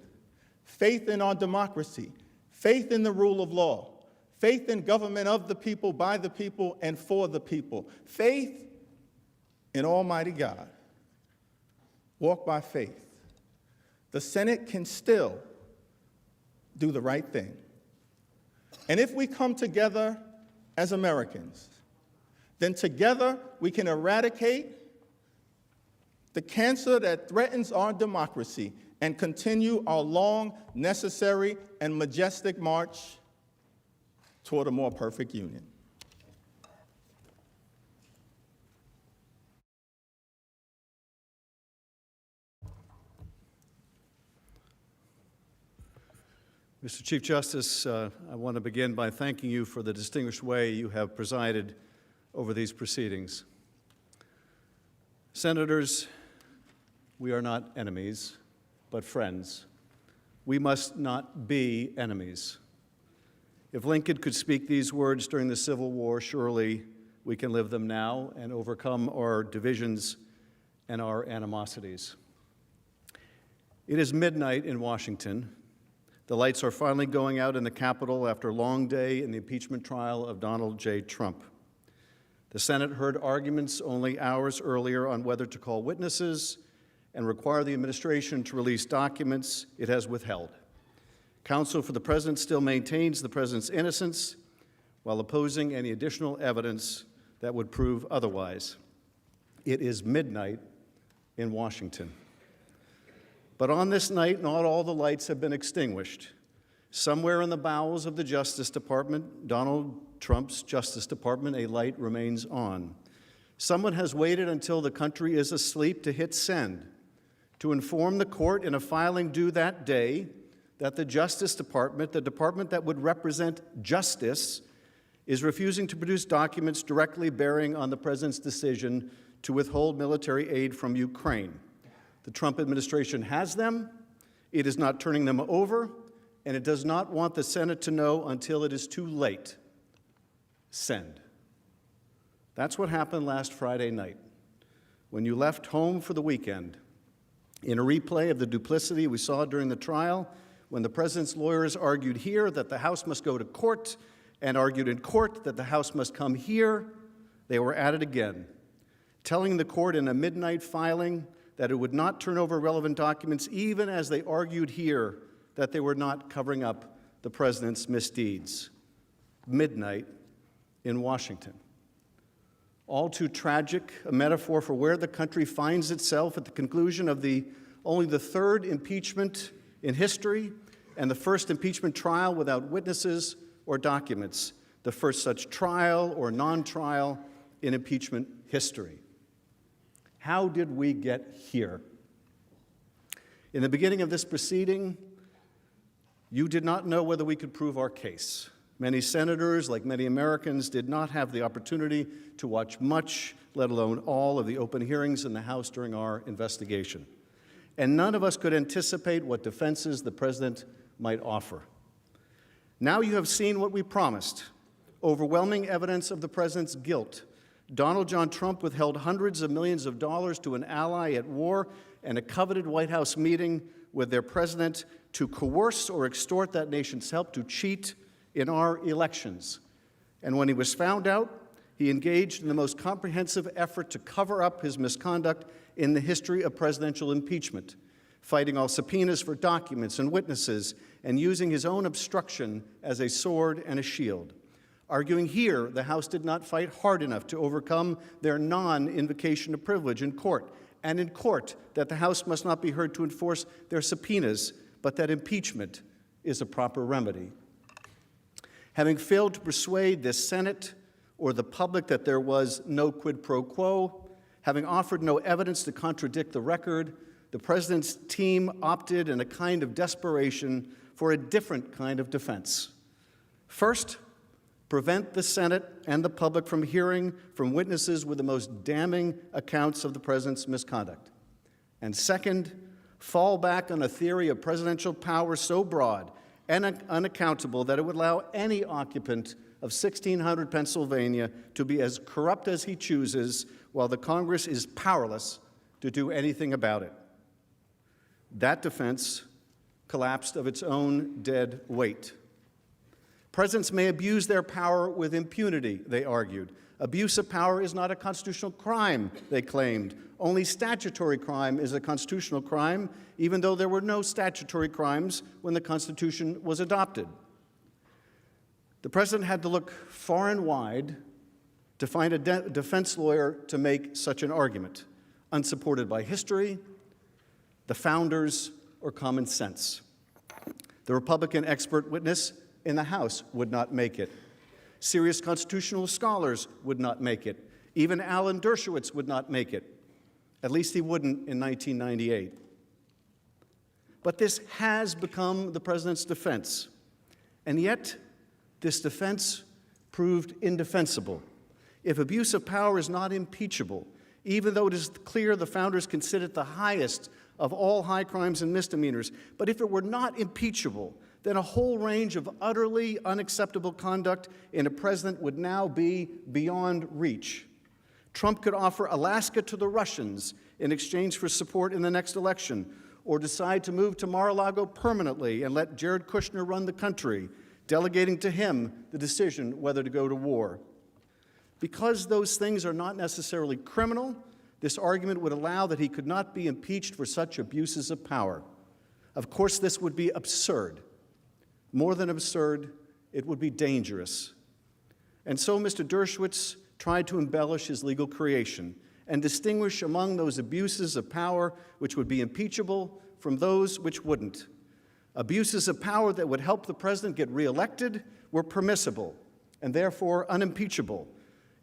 faith in our democracy, faith in the rule of law, faith in government of the people, by the people, and for the people. Faith in Almighty God. Walk by faith. The Senate can still do the right thing. And if we come together as Americans, then together we can eradicate the cancer that threatens our democracy and continue our long, necessary, and majestic march toward a more perfect union. Mr. Chief Justice, I want to begin by thanking you for the distinguished way you have presided over these proceedings. Senators, we are not enemies, but friends. We must not be enemies. If Lincoln could speak these words during the Civil War, surely we can live them now and overcome our divisions and our animosities. It is midnight in Washington. The lights are finally going out in the Capitol after a long day in the impeachment trial of Donald J. Trump. The Senate heard arguments only hours earlier on whether to call witnesses and require the administration to release documents it has withheld. Counsel for the President still maintains the President's innocence while opposing any additional evidence that would prove otherwise. It is midnight in Washington. But on this night, not all the lights have been extinguished. Somewhere in the bowels of the Justice Department, Donald Trump's Justice Department, a light remains on. Someone has waited until the country is asleep to hit send, to inform the court in a filing due that day that the Justice Department, the department that would represent justice, is refusing to produce documents directly bearing on the President's decision to withhold military aid from Ukraine. The Trump administration has them, it is not turning them over, and it does not want the Senate to know until it is too late. Send. That's what happened last Friday night, when you left home for the weekend. In a replay of the duplicity we saw during the trial, when the President's lawyers argued here that the House must go to court, and argued in court that the House must come here, they were at it again, telling the court in a midnight filing that it would not turn over relevant documents, even as they argued here that they were not covering up the President's misdeeds. Midnight in Washington. All too tragic, a metaphor for where the country finds itself at the conclusion of only the third impeachment in history and the first impeachment trial without witnesses or documents, the first such trial or non-trial in impeachment history. How did we get here? In the beginning of this proceeding, you did not know whether we could prove our case. Many senators, like many Americans, did not have the opportunity to watch much, let alone all, of the open hearings in the House during our investigation. And none of us could anticipate what defenses the President might offer. Now you have seen what we promised: overwhelming evidence of the President's guilt. Donald John Trump withheld hundreds of millions of dollars to an ally at war and a coveted White House meeting with their president to coerce or extort that nation's help to cheat in our elections. And when he was found out, he engaged in the most comprehensive effort to cover up his misconduct in the history of presidential impeachment, fighting all subpoenas for documents and witnesses, and using his own obstruction as a sword and a shield. Arguing here the House did not fight hard enough to overcome their non-invocation of privilege in court, and in court that the House must not be heard to enforce their subpoenas, but that impeachment is a proper remedy. Having failed to persuade the Senate or the public that there was no quid pro quo, having offered no evidence to contradict the record, the president's team opted in a kind of desperation for a different kind of defense. First, prevent the Senate and the public from hearing from witnesses with the most damning accounts of the president's misconduct. And second, fall back on a theory of presidential power so broad and unaccountable that it would allow any occupant of 1600 Pennsylvania to be as corrupt as he chooses, while the Congress is powerless to do anything about it. That defense collapsed of its own dead weight. Presidents may abuse their power with impunity, they argued. Abuse of power is not a constitutional crime, they claimed. Only statutory crime is a constitutional crime, even though there were no statutory crimes when the Constitution was adopted. The president had to look far and wide to find a defense lawyer to make such an argument, unsupported by history, the founders, or common sense. The Republican expert witness in the House would not make it. Serious constitutional scholars would not make it. Even Alan Dershowitz would not make it. At least he wouldn't in 1998. But this has become the president's defense. And yet, this defense proved indefensible. If abuse of power is not impeachable, even though it is clear the founders considered it the highest of all high crimes and misdemeanors, but if it were not impeachable, then a whole range of utterly unacceptable conduct in a president would now be beyond reach. Trump could offer Alaska to the Russians in exchange for support in the next election, or decide to move to Mar-a-Lago permanently and let Jared Kushner run the country, delegating to him the decision whether to go to war. Because those things are not necessarily criminal, this argument would allow that he could not be impeached for such abuses of power. Of course, this would be absurd. More than absurd, it would be dangerous. And so Mr. Dershowitz tried to embellish his legal creation and distinguish among those abuses of power which would be impeachable from those which wouldn't. Abuses of power that would help the president get reelected were permissible and therefore unimpeachable,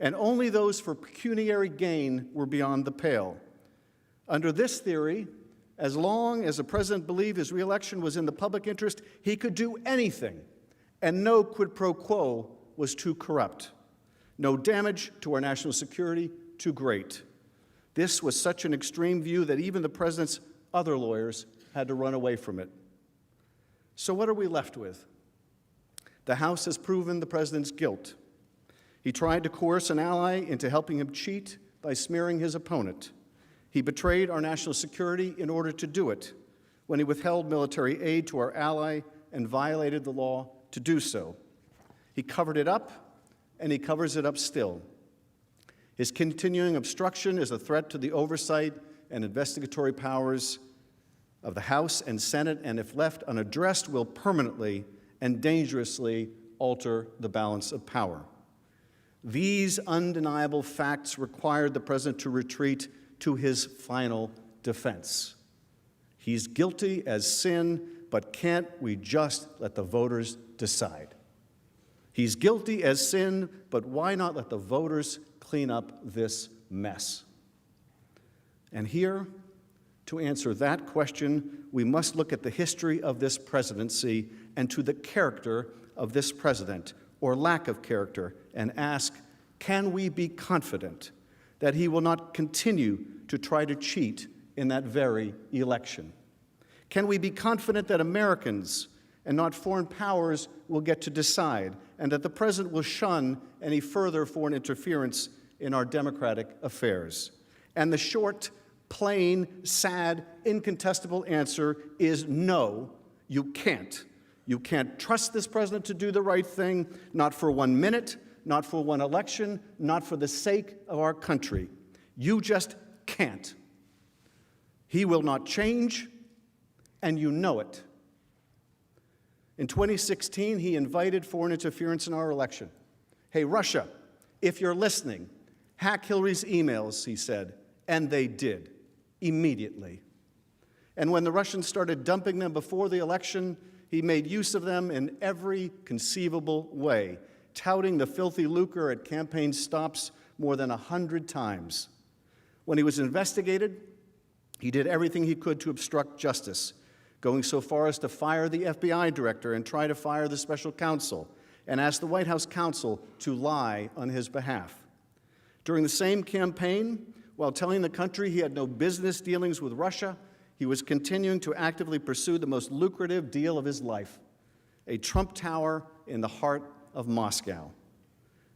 and only those for pecuniary gain were beyond the pale. Under this theory, as long as the president believed his reelection was in the public interest, he could do anything, and no quid pro quo was too corrupt. No damage to our national security too great. This was such an extreme view that even the president's other lawyers had to run away from it. So what are we left with? The House has proven the president's guilt. He tried to coerce an ally into helping him cheat by smearing his opponent. He betrayed our national security in order to do it when he withheld military aid to our ally and violated the law to do so. He covered it up, and he covers it up still. His continuing obstruction is a threat to the oversight and investigatory powers of the House and Senate, and if left unaddressed, will permanently and dangerously alter the balance of power. These undeniable facts required the president to retreat to his final defense. He's guilty as sin, but can't we just let the voters decide? He's guilty as sin, but why not let the voters clean up this mess? And here, to answer that question, we must look at the history of this presidency and to the character of this president, or lack of character, and ask, can we be confident that he will not continue to try to cheat in that very election? Can we be confident that Americans and not foreign powers will get to decide, and that the president will shun any further foreign interference in our democratic affairs? And the short, plain, sad, incontestable answer is no, you can't. You can't trust this president to do the right thing, not for 1 minute, not for one election, not for the sake of our country. You just can't. He will not change, and you know it. In 2016, he invited foreign interference in our election. Hey, Russia, if you're listening, hack Hillary's emails, he said, and they did, immediately. And when the Russians started dumping them before the election, he made use of them in every conceivable way, touting the filthy lucre at campaign stops more than 100 times. When he was investigated, he did everything he could to obstruct justice, going so far as to fire the FBI director and try to fire the special counsel, and ask the White House counsel to lie on his behalf. During the same campaign, while telling the country he had no business dealings with Russia, he was continuing to actively pursue the most lucrative deal of his life, a Trump Tower in the heart of Moscow.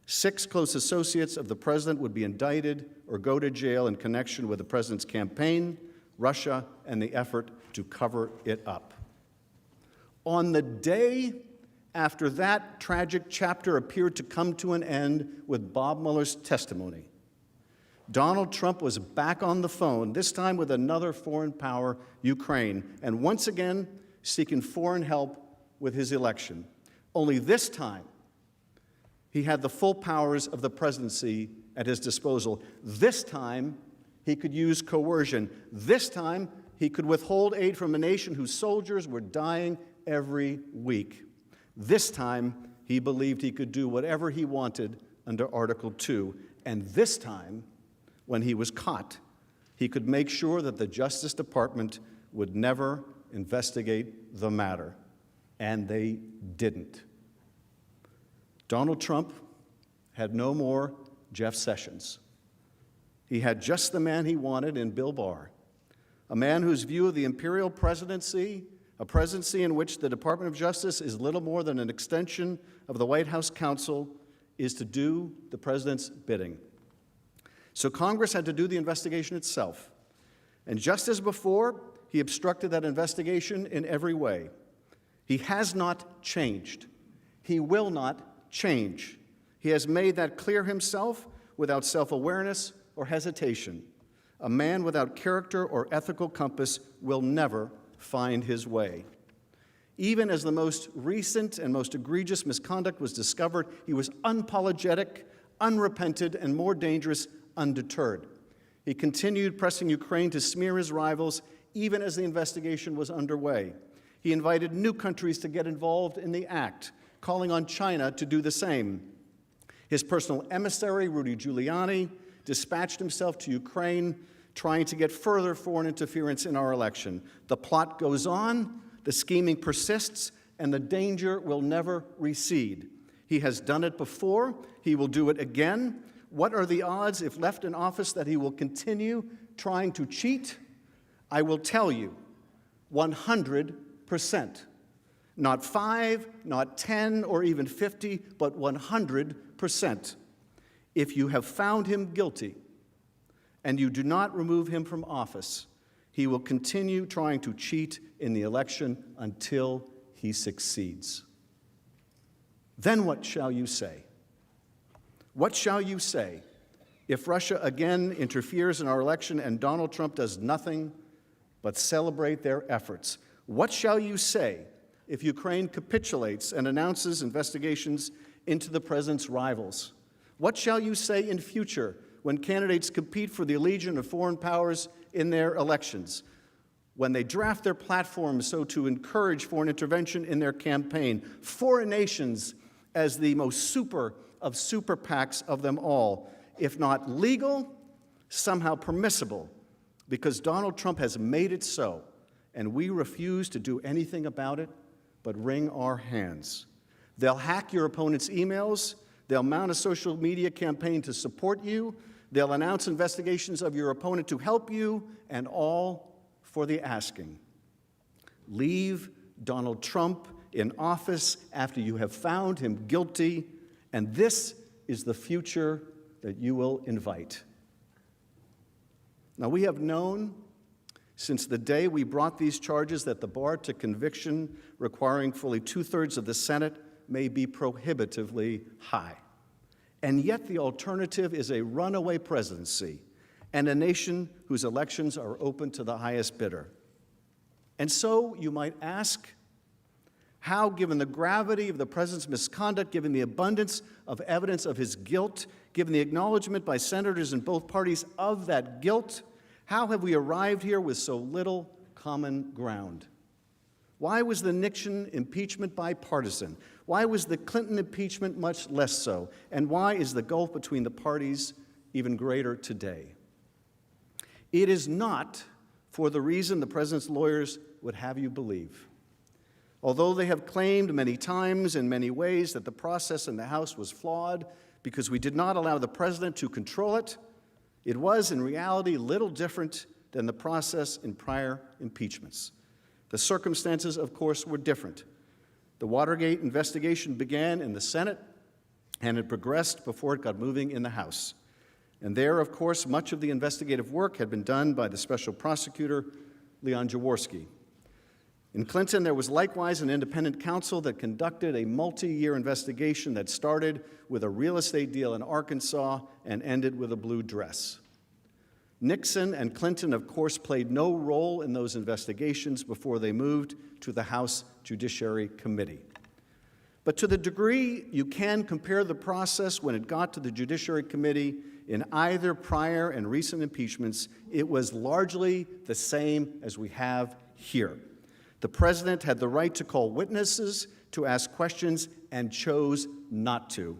6 close associates of the president would be indicted or go to jail in connection with the president's campaign, Russia, and the effort to cover it up. On the day after that tragic chapter appeared to come to an end with Bob Mueller's testimony, Donald Trump was back on the phone, this time with another foreign power, Ukraine, and once again seeking foreign help with his election. Only this time, he had the full powers of the presidency at his disposal. This time, he could use coercion. This time, he could withhold aid from a nation whose soldiers were dying every week. This time, he believed he could do whatever he wanted under Article 2. And this time, when he was caught, he could make sure that the Justice Department would never investigate the matter. And they didn't. Donald Trump had no more Jeff Sessions. He had just the man he wanted in Bill Barr, a man whose view of the imperial presidency, a presidency in which the Department of Justice is little more than an extension of the White House counsel, is to do the president's bidding. So Congress had to do the investigation itself. And just as before, he obstructed that investigation in every way. He has not changed. He will not change. He has made that clear himself without self-awareness or hesitation. A man without character or ethical compass will never find his way. Even as the most recent and most egregious misconduct was discovered, he was unapologetic, unrepentant, and more dangerous, undeterred. He continued pressing Ukraine to smear his rivals even as the investigation was underway. He invited new countries to get involved in the act, calling on China to do the same. His personal emissary, Rudy Giuliani, dispatched himself to Ukraine, trying to get further foreign interference in our election. The plot goes on, the scheming persists, and the danger will never recede. He has done it before. He will do it again. What are the odds, if left in office, that he will continue trying to cheat? I will tell you, 100%. Not 5, not 10, or even 50, but 100%. If you have found him guilty and you do not remove him from office, he will continue trying to cheat in the election until he succeeds. Then what shall you say? What shall you say if Russia again interferes in our election and Donald Trump does nothing but celebrate their efforts? What shall you say if Ukraine capitulates and announces investigations into the president's rivals? What shall you say in future when candidates compete for the allegiance of foreign powers in their elections? When they draft their platforms so to encourage foreign intervention in their campaign, foreign nations as the most super of super PACs of them all, if not legal, somehow permissible, because Donald Trump has made it so, and we refuse to do anything about it but wring our hands. They'll hack your opponent's emails. They'll mount a social media campaign to support you. They'll announce investigations of your opponent to help you, and all for the asking. Leave Donald Trump in office after you have found him guilty, and this is the future that you will invite. Now, we have known since the day we brought these charges that the bar to conviction requiring fully 2/3 of the Senate may be prohibitively high. And yet the alternative is a runaway presidency and a nation whose elections are open to the highest bidder. And so you might ask, how, given the gravity of the president's misconduct, given the abundance of evidence of his guilt, given the acknowledgement by senators in both parties of that guilt, how have we arrived here with so little common ground? Why was the Nixon impeachment bipartisan? Why was the Clinton impeachment much less so? And why is the gulf between the parties even greater today? It is not for the reason the president's lawyers would have you believe. Although they have claimed many times in many ways that the process in the House was flawed because we did not allow the president to control it, it was in reality little different than the process in prior impeachments. The circumstances, of course, were different. The Watergate investigation began in the Senate, and it progressed before it got moving in the House. And there, of course, much of the investigative work had been done by the special prosecutor, Leon Jaworski. In Clinton, there was likewise an independent counsel that conducted a multi-year investigation that started with a real estate deal in Arkansas and ended with a blue dress. Nixon and Clinton, of course, played no role in those investigations before they moved to the House Judiciary Committee. But to the degree you can compare the process when it got to the Judiciary Committee in either prior and recent impeachments, it was largely the same as we have here. The president had the right to call witnesses, to ask questions, and chose not to.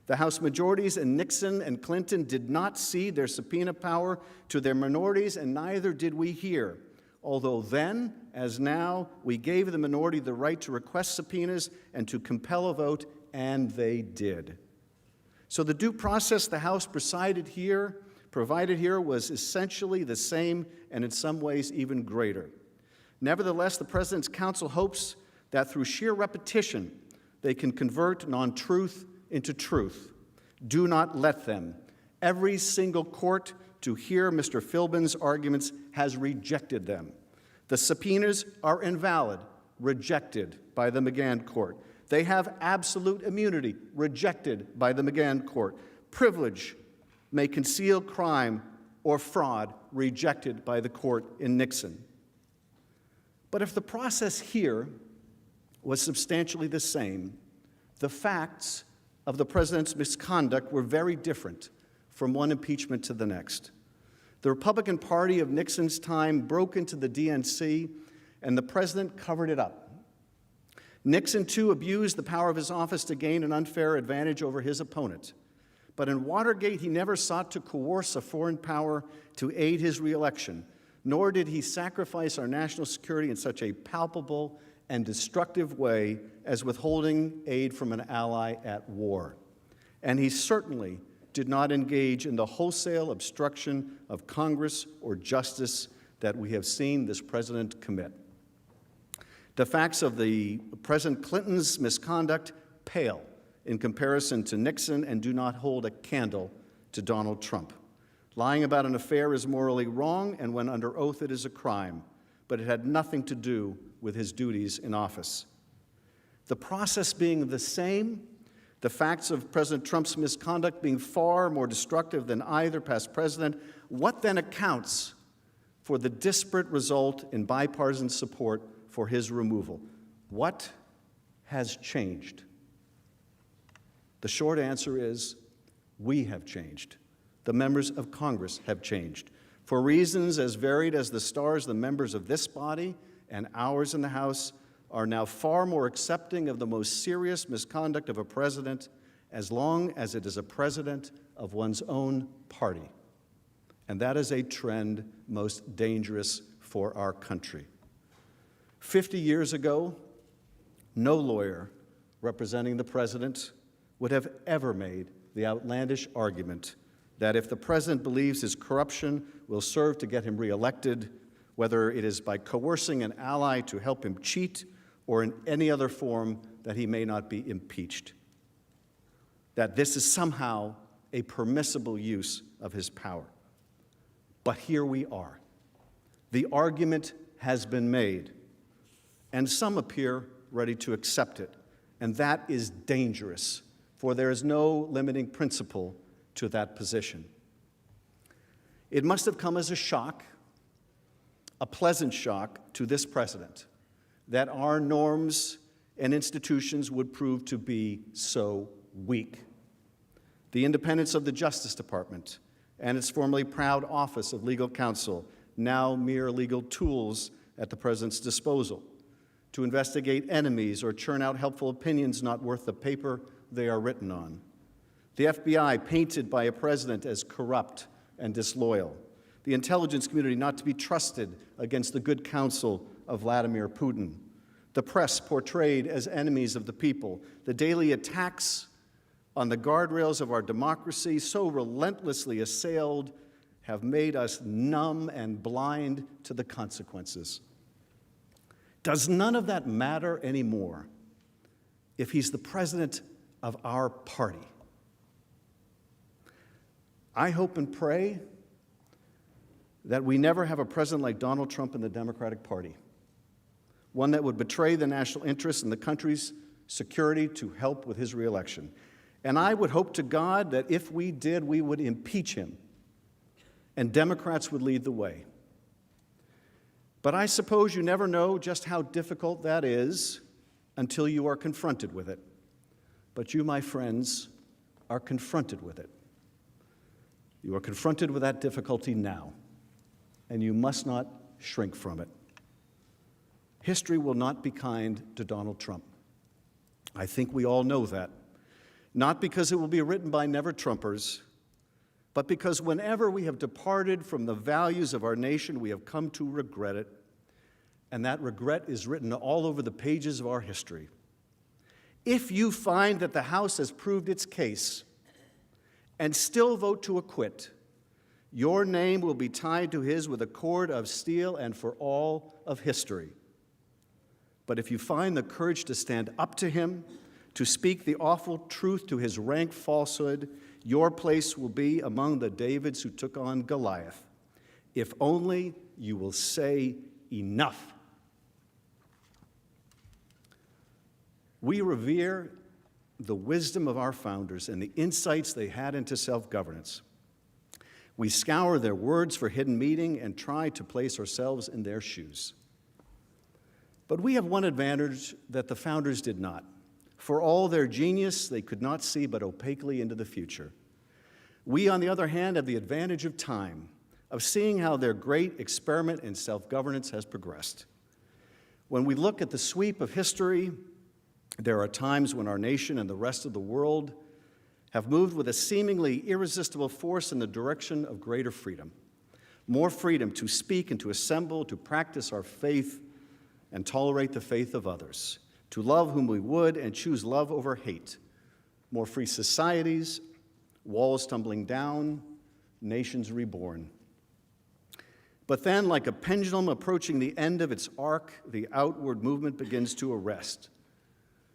The House majorities in Nixon and Clinton did not cede their subpoena power to their minorities, and neither did we here. Although then, as now, we gave the minority the right to request subpoenas and to compel a vote, and they did. So the due process the House provided here was essentially the same and in some ways even greater. Nevertheless, the president's counsel hopes that through sheer repetition, they can convert non-truth into truth. Do not let them. Every single court to hear Mr. Philbin's arguments has rejected them. The subpoenas are invalid, rejected by the McGahn Court. They have absolute immunity, rejected by the McGahn Court. Privilege may conceal crime or fraud, rejected by the court in Nixon. But if the process here was substantially the same, the facts of the president's misconduct were very different from one impeachment to the next. The Republican Party of Nixon's time broke into the DNC, and the president covered it up. Nixon, too, abused the power of his office to gain an unfair advantage over his opponent. But in Watergate, he never sought to coerce a foreign power to aid his reelection, nor did he sacrifice our national security in such a palpable and destructive way as withholding aid from an ally at war. And he certainly did not engage in the wholesale obstruction of Congress or justice that we have seen this president commit. The facts of the President Clinton's misconduct pale in comparison to Nixon and do not hold a candle to Donald Trump. Lying about an affair is morally wrong, and when under oath it is a crime, but it had nothing to do with his duties in office. The process being the same, the facts of President Trump's misconduct being far more destructive than either past president, what then accounts for the disparate result in bipartisan support for his removal? What has changed? The short answer is, we have changed. The members of Congress have changed. For reasons as varied as the stars, the members of this body and ours in the House are now far more accepting of the most serious misconduct of a president as long as it is a president of one's own party. And that is a trend most dangerous for our country. 50 years ago, no lawyer representing the president would have ever made the outlandish argument that if the president believes his corruption will serve to get him reelected, whether it is by coercing an ally to help him cheat or in any other form, that he may not be impeached, that this is somehow a permissible use of his power. But here we are. The argument has been made, and some appear ready to accept it, and that is dangerous, for there is no limiting principle to that position. It must have come as a shock a pleasant shock to this president that our norms and institutions would prove to be so weak. The independence of the Justice Department and its formerly proud Office of Legal Counsel, now mere legal tools at the president's disposal, to investigate enemies or churn out helpful opinions not worth the paper they are written on. The FBI, painted by a president as corrupt and disloyal. The intelligence community not to be trusted against the good counsel of Vladimir Putin. The press portrayed as enemies of the people. The daily attacks on the guardrails of our democracy, so relentlessly assailed, have made us numb and blind to the consequences. Does none of that matter anymore if he's the president of our party? I hope and pray that we never have a president like Donald Trump in the Democratic Party, one that would betray the national interests and the country's security to help with his reelection. And I would hope to God that if we did, we would impeach him, and Democrats would lead the way. But I suppose you never know just how difficult that is until you are confronted with it. But you, my friends, are confronted with it. You are confronted with that difficulty now, and you must not shrink from it. History will not be kind to Donald Trump. I think we all know that. Not because it will be written by never-Trumpers, but because whenever we have departed from the values of our nation, we have come to regret it, and that regret is written all over the pages of our history. If you find that the House has proved its case and still vote to acquit, your name will be tied to his with a cord of steel and for all of history. But if you find the courage to stand up to him, to speak the awful truth to his rank falsehood, your place will be among the Davids who took on Goliath. If only you will say enough. We revere the wisdom of our founders and the insights they had into self-governance. We scour their words for hidden meaning and try to place ourselves in their shoes. But we have one advantage that the founders did not. For all their genius, they could not see but opaquely into the future. We, on the other hand, have the advantage of time, of seeing how their great experiment in self-governance has progressed. When we look at the sweep of history, there are times when our nation and the rest of the world have moved with a seemingly irresistible force in the direction of greater freedom. More freedom to speak and to assemble, to practice our faith and tolerate the faith of others, to love whom we would and choose love over hate. More free societies, walls tumbling down, nations reborn. But then, like a pendulum approaching the end of its arc, the outward movement begins to arrest.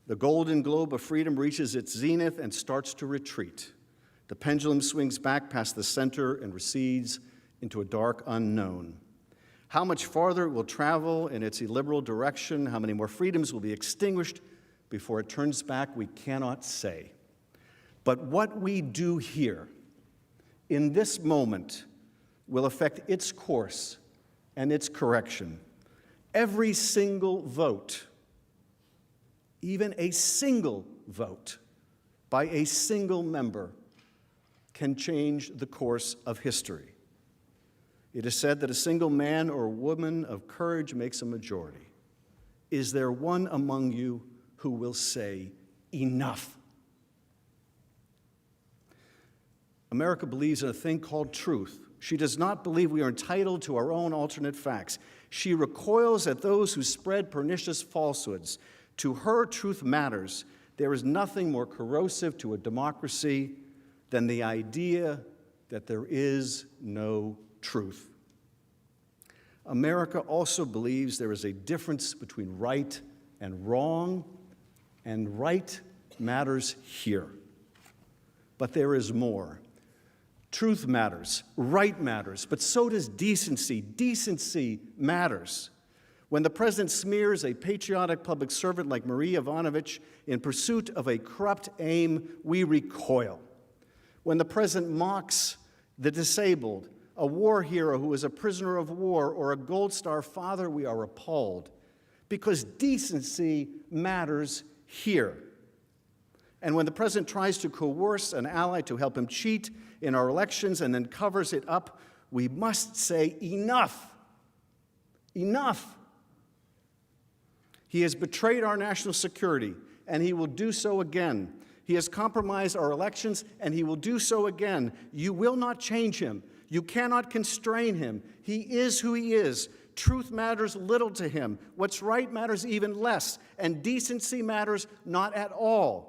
The golden globe of freedom reaches its zenith and starts to retreat. The pendulum swings back past the center and recedes into a dark unknown. How much farther it will travel in its illiberal direction, how many more freedoms will be extinguished before it turns back, we cannot say. But what we do here, in this moment, will affect its course and its correction. Every single vote, even a single vote by a single member, can change the course of history. It is said that a single man or woman of courage makes a majority. Is there one among you who will say, enough? America believes in a thing called truth. She does not believe we are entitled to our own alternate facts. She recoils at those who spread pernicious falsehoods. To her, truth matters. There is nothing more corrosive to a democracy than the idea that there is no truth. America also believes there is a difference between right and right matters here. But there is more. Truth matters, right matters, but so does decency. Decency matters. When the president smears a patriotic public servant like Marie Yovanovitch in pursuit of a corrupt aim, we recoil. When the president mocks the disabled a war hero who is a prisoner of war, or a Gold Star father, we are appalled, because decency matters here. And when the president tries to coerce an ally to help him cheat in our elections and then covers it up, we must say enough. Enough. He has betrayed our national security, and he will do so again. He has compromised our elections, and he will do so again. You will not change him. You cannot constrain him. He is who he is. Truth matters little to him. What's right matters even less, and decency matters not at all.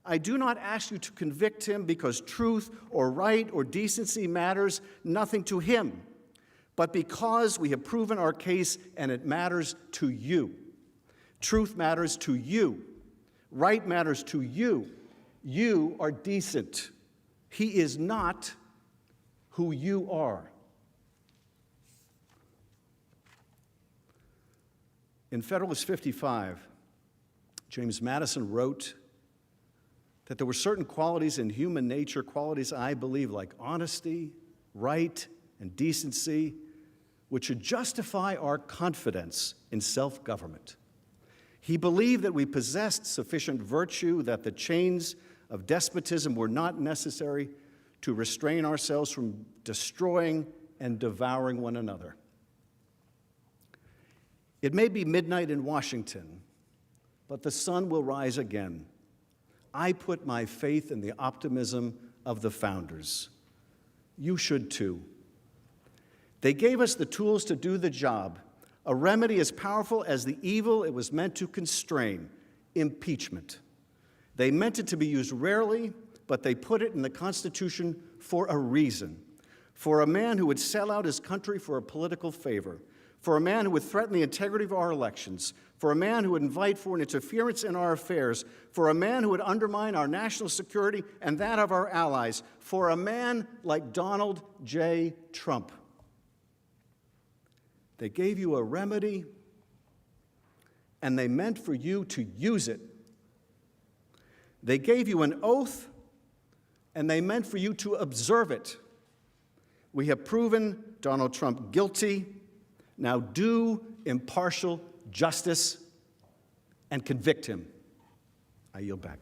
I do not ask you to convict him because truth or right or decency matters nothing to him, but because we have proven our case and it matters to you. Truth matters to you. Right matters to you. You are decent. He is not who you are. In Federalist 55, James Madison wrote that there were certain qualities in human nature, qualities I believe like honesty, right, and decency, which should justify our confidence in self-government. He believed that we possessed sufficient virtue, that the chains of despotism were not necessary to restrain ourselves from destroying and devouring one another. It may be midnight in Washington, but the sun will rise again. I put my faith in the optimism of the founders. You should too. They gave us the tools to do the job, a remedy as powerful as the evil it was meant to constrain, impeachment. They meant it to be used rarely, but they put it in the Constitution for a reason. For a man who would sell out his country for a political favor, for a man who would threaten the integrity of our elections, for a man who would invite foreign interference in our affairs, for a man who would undermine our national security and that of our allies, for a man like Donald J. Trump. They gave you a remedy, and they meant for you to use it. They gave you an oath, and they meant for you to observe it. We have proven Donald Trump guilty. Now do impartial justice and convict him. I yield back.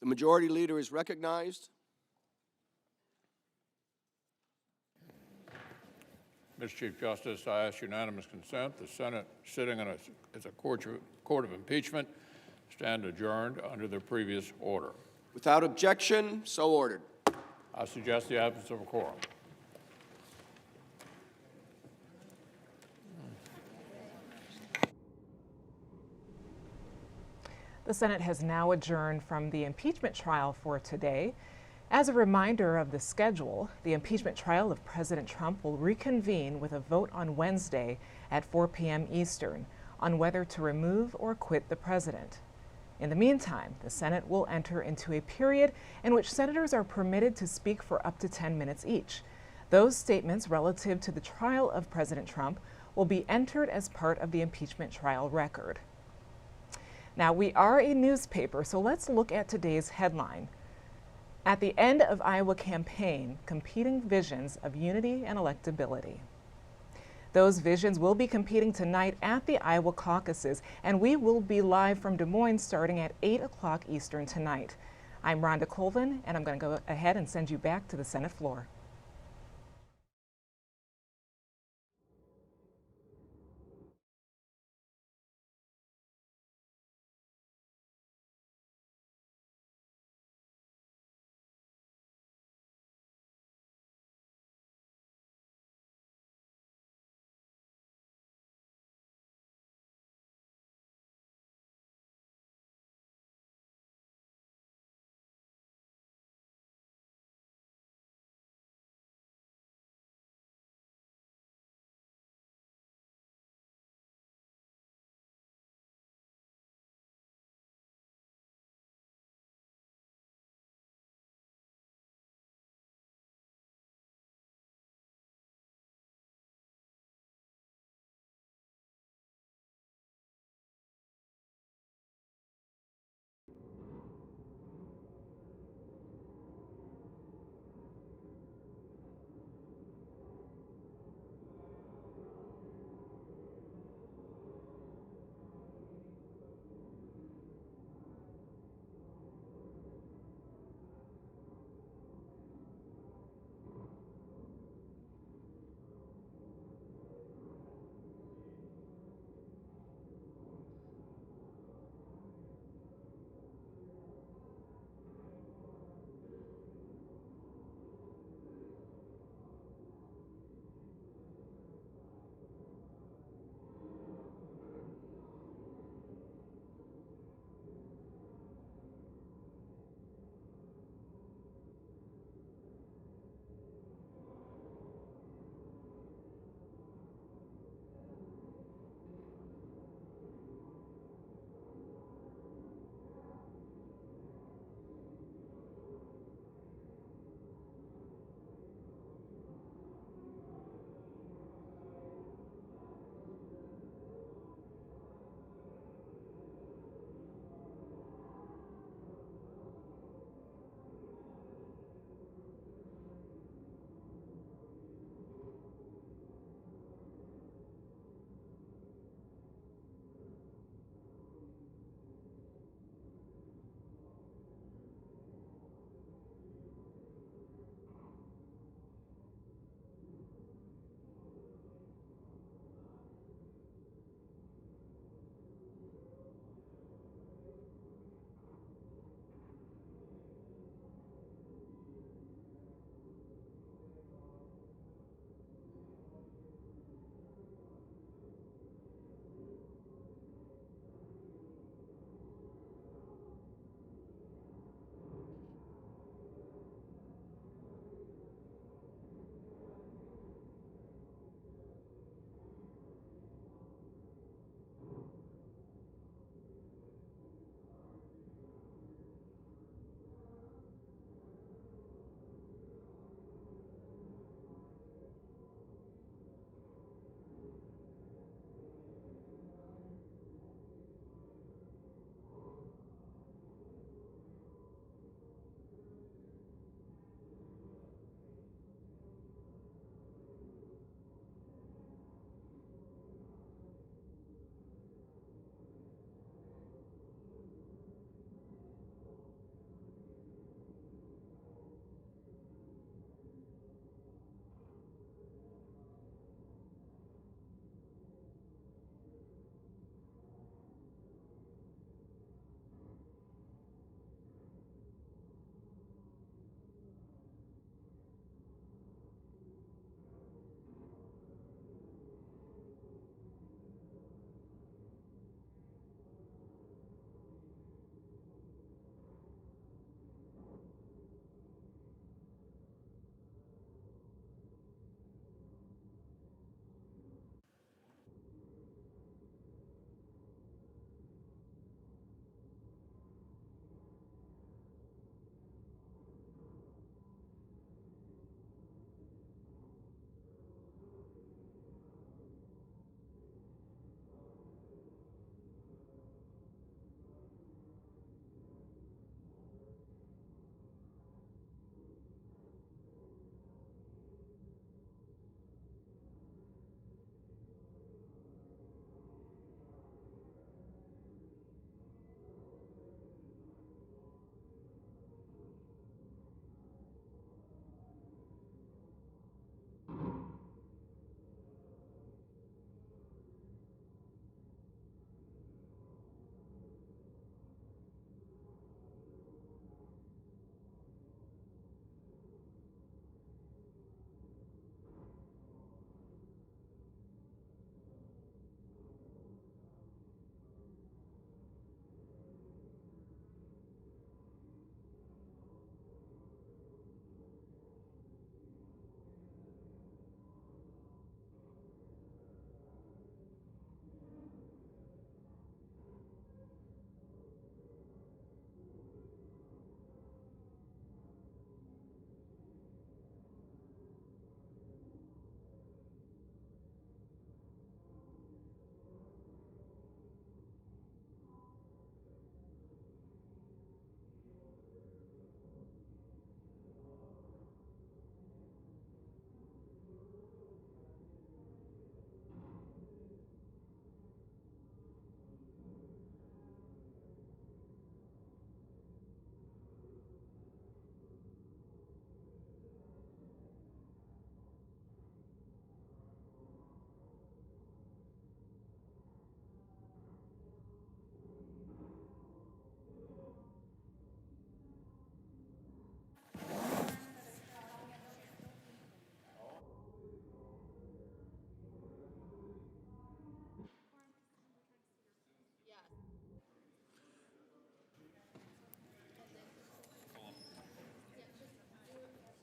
The majority leader is recognized. Mr. Chief Justice, I ask unanimous consent. The Senate, sitting as a court of impeachment, stand adjourned under the previous order. Without objection, so ordered. I suggest the absence of a quorum. The Senate has now adjourned from the impeachment trial for today. As a reminder of the schedule, the impeachment trial of President Trump will reconvene with a vote on Wednesday at 4 p.m. Eastern on whether to remove or quit the president. In the meantime, the Senate will enter into a period in which senators are permitted to speak for up to 10 minutes each. Those statements relative to the trial of President Trump will be entered as part of the impeachment trial record. Now, we are a newspaper, so let's look at today's headline. At the end of Iowa campaign, competing visions of unity and electability. Those visions will be competing tonight at the Iowa caucuses, and we will be live from Des Moines starting at 8 o'clock Eastern tonight. I'm Rhonda Colvin, and I'm going to go ahead and send you back to the Senate floor.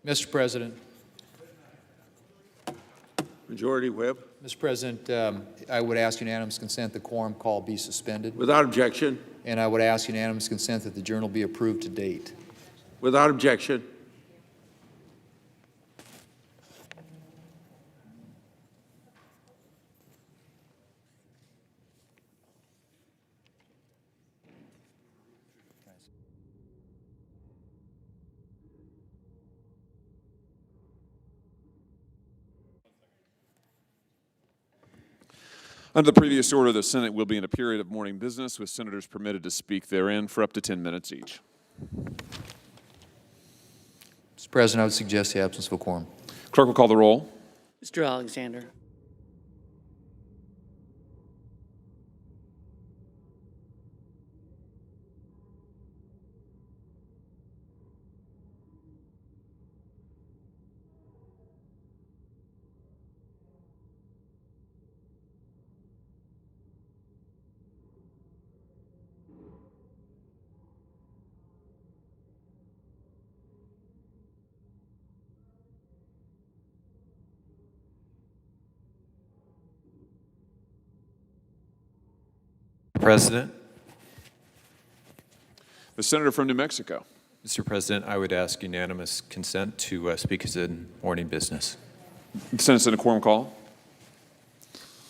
Mr. President. Majority Whip. Mr. President, I would ask unanimous consent the quorum call be suspended. Without objection. And I would ask unanimous consent that the journal be approved to date. Without objection. Under the previous order, the Senate will be in a period of morning business, with senators permitted to speak therein for up to 10 minutes each. Mr. President, I would suggest the absence of a quorum. Clerk will call the roll. Mr. Alexander. President. The senator from New Mexico. Mr. President, I would ask unanimous consent to speak as in morning business. The Senate's in a quorum call.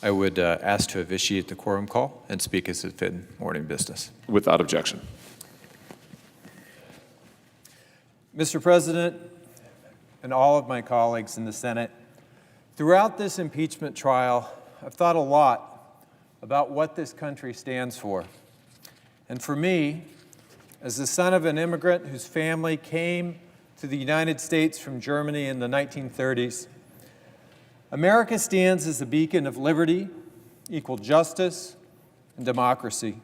I would ask to officiate the quorum call and speak as if in morning business. Without objection. Mr. President, and all of my colleagues in the Senate, throughout this impeachment trial, I've thought a lot about what this country stands for. And for me, as the son of an immigrant whose family came to the United States from Germany in the 1930s, America stands as a beacon of liberty, equal justice, and democracy.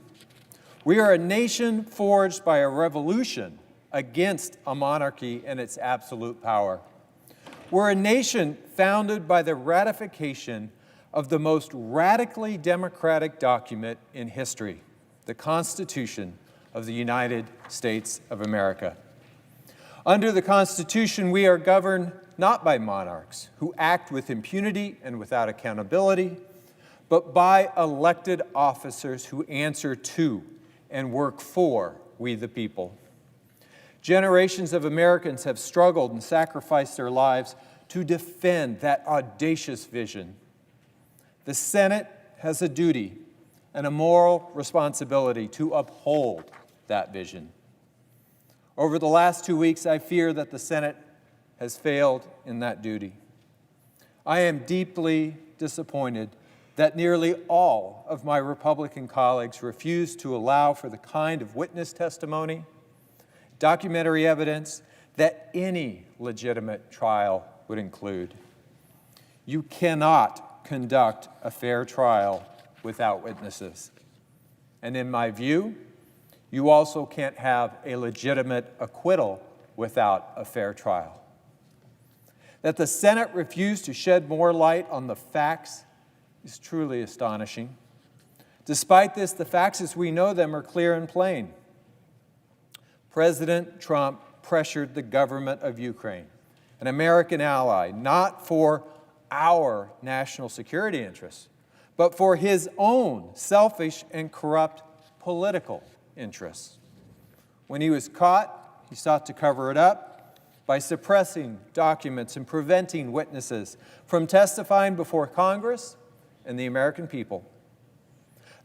We are a nation forged by a revolution against a monarchy and its absolute power. We're a nation founded by the ratification of the most radically democratic document in history, the Constitution of the United States of America. Under the Constitution, we are governed not by monarchs who act with impunity and without accountability, but by elected officers who answer to and work for we the people. Generations of Americans have struggled and sacrificed their lives to defend that audacious vision. The Senate has a duty and a moral responsibility to uphold that vision. Over the last 2 weeks, I fear that the Senate has failed in that duty. I am deeply disappointed that nearly all of my Republican colleagues refused to allow for the kind of witness testimony, documentary evidence that any legitimate trial would include. You cannot conduct a fair trial without witnesses. And in my view, you also can't have a legitimate acquittal without a fair trial. That the Senate refused to shed more light on the facts is truly astonishing. Despite this, the facts as we know them are clear and plain. President Trump pressured the government of Ukraine, an American ally, not for our national security interests, but for his own selfish and corrupt political interests. When he was caught, he sought to cover it up by suppressing documents and preventing witnesses from testifying before Congress and the American people.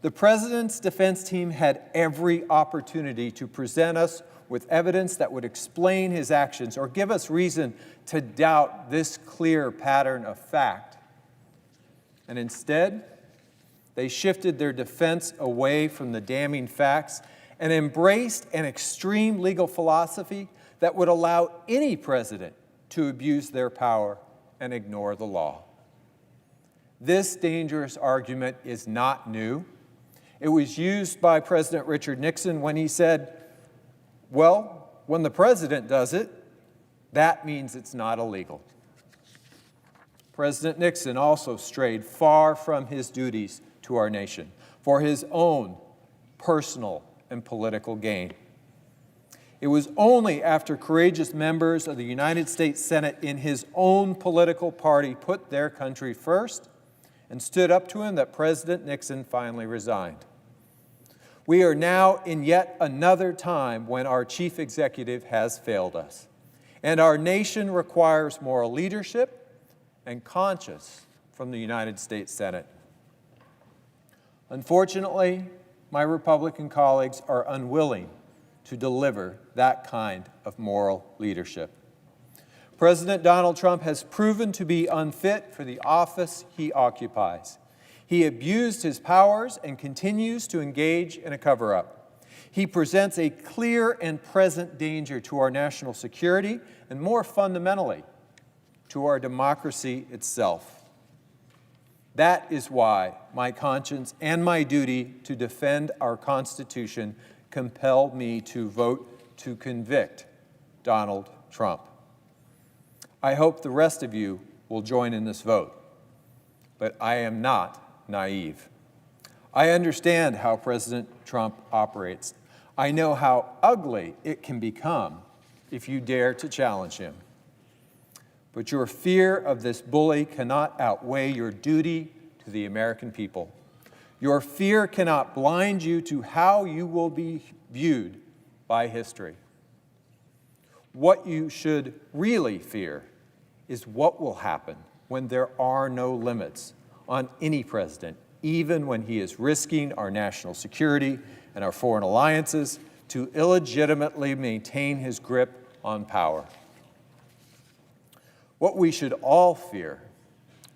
The President's defense team had every opportunity to present us with evidence that would explain his actions or give us reason to doubt this clear pattern of fact. And instead, they shifted their defense away from the damning facts and embraced an extreme legal philosophy that would allow any president to abuse their power and ignore the law. This dangerous argument is not new. It was used by President Richard Nixon when he said, well, when the president does it, that means it's not illegal. President Nixon also strayed far from his duties to our nation for his own personal and political gain. It was only after courageous members of the United States Senate in his own political party put their country first and stood up to him that President Nixon finally resigned. We are now in yet another time when our chief executive has failed us, and our nation requires moral leadership and conscience from the United States Senate. Unfortunately, my Republican colleagues are unwilling to deliver that kind of moral leadership. President Donald Trump has proven to be unfit for the office he occupies. He abused his powers and continues to engage in a cover-up. He presents a clear and present danger to our national security and, more fundamentally, to our democracy itself. That is why my conscience and my duty to defend our Constitution compel me to vote to convict Donald Trump. I hope the rest of you will join in this vote, but I am not naive. I understand how President Trump operates. I know how ugly it can become if you dare to challenge him. But your fear of this bully cannot outweigh your duty to the American people. Your fear cannot blind you to how you will be viewed by history. What you should really fear is what will happen when there are no limits on any president, even when he is risking our national security and our foreign alliances to illegitimately maintain his grip on power. What we should all fear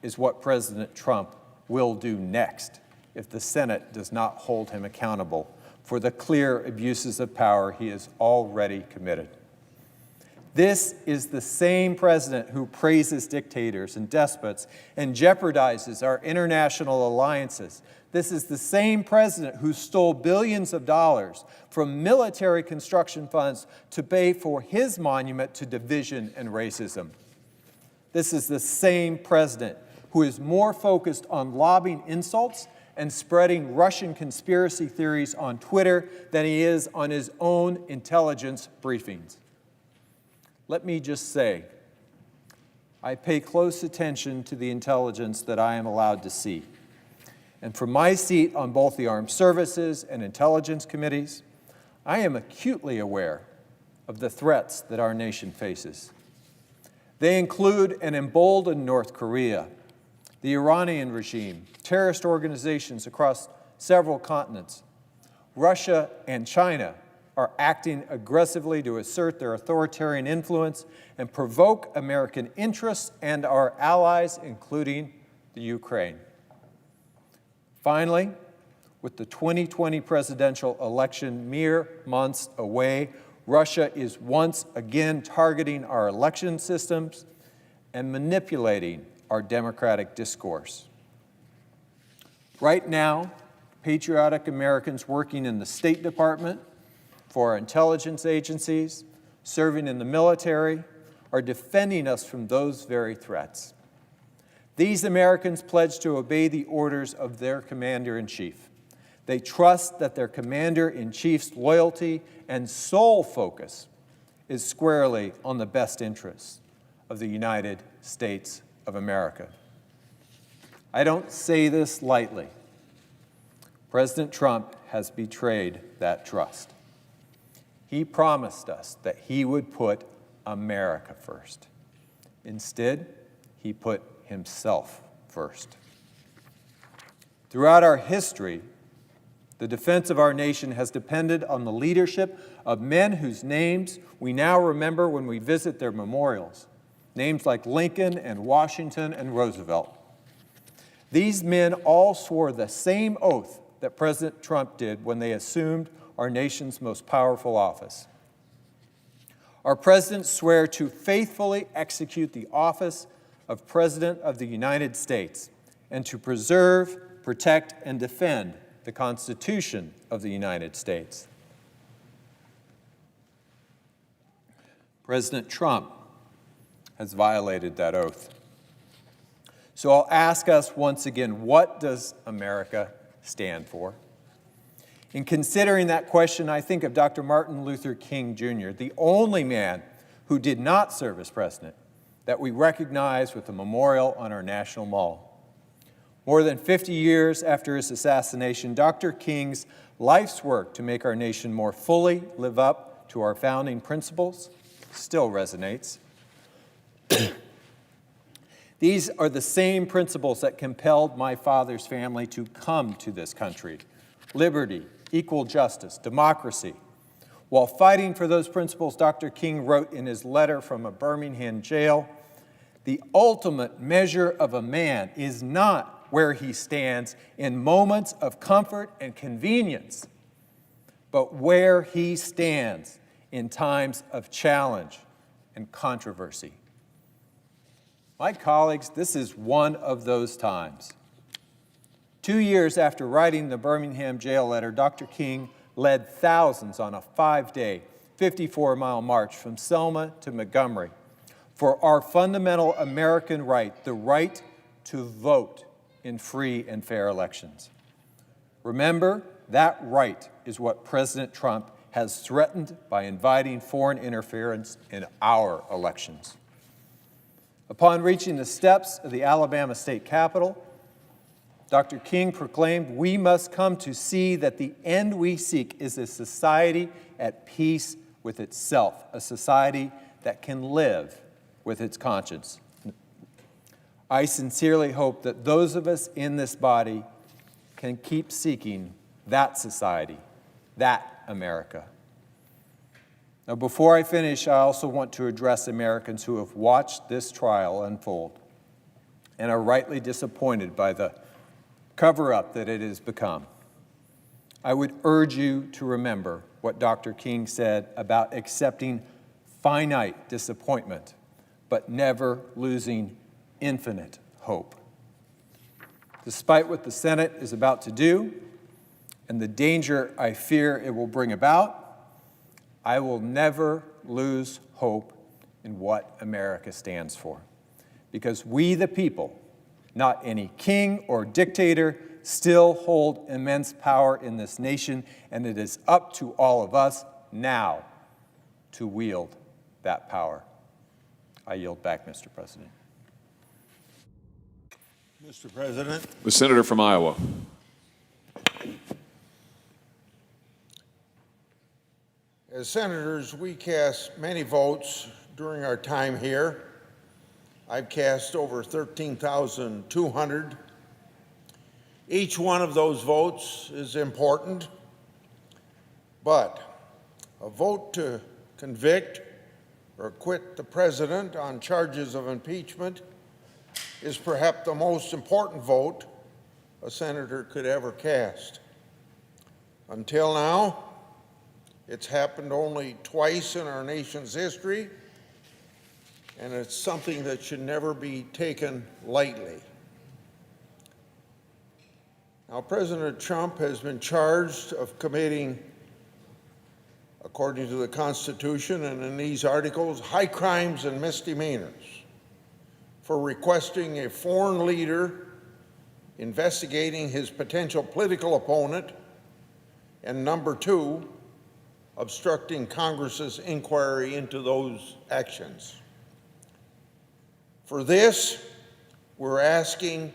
is what President Trump will do next if the Senate does not hold him accountable for the clear abuses of power he has already committed. This is the same president who praises dictators and despots and jeopardizes our international alliances. This is the same president who stole billions of dollars from military construction funds to pay for his monument to division and racism. This is the same president who is more focused on lobbing insults and spreading Russian conspiracy theories on Twitter than he is on his own intelligence briefings. Let me just say, I pay close attention to the intelligence that I am allowed to see. And from my seat on both the Armed Services and Intelligence Committees, I am acutely aware of the threats that our nation faces. They include an emboldened North Korea, the Iranian regime, terrorist organizations across several continents. Russia and China are acting aggressively to assert their authoritarian influence and provoke American interests and our allies, including the Ukraine. Finally, with the 2020 presidential election mere months away, Russia is once again targeting our election systems and manipulating our democratic discourse. Right now, patriotic Americans working in the State Department, for our intelligence agencies, serving in the military, are defending us from those very threats. These Americans pledge to obey the orders of their commander-in-chief. They trust that their commander-in-chief's loyalty and sole focus is squarely on the best interests of the United States of America. I don't say this lightly. President Trump has betrayed that trust. He promised us that he would put America first. Instead, he put himself first. Throughout our history, the defense of our nation has depended on the leadership of men whose names we now remember when we visit their memorials, names like Lincoln and Washington and Roosevelt. These men all swore the same oath that President Trump did when they assumed our nation's most powerful office. Our presidents swear to faithfully execute the office of President of the United States and to preserve, protect, and defend the Constitution of the United States. President Trump has violated that oath. So I'll ask us once again, what does America stand for? In considering that question, I think of Dr. Martin Luther King Jr., the only man who did not serve as president that we recognize with a memorial on our National Mall. More than 50 years after his assassination, Dr. King's life's work to make our nation more fully live up to our founding principles still resonates. These are the same principles that compelled my father's family to come to this country: liberty, equal justice, democracy. While fighting for those principles, Dr. King wrote in his letter from a Birmingham jail, "The ultimate measure of a man is not where he stands in moments of comfort and convenience, but where he stands in times of challenge and controversy." My colleagues, this is one of those times. 2 years after writing the Birmingham jail letter, Dr. King led thousands on a 5-day, 54-mile march from Selma to Montgomery for our fundamental American right, the right to vote in free and fair elections. Remember, that right is what President Trump has threatened by inviting foreign interference in our elections. Upon reaching the steps of the Alabama State Capitol, Dr. King proclaimed, "We must come to see that the end we seek is a society at peace with itself, a society that can live with its conscience." I sincerely hope that those of us in this body can keep seeking that society, that America. Now, before I finish, I also want to address Americans who have watched this trial unfold and are rightly disappointed by the cover-up that it has become. I would urge you to remember what Dr. King said about accepting finite disappointment, but never losing infinite hope. Despite what the Senate is about to do and the danger I fear it will bring about, I will never lose hope in what America stands for. Because we, the people, not any king or dictator, still hold immense power in this nation, and it is up to all of us now to wield that power. I yield back, Mr. President. Mr. President. The senator from Iowa. As senators, we cast many votes during our time here. I've cast over 13,200. Each one of those votes is important, but a vote to convict or acquit the president on charges of impeachment is perhaps the most important vote a senator could ever cast. Until now, it's happened only twice in our nation's history, and it's something that should never be taken lightly. Now, President Trump has been charged of committing, according to the Constitution and in these articles, high crimes and misdemeanors for requesting a foreign leader investigating his potential political opponent, and number two, obstructing Congress's inquiry into those actions. For this, we're asking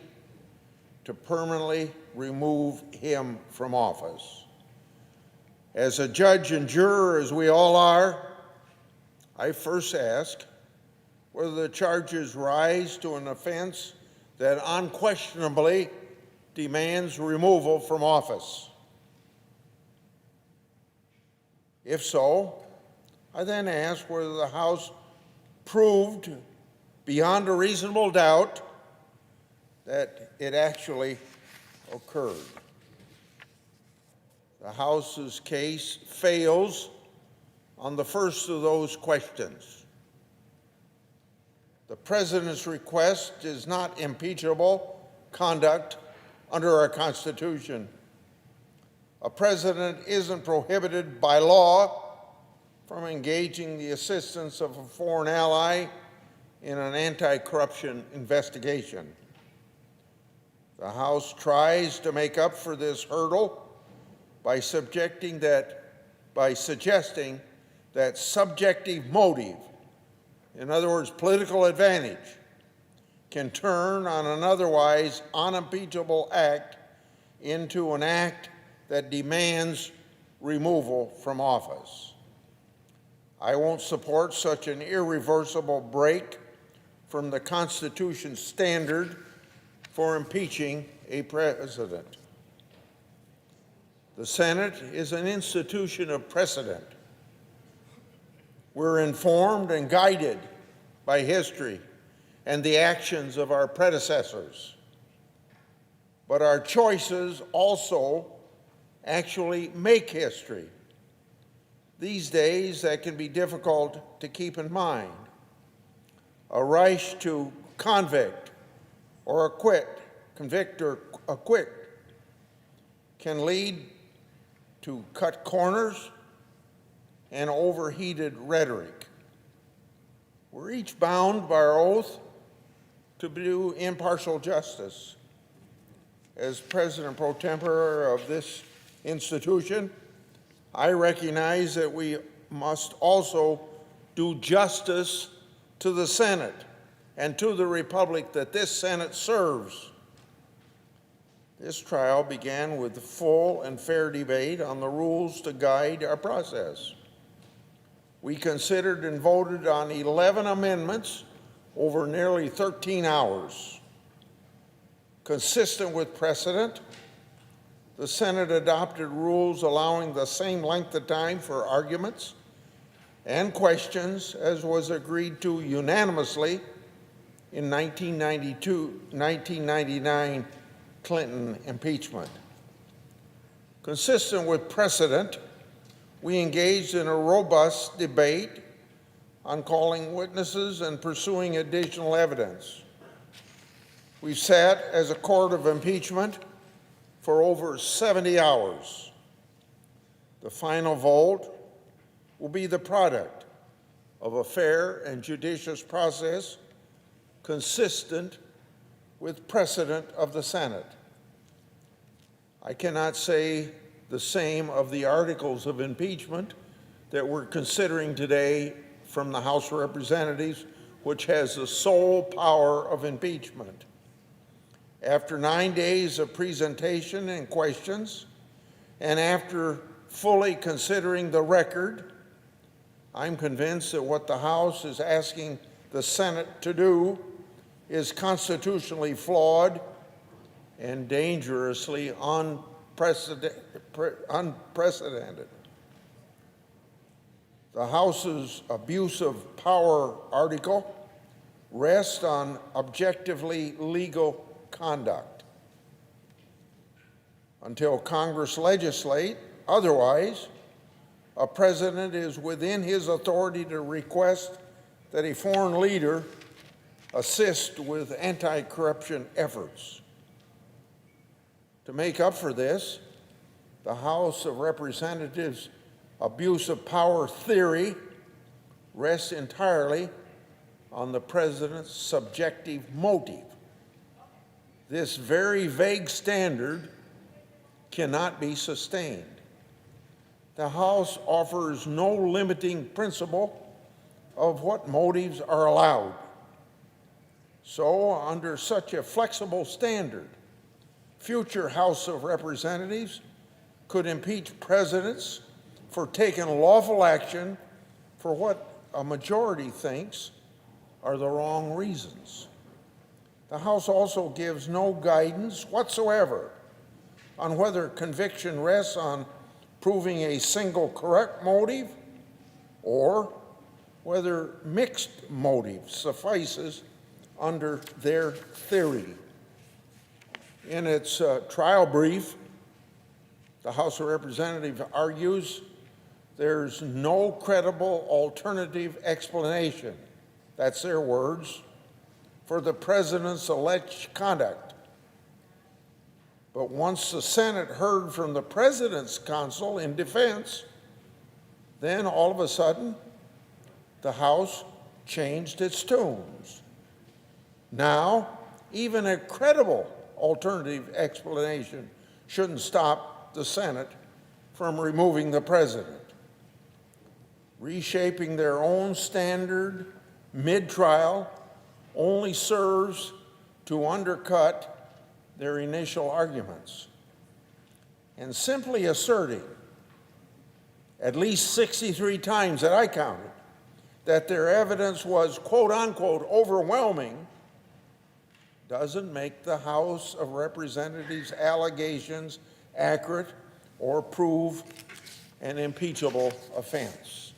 to permanently remove him from office. As a judge and juror, as we all are, I first ask whether the charges rise to an offense that unquestionably demands removal from office. If so, I then ask whether the House proved beyond a reasonable doubt that it actually occurred. The House's case fails on the first of those questions. The President's request is not impeachable conduct under our Constitution. A president isn't prohibited by law from engaging the assistance of a foreign ally in an anti-corruption investigation. The House tries to make up for this hurdle by suggesting that subjective motive, in other words, political advantage, can turn on an otherwise unimpeachable act into an act that demands removal from office. I won't support such an irreversible break from the Constitution's standard for impeaching a president. The Senate is an institution of precedent. We're informed and guided by history and the actions of our predecessors. But our choices also actually make history. These days, that can be difficult to keep in mind. A rush to convict or acquit can lead to cut corners and overheated rhetoric. We're each bound by our oath to do impartial justice. As President pro tempore of this institution, I recognize that we must also do justice to the Senate and to the republic that this Senate serves. This trial began with full and fair debate on the rules to guide our process. We considered and voted on 11 amendments over nearly 13 hours. Consistent with precedent, the Senate adopted rules allowing the same length of time for arguments and questions as was agreed to unanimously in 1999 Clinton impeachment. Consistent with precedent, we engaged in a robust debate on calling witnesses and pursuing additional evidence. We've sat as a court of impeachment for over 70 hours. The final vote will be the product of a fair and judicious process consistent with precedent of the Senate. I cannot say the same of the articles of impeachment that we're considering today from the House of Representatives, which has the sole power of impeachment. After 9 days of presentation and questions, and after fully considering the record, I'm convinced that what the House is asking the Senate to do is constitutionally flawed and dangerously unprecedented. The House's abuse of power article rests on objectively legal conduct. Until Congress legislate otherwise, a president is within his authority to request that a foreign leader assist with anti-corruption efforts. To make up for this, the House of Representatives' abuse of power theory rests entirely on the president's subjective motive. This very vague standard cannot be sustained. The House offers no limiting principle of what motives are allowed. So, under such a flexible standard, future House of Representatives could impeach presidents for taking lawful action for what a majority thinks are the wrong reasons. The House also gives no guidance whatsoever on whether conviction rests on proving a single correct motive or whether mixed motive suffices under their theory. In its trial brief, the House of Representatives argues there's no credible alternative explanation, that's their words, for the president's alleged conduct. But once the Senate heard from the president's counsel in defense, then all of a sudden, the House changed its tunes. Now, even a credible alternative explanation shouldn't stop the Senate from removing the president. Reshaping their own standard mid-trial only serves to undercut their initial arguments. And simply asserting, at least 63 times that I counted, that their evidence was quote-unquote overwhelming doesn't make the House of Representatives' allegations accurate or prove an impeachable offense.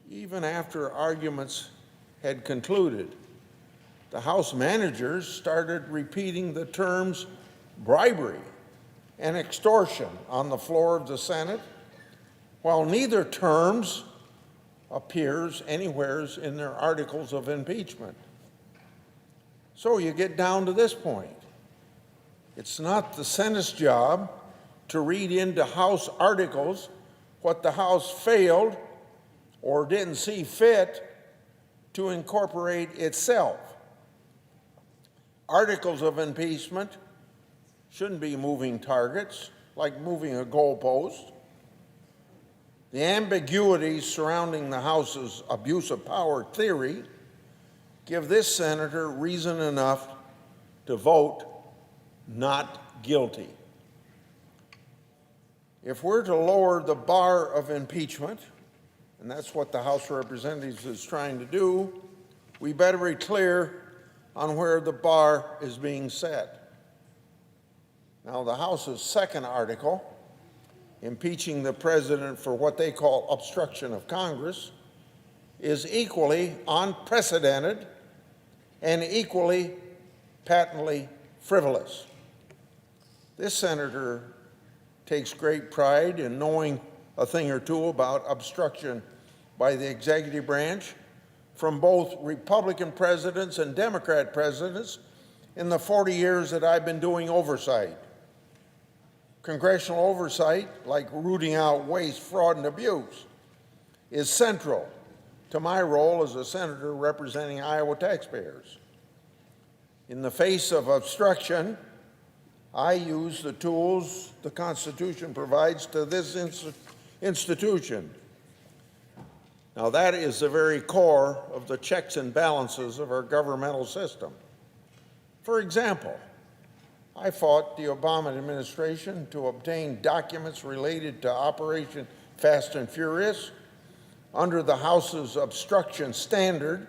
Even after arguments had concluded, the House managers started repeating the terms bribery and extortion on the floor of the Senate, while neither terms appears anywhere in their articles of impeachment. So you get down to this point. It's not the Senate's job to read into House articles what the House failed or didn't see fit to incorporate itself. Articles of impeachment shouldn't be moving targets, like moving a goalpost. The ambiguities surrounding the House's abuse of power theory give this senator reason enough to vote not guilty. If we're to lower the bar of impeachment, and that's what the House of Representatives is trying to do, we better be clear on where the bar is being set. Now, the House's second article, impeaching the president for what they call obstruction of Congress, is equally unprecedented and equally patently frivolous. This senator takes great pride in knowing a thing or two about obstruction by the executive branch from both Republican presidents and Democrat presidents in the 40 years that I've been doing oversight. Congressional oversight, like rooting out waste, fraud, and abuse, is central to my role as a senator representing Iowa taxpayers. In the face of obstruction, I use the tools the Constitution provides to this institution. Now, that is the very core of the checks and balances of our governmental system. For example, I fought the Obama administration to obtain documents related to Operation Fast and Furious under the House's obstruction standard.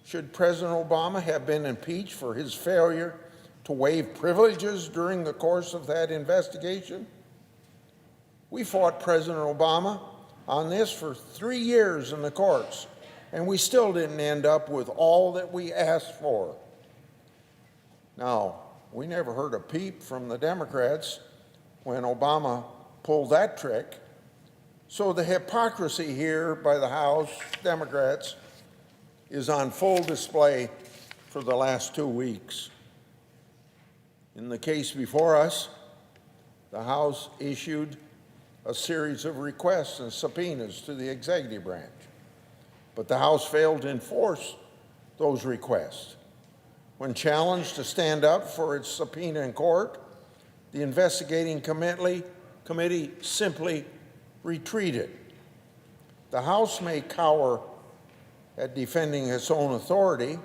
Should President Obama have been impeached for his failure to waive privileges during the course of that investigation? We fought President Obama on this for 3 years in the courts, and we still didn't end up with all that we asked for. Now, we never heard a peep from the Democrats when Obama pulled that trick, so the hypocrisy here by the House Democrats is on full display for the last 2 weeks. In the case before us, the House issued a series of requests and subpoenas to the executive branch, but the House failed to enforce those requests. When challenged to stand up for its subpoena in court, the investigating committee simply retreated. The House may cower at defending its own authority,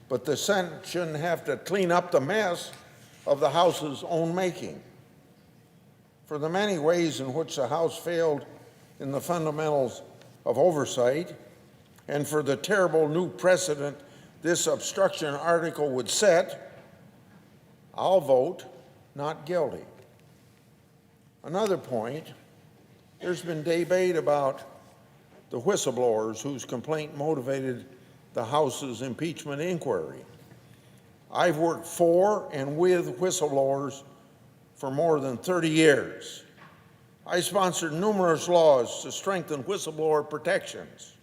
but the Senate shouldn't have to clean up the mess of the House's own making. For the many ways in which the House failed in the fundamentals of oversight, and for the terrible new precedent this obstruction article would set, I'll vote not guilty. Another point, there's been debate about the whistleblowers whose complaint motivated the House's impeachment inquiry. I've worked for and with whistleblowers for more than 30 years. I sponsored numerous laws to strengthen whistleblower protections.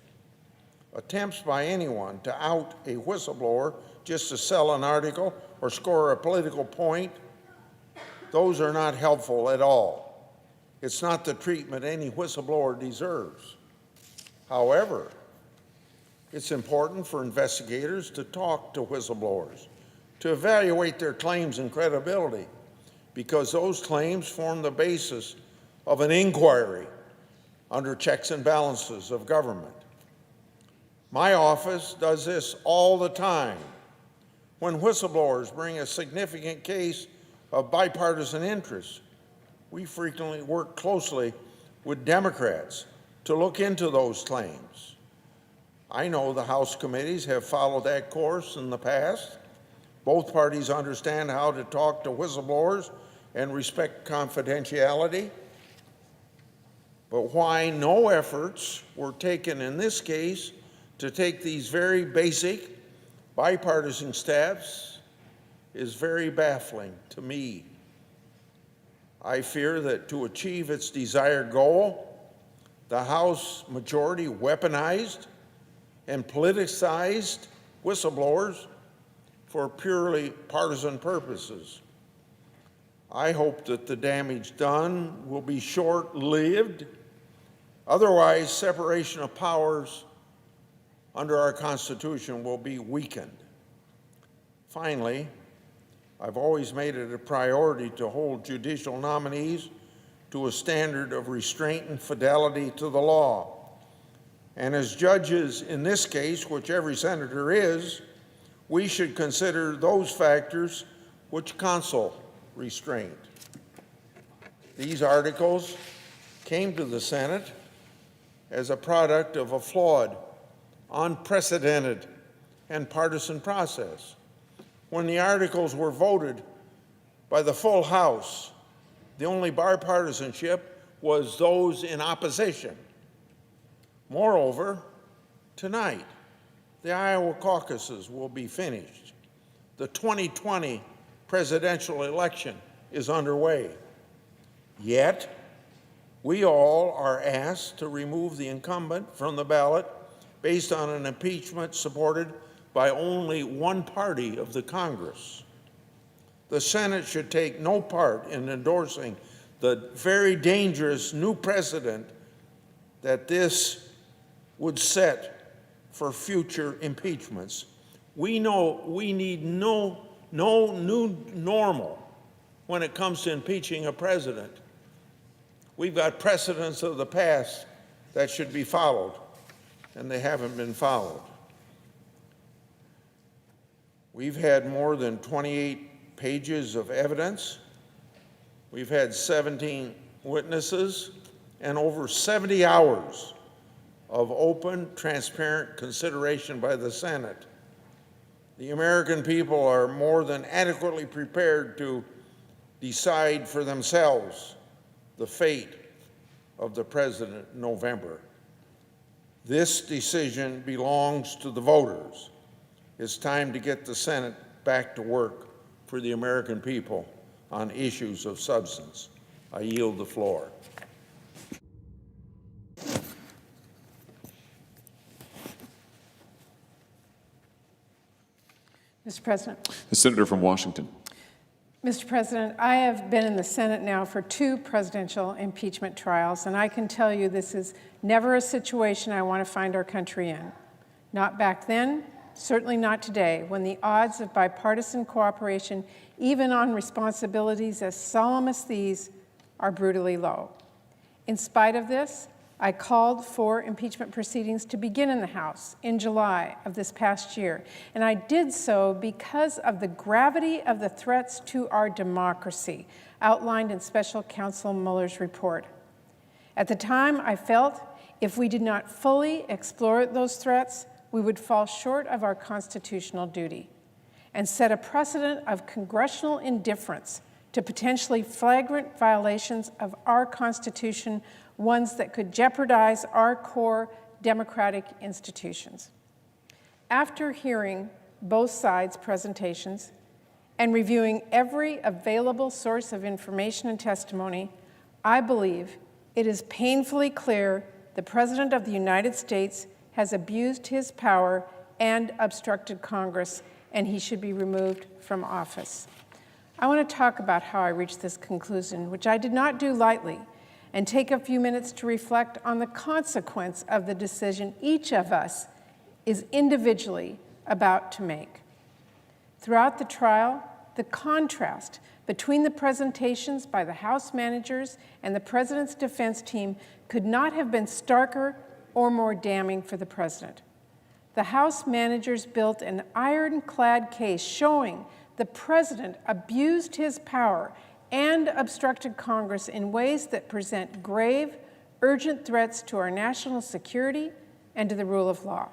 Attempts by anyone to out a whistleblower just to sell an article or score a political point, those are not helpful at all. It's not the treatment any whistleblower deserves. However, it's important for investigators to talk to whistleblowers, to evaluate their claims and credibility, because those claims form the basis of an inquiry under checks and balances of government. My office does this all the time. When whistleblowers bring a significant case of bipartisan interest, we frequently work closely with Democrats to look into those claims. I know the House committees have followed that course in the past. Both parties understand how to talk to whistleblowers and respect confidentiality. But why no efforts were taken in this case to take these very basic bipartisan steps is very baffling to me. I fear that to achieve its desired goal, the House majority weaponized and politicized whistleblowers for purely partisan purposes. I hope that the damage done will be short-lived. Otherwise, separation of powers under our Constitution will be weakened. Finally, I've always made it a priority to hold judicial nominees to a standard of restraint and fidelity to the law. And as judges in this case, which every senator is, we should consider those factors which counsel restraint. These articles came to the Senate as a product of a flawed, unprecedented, and partisan process. When the articles were voted by the full House, the only bipartisanship was those in opposition. Moreover, tonight, the Iowa caucuses will be finished. The 2020 presidential election is underway. Yet, we all are asked to remove the incumbent from the ballot based on an impeachment supported by only one party of the Congress. The Senate should take no part in endorsing the very dangerous new precedent that this would set for future impeachments. We know we need no new normal when it comes to impeaching a president. We've got precedents of the past that should be followed, and they haven't been followed. We've had more than 28 pages of evidence. We've had 17 witnesses and over 70 hours of open, transparent consideration by the Senate. The American people are more than adequately prepared to decide for themselves the fate of the president in November. This decision belongs to the voters. It's time to get the Senate back to work for the American people on issues of substance. I yield the floor. Mr. President. The senator from Washington. Mr. President, I have been in the Senate now for 2 presidential impeachment trials, and I can tell you this is never a situation I want to find our country in. Not back then, certainly not today, when the odds of bipartisan cooperation, even on responsibilities as solemn as these, are brutally low. In spite of this, I called for impeachment proceedings to begin in the House in July of this past year, and I did so because of the gravity of the threats to our democracy outlined in Special Counsel Mueller's report. At the time, I felt if we did not fully explore those threats, we would fall short of our constitutional duty and set a precedent of congressional indifference to potentially flagrant violations of our Constitution, ones that could jeopardize our core democratic institutions. After hearing both sides' presentations and reviewing every available source of information and testimony, I believe it is painfully clear the President of the United States has abused his power and obstructed Congress, and he should be removed from office. I want to talk about how I reached this conclusion, which I did not do lightly, and take a few minutes to reflect on the consequence of the decision each of us is individually about to make. Throughout the trial, the contrast between the presentations by the House managers and the President's defense team could not have been starker or more damning for the President. The House managers built an ironclad case showing the President abused his power and obstructed Congress in ways that present grave, urgent threats to our national security and to the rule of law.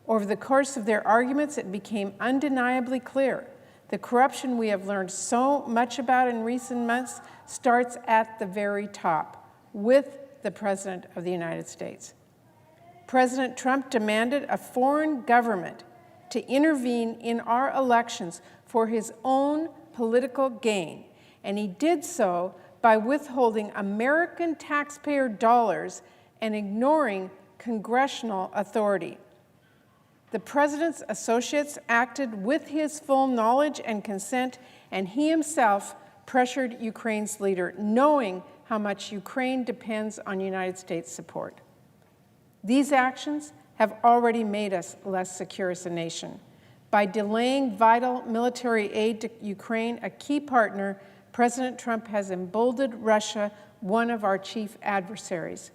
Over the course of their arguments, it became undeniably clear the corruption we have learned so much about in recent months starts at the very top, with the President of the United States. President Trump demanded a foreign government to intervene in our elections for his own political gain, and he did so by withholding American taxpayer dollars and ignoring congressional authority. The President's associates acted with his full knowledge and consent, and he himself pressured Ukraine's leader, knowing how much Ukraine depends on United States support. These actions have already made us less secure as a nation. By delaying vital military aid to Ukraine, a key partner, President Trump has emboldened Russia, one of our chief adversaries.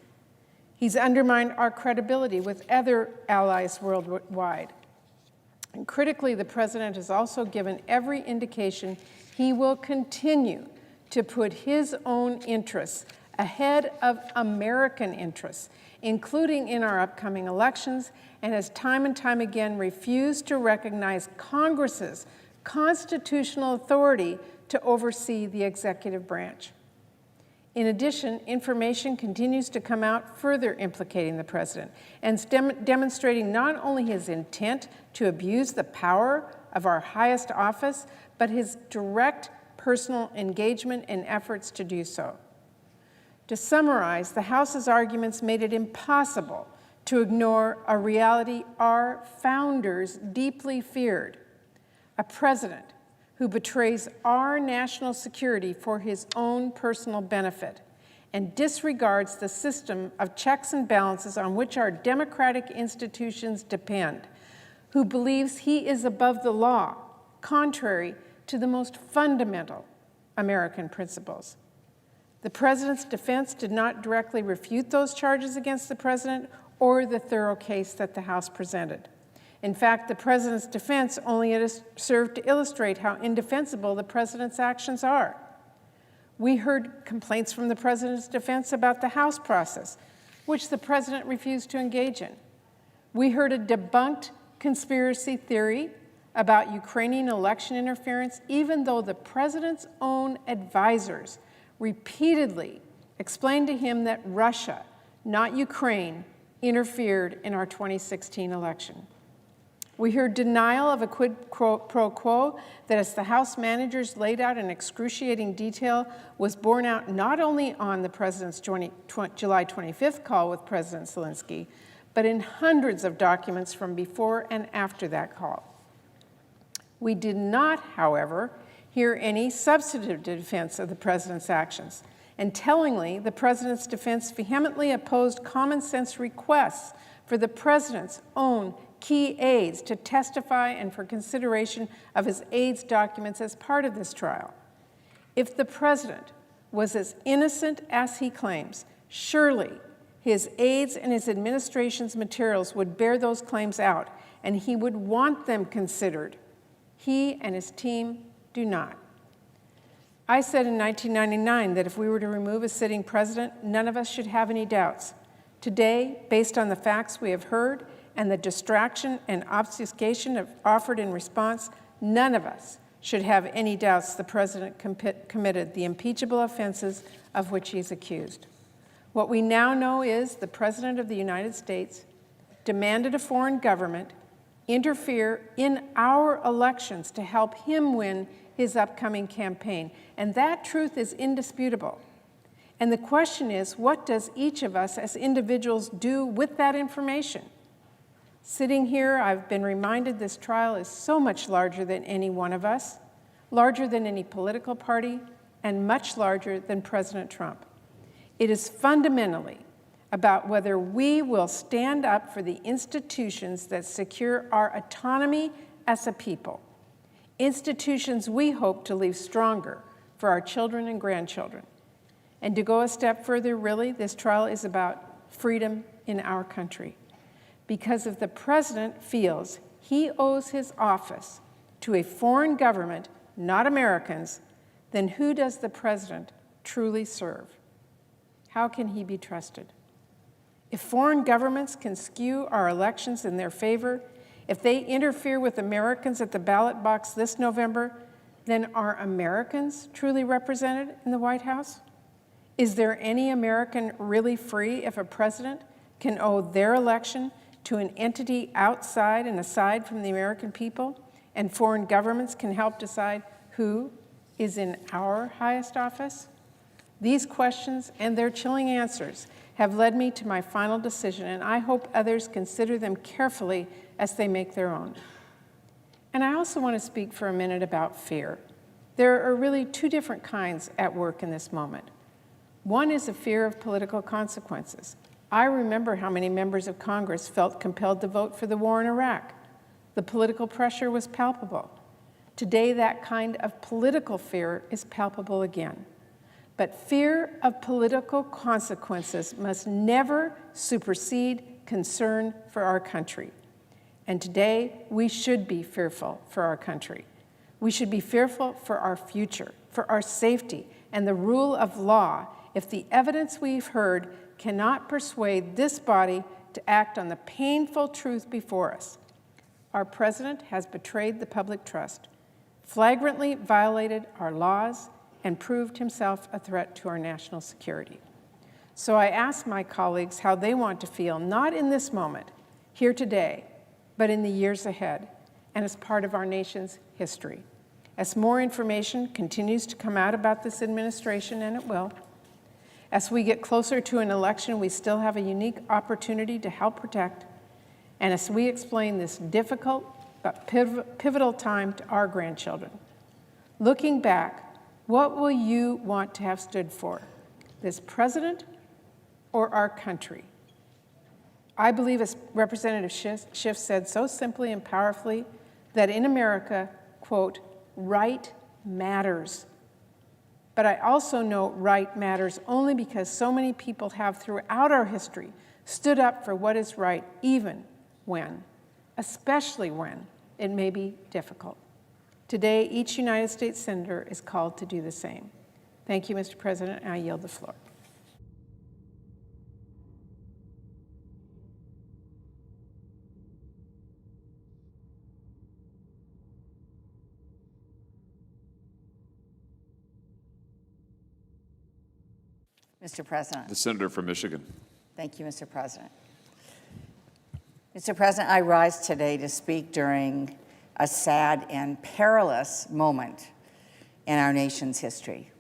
He's undermined our credibility with other allies worldwide. And critically, the President has also given every indication he will continue to put his own interests ahead of American interests, including in our upcoming elections, and has time and time again refused to recognize Congress's constitutional authority to oversee the executive branch. In addition, information continues to come out further implicating the President and demonstrating not only his intent to abuse the power of our highest office, but his direct personal engagement in efforts to do so. To summarize, the House's arguments made it impossible to ignore a reality our founders deeply feared: a president who betrays our national security for his own personal benefit and disregards the system of checks and balances on which our democratic institutions depend, who believes he is above the law, contrary to the most fundamental American principles. The President's defense did not directly refute those charges against the President or the thorough case that the House presented. In fact, the President's defense only served to illustrate how indefensible the President's actions are. We heard complaints from the President's defense about the House process, which the President refused to engage in. We heard a debunked conspiracy theory about Ukrainian election interference, even though the President's own advisors repeatedly explained to him that Russia, not Ukraine, interfered in our 2016 election. We heard denial of a quid pro quo that, as the House managers laid out in excruciating detail, was borne out not only on the President's July 25th call with President Zelensky, but in hundreds of documents from before and after that call. We did not, however, hear any substantive defense of the President's actions. And tellingly, the President's defense vehemently opposed common-sense requests for the President's own key aides to testify and for consideration of his aides' documents as part of this trial. If the President was as innocent as he claims, surely his aides and his administration's materials would bear those claims out, and he would want them considered. He and his team do not. I said in 1999 that if we were to remove a sitting president, none of us should have any doubts. Today, based on the facts we have heard and the distraction and obfuscation offered in response, none of us should have any doubts the President committed the impeachable offenses of which he is accused. What we now know is the President of the United States demanded a foreign government interfere in our elections to help him win his upcoming campaign. And that truth is indisputable. And the question is, what does each of us as individuals do with that information? Sitting here, I've been reminded this trial is so much larger than any one of us, larger than any political party, and much larger than President Trump. It is fundamentally about whether we will stand up for the institutions that secure our autonomy as a people, institutions we hope to leave stronger for our children and grandchildren. And to go a step further, really, this trial is about freedom in our country. Because if the president feels he owes his office to a foreign government, not Americans, then who does the president truly serve? How can he be trusted? If foreign governments can skew our elections in their favor, if they interfere with Americans at the ballot box this November, then are Americans truly represented in the White House? Is there any American really free if a president can owe their election to an entity outside and aside from the American people, and foreign governments can help decide who is in our highest office? These questions and their chilling answers have led me to my final decision, and I hope others consider them carefully as they make their own. And I also want to speak for a minute about fear. There are really two different kinds at work in this moment. One is a fear of political consequences. I remember how many members of Congress felt compelled to vote for the war in Iraq. The political pressure was palpable. Today, that kind of political fear is palpable again. But fear of political consequences must never supersede concern for our country. And today, we should be fearful for our country. We should be fearful for our future, for our safety, and the rule of law if the evidence we've heard cannot persuade this body to act on the painful truth before us. Our president has betrayed the public trust, flagrantly violated our laws, and proved himself a threat to our national security. So I ask my colleagues how they want to feel, not in this moment, here today, but in the years ahead, and as part of our nation's history. As more information continues to come out about this administration, and it will, as we get closer to an election, we still have a unique opportunity to help protect, and as we explain this difficult but pivotal time to our grandchildren. Looking back, what will you want to have stood for? This president or our country? I believe, as Representative Schiff said so simply and powerfully, that in America, quote, right matters. But I also know right matters only because so many people have throughout our history stood up for what is right, even when, especially when, it may be difficult. Today, each United States Senator is called to do the same. Thank you, Mr. President, and I yield the floor. Mr. President. The senator from Michigan. Thank you, Mr. President. Mr. President, I rise today to speak during a sad and perilous moment in our nation's history.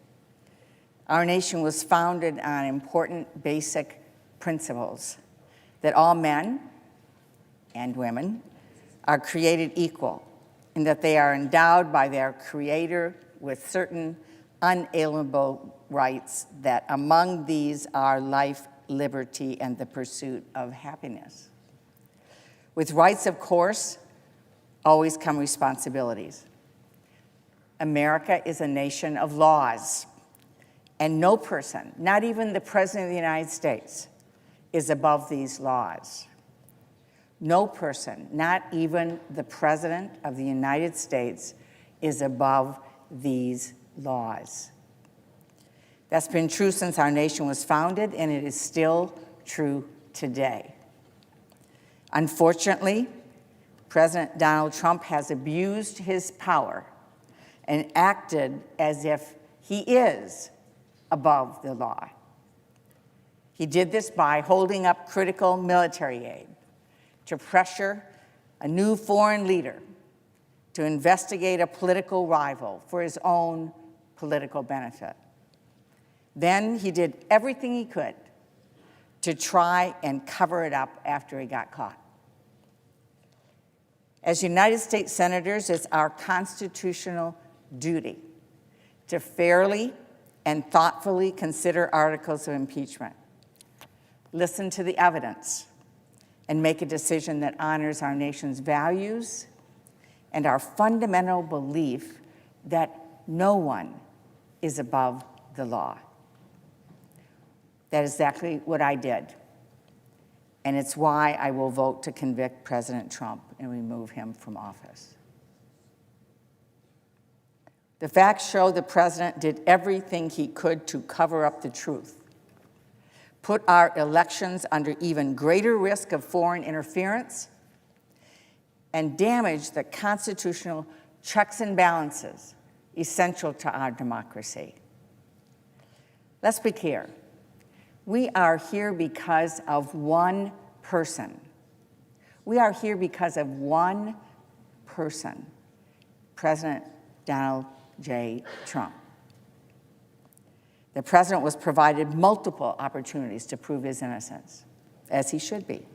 Our nation was founded on important basic principles that all men and women are created equal, and that they are endowed by their Creator with certain unalienable rights, that among these are life, liberty, and the pursuit of happiness. With rights, of course, always come responsibilities. America is a nation of laws, and no person, not even the President of the United States, is above these laws. No person, not even the President of the United States, is above these laws. That's been true since our nation was founded, and it is still true today. Unfortunately, President Donald Trump has abused his power and acted as if he is above the law. He did this by holding up critical military aid to pressure a new foreign leader to investigate a political rival for his own political benefit. Then he did everything he could to try and cover it up after he got caught. As United States senators, it's our constitutional duty to fairly and thoughtfully consider articles of impeachment, listen to the evidence, and make a decision that honors our nation's values and our fundamental belief that no one is above the law. That is exactly what I did. And it's why I will vote to convict President Trump and remove him from office. The facts show the president did everything he could to cover up the truth, put our elections under even greater risk of foreign interference, and damage the constitutional checks and balances essential to our democracy. Let's be clear. We are here because of one person. We are here because of one person, President Donald J. Trump. The president was provided multiple opportunities to prove his innocence, as he should be.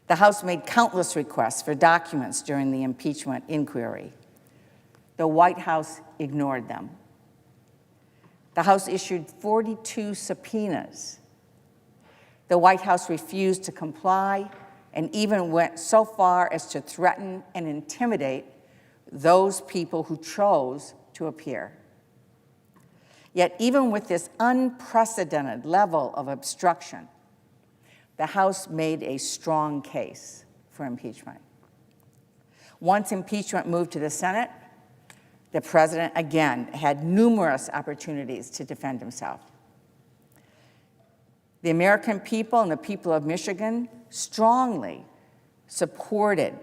The House made countless requests for documents during the impeachment inquiry. The White House ignored them. The House issued 42 subpoenas. The White House refused to comply and even went so far as to threaten and intimidate those people who chose to appear. Yet even with this unprecedented level of obstruction, the House made a strong case for impeachment. Once impeachment moved to the Senate, the president again had numerous opportunities to defend himself. The American people and the people of Michigan strongly supported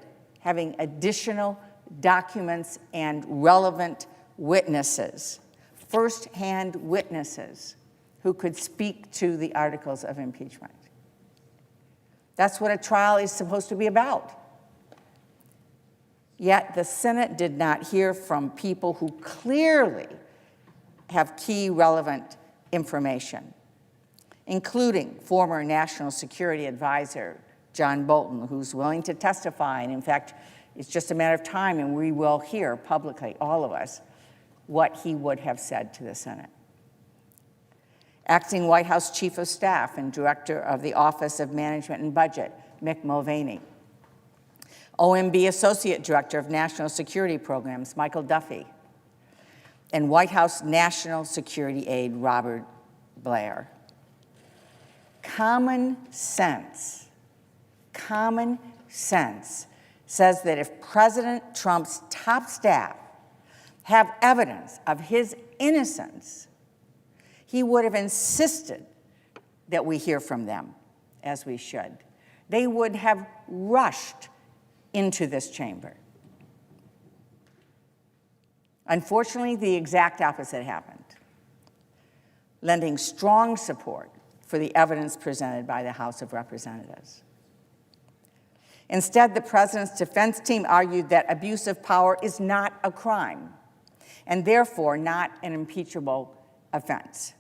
having additional documents and relevant witnesses, firsthand witnesses who could speak to the articles of impeachment. That's what a trial is supposed to be about. Yet the Senate did not hear from people who clearly have key relevant information, including former National Security Advisor John Bolton, who's willing to testify. And in fact, it's just a matter of time, and we will hear publicly, all of us, what he would have said to the Senate. Acting White House Chief of Staff and Director of the Office of Management and Budget, Mick Mulvaney. OMB Associate Director of National Security Programs, Michael Duffy. And White House National Security Aide, Robert Blair. Common sense says that if President Trump's top staff have evidence of his innocence, he would have insisted that we hear from them, as we should. They would have rushed into this chamber. Unfortunately, the exact opposite happened, lending strong support for the evidence presented by the House of Representatives. Instead, the president's defense team argued that abuse of power is not a crime and therefore not an impeachable offense.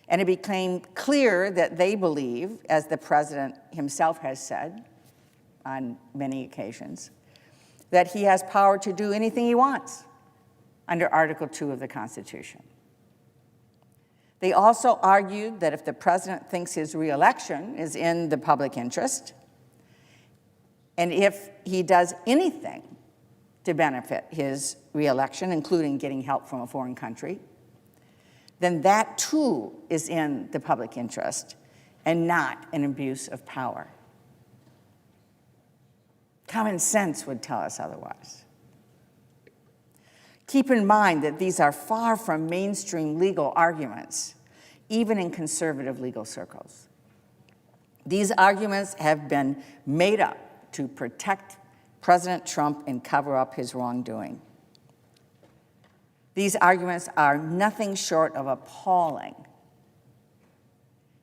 And it became clear that they believe, as the president himself has said on many occasions, that he has power to do anything he wants under Article 2 of the Constitution. They also argued that if the president thinks his reelection is in the public interest, and if he does anything to benefit his reelection, including getting help from a foreign country, then that too is in the public interest and not an abuse of power. Common sense would tell us otherwise. Keep in mind that these are far from mainstream legal arguments, even in conservative legal circles. These arguments have been made up to protect President Trump and cover up his wrongdoing. These arguments are nothing short of appalling,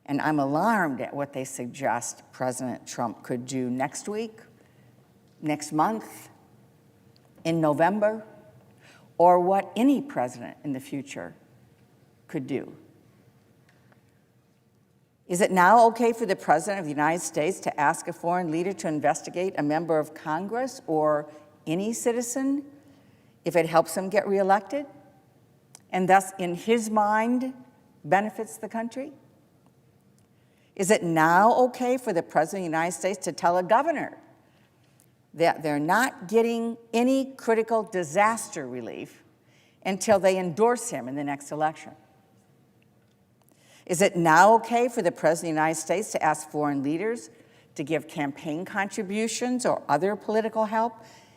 and I'm alarmed at what they suggest President Trump could do next week, next month, in November, or what any president in the future could do. Is it now okay for the President of the United States to ask a foreign leader to investigate a member of Congress or any citizen if it helps him get reelected and thus, in his mind, benefits the country? Is it now okay for the President of the United States to tell a governor that they're not getting any critical disaster relief until they endorse him in the next election? Is it now okay for the President of the United States to ask foreign leaders to give campaign contributions or other political help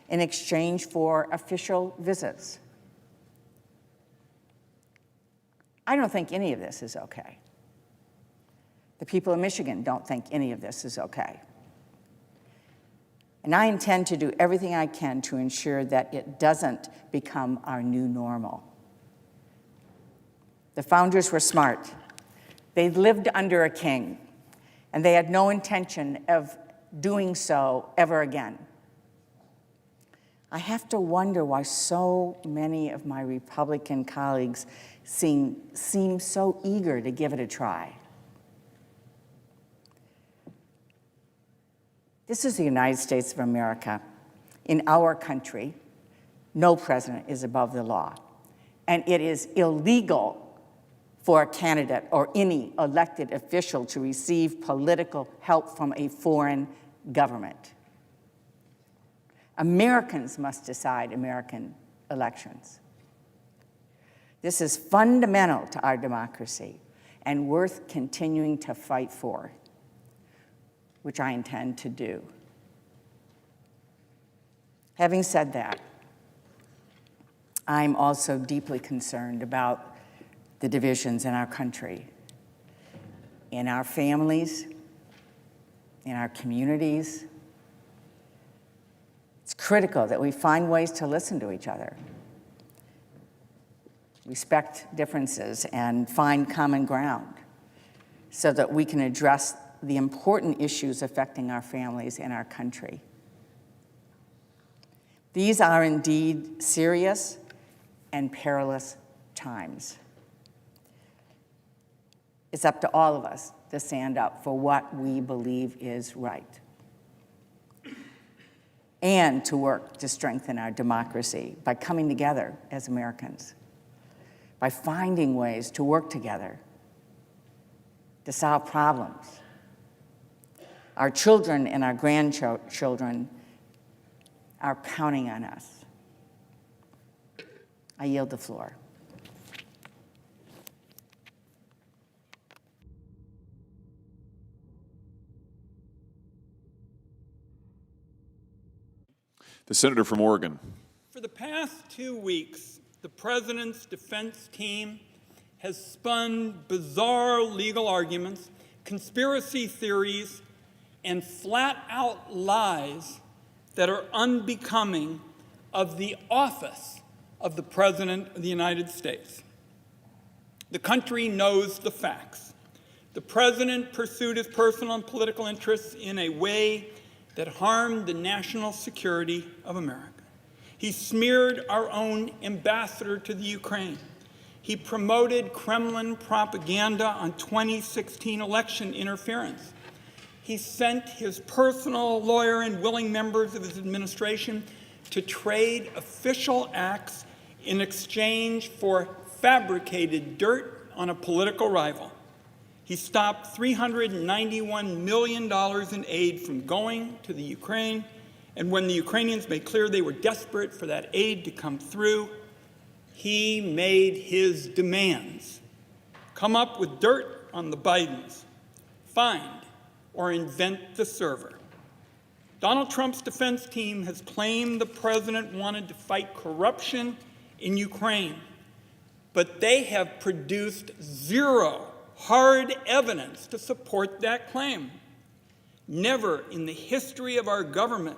in exchange for official visits? I don't think any of this is okay. The people of Michigan don't think any of this is okay. And I intend to do everything I can to ensure that it doesn't become our new normal. The founders were smart. They lived under a king, and they had no intention of doing so ever again. I have to wonder why so many of my Republican colleagues seem so eager to give it a try. This is the United States of America. In our country, no president is above the law, and it is illegal for a candidate or any elected official to receive political help from a foreign government. Americans must decide American elections. This is fundamental to our democracy and worth continuing to fight for, which I intend to do. Having said that, I'm also deeply concerned about the divisions in our country, in our families, in our communities. It's critical that we find ways to listen to each other, respect differences, and find common ground so that we can address the important issues affecting our families and our country. These are indeed serious and perilous times. It's up to all of us to stand up for what we believe is right and to work to strengthen our democracy by coming together as Americans, by finding ways to work together to solve problems. Our children and our grandchildren are counting on us. I yield the floor. The senator from Oregon. For the past 2 weeks, the President's defense team has spun bizarre legal arguments, conspiracy theories, and flat-out lies that are unbecoming of the office of the President of the United States. The country knows the facts. The President pursued his personal and political interests in a way that harmed the national security of America. He smeared our own ambassador to the Ukraine. He promoted Kremlin propaganda on 2016 election interference. He sent his personal lawyer and willing members of his administration to trade official acts in exchange for fabricated dirt on a political rival. He stopped $391 million in aid from going to the Ukraine, and when the Ukrainians made clear they were desperate for that aid to come through, he made his demands. Come up with dirt on the Bidens, find or invent the server. Donald Trump's defense team has claimed the president wanted to fight corruption in Ukraine, but they have produced zero hard evidence to support that claim. Never in the history of our government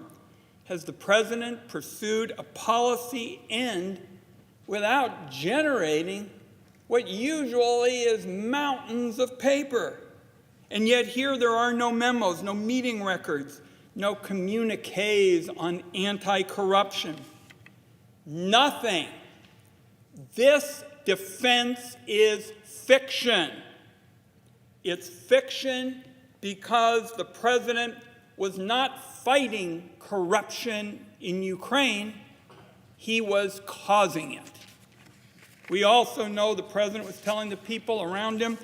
has the president pursued a policy end without generating what usually is mountains of paper. And yet here there are no memos, no meeting records, no communiques on anti-corruption. Nothing. This defense is fiction. It's fiction because the president was not fighting corruption in Ukraine, he was causing it. We also know the president was telling the people around him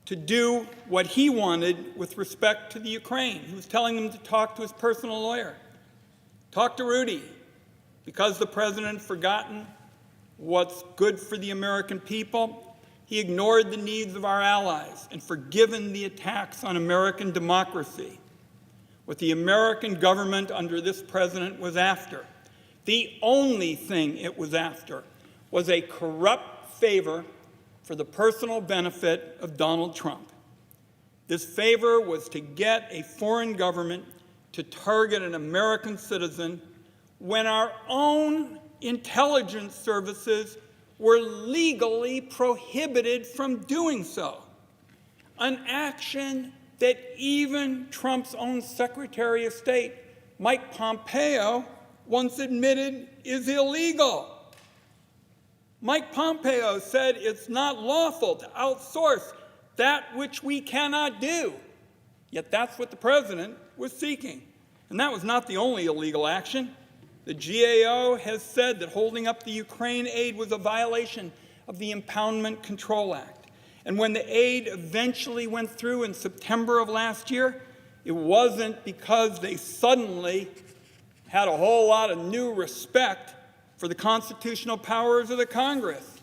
to do what he wanted with respect to the Ukraine. He was telling them to talk to his personal lawyer, Talk to Rudy. Because the president had forgotten what's good for the American people, he ignored the needs of our allies and forgiven the attacks on American democracy. What the American government under this president was after, the only thing it was after, was a corrupt favor for the personal benefit of Donald Trump. This favor was to get a foreign government to target an American citizen when our own intelligence services were legally prohibited from doing so. An action that even Trump's own Secretary of State, Mike Pompeo, once admitted is illegal. Mike Pompeo said it's not lawful to outsource that which we cannot do. Yet that's what the president was seeking. And that was not the only illegal action. The GAO has said that holding up the Ukraine aid was a violation of the Impoundment Control Act. And when the aid eventually went through in September of last year, it wasn't because they suddenly had a whole lot of new respect for the constitutional powers of the Congress.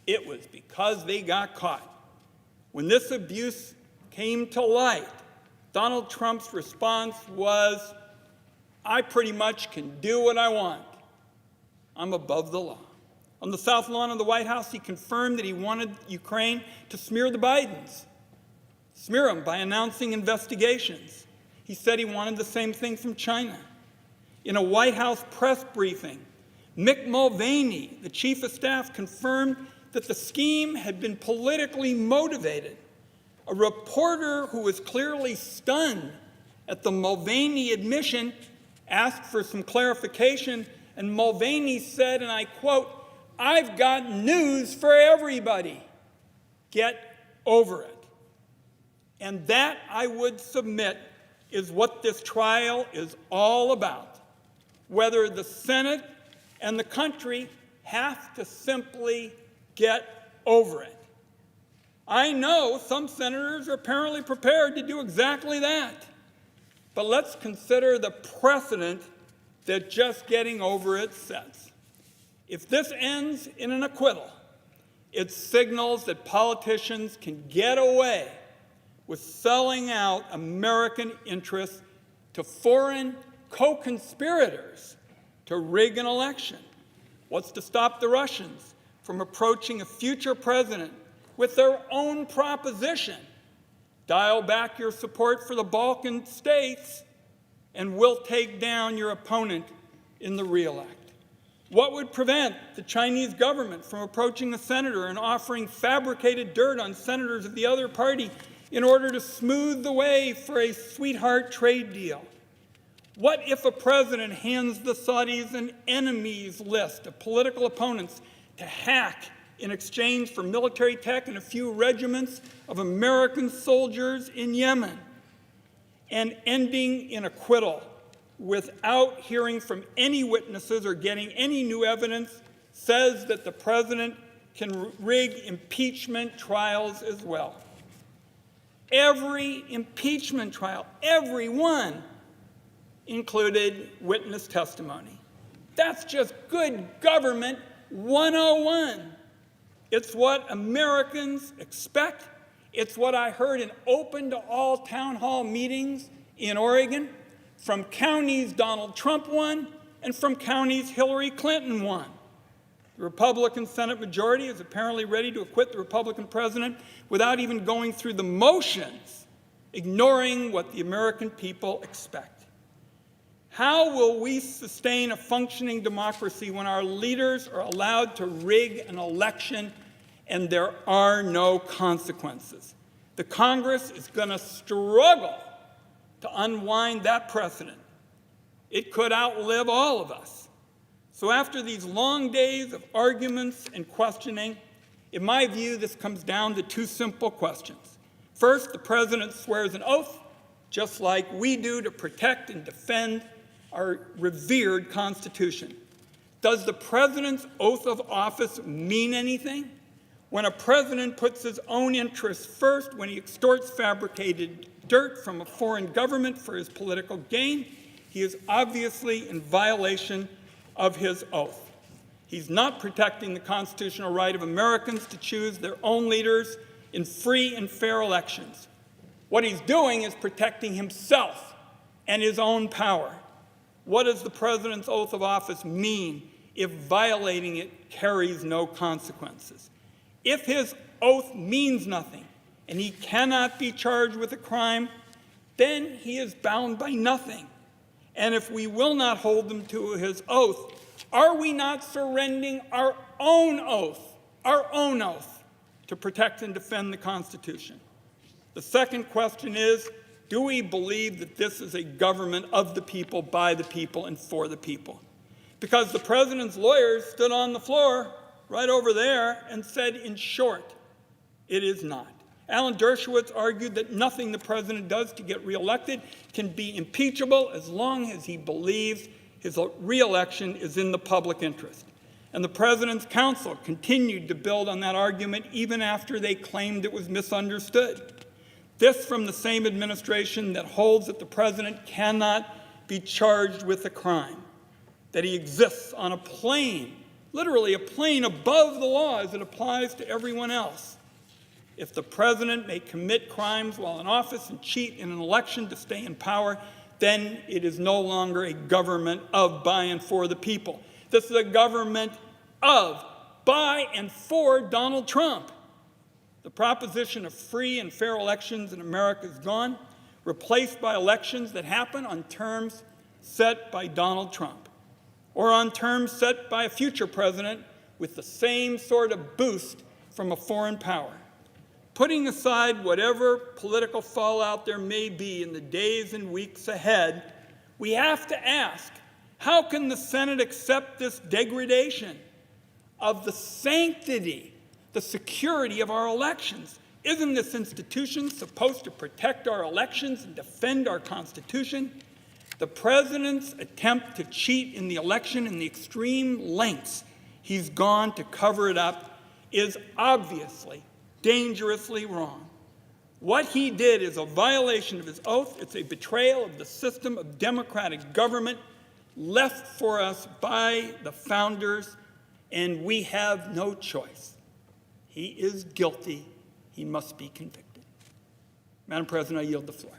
It was because they got caught. When this abuse came to light, Donald Trump's response was, I pretty much can do what I want. I'm above the law. On the South Lawn of the White House, he confirmed that he wanted Ukraine to smear the Bidens, smear them by announcing investigations. He said he wanted the same thing from China. In a White House press briefing, Mick Mulvaney, the chief of staff, confirmed that the scheme had been politically motivated. A reporter who was clearly stunned at the Mulvaney admission asked for some clarification, and Mulvaney said, and I quote, "I've got news for everybody. Get over it." And that, I would submit, is what this trial is all about. Whether the Senate and the country have to simply get over it. I know some senators are apparently prepared to do exactly that. But let's consider the precedent that just getting over it sets. If this ends in an acquittal, it signals that politicians can get away with selling out American interests to foreign co-conspirators to rig an election. What's to stop the Russians from approaching a future president with their own proposition? Dial back your support for the Balkan states, and we'll take down your opponent in the re-elect. What would prevent the Chinese government from approaching a senator and offering fabricated dirt on senators of the other party in order to smooth the way for a sweetheart trade deal? What if a president hands the Saudis an enemies list of political opponents to hack in exchange for military tech and a few regiments of American soldiers in Yemen, and ending in acquittal without hearing from any witnesses or getting any new evidence, says that the president can rig impeachment trials as well? Every impeachment trial, every one, included witness testimony. That's just good government 101. It's what Americans expect. It's what I heard in open-to-all town hall meetings in Oregon from counties Donald Trump won and from counties Hillary Clinton won. The Republican Senate majority is apparently ready to acquit the Republican president without even going through the motions, ignoring what the American people expect. How will we sustain a functioning democracy when our leaders are allowed to rig an election and there are no consequences? The Congress is going to struggle to unwind that precedent. It could outlive all of us. So after these long days of arguments and questioning, in my view, this comes down to two simple questions. First, the president swears an oath, just like we do, to protect and defend our revered Constitution. Does the president's oath of office mean anything? When a president puts his own interests first, when he extorts fabricated dirt from a foreign government for his political gain, He is obviously in violation of his oath. He's not protecting the constitutional right of Americans to choose their own leaders in free and fair elections. What he's doing is protecting himself and his own power. What does the president's oath of office mean if violating it carries no consequences? If his oath means nothing and he cannot be charged with a crime, then he is bound by nothing. And if we will not hold him to his oath, are we not surrendering our own oath to protect and defend the Constitution? The second question is, do we believe that this is a government of the people, by the people, and for the people? Because the president's lawyers stood on the floor right over there and said, in short, it is not. Alan Dershowitz argued that nothing the president does to get reelected can be impeachable as long as he believes his reelection is in the public interest. And the president's counsel continued to build on that argument even after they claimed it was misunderstood. This from the same administration that holds that the president cannot be charged with a crime, that he exists on a plane, literally a plane above the law as it applies to everyone else. If the president may commit crimes while in office and cheat in an election to stay in power, then it is no longer a government of, by, and for the people. This is a government of, by, and for Donald Trump. The proposition of free and fair elections in America is gone, replaced by elections that happen on terms set by Donald Trump, or on terms set by a future president with the same sort of boost from a foreign power. Putting aside whatever political fallout there may be in the days and weeks ahead, we have to ask, how can the Senate accept this degradation of the sanctity, the security of our elections? Isn't this institution supposed to protect our elections and defend our Constitution? The president's attempt to cheat in the election and the extreme lengths he's gone to cover it up is obviously dangerously wrong. What he did is a violation of his oath. It's a betrayal of the system of democratic government left for us by the founders, and we have no choice. He is guilty. He must be convicted. Madam President, I yield the floor.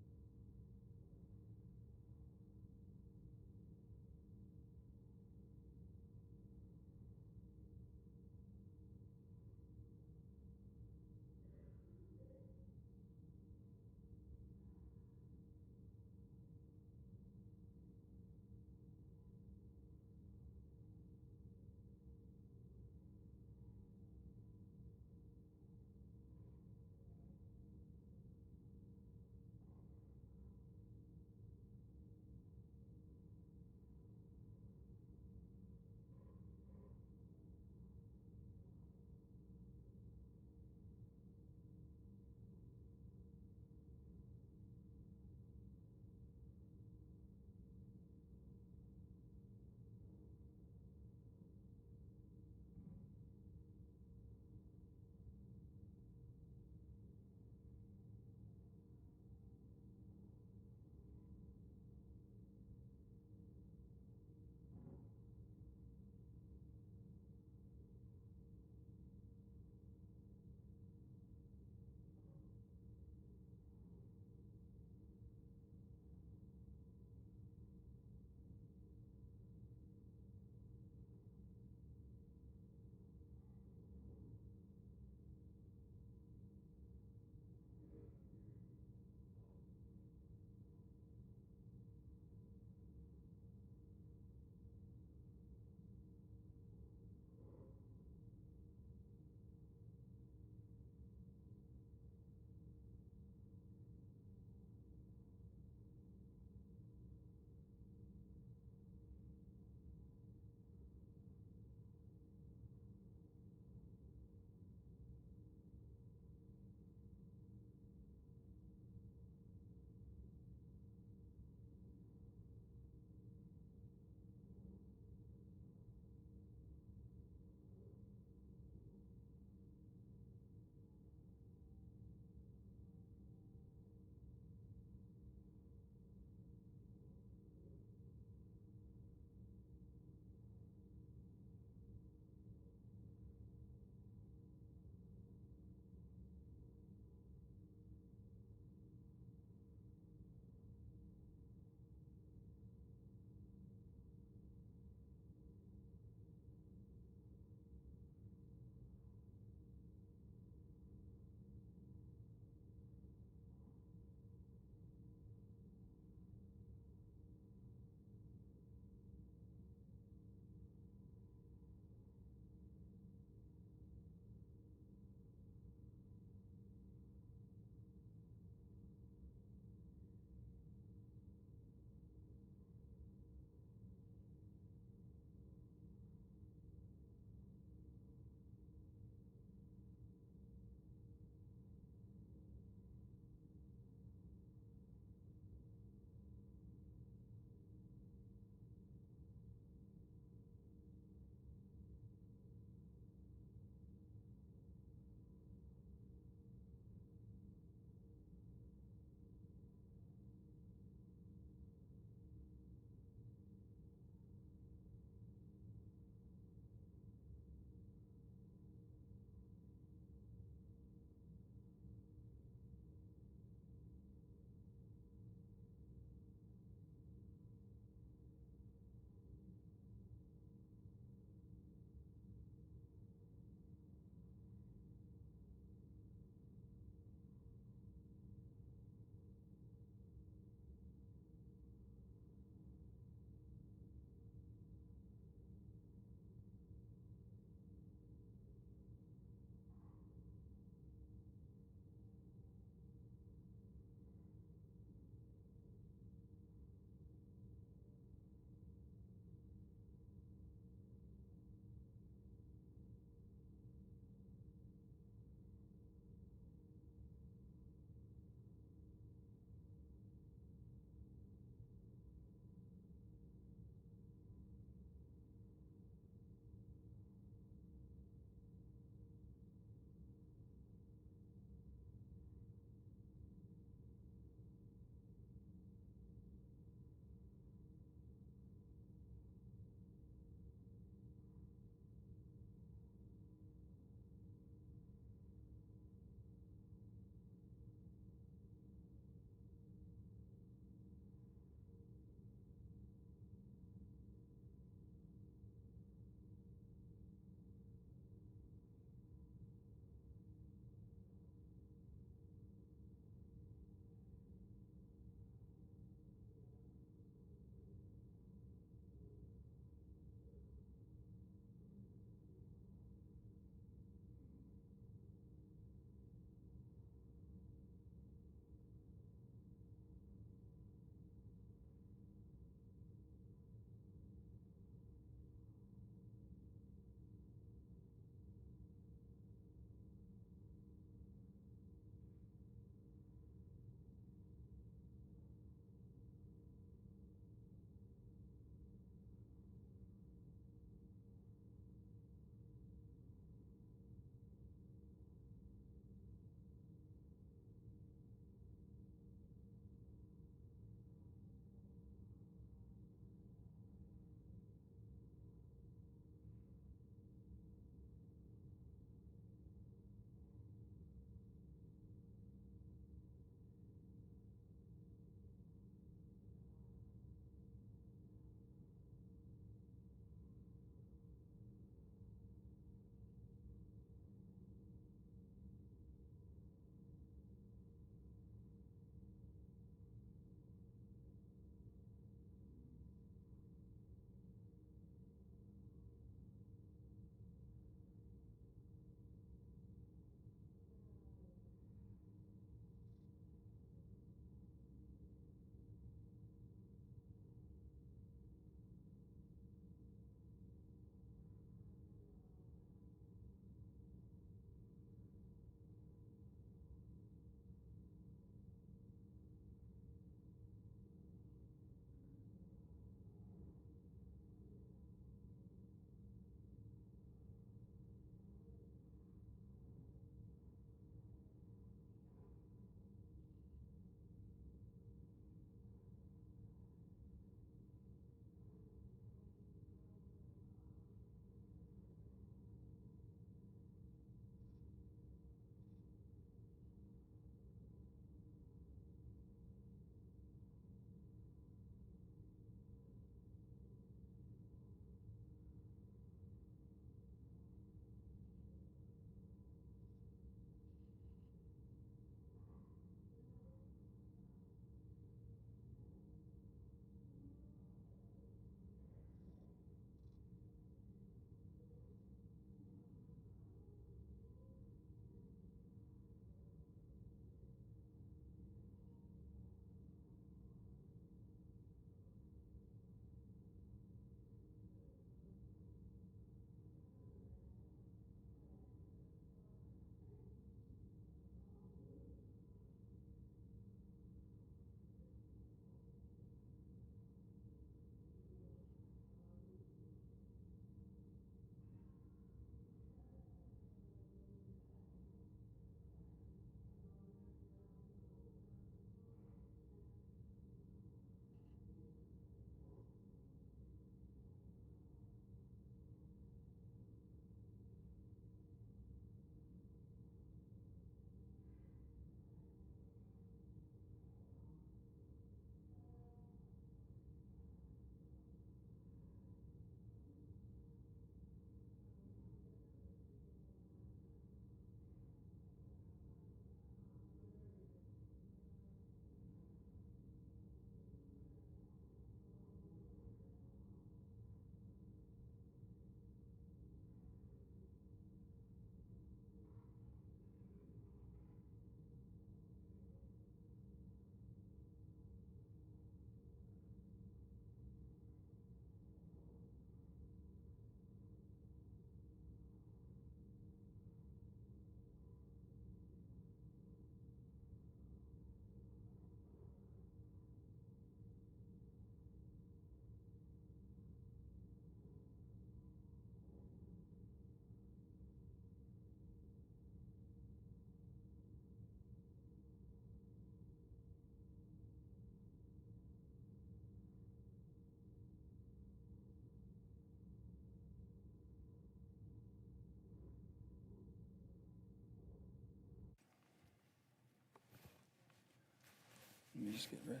just get ready.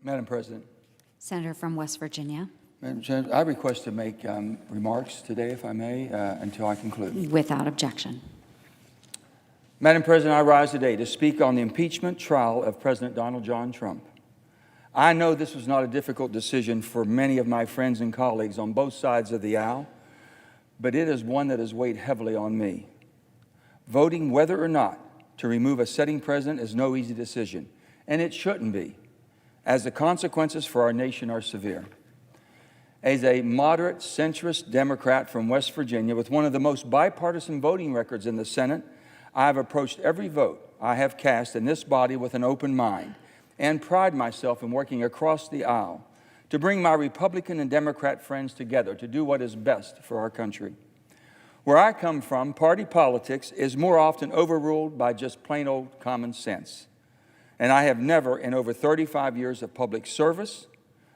Madam President. Senator from West Virginia. Madam Chair, I request to make remarks today, if I may, until I conclude. Without objection. Madam President, I rise today to speak on the impeachment trial of President Donald John Trump. I know this was not a difficult decision for many of my friends and colleagues on both sides of the aisle, but it is one that has weighed heavily on me. Voting whether or not to remove a sitting president is no easy decision, and it shouldn't be, as the consequences for our nation are severe. As a moderate centrist Democrat from West Virginia with one of the most bipartisan voting records in the Senate, I have approached every vote I have cast in this body with an open mind and pride myself in working across the aisle to bring my Republican and Democrat friends together to do what is best for our country. Where I come from, party politics is more often overruled by just plain old common sense. And I have never, in over 35 years of public service,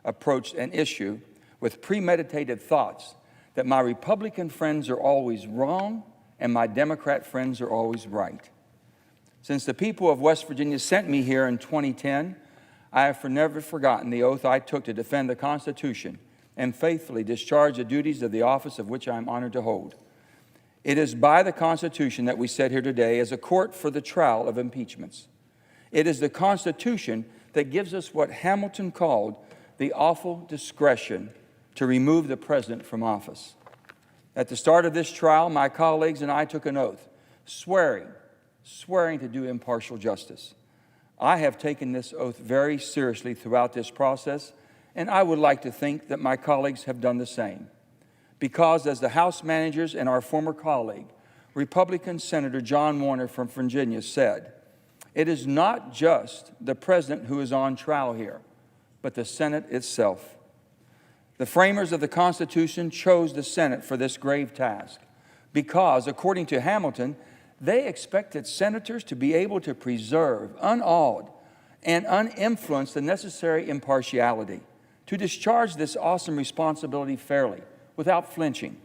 approached an issue with premeditated thoughts that my Republican friends are always wrong and my Democrat friends are always right. Since the people of West Virginia sent me here in 2010, I have never forgotten the oath I took to defend the Constitution and faithfully discharge the duties of the office of which I am honored to hold. It is by the Constitution that we sit here today as a court for the trial of impeachments. It is the Constitution that gives us what Hamilton called the awful discretion to remove the president from office. At the start of this trial, my colleagues and I took an oath, swearing to do impartial justice. I have taken this oath very seriously throughout this process, and I would like to think that my colleagues have done the same. Because as the House managers and our former colleague, Republican Senator John Warner from Virginia said, it is not just the president who is on trial here, but the Senate itself. The framers of the Constitution chose the Senate for this grave task because, according to Hamilton, they expected senators to be able to preserve, unawed, and uninfluenced the necessary impartiality to discharge this awesome responsibility fairly, without flinching.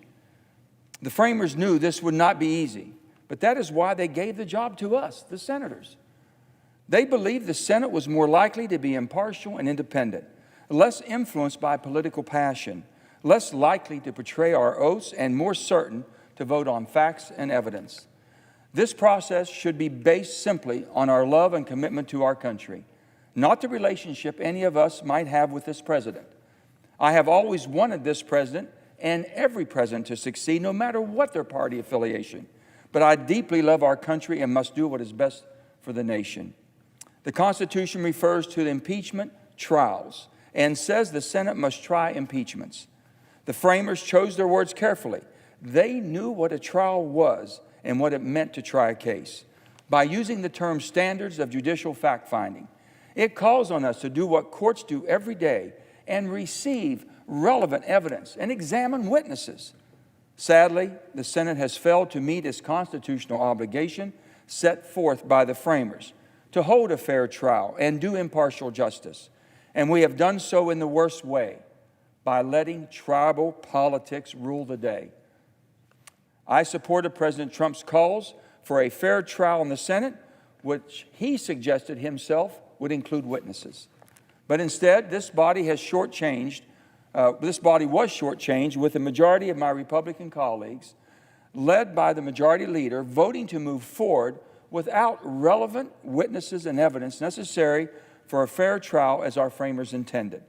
The framers knew this would not be easy, but that is why they gave the job to us, the senators. They believed the Senate was more likely to be impartial and independent, less influenced by political passion, less likely to betray our oaths, and more certain to vote on facts and evidence. This process should be based simply on our love and commitment to our country, not the relationship any of us might have with this president. I have always wanted this president and every president to succeed, no matter what their party affiliation. But I deeply love our country and must do what is best for the nation. The Constitution refers to the impeachment trials and says the Senate must try impeachments. The framers chose their words carefully. They knew what a trial was and what it meant to try a case. By using the term standards of judicial fact-finding, it calls on us to do what courts do every day and receive relevant evidence and examine witnesses. Sadly, the Senate has failed to meet its constitutional obligation set forth by the framers to hold a fair trial and do impartial justice. And we have done so in the worst way, by letting tribal politics rule the day. I supported President Trump's calls for a fair trial in the Senate, which he suggested himself would include witnesses. But instead, this body was shortchanged with the majority of my Republican colleagues, led by the majority leader, voting to move forward without relevant witnesses and evidence necessary for a fair trial as our framers intended.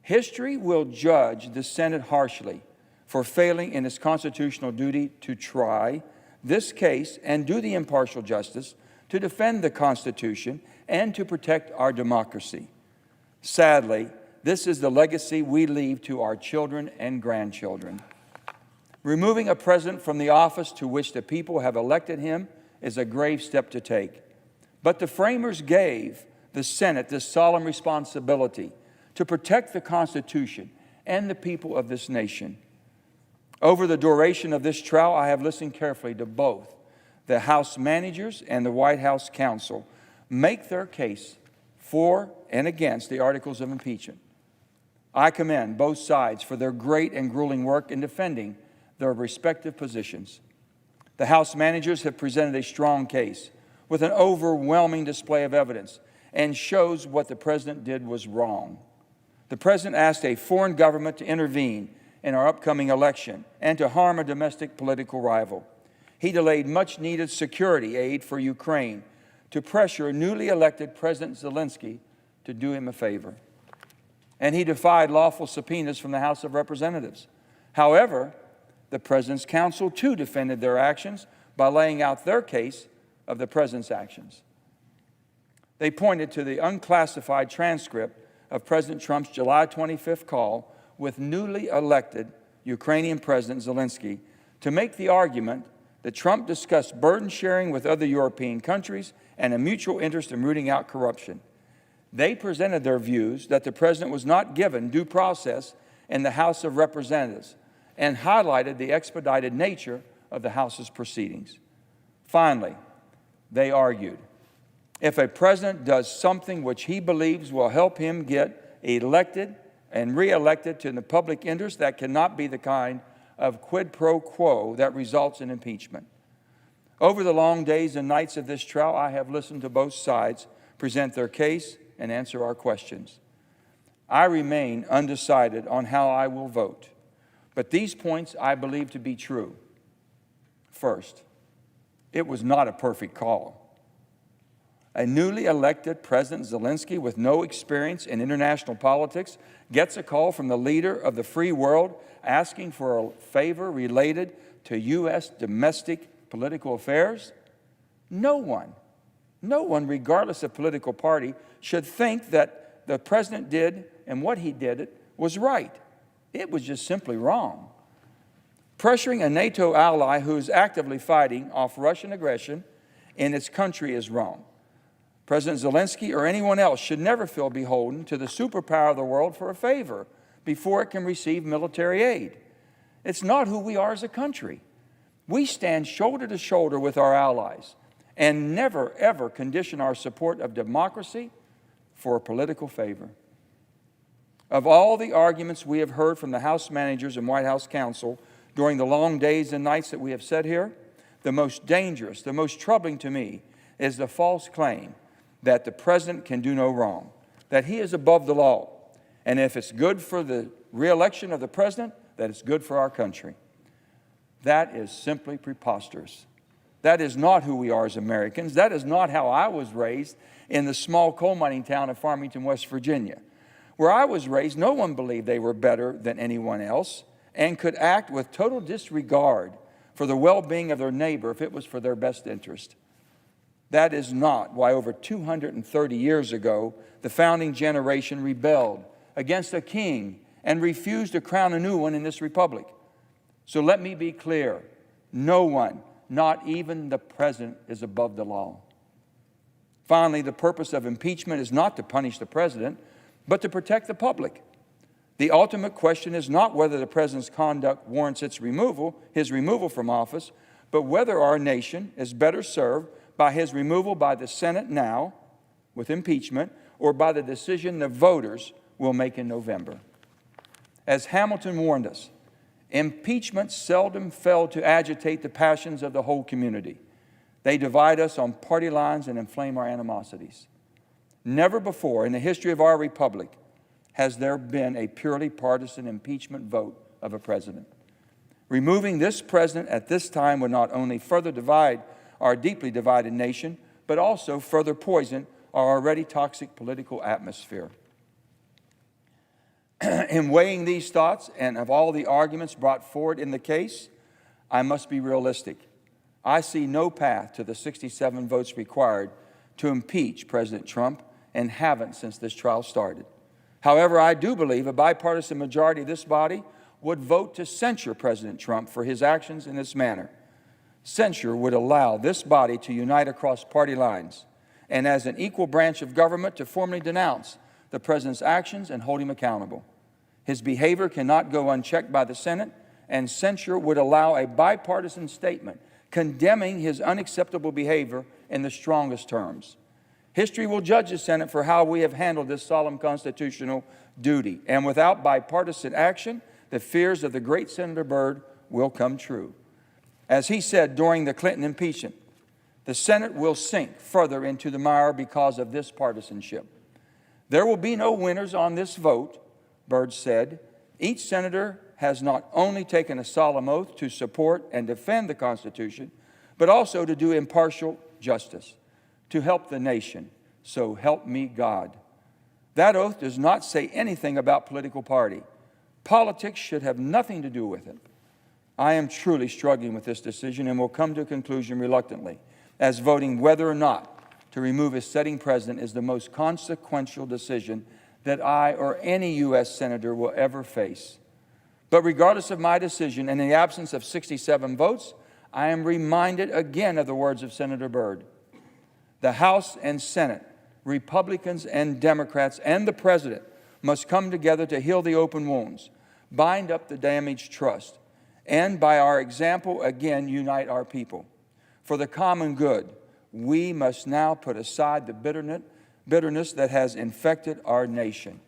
History will judge the Senate harshly for failing in its constitutional duty to try this case and do the impartial justice to defend the Constitution and to protect our democracy. Sadly, this is the legacy we leave to our children and grandchildren. Removing a president from the office to which the people have elected him is a grave step to take. But the framers gave the Senate this solemn responsibility to protect the Constitution and the people of this nation. Over the duration of this trial, I have listened carefully to both the House managers and the White House counsel, make their case for and against the articles of impeachment. I commend both sides for their great and grueling work in defending their respective positions. The House managers have presented a strong case with an overwhelming display of evidence and shows what the president did was wrong. The president asked a foreign government to intervene in our upcoming election and to harm a domestic political rival. He delayed much-needed security aid for Ukraine to pressure newly elected President Zelensky to do him a favor. And he defied lawful subpoenas from the House of Representatives. However, the President's counsel too defended their actions by laying out their case of the President's actions. They pointed to the unclassified transcript of President Trump's July 25th call with newly elected Ukrainian President Zelensky to make the argument that Trump discussed burden sharing with other European countries and a mutual interest in rooting out corruption. They presented their views that the president was not given due process in the House of Representatives and highlighted the expedited nature of the House's proceedings. Finally, they argued, if a president does something which he believes will help him get elected and reelected to the public interest, that cannot be the kind of quid pro quo that results in impeachment. Over the long days and nights of this trial, I have listened to both sides present their case and answer our questions. I remain undecided on how I will vote, but these points I believe to be true. First, it was not a perfect call. A newly elected President Zelensky with no experience in international politics gets a call from the leader of the free world asking for a favor related to U.S. domestic political affairs? No one, regardless of political party, should think that the president did and what he did was right. It was just simply wrong. Pressuring a NATO ally who is actively fighting off Russian aggression in its country is wrong. President Zelensky or anyone else should never feel beholden to the superpower of the world for a favor before it can receive military aid. It's not who we are as a country. We stand shoulder to shoulder with our allies and never, ever condition our support of democracy for a political favor. Of all the arguments we have heard from the House managers and White House counsel during the long days and nights that we have sat here, the most dangerous, the most troubling to me is the false claim that the president can do no wrong, that he is above the law, and if it's good for the reelection of the president, that it's good for our country. That is simply preposterous. That is not who we are as Americans. That is not how I was raised in the small coal mining town of Farmington, West Virginia. Where I was raised, no one believed they were better than anyone else and could act with total disregard for the well-being of their neighbor if it was for their best interest. That is not why over 230 years ago, the founding generation rebelled against a king and refused to crown a new one in this republic. So let me be clear, no one, not even the president, is above the law. Finally, the purpose of impeachment is not to punish the president, but to protect the public. The ultimate question is not whether the president's conduct warrants his removal from office, but whether our nation is better served by his removal by the Senate now, with impeachment, or by the decision the voters will make in November. As Hamilton warned us, impeachment seldom failed to agitate the passions of the whole community. They divide us on party lines and inflame our animosities. Never before in the history of our republic has there been a purely partisan impeachment vote of a president. Removing this president at this time would not only further divide our deeply divided nation, but also further poison our already toxic political atmosphere. In weighing these thoughts and of all the arguments brought forward in the case, I must be realistic. I see no path to the 67 votes required to impeach President Trump and haven't since this trial started. However, I do believe a bipartisan majority of this body would vote to censure President Trump for his actions in this manner. Censure would allow this body to unite across party lines and as an equal branch of government to formally denounce the president's actions and hold him accountable. His behavior cannot go unchecked by the Senate, and censure would allow a bipartisan statement condemning his unacceptable behavior in the strongest terms. History will judge the Senate for how we have handled this solemn constitutional duty. And without bipartisan action, the fears of the great Senator Byrd will come true. As he said during the Clinton impeachment, the Senate will sink further into the mire because of this partisanship. There will be no winners on this vote, Byrd said. Each senator has not only taken a solemn oath to support and defend the Constitution, but also to do impartial justice, to help the nation. So help me God. That oath does not say anything about political party. Politics should have nothing to do with it. I am truly struggling with this decision and will come to a conclusion reluctantly, as voting whether or not to remove a sitting president is the most consequential decision that I or any U.S. senator will ever face. But regardless of my decision, and in the absence of 67 votes, I am reminded again of the words of Senator Byrd. The House and Senate, Republicans and Democrats, and the President must come together to heal the open wounds, bind up the damaged trust, and by our example, again, unite our people. For the common good, we must now put aside the bitterness that has infected our nation.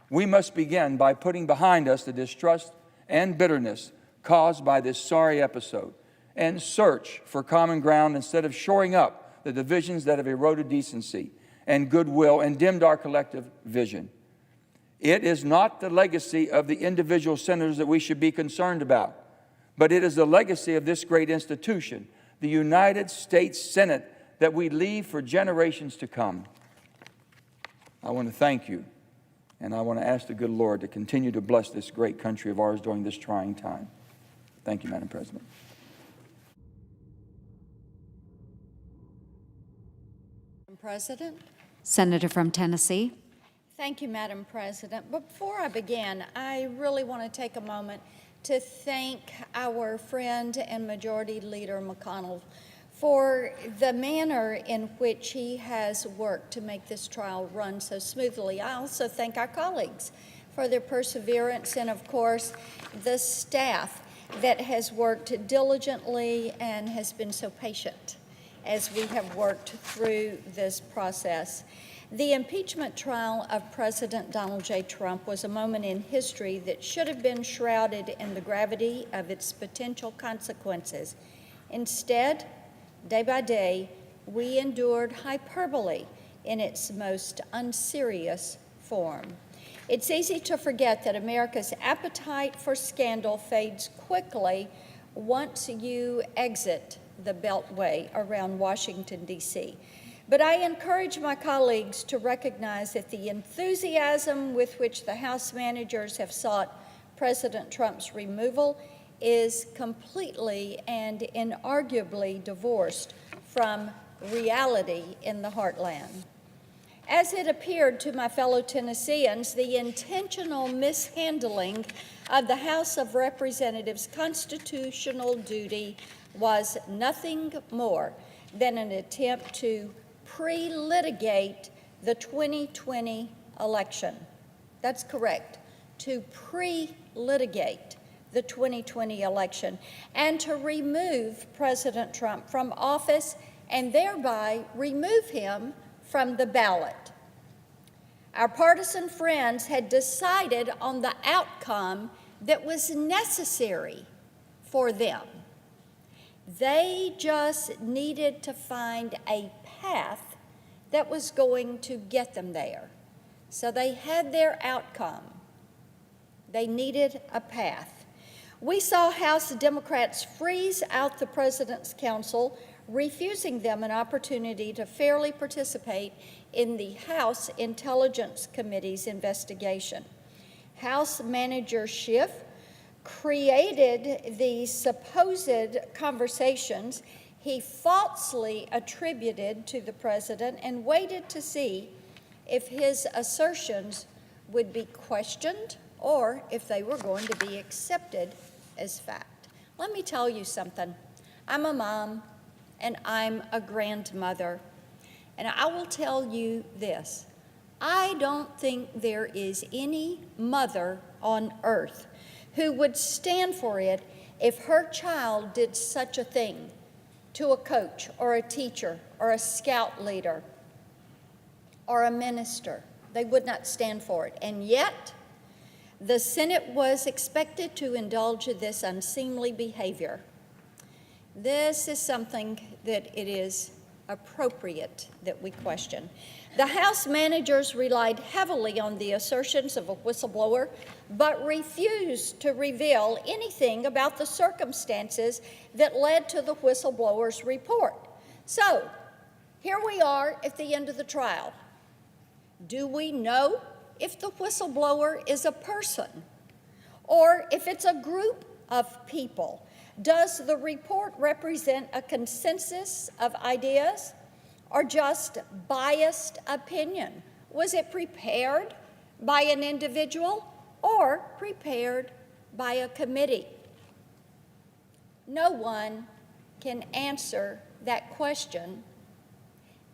We must begin by putting behind us the distrust and bitterness caused by this sorry episode and search for common ground instead of shoring up the divisions that have eroded decency and goodwill and dimmed our collective vision. It is not the legacy of the individual senators that we should be concerned about, but it is the legacy of this great institution, the United States Senate, that we leave for generations to come. I want to thank you, and I want to ask the good Lord to continue to bless this great country of ours during this trying time. Thank you, Madam President. Madam President. Senator from Tennessee. Thank you, Madam President. Before I begin, I really want to take a moment to thank our friend and Majority Leader McConnell for the manner in which he has worked to make this trial run so smoothly. I also thank our colleagues for their perseverance and, of course, the staff that has worked diligently and has been so patient as we have worked through this process. The impeachment trial of President Donald J. Trump was a moment in history that should have been shrouded in the gravity of its potential consequences. Instead, day by day, we endured hyperbole in its most unserious form. It's easy to forget that America's appetite for scandal fades quickly once you exit the Beltway around Washington, D.C. But I encourage my colleagues to recognize that the enthusiasm with which the House managers have sought President Trump's removal is completely and inarguably divorced from reality in the heartland. As it appeared to my fellow Tennesseans, the intentional mishandling of the House of Representatives' constitutional duty was nothing more than an attempt to pre-litigate the 2020 election. That's correct, to pre-litigate the 2020 election and to remove President Trump from office and thereby remove him from the ballot. Our partisan friends had decided on the outcome that was necessary for them. They just needed to find a path that was going to get them there. So they had their outcome. They needed a path. We saw House Democrats freeze out the President's counsel, refusing them an opportunity to fairly participate in the House Intelligence Committee's investigation. House Manager Schiff created the supposed conversations he falsely attributed to the President and waited to see if his assertions would be questioned or if they were going to be accepted as fact. Let me tell you something. I'm a mom and I'm a grandmother, and I will tell you this. I don't think there is any mother on earth who would stand for it if her child did such a thing to a coach or a teacher or a scout leader. or a minister. They would not stand for it. And yet, the Senate was expected to indulge in this unseemly behavior. This is something that it is appropriate that we question. The House managers relied heavily on the assertions of a whistleblower, but refused to reveal anything about the circumstances that led to the whistleblower's report. So, here we are at the end of the trial. Do we know if the whistleblower is a person or if it's a group of people? Does the report represent a consensus of ideas or just biased opinion? Was it prepared by an individual or prepared by a committee? No one can answer that question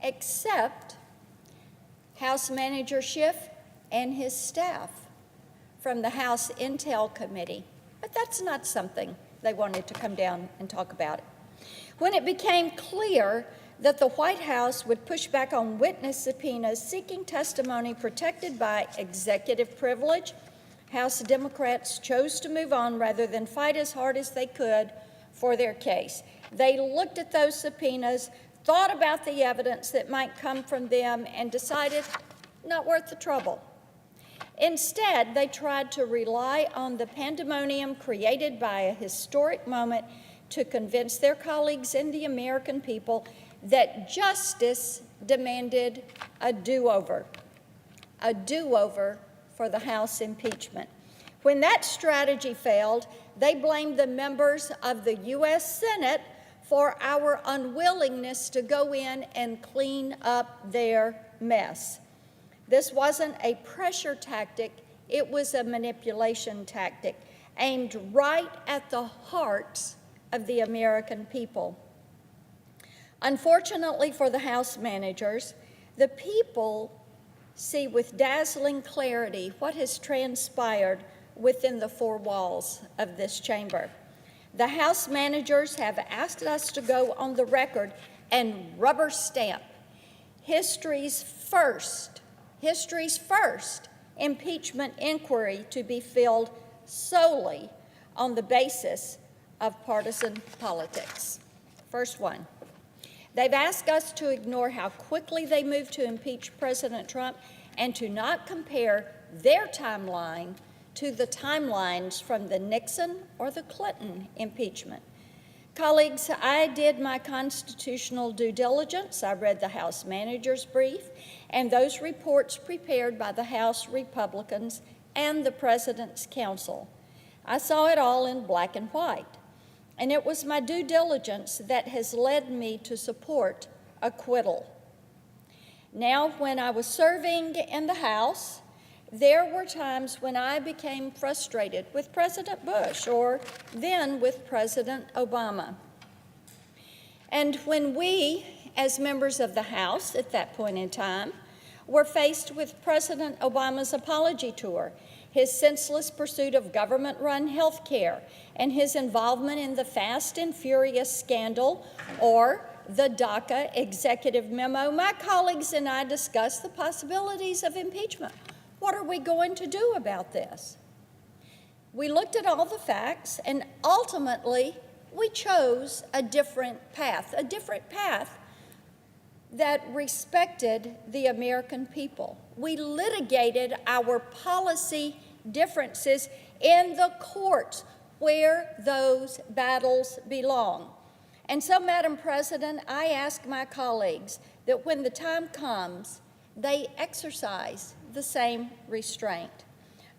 except House Manager Schiff and his staff from the House Intel Committee. But that's not something they wanted to come down and talk about. When it became clear that the White House would push back on witness subpoenas seeking testimony protected by executive privilege, House Democrats chose to move on rather than fight as hard as they could for their case. They looked at those subpoenas, thought about the evidence that might come from them, and decided not worth the trouble. Instead, they tried to rely on the pandemonium created by a historic moment to convince their colleagues and the American people that justice demanded a do-over for the House impeachment. When that strategy failed, they blamed the members of the U.S. Senate for our unwillingness to go in and clean up their mess. This wasn't a pressure tactic, it was a manipulation tactic aimed right at the hearts of the American people. Unfortunately for the House managers, the people see with dazzling clarity what has transpired within the four walls of this chamber. The House managers have asked us to go on the record and rubber stamp history's first impeachment inquiry to be filled solely on the basis of partisan politics. First one. They've asked us to ignore how quickly they moved to impeach President Trump and to not compare their timeline to the timelines from the Nixon or the Clinton impeachment. Colleagues, I did my constitutional due diligence. I read the House manager's brief and those reports prepared by the House Republicans and the President's counsel. I saw it all in black and white. And it was my due diligence that has led me to support acquittal. Now, when I was serving in the House, there were times when I became frustrated with President Bush or then with President Obama. And when we, as members of the House at that point in time, were faced with President Obama's apology tour, his senseless pursuit of government-run health care, and his involvement in the Fast and Furious scandal or the DACA executive memo, my colleagues and I discussed the possibilities of impeachment. What are we going to do about this? We looked at all the facts, and ultimately, we chose a different path that respected the American people. We litigated our policy differences in the courts where those battles belong. And so, Madam President, I ask my colleagues that when the time comes, they exercise the same restraint.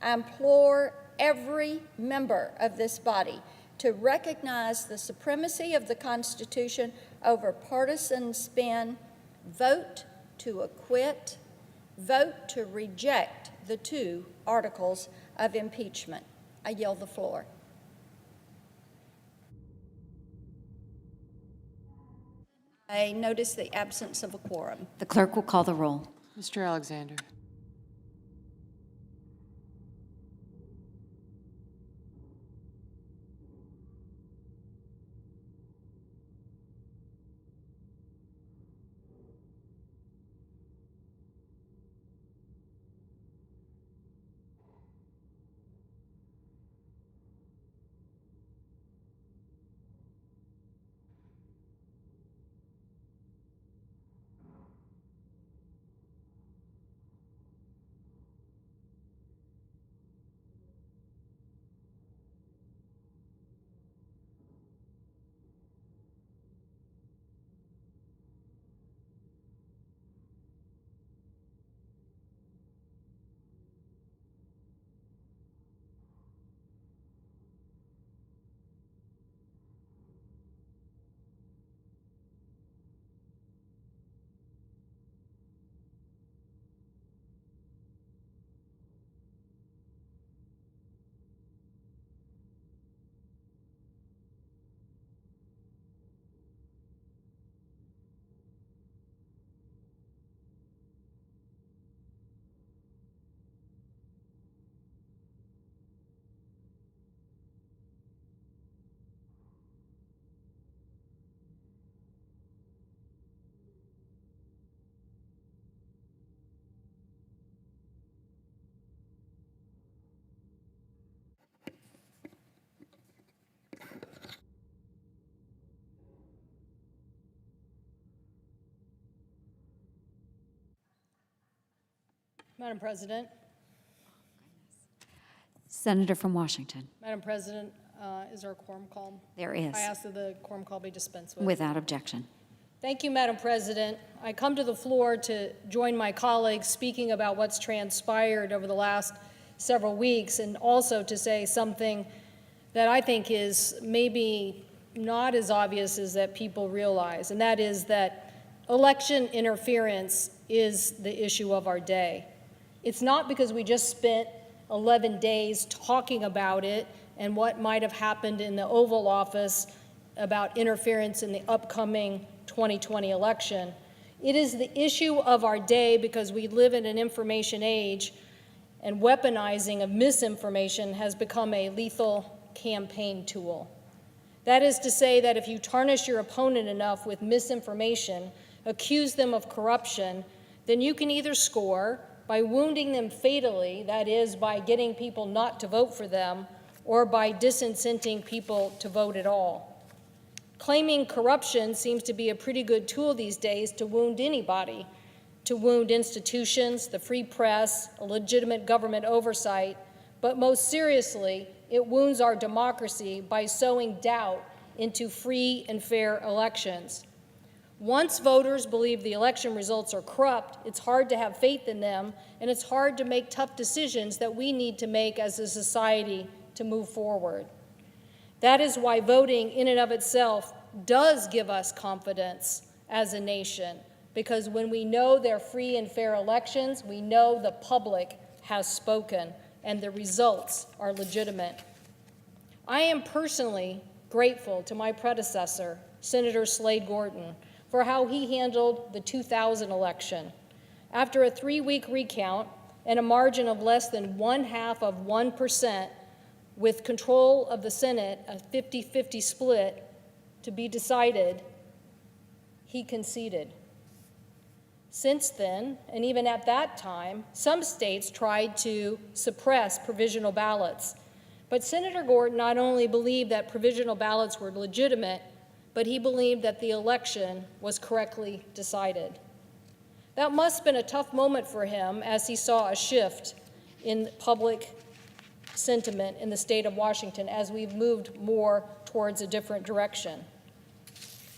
I implore every member of this body to recognize the supremacy of the Constitution over partisan spin, vote to acquit, vote to reject the 2 articles of impeachment. I yield the floor. I notice the absence of a quorum. The clerk will call the roll. Mr. Alexander. Madam President, Senator from Washington. Madam President, is there a quorum call? There is. I ask that the quorum call be dispensed with. Without objection. Thank you, Madam President. I come to the floor to join my colleagues speaking about what's transpired over the last several weeks, and also to say something that I think is maybe not as obvious as that people realize, and that is that election interference is the issue of our day. It's not because we just spent 11 days talking about it and what might have happened in the Oval Office about interference in the upcoming 2020 election. It is the issue of our day because we live in an information age, and weaponizing of misinformation has become a lethal campaign tool. That is to say that if you tarnish your opponent enough with misinformation, accuse them of corruption, then you can either score by wounding them fatally, that is, by getting people not to vote for them, or by disincenting people to vote at all. Claiming corruption seems to be a pretty good tool these days to wound anybody, to wound institutions, the free press, a legitimate government oversight, but most seriously, it wounds our democracy by sowing doubt into free and fair elections. Once voters believe the election results are corrupt, it's hard to have faith in them, and it's hard to make tough decisions that we need to make as a society to move forward. That is why voting in and of itself does give us confidence as a nation, because when we know they're free and fair elections, we know the public has spoken and the results are legitimate. I am personally grateful to my predecessor, Senator Slade Gorton, for how he handled the 2000 election. After a 3-week recount and a margin of less than 0.5%, with control of the Senate, a 50-50 split to be decided, he conceded. Since then, and even at that time, some states tried to suppress provisional ballots. But Senator Gorton not only believed that provisional ballots were legitimate, but he believed that the election was correctly decided. That must have been a tough moment for him as he saw a shift in public sentiment in the state of Washington as we've moved more towards a different direction.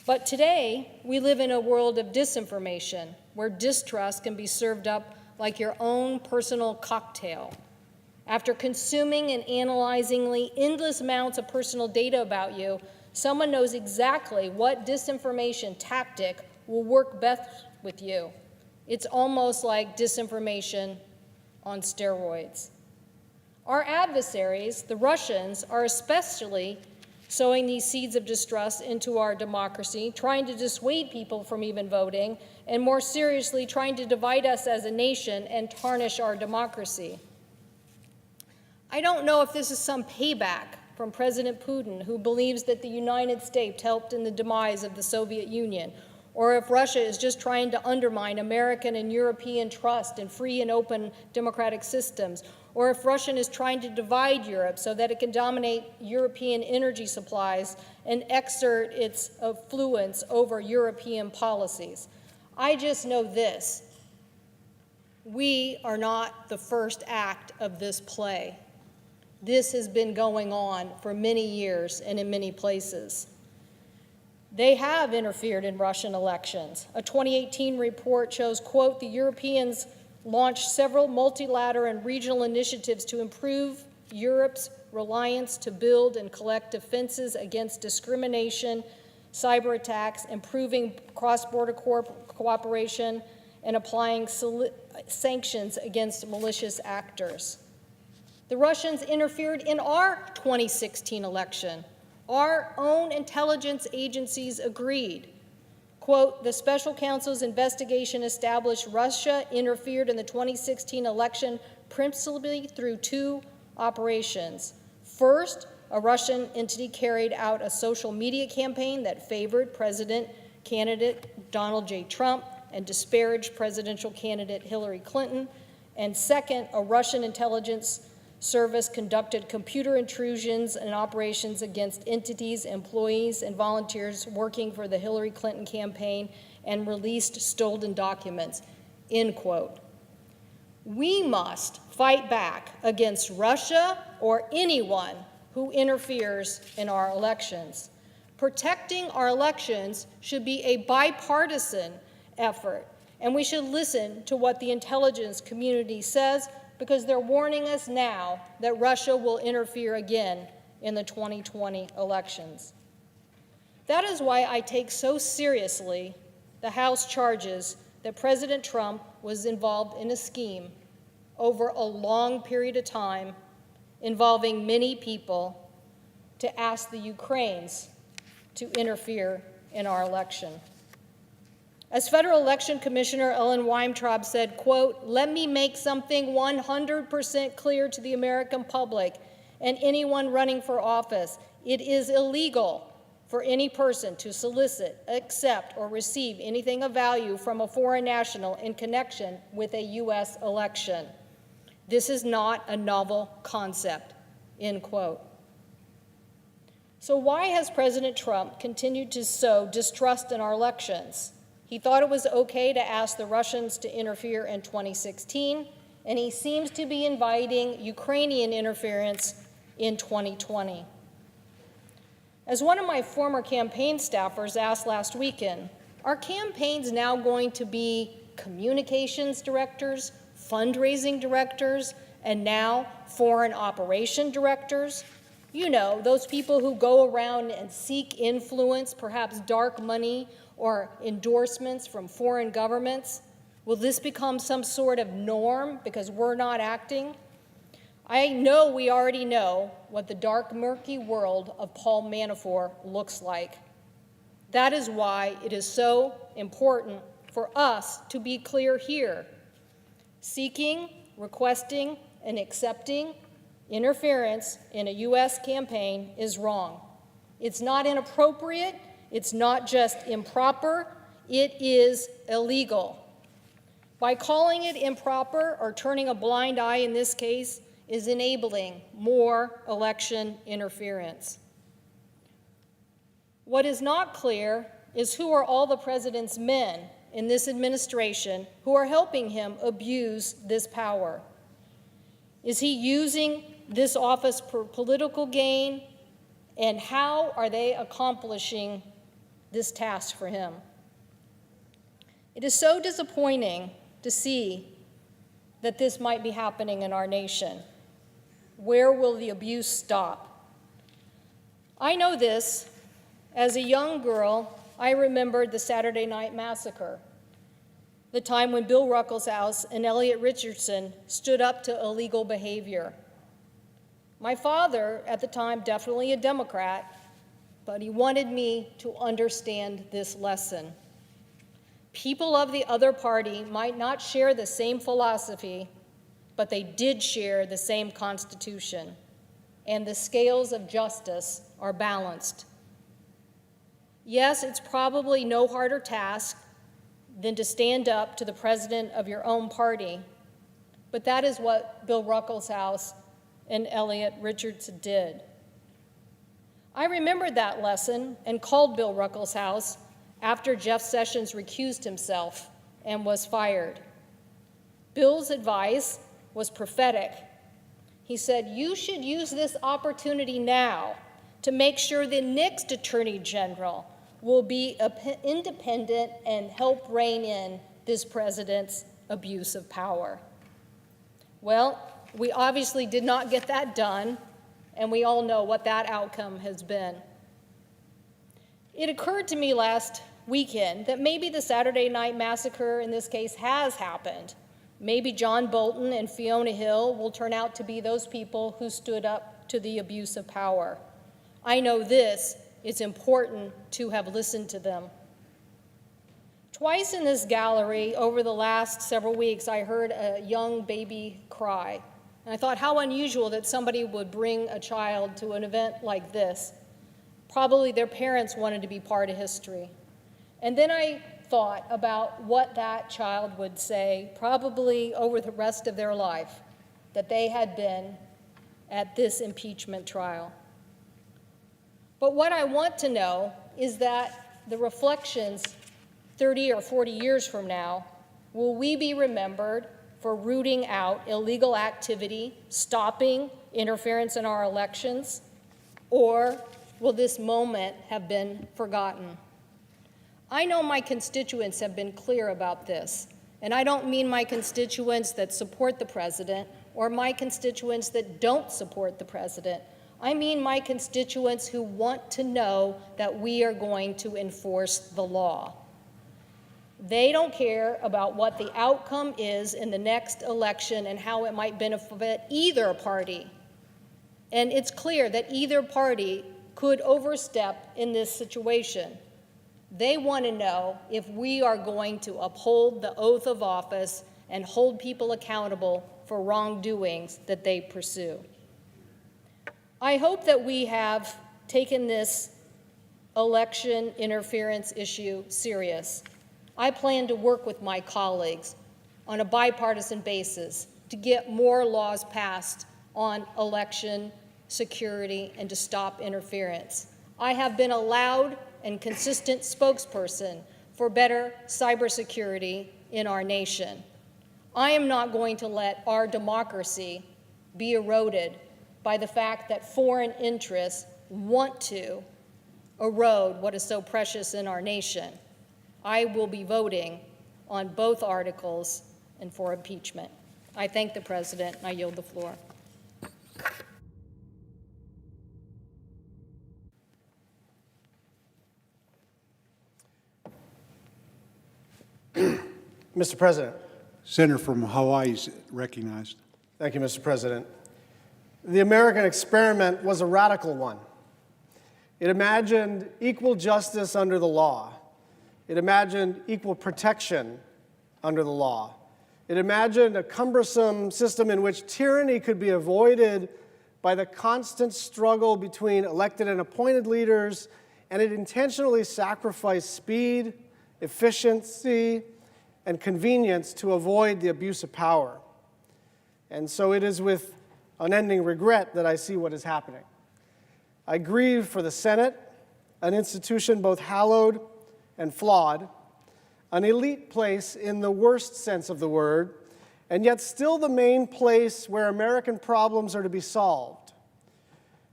But today, we live in a world of disinformation, where distrust can be served up like your own personal cocktail. After consuming and analyzing endless amounts of personal data about you, someone knows exactly what disinformation tactic will work best with you. It's almost like disinformation on steroids. Our adversaries, the Russians, are especially sowing these seeds of distrust into our democracy, trying to dissuade people from even voting, and more seriously, trying to divide us as a nation and tarnish our democracy. I don't know if this is some payback from President Putin, who believes that the United States helped in the demise of the Soviet Union, or if Russia is just trying to undermine American and European trust in free and open democratic systems, or if Russia is trying to divide Europe so that it can dominate European energy supplies and exert its influence over European policies. I just know this: we are not the first act of this play. This has been going on for many years and in many places. They have interfered in Russian elections. A 2018 report shows, quote, the Europeans launched several multilateral and regional initiatives to improve Europe's reliance to build and collect defenses against discrimination, cyber attacks, improving cross-border cooperation, and applying sanctions against malicious actors. The Russians interfered in our 2016 election. Our own intelligence agencies agreed. Quote, the special counsel's investigation established Russia interfered in the 2016 election principally through 2 operations. First, a Russian entity carried out a social media campaign that favored President candidate Donald J. Trump and disparaged presidential candidate Hillary Clinton. And second, a Russian intelligence service conducted computer intrusions and operations against entities, employees, and volunteers working for the Hillary Clinton campaign and released stolen documents, end quote. We must fight back against Russia or anyone who interferes in our elections. Protecting our elections should be a bipartisan effort, and we should listen to what the intelligence community says, because they're warning us now that Russia will interfere again in the 2020 elections. That is why I take so seriously the House charges that President Trump was involved in a scheme over a long period of time involving many people to ask the Ukrainians to interfere in our election. As Federal Election Commissioner Ellen Weintraub said, quote, "Let me make something 100% clear to the American public and anyone running for office. It is illegal for any person to solicit, accept, or receive anything of value from a foreign national in connection with a U.S. election. This is not a novel concept," end quote. So why has President Trump continued to sow distrust in our elections? He thought it was okay to ask the Russians to interfere in 2016, and he seems to be inviting Ukrainian interference in 2020. As one of my former campaign staffers asked last weekend, are campaigns now going to be communications directors, fundraising directors, and now foreign operation directors? You know, those people who go around and seek influence, perhaps dark money or endorsements from foreign governments. Will this become some sort of norm because we're not acting? I know we already know what the dark, murky world of Paul Manafort looks like. That is why it is so important for us to be clear here. Seeking, requesting, and accepting interference in a U.S. campaign is wrong. It's not inappropriate. It's not just improper. It is illegal. By calling it improper or turning a blind eye in this case is enabling more election interference. What is not clear is who are all the president's men in this administration who are helping him abuse this power. Is he using this office for political gain? And how are they accomplishing this task for him? It is so disappointing to see that this might be happening in our nation. Where will the abuse stop? I know this. As a young girl, I remembered the Saturday Night Massacre, the time when Bill Ruckelshaus and Elliot Richardson stood up to illegal behavior. My father, at the time, definitely a Democrat, but he wanted me to understand this lesson. People of the other party might not share the same philosophy, but they did share the same Constitution, and the scales of justice are balanced. Yes, it's probably no harder task than to stand up to the president of your own party, but that is what Bill Ruckelshaus and Elliot Richardson did. I remembered that lesson and called Bill Ruckelshaus after Jeff Sessions recused himself and was fired. Bill's advice was prophetic. He said, "You should use this opportunity now to make sure the next Attorney General will be independent and help rein in this president's abuse of power." Well, we obviously did not get that done, and we all know what that outcome has been. It occurred to me last weekend that maybe the Saturday Night Massacre in this case has happened. Maybe John Bolton and Fiona Hill will turn out to be those people who stood up to the abuse of power. I know this, it's important to have listened to them. Twice in this gallery over the last several weeks, I heard a young baby cry. And I thought how unusual that somebody would bring a child to an event like this. Probably their parents wanted to be part of history. And then I thought about what that child would say, probably over the rest of their life, that they had been at this impeachment trial. But what I want to know is that the reflections 30 or 40 years from now, will we be remembered for rooting out illegal activity, stopping interference in our elections, or will this moment have been forgotten? I know my constituents have been clear about this, and I don't mean my constituents that support the president or my constituents that don't support the president. I mean my constituents who want to know that we are going to enforce the law. They don't care about what the outcome is in the next election and how it might benefit either party. And it's clear that either party could overstep in this situation. They want to know if we are going to uphold the oath of office and hold people accountable for wrongdoings that they pursue. I hope that we have taken this election interference issue serious. I plan to work with my colleagues on a bipartisan basis to get more laws passed on election security and to stop interference. I have been a loud and consistent spokesperson for better cybersecurity in our nation. I am not going to let our democracy be eroded by the fact that foreign interests want to erode what is so precious in our nation. I will be voting on both articles and for impeachment. I thank the President, and I yield the floor. Mr. President. Senator from Hawaii is recognized. Thank you, Mr. President. The American experiment was a radical one. It imagined equal justice under the law. It imagined equal protection under the law. It imagined a cumbersome system in which tyranny could be avoided by the constant struggle between elected and appointed leaders, and it intentionally sacrificed speed, efficiency, and convenience to avoid the abuse of power. And so it is with unending regret that I see what is happening. I grieve for the Senate, an institution both hallowed and flawed, an elite place in the worst sense of the word, and yet still the main place where American problems are to be solved.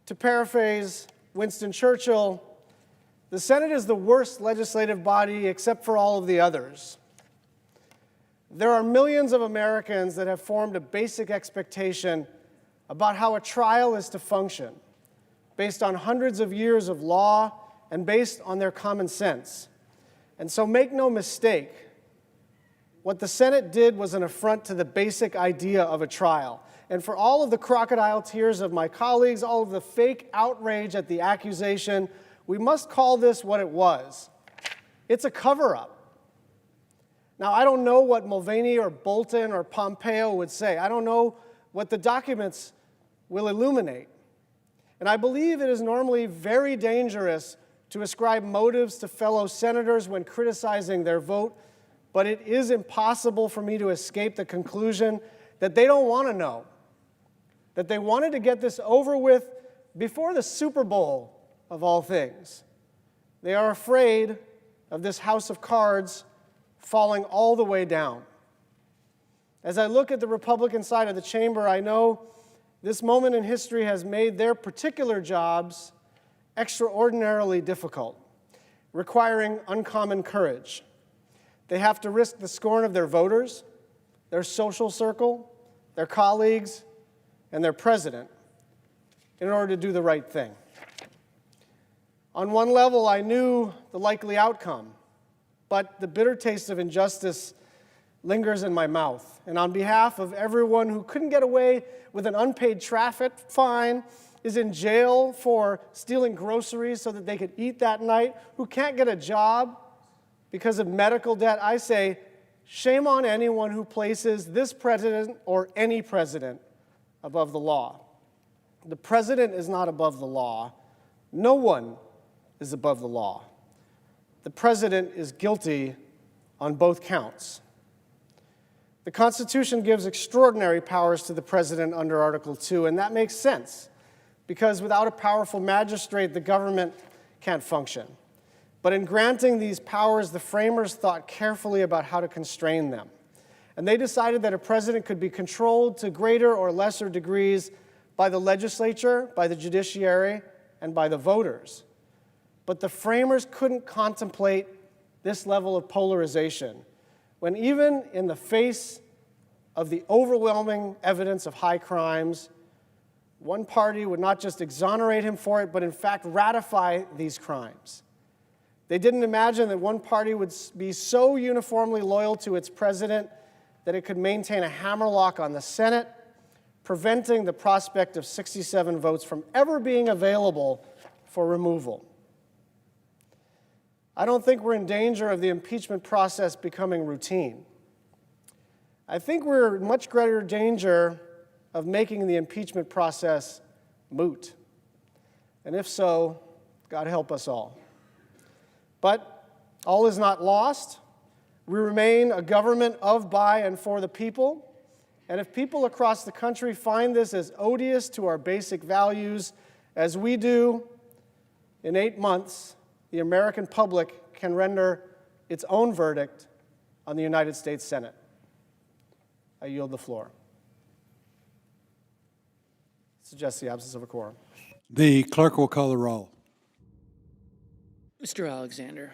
To paraphrase Winston Churchill, the Senate is the worst legislative body except for all of the others. There are millions of Americans that have formed a basic expectation about how a trial is to function, based on hundreds of years of law and based on their common sense. And so make no mistake, what the Senate did was an affront to the basic idea of a trial. And for all of the crocodile tears of my colleagues, all of the fake outrage at the accusation, we must call this what it was. It's a cover-up. Now, I don't know what Mulvaney or Bolton or Pompeo would say. I don't know what the documents will illuminate. And I believe it is normally very dangerous to ascribe motives to fellow senators when criticizing their vote, but it is impossible for me to escape the conclusion that they don't want to know, that they wanted to get this over with before the Super Bowl of all things. They are afraid of this house of cards falling all the way down. As I look at the Republican side of the chamber, I know this moment in history has made their particular jobs extraordinarily difficult, requiring uncommon courage. They have to risk the scorn of their voters, their social circle, their colleagues, and their president in order to do the right thing. On one level, I knew the likely outcome, but the bitter taste of injustice lingers in my mouth. And on behalf of everyone who couldn't get away with an unpaid traffic fine, is in jail for stealing groceries so that they could eat that night, who can't get a job because of medical debt, I say, shame on anyone who places this president or any president above the law. The president is not above the law. No one is above the law. The president is guilty on both counts. The Constitution gives extraordinary powers to the president under Article 2, and that makes sense, because without a powerful magistrate, the government can't function. But in granting these powers, the framers thought carefully about how to constrain them. And they decided that a president could be controlled to greater or lesser degrees by the legislature, by the judiciary, and by the voters. But the framers couldn't contemplate this level of polarization when, even in the face of the overwhelming evidence of high crimes, one party would not just exonerate him for it, but in fact ratify these crimes. They didn't imagine that one party would be so uniformly loyal to its president that it could maintain a hammerlock on the Senate, preventing the prospect of 67 votes from ever being available for removal. I don't think we're in danger of the impeachment process becoming routine. I think we're in much greater danger of making the impeachment process moot. And if so, God help us all. But all is not lost. We remain a government of, by, and for the people. And if people across the country find this as odious to our basic values as we do, in 8 months, the American public can render its own verdict on the United States Senate. I yield the floor. Suggests the absence of a quorum. The clerk will call the roll. Mr. Alexander.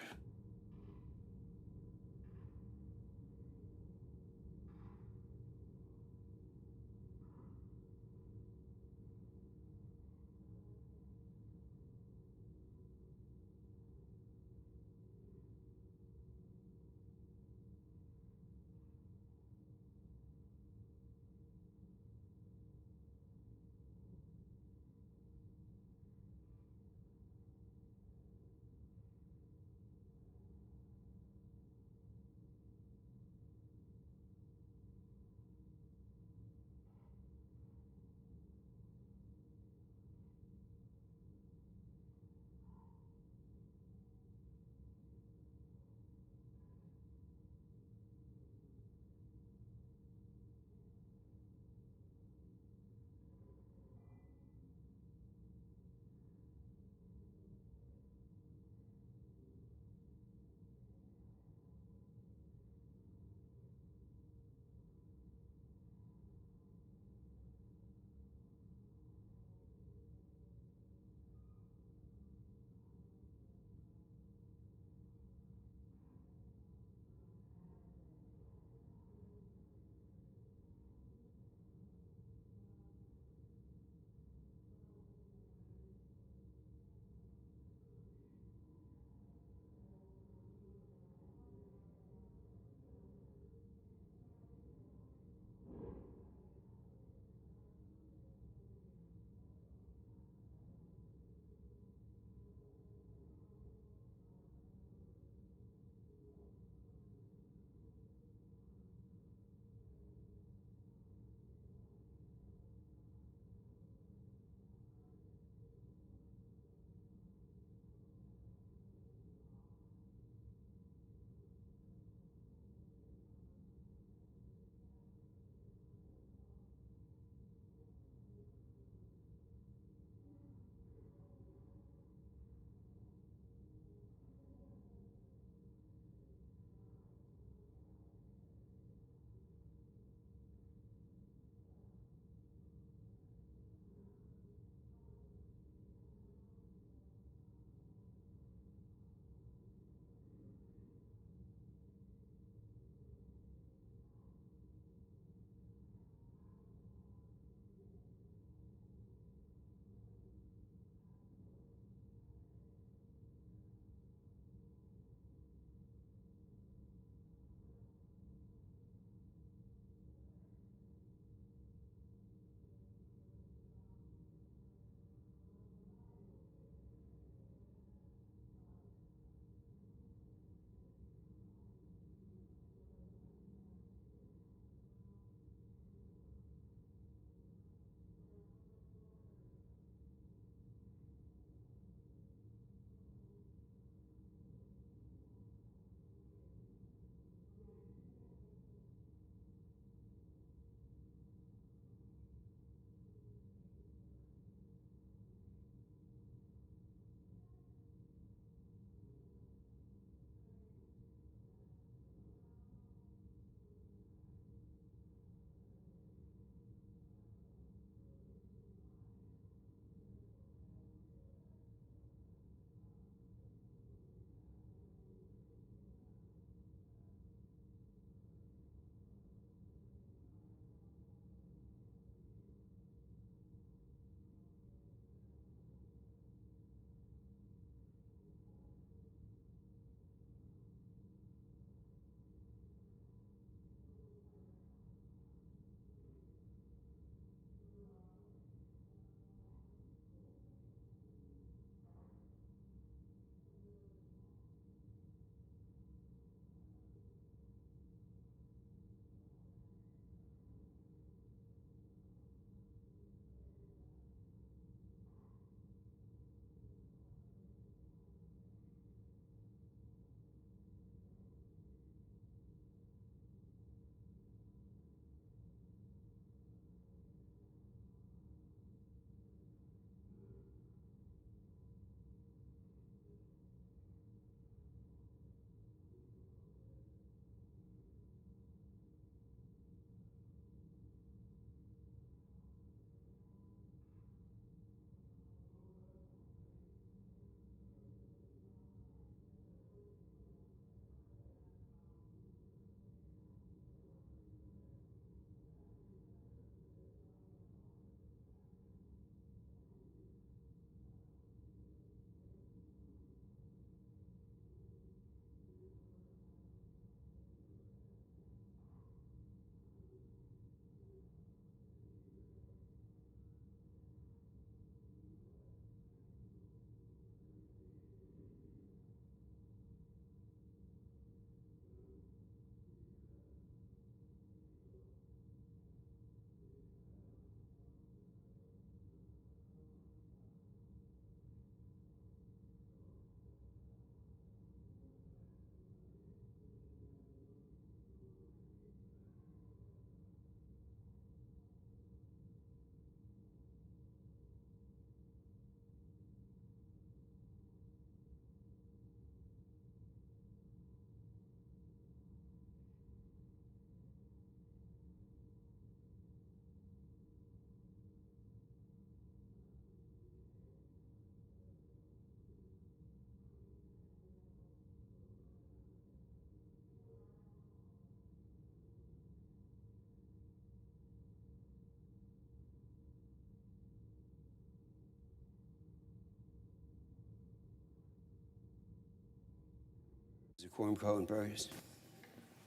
Is the quorum call in progress?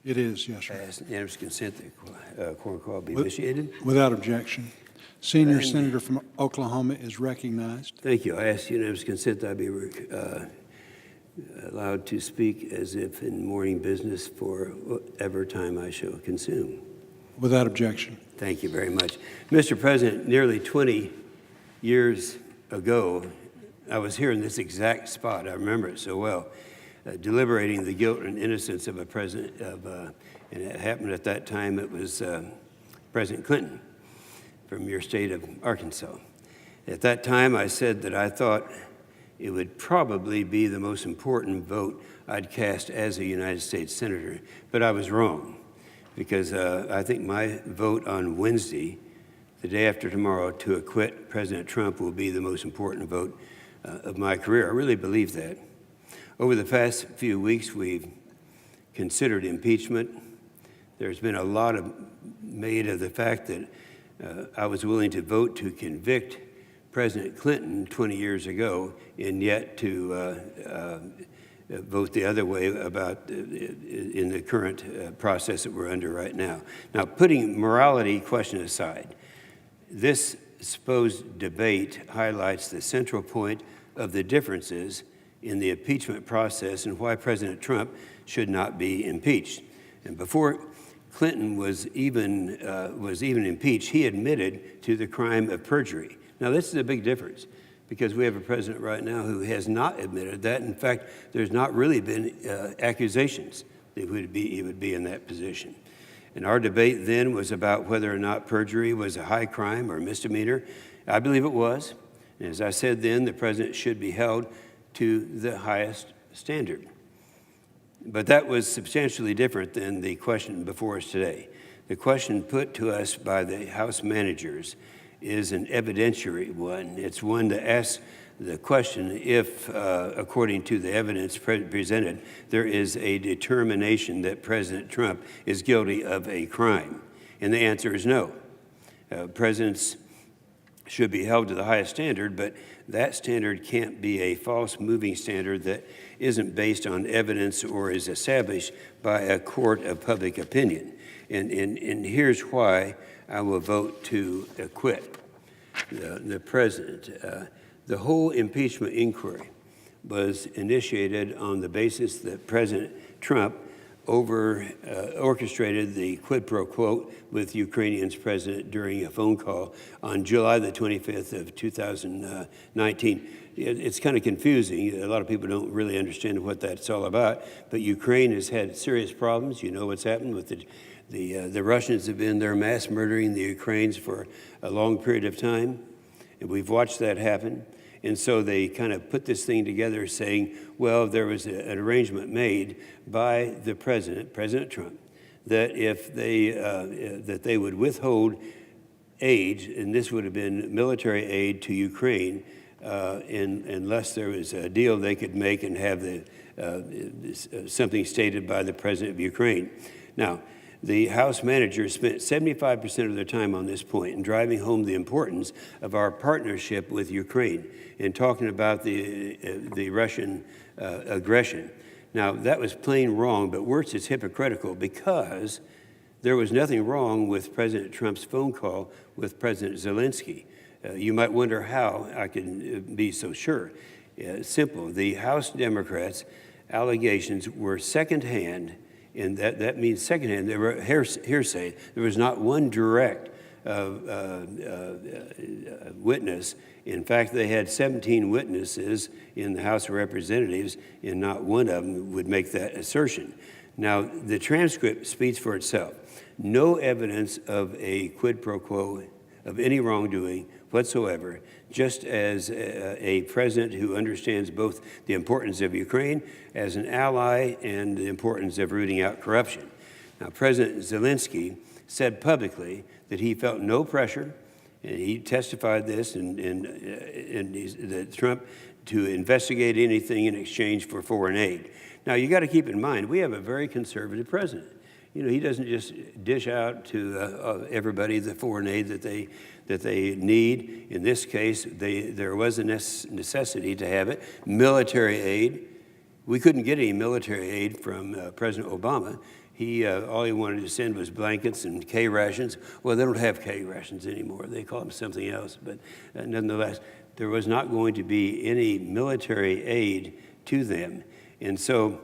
It is, yes, sir. I ask unanimous consent that quorum call be initiated. Without objection. Senior And- Senator from Oklahoma is recognized. Thank you. I ask unanimous consent that I be allowed to speak as if in morning business for whatever time I shall consume. Without objection. Thank you very much. Mr. President, nearly 20 years ago, I was here in this exact spot. I remember it so well, deliberating the guilt and innocence of a president and it happened at that time. It was President Clinton from your state of Arkansas. At that time, I said that I thought it would probably be the most important vote I'd cast as a United States Senator, but I was wrong, because I think my vote on Wednesday, the day after tomorrow, to acquit President Trump will be the most important vote of my career. I really believe that. Over the past few weeks, we've considered impeachment. There's been a lot made of the fact that I was willing to vote to convict President Clinton 20 years ago, and yet to vote the other way about in the current process that we're under right now. Now, putting morality question aside, this supposed debate highlights the central point of the differences in the impeachment process and why President Trump should not be impeached. And before Clinton was even impeached, he admitted to the crime of perjury. Now, this is a big difference, because we have a president right now who has not admitted that. In fact, there's not really been accusations that he would be in that position. And our debate then was about whether or not perjury was a high crime or misdemeanor. I believe it was. And as I said then, the president should be held to the highest standard. But that was substantially different than the question before us today. The question put to us by the House managers is an evidentiary one. It's one to ask the question if, according to the evidence presented, there is a determination that President Trump is guilty of a crime. And the answer is no. Presidents should be held to the highest standard, but that standard can't be a false moving standard that isn't based on evidence or is established by a court of public opinion. And here's why I will vote to acquit the president. The whole impeachment inquiry was initiated on the basis that President Trump orchestrated the quid pro quo with Ukrainian's president during a phone call on July the 25th of 2019. It's kind of confusing. A lot of people don't really understand what that's all about, but Ukraine has had serious problems. You know what's happened with the Russians have been there mass murdering the Ukrainians for a long period of time, and we've watched that happen. And so they kind of put this thing together saying, well, there was an arrangement made by the president, President Trump, that if they would withhold aid, and this would have been military aid to Ukraine, unless there was a deal they could make and have something stated by the president of Ukraine. Now, the House managers spent 75% of their time on this point and driving home the importance of our partnership with Ukraine and talking about the Russian aggression. Now, that was plain wrong, but worse, it's hypocritical, because there was nothing wrong with President Trump's phone call with President Zelensky. You might wonder how I can be so sure. Simple. The House Democrats' allegations were secondhand, and that means secondhand. They were hearsay. There was not one direct witness. In fact, they had 17 witnesses in the House of Representatives, and not one of them would make that assertion. Now, the transcript speaks for itself. No evidence of a quid pro quo, of any wrongdoing whatsoever, just as a president who understands both the importance of Ukraine as an ally and the importance of rooting out corruption. Now, President Zelensky said publicly that he felt no pressure, and he testified this, and that Trump to investigate anything in exchange for foreign aid. Now, you got to keep in mind, we have a very conservative president. You know, he doesn't just dish out to everybody the foreign aid that they need. In this case, there was a necessity to have it. Military aid. We couldn't get any military aid from President Obama. All he wanted to send was blankets and K rations. Well, they don't have K rations anymore. They call them something else. But nonetheless, there was not going to be any military aid to them. And so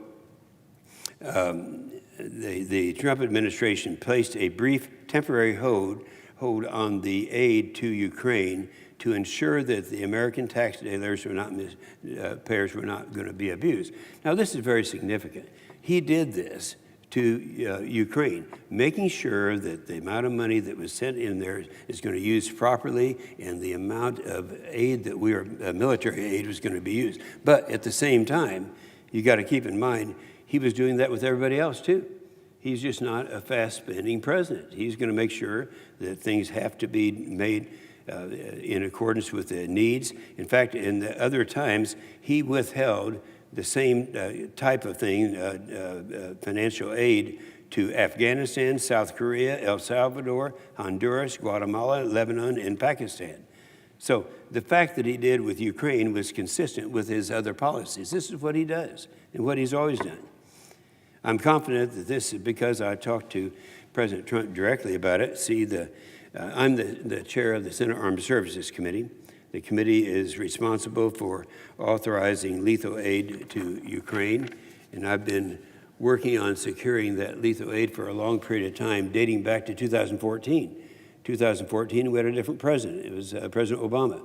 the Trump administration placed a brief temporary hold on the aid to Ukraine to ensure that the American taxpayers were not going to be abused. Now, this is very significant. He did this to Ukraine, making sure that the amount of money that was sent in there is going to be used properly, and the amount of aid that military aid was going to be used. But at the same time, you got to keep in mind, he was doing that with everybody else too. He's just not a fast-spending president. He's going to make sure that things have to be made in accordance with the needs. In fact, in the other times, he withheld the same type of thing, financial aid, to Afghanistan, South Korea, El Salvador, Honduras, Guatemala, Lebanon, and Pakistan. So the fact that he did with Ukraine was consistent with his other policies. This is what he does and what he's always done. I'm confident that this is because I talked to President Trump directly about it. See, I'm the chair of the Senate Armed Services Committee. The committee is responsible for authorizing lethal aid to Ukraine, and I've been working on securing that lethal aid for a long period of time, dating back to 2014. 2014, we had a different president. It was President Obama.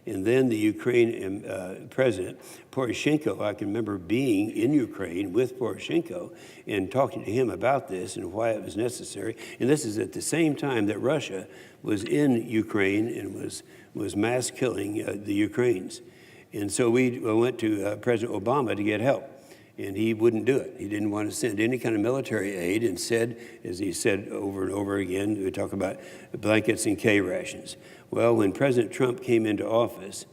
And then the Ukraine president, Poroshenko, I can remember being in Ukraine with Poroshenko and talking to him about this and why it was necessary. And this is at the same time that Russia was in Ukraine and was mass killing the Ukrainians. And so we went to President Obama to get help, and he wouldn't do it. He didn't want to send any kind of military aid and said, as he said over and over again, we talk about blankets and K rations. Well, when President Trump came into office,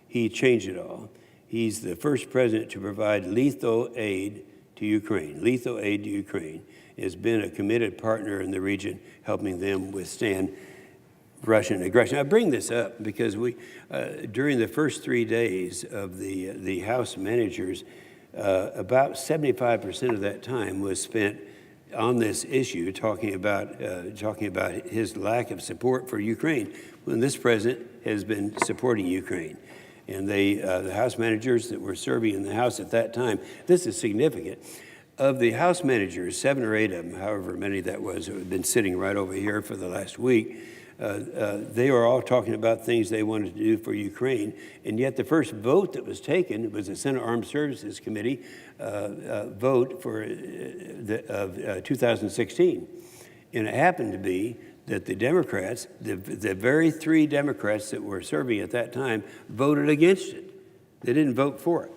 he changed it all. He's the first president to provide lethal aid to Ukraine. Lethal aid to Ukraine. Has been a committed partner in the region, helping them withstand Russian aggression. I bring this up because during the first 3 days of the House managers, about 75% of that time was spent on this issue, talking about his lack of support for Ukraine, when this president has been supporting Ukraine. And the House managers that were serving in the House at that time, this is significant. Of the House managers, 7 or 8 of them, however many that was, who have been sitting right over here for the last week, they were all talking about things they wanted to do for Ukraine, and yet the first vote that was taken was the Senate Armed Services Committee vote for 2016. And it happened to be that the Democrats, the very 3 Democrats that were serving at that time, voted against it. They didn't vote for it.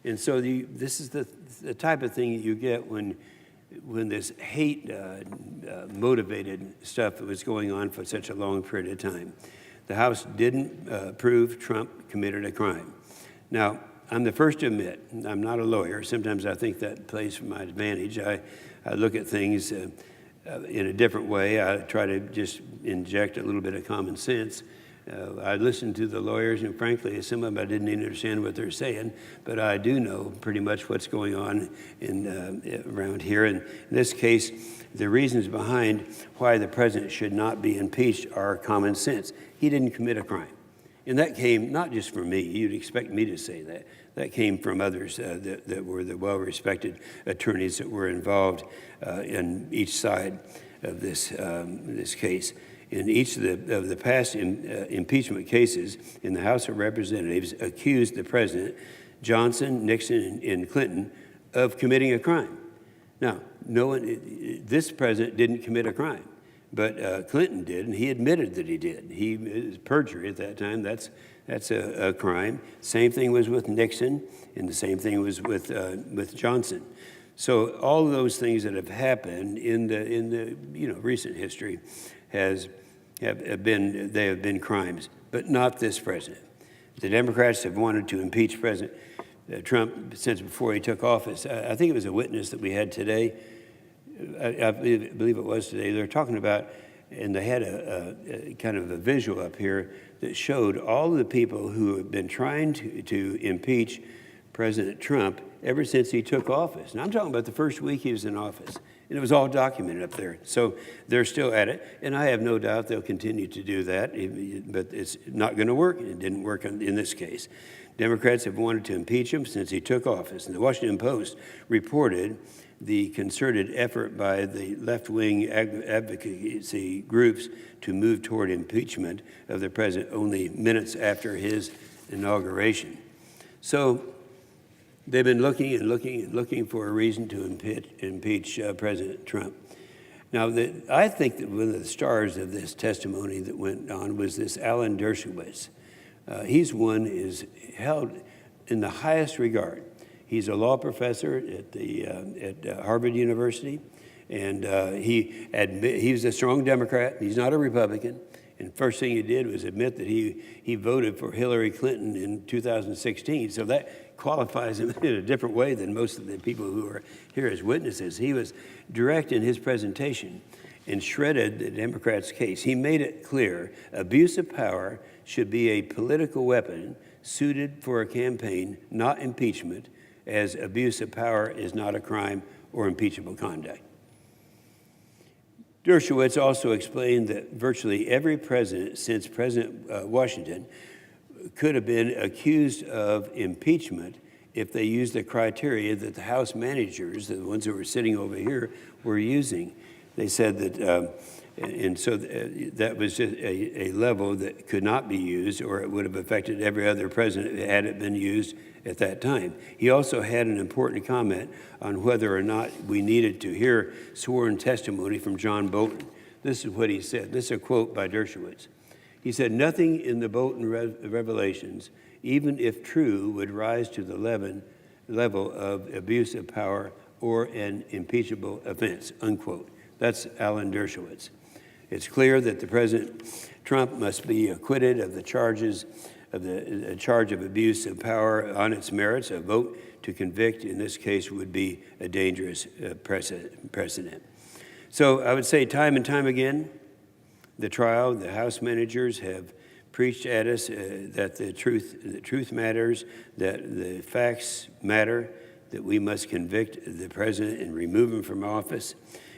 And so this is the type of thing you get when this hate-motivated stuff was going on for such a long period of time. The House didn't prove Trump committed a crime. Now, I'm the first to admit, I'm not a lawyer. Sometimes I think that plays for my advantage. I look at things in a different way. I try to just inject a little bit of common sense. I listened to the lawyers, and frankly, some of them I didn't even understand what they're saying, but I do know pretty much what's going on around here. And in this case, the reasons behind why the president should not be impeached are common sense. He didn't commit a crime. And that came not just from me. You'd expect me to say that. That came from others that were the well-respected attorneys that were involved in each side of this case. In each of the past impeachment cases in the House of Representatives accused the president, Johnson, Nixon, and Clinton, of committing a crime. Now, this president didn't commit a crime, but Clinton did, and he admitted that he did. It was perjury at that time. That's a crime. Same thing was with Nixon, and the same thing was with Johnson. So all of those things that have happened in the recent history have been crimes, but not this president. The Democrats have wanted to impeach President Trump since before he took office. I think it was a witness that we had today. I believe it was today. They're talking about, and they had a kind of a visual up here that showed all of the people who have been trying to impeach President Trump ever since he took office. And I'm talking about the first week he was in office. And it was all documented up there. So they're still at it. And I have no doubt they'll continue to do that, but it's not going to work. It didn't work in this case. Democrats have wanted to impeach him since he took office. And the Washington Post reported the concerted effort by the left-wing advocacy groups to move toward impeachment of the president only minutes after his inauguration. So they've been looking and looking and looking for a reason to impeach President Trump. Now, I think that one of the stars of this testimony that went on was this Alan Dershowitz. He's one is held in the highest regard. He's a law professor at Harvard University, and he was a strong Democrat. He's not a Republican. And first thing he did was admit that he voted for Hillary Clinton in 2016. So that qualifies him in a different way than most of the people who are here as witnesses. He was direct in his presentation and shredded the Democrats' case. He made it clear abuse of power should be a political weapon suited for a campaign, not impeachment, as abuse of power is not a crime or impeachable conduct. Dershowitz also explained that virtually every president since President Washington could have been accused of impeachment if they used the criteria that the House managers, the ones who were sitting over here, were using. They said that, and so that was just a level that could not be used, or it would have affected every other president had it been used at that time. He also had an important comment on whether or not we needed to hear sworn testimony from John Bolton. This is what he said. This is a quote by Dershowitz. He said, "Nothing in the Bolton revelations, even if true, would rise to the level of abuse of power or an impeachable offense," unquote. That's Alan Dershowitz. It's clear that the President Trump must be acquitted of the charges of the charge of abuse of power on its merits. A vote to convict in this case would be a dangerous precedent. So I would say time and time again, the House managers have preached at us that the truth matters, that the facts matter, that we must convict the president and remove him from office.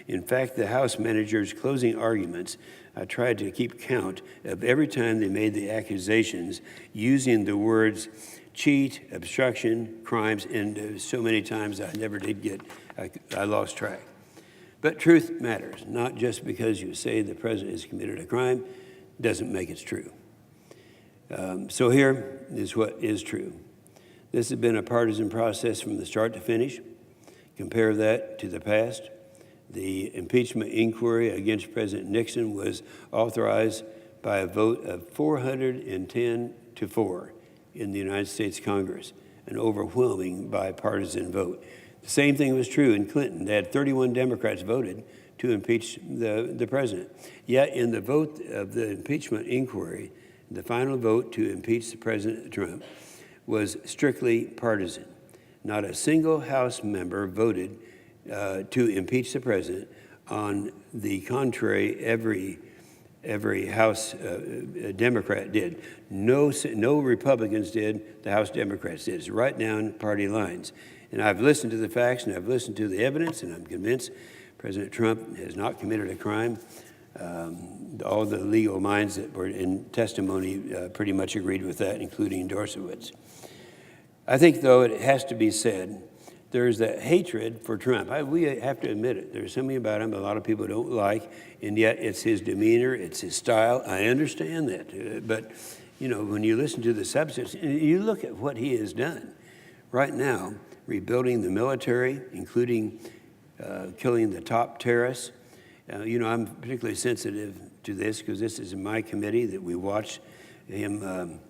In fact, the House managers' closing arguments, I tried to keep count of every time they made the accusations using the words cheat, obstruction, crimes, and so many times I never did get, I lost track. But truth matters, not just because you say the president has committed a crime, doesn't make it true. So here is what is true. This has been a partisan process from the start to finish. Compare that to the past. The impeachment inquiry against President Nixon was authorized by a vote of 410 to 4 in the United States Congress, an overwhelming bipartisan vote. The same thing was true in Clinton. They had 31 Democrats voted to impeach the president. Yet in the vote of the impeachment inquiry, the final vote to impeach the President Trump was strictly partisan. Not a single House member voted to impeach the president. On the contrary, every House Democrat did. No Republicans did. The House Democrats did. It's right down party lines. And I've listened to the facts and I've listened to the evidence, and I'm convinced President Trump has not committed a crime. All the legal minds that were in testimony pretty much agreed with that, including Dershowitz. I think, though, it has to be said, there's that hatred for Trump. We have to admit it. There's something about him a lot of people don't like, and yet it's his demeanor, it's his style. I understand that. But, you know, when you listen to the substance, you look at what he has done right now, rebuilding the military, including killing the top terrorists. You know, I'm particularly sensitive to this because this is in my committee that we watch him,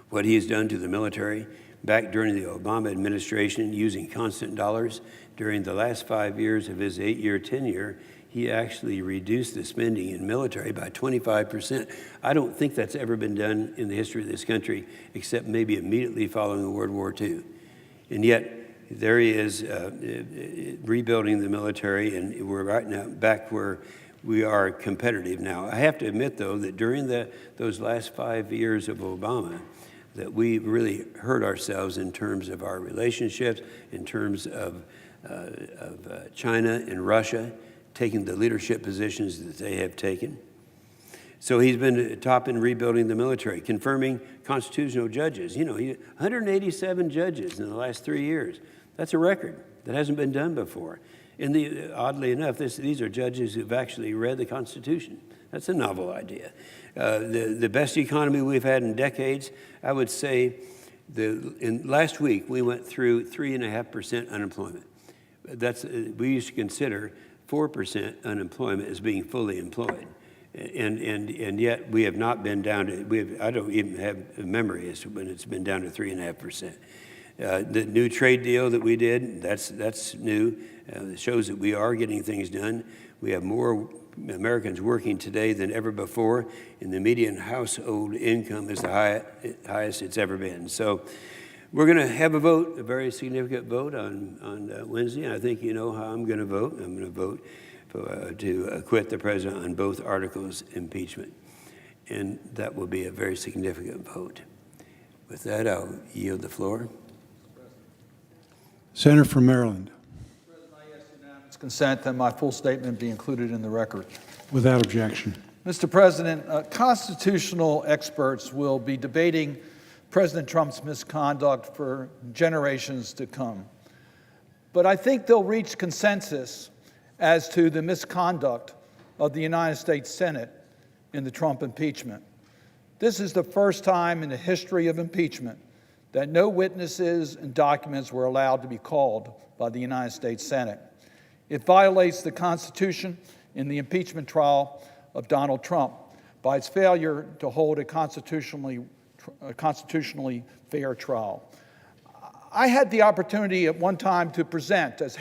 what he has done to the military. Back during the Obama administration, using constant dollars, during the last 5 years of his 8-year tenure, he actually reduced the spending in military by 25%. I don't think that's ever been done in the history of this country, except maybe immediately following World War II. And yet, there he is rebuilding the military, and we're right now back where we are competitive now. I have to admit, though, that during those last 5 years of Obama, that we really hurt ourselves in terms of our relationships, in terms of China and Russia taking the leadership positions that they have taken. So he's been top in rebuilding the military, confirming constitutional judges. 187 judges in the last 3 years. That's a record that hasn't been done before. And oddly enough, these are judges who've actually read the Constitution. That's a novel idea. The best economy we've had in decades, I would say, last week we went through 3.5% unemployment. We used to consider 4% unemployment as being fully employed. And yet we have not been down to, I don't even have a memory as to when it's been down to 3.5%. The new trade deal that we did, that's new. It shows that we are getting things done. We have more Americans working today than ever before, and the median household income is the highest it's ever been. So we're going to have a vote, a very significant vote on Wednesday, and I think you know how I'm going to vote. I'm going to vote to acquit the president on both articles of impeachment, and that will be a very significant vote. With that, I'll yield the floor. Senator from Maryland. Consent that my full statement be included in the record. Without objection. Mr. President, constitutional experts will be debating President Trump's misconduct for generations to come. But I think they'll reach consensus as to the misconduct of the United States Senate in the Trump impeachment. This is the first time in the history of impeachment that no witnesses and documents were allowed to be called by the United States Senate. It violates the Constitution in the impeachment trial of Donald Trump by its failure to hold a constitutionally fair trial. I had the opportunity at one time to present as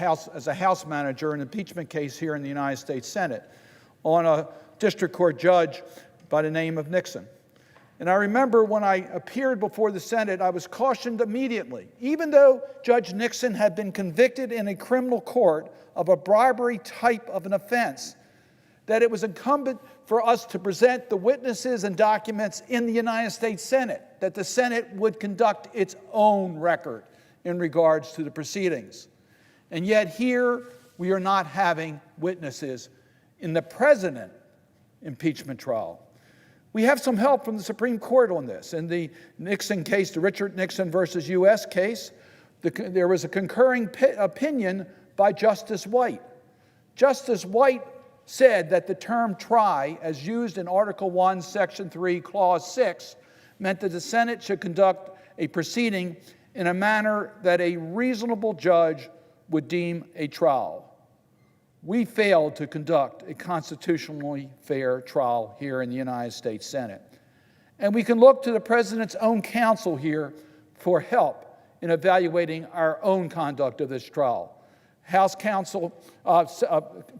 a House manager an impeachment case here in the United States Senate on a district court judge by the name of Nixon. And I remember when I appeared before the Senate, I was cautioned immediately, even though Judge Nixon had been convicted in a criminal court of a bribery type of an offense, that it was incumbent for us to present the witnesses and documents in the United States Senate, that the Senate would conduct its own record in regards to the proceedings. And yet here we are not having witnesses in the president impeachment trial. We have some help from the Supreme Court on this. In the Nixon case, the Richard Nixon versus U.S. case, there was a concurring opinion by Justice White. Justice White said that the term try, as used in Article 1, Section 3, Clause 6, meant that the Senate should conduct a proceeding in a manner that a reasonable judge would deem a trial. We failed to conduct a constitutionally fair trial here in the United States Senate. And we can look to the President's own counsel here for help in evaluating our own conduct of this trial. House counsel,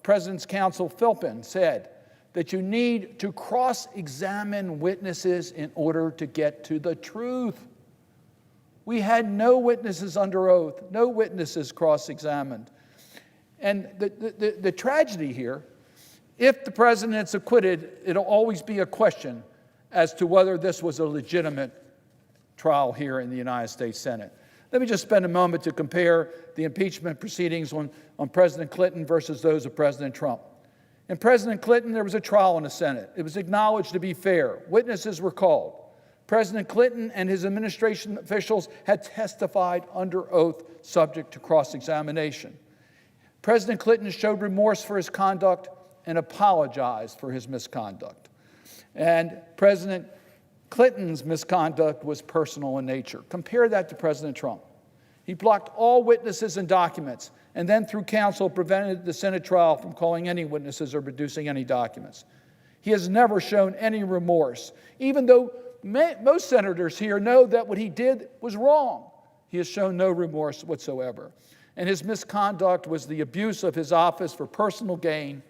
President's counsel Philpin said that you need to cross-examine witnesses in order to get to the truth. We had no witnesses under oath, no witnesses cross-examined. And the tragedy here, if the president's acquitted, it'll always be a question as to whether this was a legitimate trial here in the United States Senate. Let me just spend a moment to compare the impeachment proceedings on President Clinton versus those of President Trump. In President Clinton, there was a trial in the Senate. It was acknowledged to be fair. Witnesses were called. President Clinton and his administration officials had testified under oath subject to cross-examination. President Clinton showed remorse for his conduct and apologized for his misconduct. And President Clinton's misconduct was personal in nature. Compare that to President Trump. He blocked all witnesses and documents, and then through counsel prevented the Senate trial from calling any witnesses or producing any documents. He has never shown any remorse, even though most senators here know that what he did was wrong. He has shown no remorse whatsoever. And his misconduct was the abuse of his office for personal gain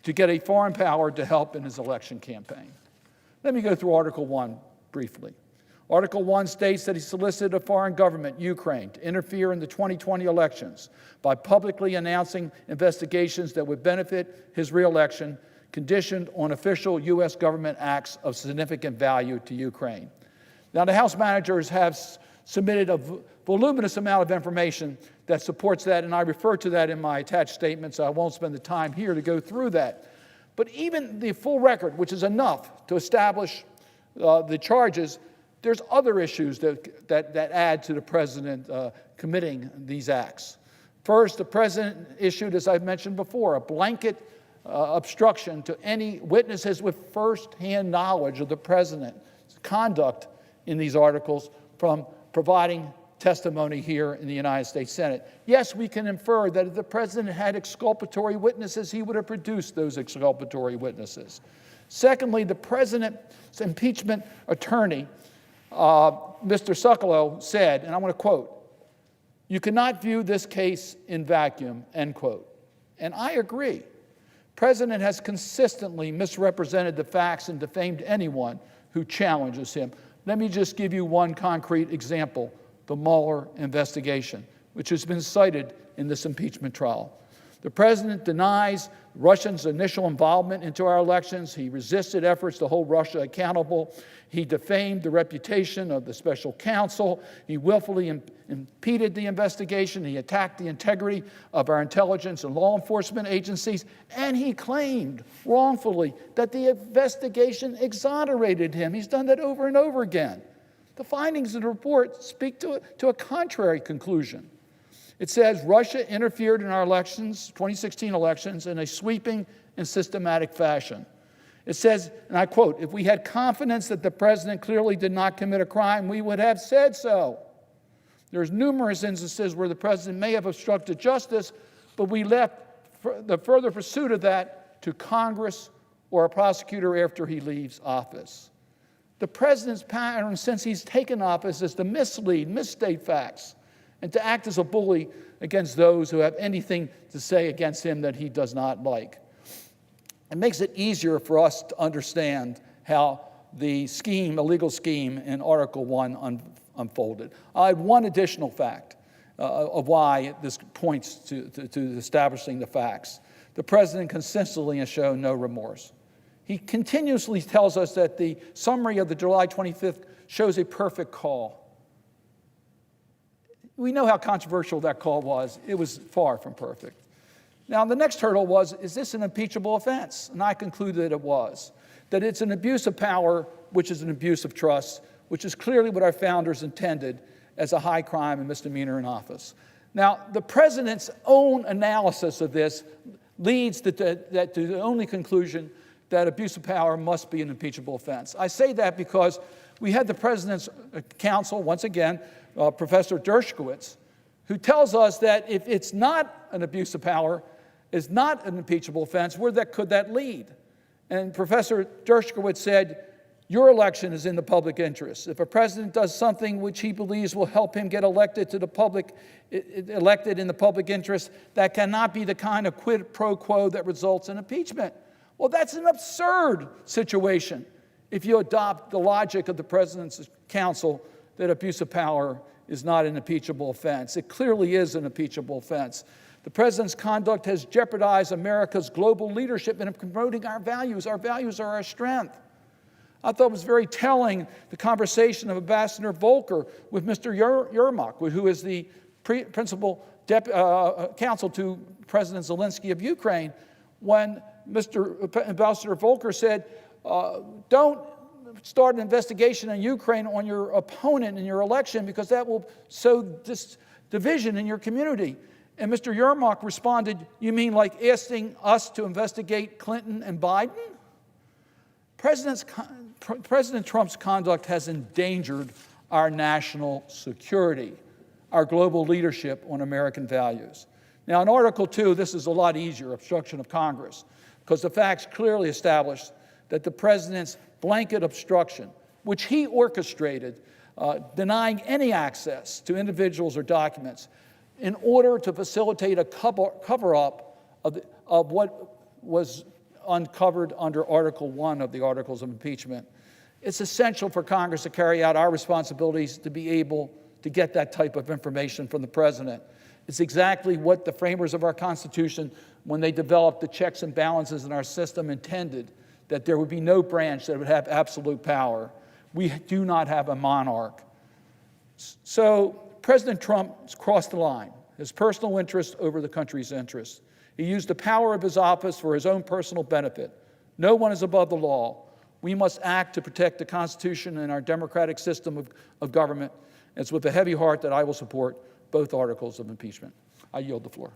to get a foreign power to help in his election campaign. Let me go through Article 1 briefly. Article 1 states that he solicited a foreign government, Ukraine, to interfere in the 2020 elections by publicly announcing investigations that would benefit his reelection, conditioned on official U.S. government acts of significant value to Ukraine. Now, the House managers have submitted a voluminous amount of information that supports that, and I refer to that in my attached statement, so I won't spend the time here to go through that. But even the full record, which is enough to establish the charges, there's other issues that add to the president committing these acts. First, the president issued, as I've mentioned before, a blanket obstruction to any witnesses with first-hand knowledge of the president's conduct in these articles from providing testimony here in the United States Senate. Yes, we can infer that if the president had exculpatory witnesses, he would have produced those exculpatory witnesses. Secondly, the president's impeachment attorney, Mr. Sokolow, said, and I want to quote, "You cannot view this case in vacuum," end quote. And I agree. The president has consistently misrepresented the facts and defamed anyone who challenges him. Let me just give you one concrete example, the Mueller investigation, which has been cited in this impeachment trial. The president denies Russians' initial involvement into our elections. He resisted efforts to hold Russia accountable. He defamed the reputation of the special counsel. He willfully impeded the investigation. He attacked the integrity of our intelligence and law enforcement agencies. And he claimed wrongfully that the investigation exonerated him. He's done that over and over again. The findings of the report speak to a contrary conclusion. It says Russia interfered in our elections, 2016 elections, in a sweeping and systematic fashion. It says, and I quote, "If we had confidence that the president clearly did not commit a crime, we would have said so. There's numerous instances where the president may have obstructed justice, but we left the further pursuit of that to Congress or a prosecutor after he leaves office." The president's pattern since he's taken office is to mislead, misstate facts, and to act as a bully against those who have anything to say against him that he does not like. It makes it easier for us to understand how the scheme, illegal scheme in Article 1 unfolded. I have one additional fact of why this points to establishing the facts. The president consistently has shown no remorse. He continuously tells us that the summary of the July 25th shows a perfect call. We know how controversial that call was. It was far from perfect. Now, the next hurdle was, is this an impeachable offense? And I concluded that it was. That it's an abuse of power, which is an abuse of trust, which is clearly what our founders intended as a high crime and misdemeanor in office. Now, the president's own analysis of this leads to the only conclusion that abuse of power must be an impeachable offense. I say that because we had the president's counsel, once again, Professor Dershowitz, who tells us that if it's not an abuse of power, is not an impeachable offense, where could that lead? And Professor Dershowitz said, your election is in the public interest. If a president does something which he believes will help him get elected in the public interest, that cannot be the kind of quid pro quo that results in impeachment. Well, that's an absurd situation if you adopt the logic of the president's counsel that abuse of power is not an impeachable offense. It clearly is an impeachable offense. The president's conduct has jeopardized America's global leadership in promoting our values. Our values are our strength. I thought it was very telling, the conversation of Ambassador Volker with Mr. Yermak, who is the principal counsel to President Zelensky of Ukraine, when Ambassador Volker said, don't start an investigation in Ukraine on your opponent in your election because that will sow division in your community. And Mr. Yermak responded, you mean like asking us to investigate Clinton and Biden? President Trump's conduct has endangered our national security, our global leadership on American values. Now, in Article 2, this is a lot easier, obstruction of Congress, because the facts clearly establish that the president's blanket obstruction, which he orchestrated, denying any access to individuals or documents, in order to facilitate a cover-up of what was uncovered under Article 1 of the Articles of Impeachment. It's essential for Congress to carry out our responsibilities to be able to get that type of information from the president. It's exactly what the framers of our Constitution, when they developed the checks and balances in our system, intended, that there would be no branch that would have absolute power. We do not have a monarch. So President Trump crossed the line, his personal interest over the country's interests. He used the power of his office for his own personal benefit. No one is above the law. We must act to protect the Constitution and our democratic system of government. It's with a heavy heart that I will support both articles of impeachment. I yield the floor.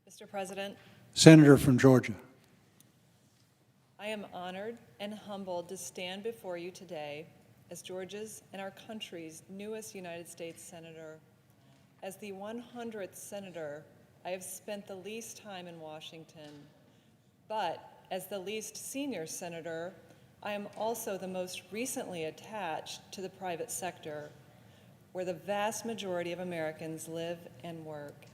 Mr. President, Senator from Georgia. I am honored and humbled to stand before you today as Georgia's and our country's newest United States Senator. As the 100th Senator, I have spent the least time in Washington, but as the least senior Senator, I am also the most recently attached to the private sector, where the vast majority of Americans live and work.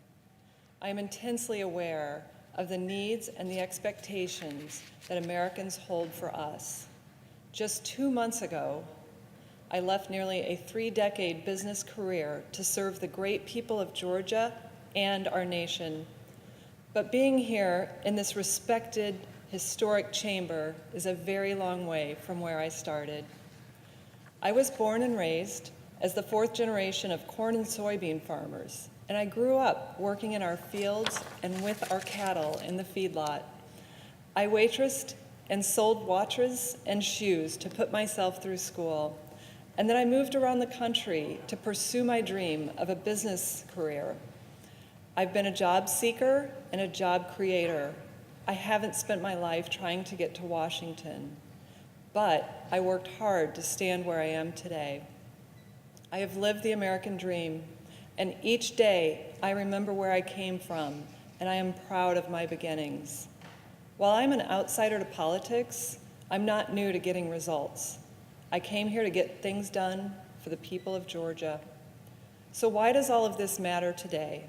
I am intensely aware of the needs and the expectations that Americans hold for us. Just 2 months ago, I left nearly a 3-decade business career to serve the great people of Georgia and our nation. But being here in this respected, historic chamber is a very long way from where I started. I was born and raised as the 4th generation of corn and soybean farmers, and I grew up working in our fields and with our cattle in the feedlot. I waitressed and sold watches and shoes to put myself through school, and then I moved around the country to pursue my dream of a business career. I've been a job seeker and a job creator. I haven't spent my life trying to get to Washington, but I worked hard to stand where I am today. I have lived the American dream, and each day I remember where I came from, and I am proud of my beginnings. While I'm an outsider to politics, I'm not new to getting results. I came here to get things done for the people of Georgia. So why does all of this matter today?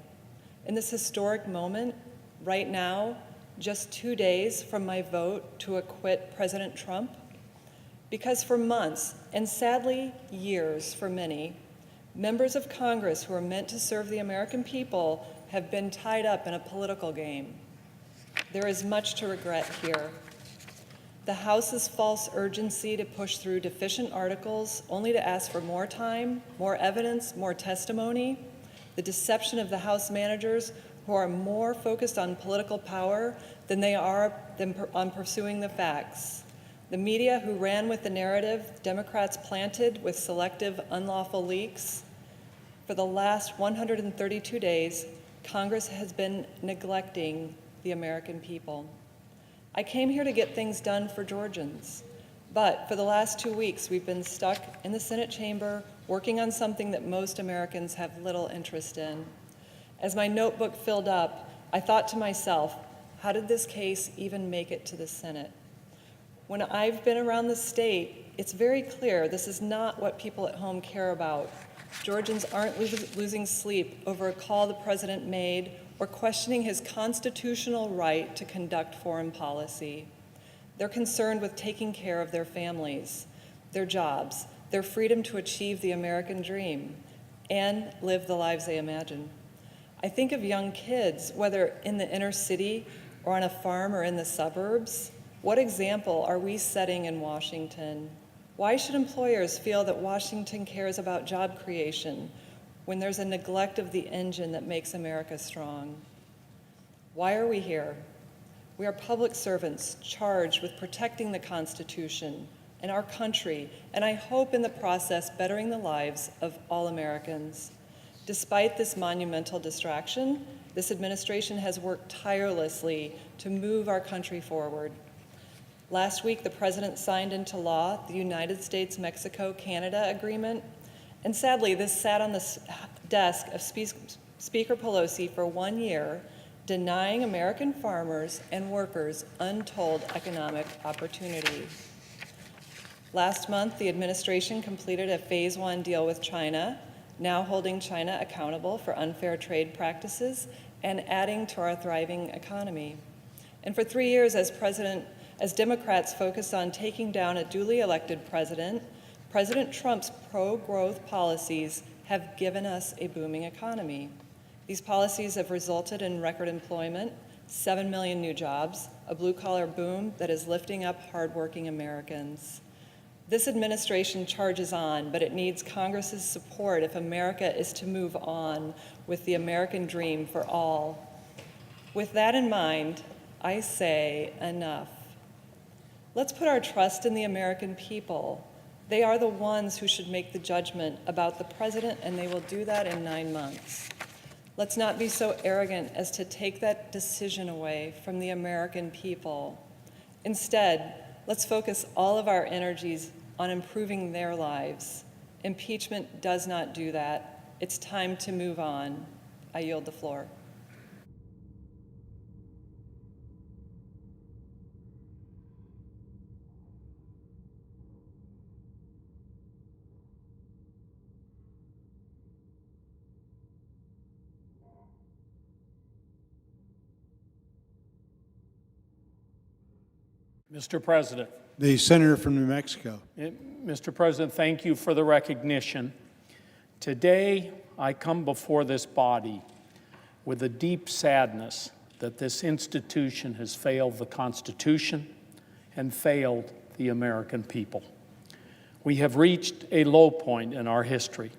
In this historic moment, right now, just 2 days from my vote to acquit President Trump? Because for months, and sadly years for many, members of Congress who are meant to serve the American people have been tied up in a political game. There is much to regret here. The House's false urgency to push through deficient articles only to ask for more time, more evidence, more testimony, the deception of the House managers who are more focused on political power than they are on pursuing the facts, the media who ran with the narrative Democrats planted with selective, unlawful leaks. For the last 132 days, Congress has been neglecting the American people. I came here to get things done for Georgians, but for the last 2 weeks, we've been stuck in the Senate chamber working on something that most Americans have little interest in. As my notebook filled up, I thought to myself, how did this case even make it to the Senate? When I've been around the state, it's very clear this is not what people at home care about. Georgians aren't losing sleep over a call the president made or questioning his constitutional right to conduct foreign policy. They're concerned with taking care of their families, their jobs, their freedom to achieve the American dream, and live the lives they imagine. I think of young kids, whether in the inner city or on a farm or in the suburbs. What example are we setting in Washington? Why should employers feel that Washington cares about job creation when there's a neglect of the engine that makes America strong? Why are we here? We are public servants charged with protecting the Constitution and our country, and I hope in the process bettering the lives of all Americans. Despite this monumental distraction, this administration has worked tirelessly to move our country forward. Last week, the president signed into law the United States-Mexico-Canada Agreement, and sadly, this sat on the desk of Speaker Pelosi for 1 year, denying American farmers and workers untold economic opportunity. Last month, the administration completed a Phase 1 deal with China, now holding China accountable for unfair trade practices and adding to our thriving economy. And for 3 years, as Democrats focused on taking down a duly elected president, President Trump's pro-growth policies have given us a booming economy. These policies have resulted in record employment, 7 million new jobs, a blue-collar boom that is lifting up hardworking Americans. This administration charges on, but it needs Congress's support if America is to move on with the American dream for all. With that in mind, I say enough. Let's put our trust in the American people. They are the ones who should make the judgment about the president, and they will do that in 9 months. Let's not be so arrogant as to take that decision away from the American people. Instead, let's focus all of our energies on improving their lives. Impeachment does not do that. It's time to move on. I yield the floor. Mr. President. The senator from New Mexico. Mr. President, thank you for the recognition. Today, I come before this body with a deep sadness that this institution has failed the Constitution and failed the American people. We have reached a low point in our history.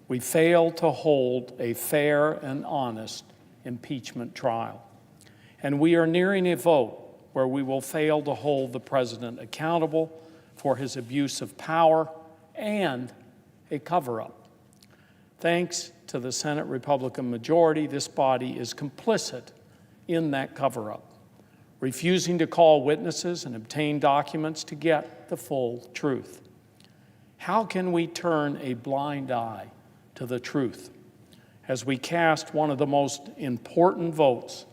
We failed to hold a fair and honest impeachment trial. And we are nearing a vote where we will fail to hold the president accountable for his abuse of power and a cover-up. Thanks to the Senate Republican majority, this body is complicit in that cover-up, refusing to call witnesses and obtain documents to get the full truth. How can we turn a blind eye to the truth as we cast one of the most important votes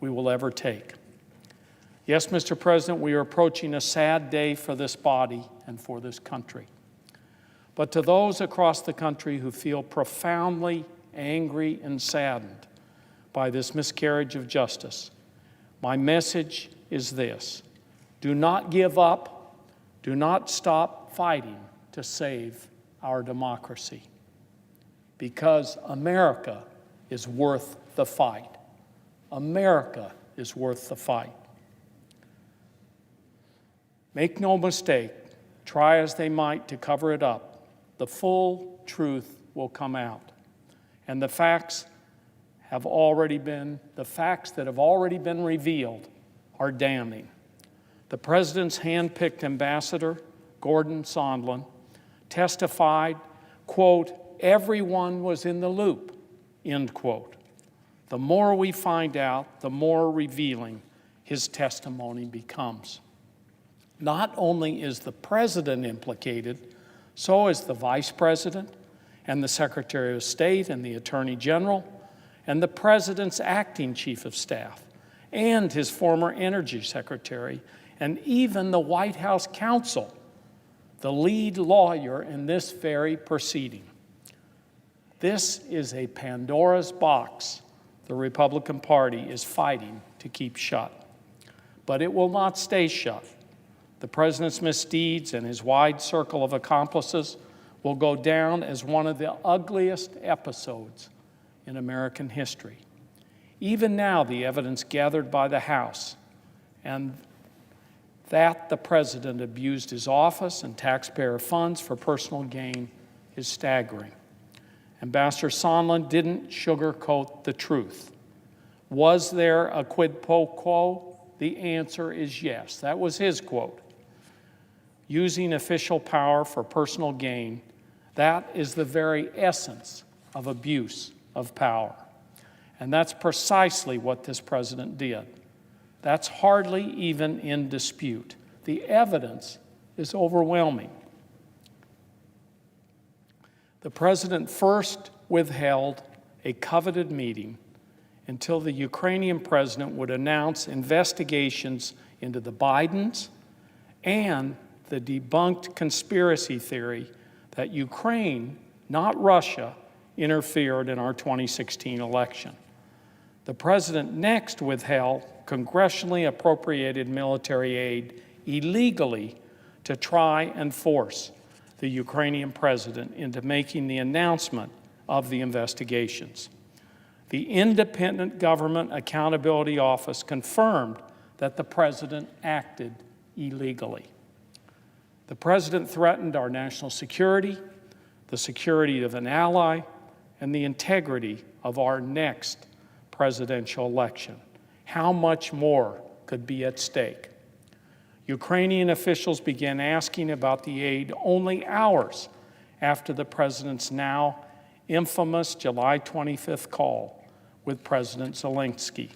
we will ever take? Yes, Mr. President, we are approaching a sad day for this body and for this country. But to those across the country who feel profoundly angry and saddened by this miscarriage of justice, my message is this: do not give up, do not stop fighting to save our democracy, because America is worth the fight. America is worth the fight. Make no mistake, try as they might to cover it up, the full truth will come out. And the facts that have already been revealed are damning. The president's hand-picked ambassador, Gordon Sondland, testified, quote, "Everyone was in the loop," end quote. The more we find out, the more revealing his testimony becomes. Not only is the president implicated, so is the vice president and the Secretary of State and the Attorney General and the president's acting chief of staff and his former energy secretary and even the White House counsel, the lead lawyer in this very proceeding. This is a Pandora's box the Republican Party is fighting to keep shut. But it will not stay shut. The president's misdeeds and his wide circle of accomplices will go down as one of the ugliest episodes in American history. Even now, the evidence gathered by the House and that the president abused his office and taxpayer funds for personal gain is staggering. Ambassador Sondland didn't sugarcoat the truth. Was there a quid pro quo? The answer is yes. That was his quote. Using official power for personal gain, that is the very essence of abuse of power. And that's precisely what this president did. That's hardly even in dispute. The evidence is overwhelming. The president first withheld a coveted meeting until the Ukrainian president would announce investigations into the Bidens and the debunked conspiracy theory that Ukraine, not Russia, interfered in our 2016 election. The president next withheld congressionally appropriated military aid illegally to try and force the Ukrainian president into making the announcement of the investigations. The Independent Government Accountability Office confirmed that the president acted illegally. The president threatened our national security, the security of an ally, and the integrity of our next presidential election. How much more could be at stake? Ukrainian officials began asking about the aid only hours after the president's now infamous July 25th call with President Zelensky.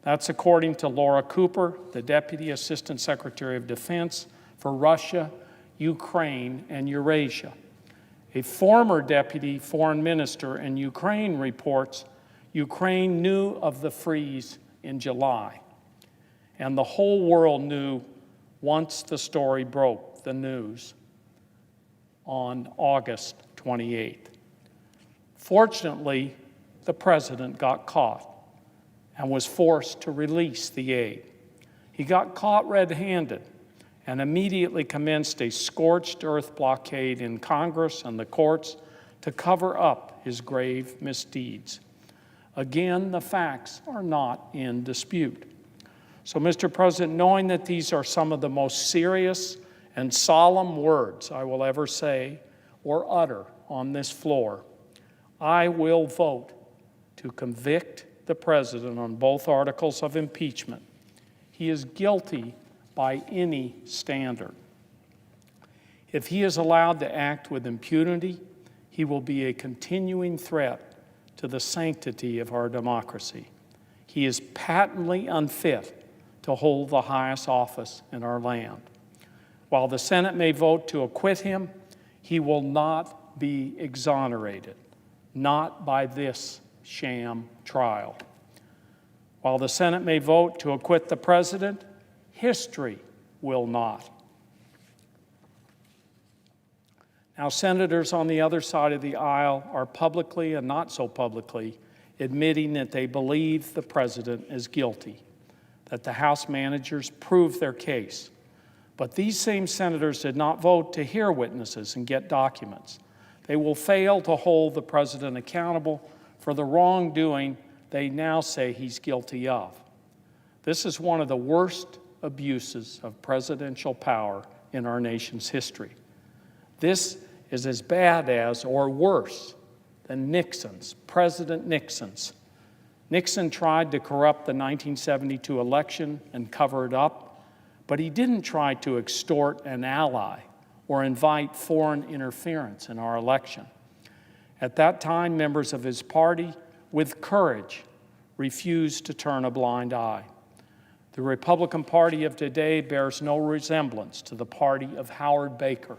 That's according to Laura Cooper, the Deputy Assistant Secretary of Defense for Russia, Ukraine, and Eurasia. A former deputy foreign minister in Ukraine reports Ukraine knew of the freeze in July, and the whole world knew once the story broke the news on August 28th. Fortunately, the president got caught and was forced to release the aid. He got caught red-handed and immediately commenced a scorched earth blockade in Congress and the courts to cover up his grave misdeeds. Again, the facts are not in dispute. So, Mr. President, knowing that these are some of the most serious and solemn words I will ever say or utter on this floor, I will vote to convict the president on both articles of impeachment. He is guilty by any standard. If he is allowed to act with impunity, he will be a continuing threat to the sanctity of our democracy. He is patently unfit to hold the highest office in our land. While the Senate may vote to acquit him, he will not be exonerated, not by this sham trial. While the Senate may vote to acquit the president, history will not. Now, senators on the other side of the aisle are publicly and not so publicly admitting that they believe the president is guilty, that the House managers proved their case. But these same senators did not vote to hear witnesses and get documents. They will fail to hold the president accountable for the wrongdoing they now say he's guilty of. This is one of the worst abuses of presidential power in our nation's history. This is as bad as, or worse than Nixon's, President Nixon's. Nixon tried to corrupt the 1972 election and cover it up, but he didn't try to extort an ally or invite foreign interference in our election. At that time, members of his party, with courage, refused to turn a blind eye. The Republican Party of today bears no resemblance to the party of Howard Baker,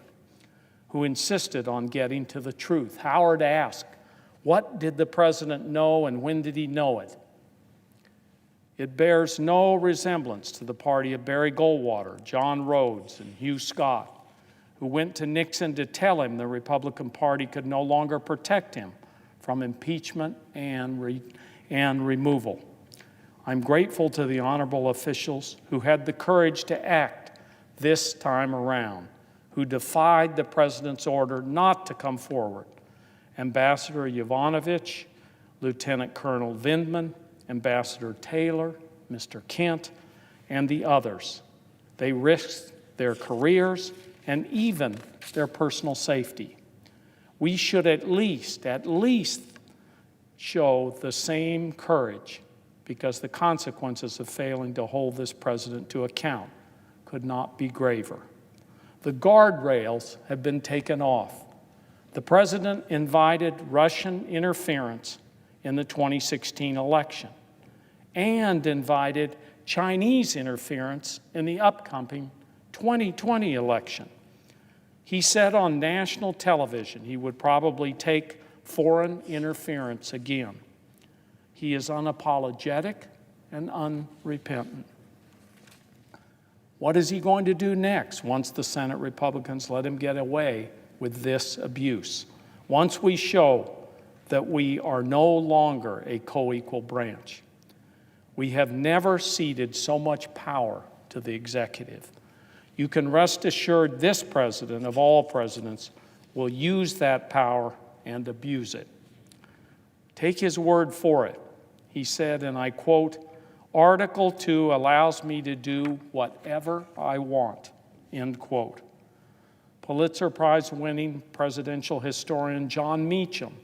who insisted on getting to the truth. Howard asked, what did the president know and when did he know it? It bears no resemblance to the party of Barry Goldwater, John Rhodes, and Hugh Scott, who went to Nixon to tell him the Republican Party could no longer protect him from impeachment and removal. I'm grateful to the honorable officials who had the courage to act this time around, who defied the president's order not to come forward. Ambassador Yovanovitch, Lieutenant Colonel Vindman, Ambassador Taylor, Mr. Kent, and the others. They risked their careers and even their personal safety. We should at least show the same courage, because the consequences of failing to hold this president to account could not be graver. The guardrails have been taken off. The president invited Russian interference in the 2016 election and invited Chinese interference in the upcoming 2020 election. He said on national television he would probably take foreign interference again. He is unapologetic and unrepentant. What is he going to do next once the Senate Republicans let him get away with this abuse? Once we show that we are no longer a co-equal branch. We have never ceded so much power to the executive. You can rest assured this president of all presidents will use that power and abuse it. Take his word for it. He said, and I quote, Article 2 allows me to do whatever I want, end quote. Pulitzer Prize-winning presidential historian John Meacham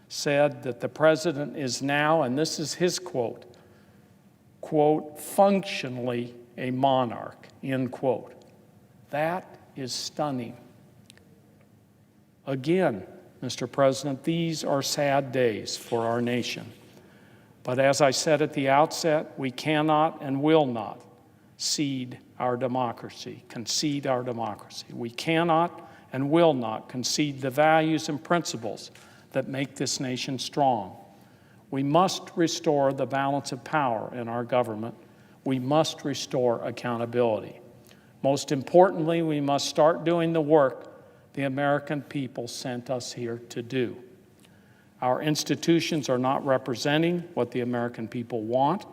said that the president is now, and this is his quote, quote, functionally a monarch, end quote. That is stunning. Again, Mr. President, these are sad days for our nation. But as I said at the outset, we cannot and will not concede our democracy. We cannot and will not concede the values and principles that make this nation strong. We must restore the balance of power in our government. We must restore accountability. Most importantly, we must start doing the work the American people sent us here to do. Our institutions are not representing what the American people want.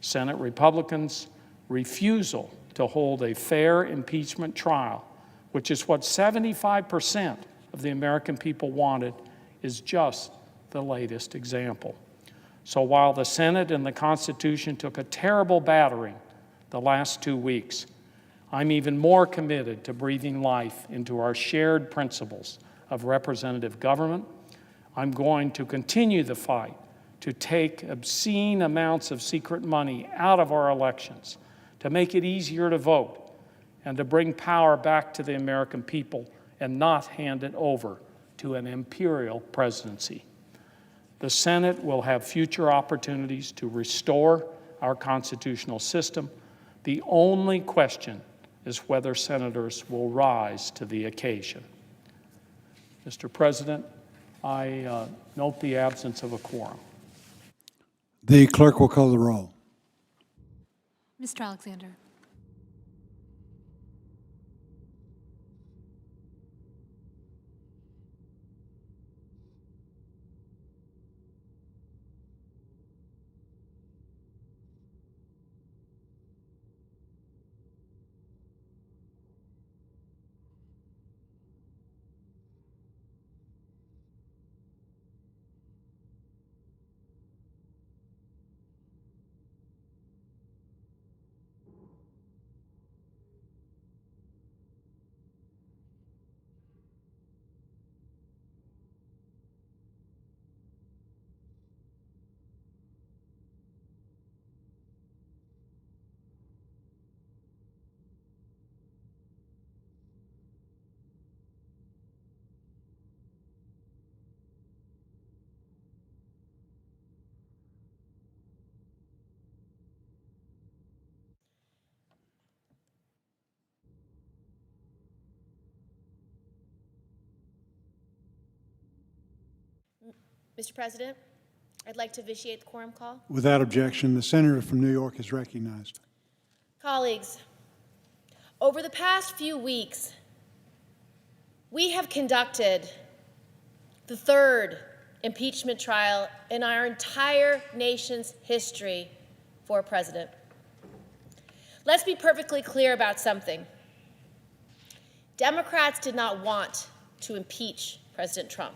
Senate Republicans' refusal to hold a fair impeachment trial, which is what 75% of the American people wanted, is just the latest example. So while the Senate and the Constitution took a terrible battering the last 2 weeks, I'm even more committed to breathing life into our shared principles of representative government. I'm going to continue the fight to take obscene amounts of secret money out of our elections, to make it easier to vote, and to bring power back to the American people and not hand it over to an imperial presidency. The Senate will have future opportunities to restore our constitutional system. The only question is whether senators will rise to the occasion. Mr. President, I note the absence of a quorum. The clerk will call the roll. Mr. Alexander. Mr. President, I'd like to vitiate the quorum call. Without objection, the senator from New York is recognized. Colleagues, over the past few weeks, we have conducted the third impeachment trial in our entire nation's history for a president. Let's be perfectly clear about something. Democrats did not want to impeach President Trump.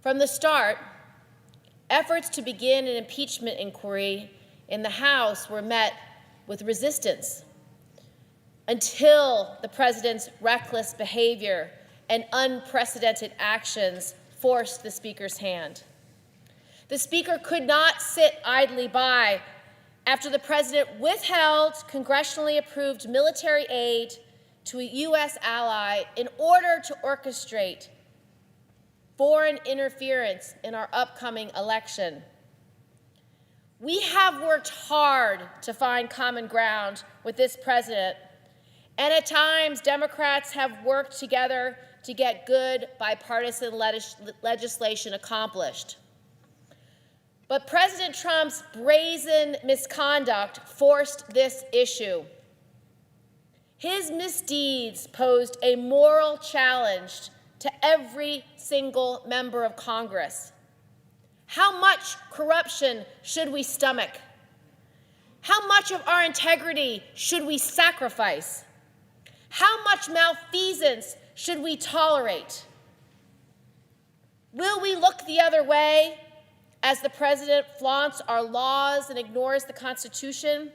From the start, efforts to begin an impeachment inquiry in the House were met with resistance until the president's reckless behavior and unprecedented actions forced the Speaker's hand. The Speaker could not sit idly by after the president withheld congressionally approved military aid to a U.S. ally in order to orchestrate foreign interference in our upcoming election. We have worked hard to find common ground with this president, and at times Democrats have worked together to get good bipartisan legislation accomplished. But President Trump's brazen misconduct forced this issue. His misdeeds posed a moral challenge to every single member of Congress. How much corruption should we stomach? How much of our integrity should we sacrifice? How much malfeasance should we tolerate? Will we look the other way as the president flaunts our laws and ignores the Constitution?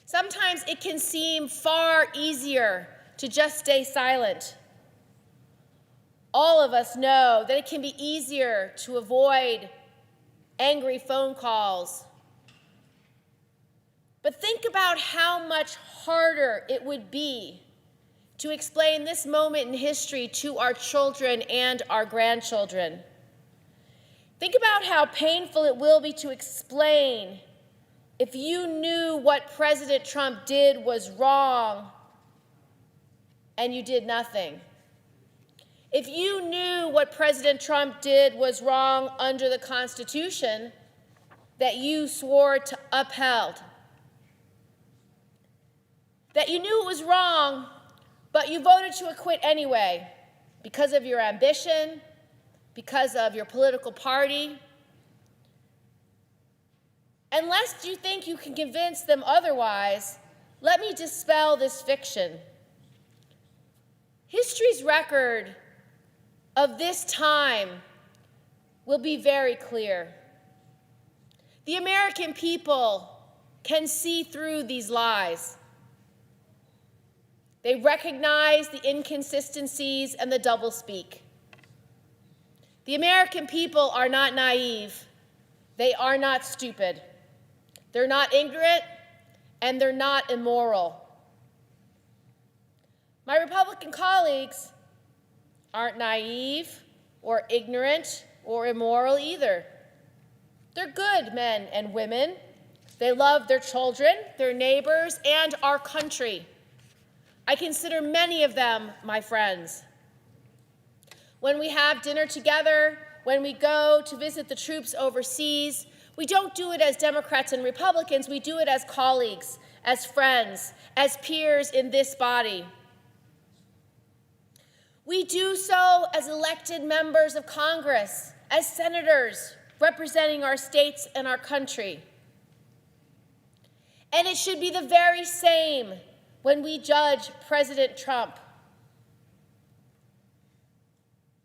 Sometimes it can seem far easier to just stay silent. All of us know that it can be easier to avoid angry phone calls. But think about how much harder it would be to explain this moment in history to our children and our grandchildren. Think about how painful it will be to explain if you knew what President Trump did was wrong and you did nothing. If you knew what President Trump did was wrong under the Constitution that you swore to uphold. That you knew it was wrong, but you voted to acquit anyway because of your ambition, because of your political party. Unless you think you can convince them otherwise, let me dispel this fiction. History's record of this time will be very clear. The American people can see through these lies. They recognize the inconsistencies and the doublespeak. The American people are not naive. They are not stupid. They're not ignorant, and they're not immoral. My Republican colleagues aren't naive or ignorant or immoral either. They're good men and women. They love their children, their neighbors, and our country. I consider many of them my friends. When we have dinner together, when we go to visit the troops overseas, we don't do it as Democrats and Republicans, we do it as colleagues, as friends, as peers in this body. We do so as elected members of Congress, as senators representing our states and our country. And it should be the very same when we judge President Trump.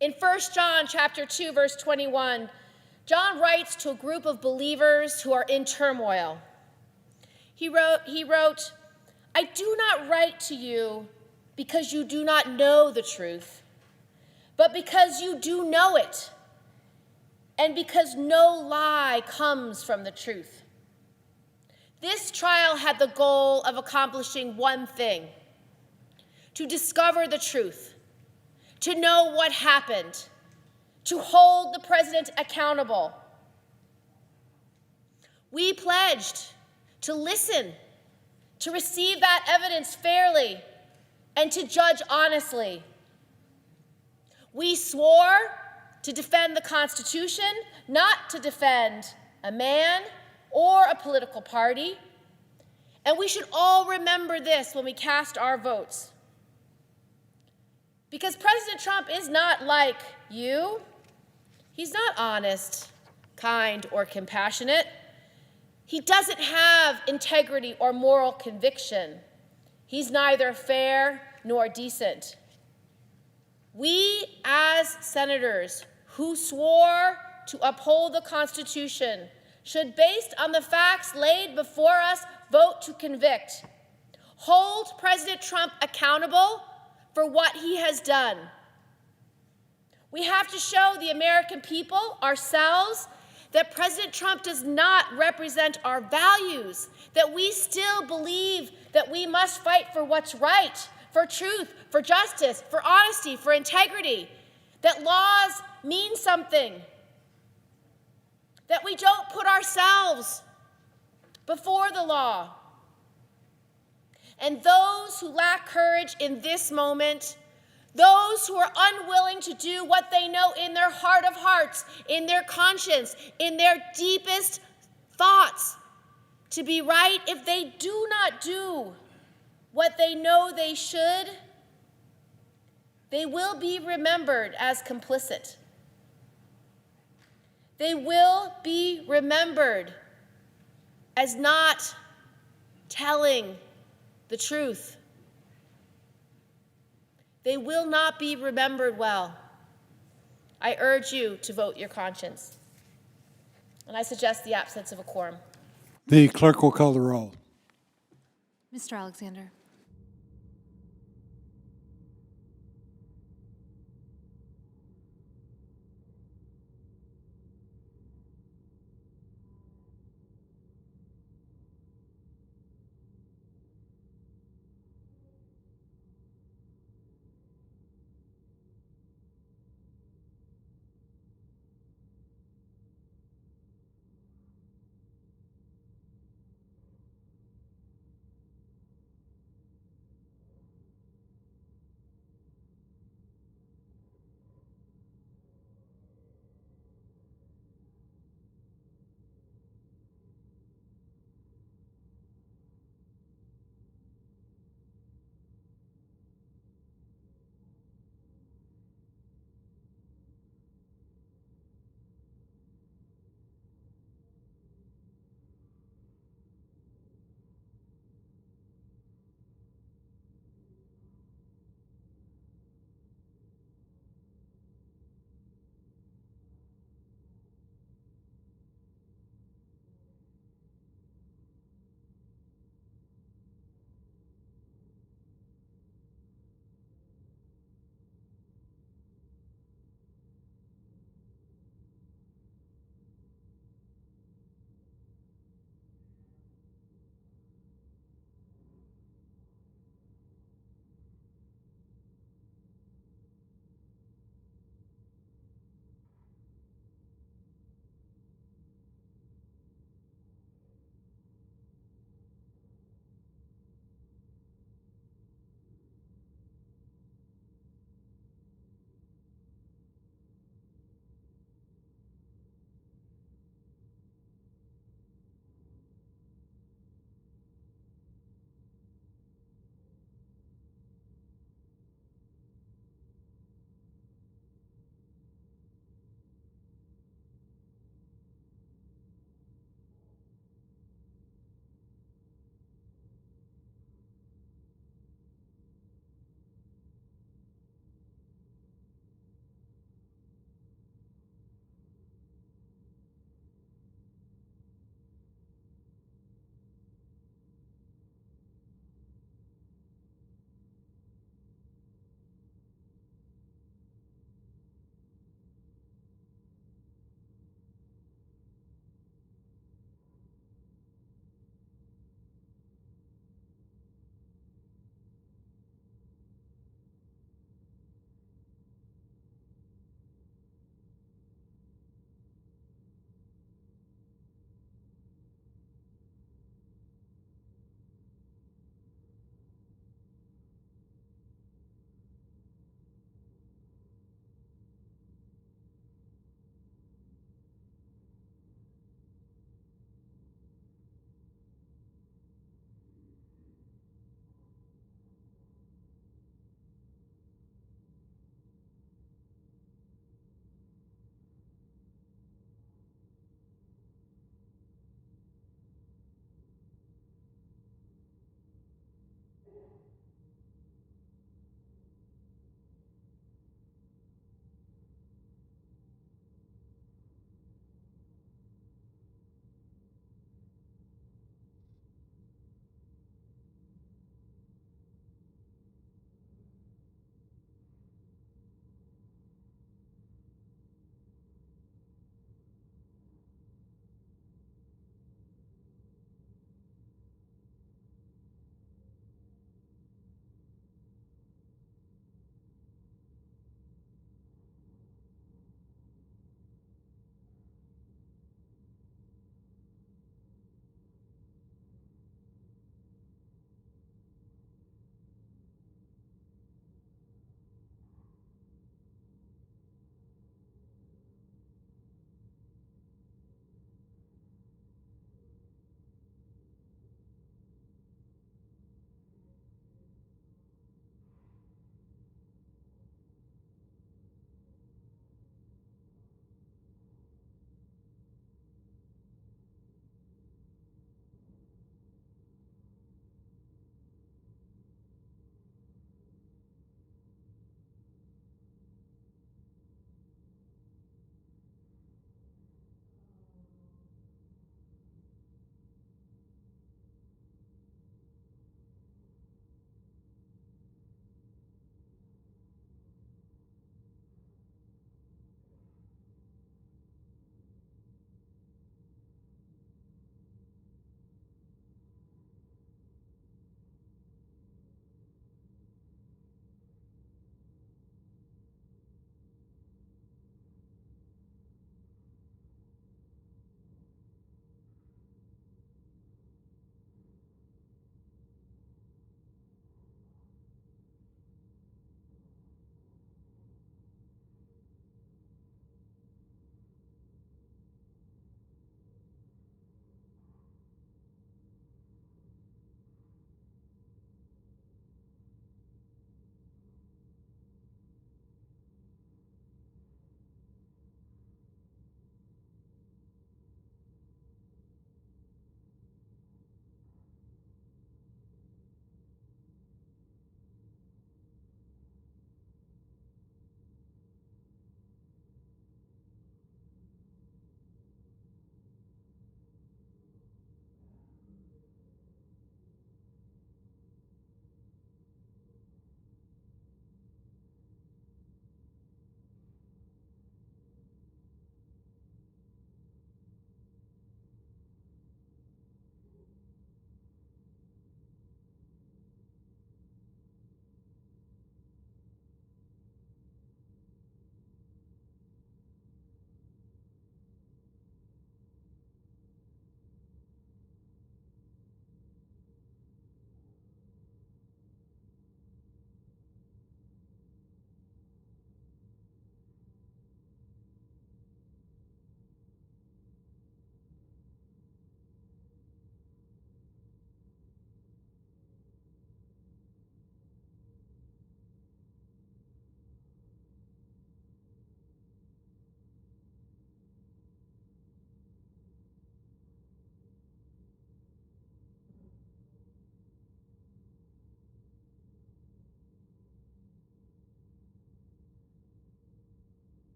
In 1 John chapter 2, verse 21, John writes to a group of believers who are in turmoil. He wrote, "I do not write to you because you do not know the truth, but because you do know it, and because no lie comes from the truth." This trial had the goal of accomplishing one thing: to discover the truth, to know what happened, to hold the president accountable. We pledged to listen, to receive that evidence fairly, and to judge honestly. We swore to defend the Constitution, not to defend a man or a political party. And we should all remember this when we cast our votes. Because President Trump is not like you. He's not honest, kind, or compassionate. He doesn't have integrity or moral conviction. He's neither fair nor decent. We, as senators who swore to uphold the Constitution, should, based on the facts laid before us, vote to convict. Hold President Trump accountable for what he has done. We have to show the American people, ourselves, that President Trump does not represent our values, that we still believe that we must fight for what's right, for truth, for justice, for honesty, for integrity, that laws mean something, that we don't put ourselves before the law. And those who lack courage in this moment, those who are unwilling to do what they know in their heart of hearts, in their conscience, in their deepest thoughts, to be right, if they do not do what they know they should, they will be remembered as complicit. They will be remembered as not telling the truth. They will not be remembered well. I urge you to vote your conscience. And I suggest the absence of a quorum. The clerk will call the roll. Mr. Alexander.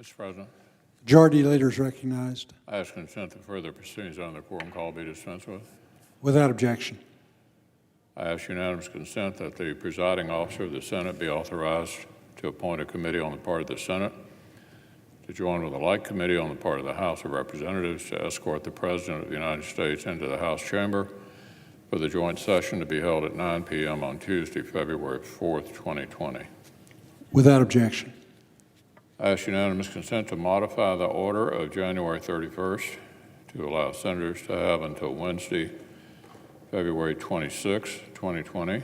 Mr. President, Majority Leader is recognized. I ask consent that further proceedings on the quorum call be dispensed with. Without objection. I ask unanimous consent that the presiding officer of the Senate be authorized to appoint a committee on the part of the Senate to join with a like committee on the part of the House of Representatives to escort the President of the United States into the House chamber for the joint session to be held at 9 p.m. on Tuesday, February 4th, 2020. Without objection. I ask unanimous consent to modify the order of January 31st to allow senators to have until Wednesday, February 26, 2020.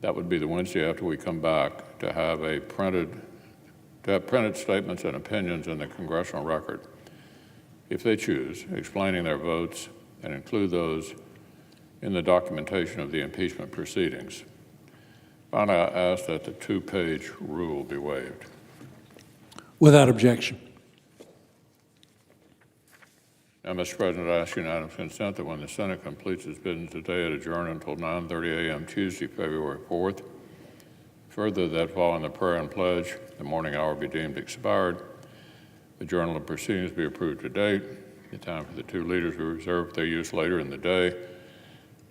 That would be the Wednesday after we come back to have printed statements and opinions in the congressional record, if they choose, explaining their votes and include those in the documentation of the impeachment proceedings. Finally, I ask that the two-page rule be waived. Without objection. Now, Mr. President, I ask unanimous consent that when the Senate completes its business today, it adjourn until 9:30 a.m. Tuesday, February 4th. Further, that following the prayer and pledge, the morning hour be deemed expired. The journal of proceedings be approved to date. The time for the two leaders be reserved for their use later in the day.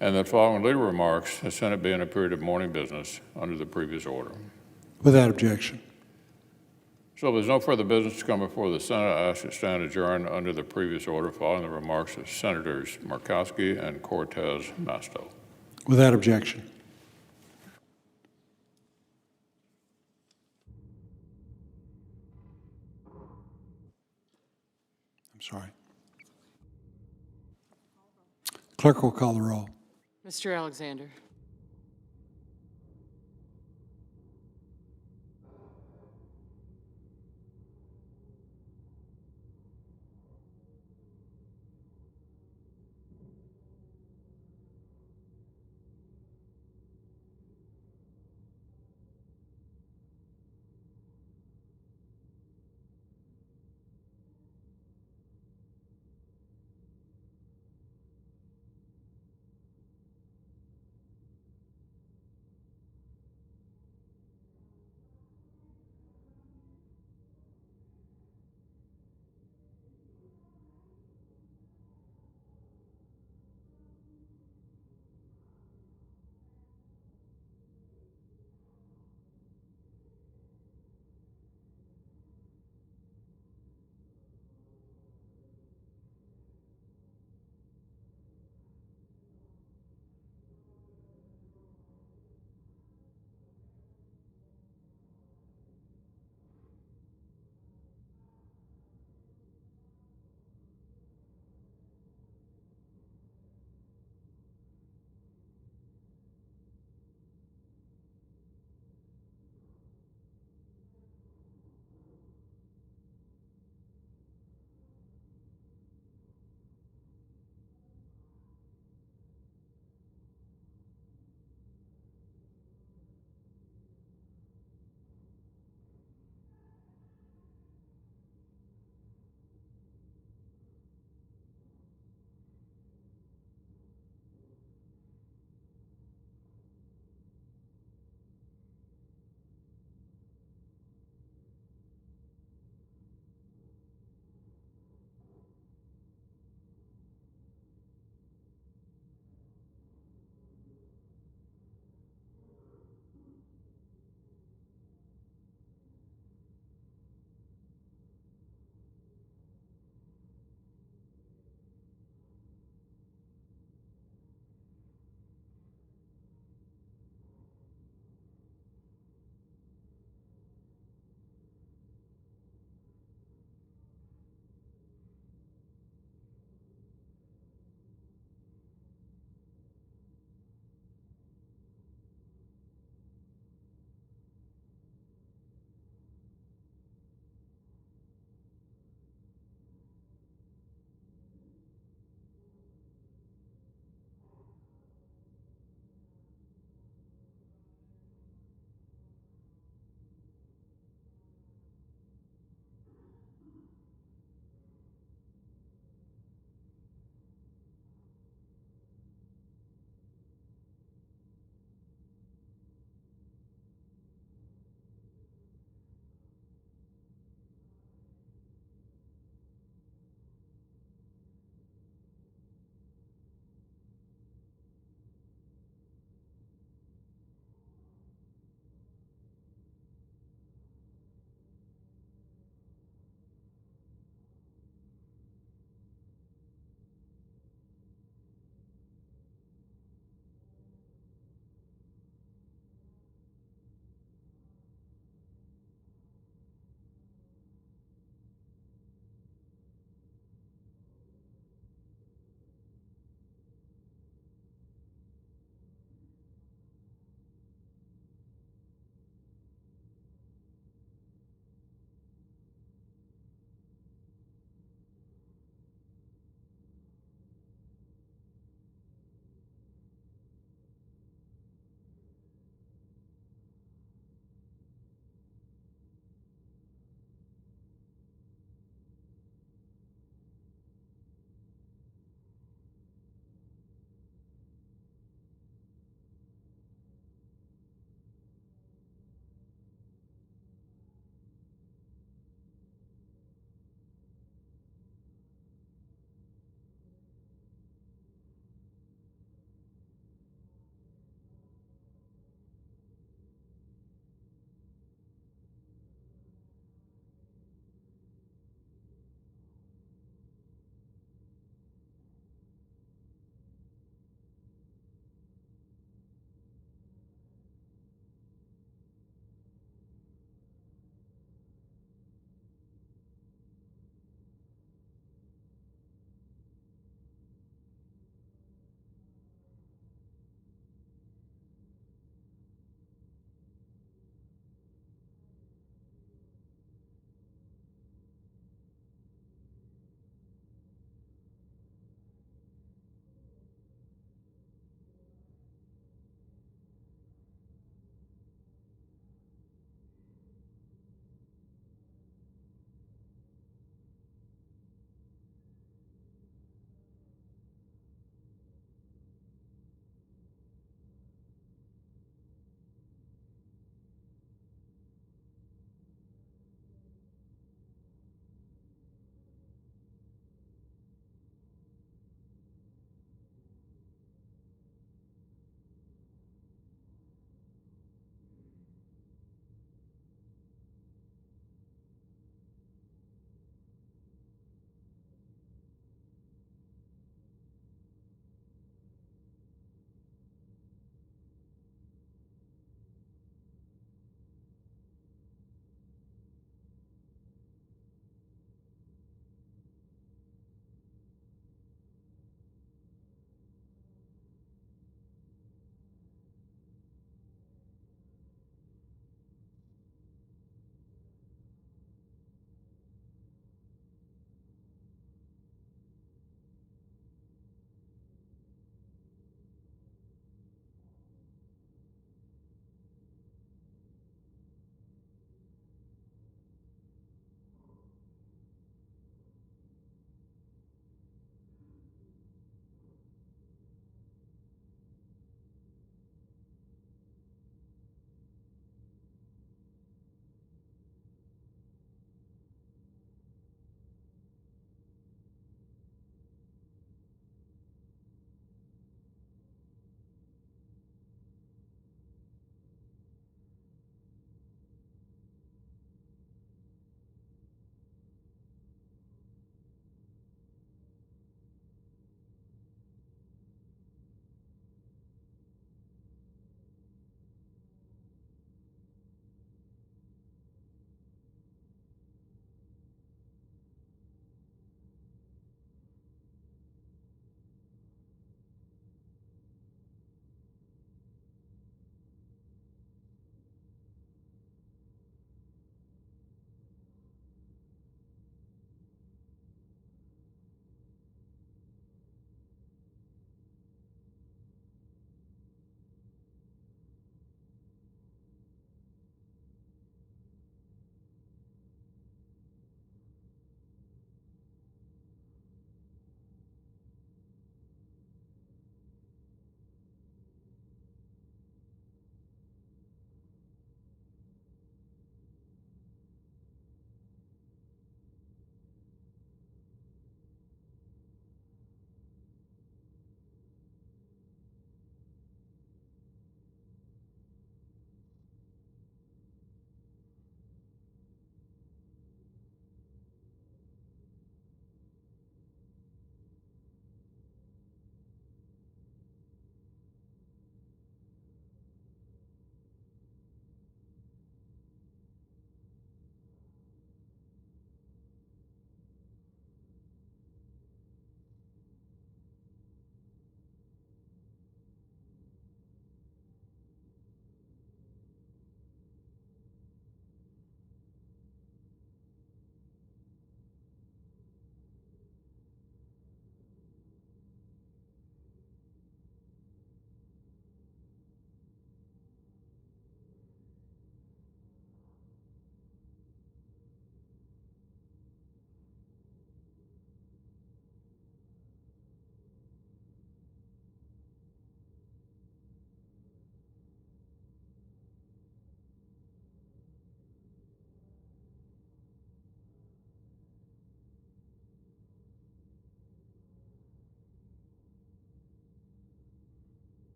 And that following leader remarks, the Senate be in a period of morning business under the previous order. Without objection. So if there's no further business to come before the Senate, I ask it stand adjourned under the previous order following the remarks of Senators Murkowski and Cortez Masto. Without objection. I'm sorry. Clerk will call the roll. Mr. Alexander.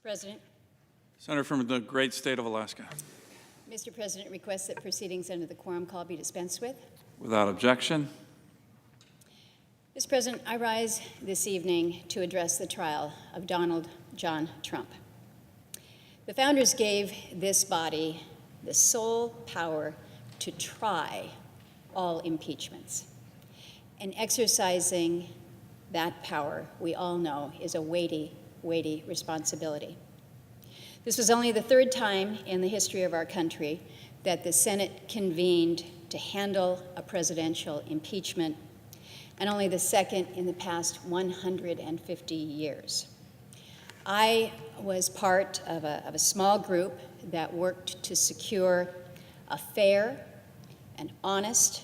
President. Senator from the great state of Alaska. Mr. President requests that proceedings under the quorum call be dispensed with. Without objection. Mr. President, I rise this evening to address the trial of Donald John Trump. The founders gave this body the sole power to try all impeachments. And exercising that power, we all know, is a weighty, weighty responsibility. This was only the third time in the history of our country that the Senate convened to handle a presidential impeachment, and only the second in the past 150 years. I was part of a small group that worked to secure a fair, an honest,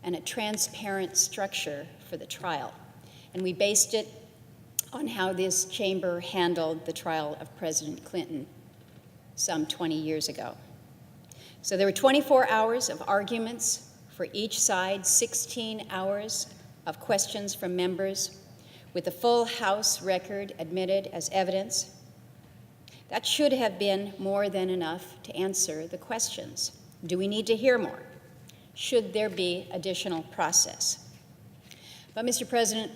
and a transparent structure for the trial. And we based it on how this chamber handled the trial of President Clinton some 20 years ago. So there were 24 hours of arguments for each side, 16 hours of questions from members, with the full House record admitted as evidence. That should have been more than enough to answer the questions. Do we need to hear more? Should there be additional process? But, Mr. President,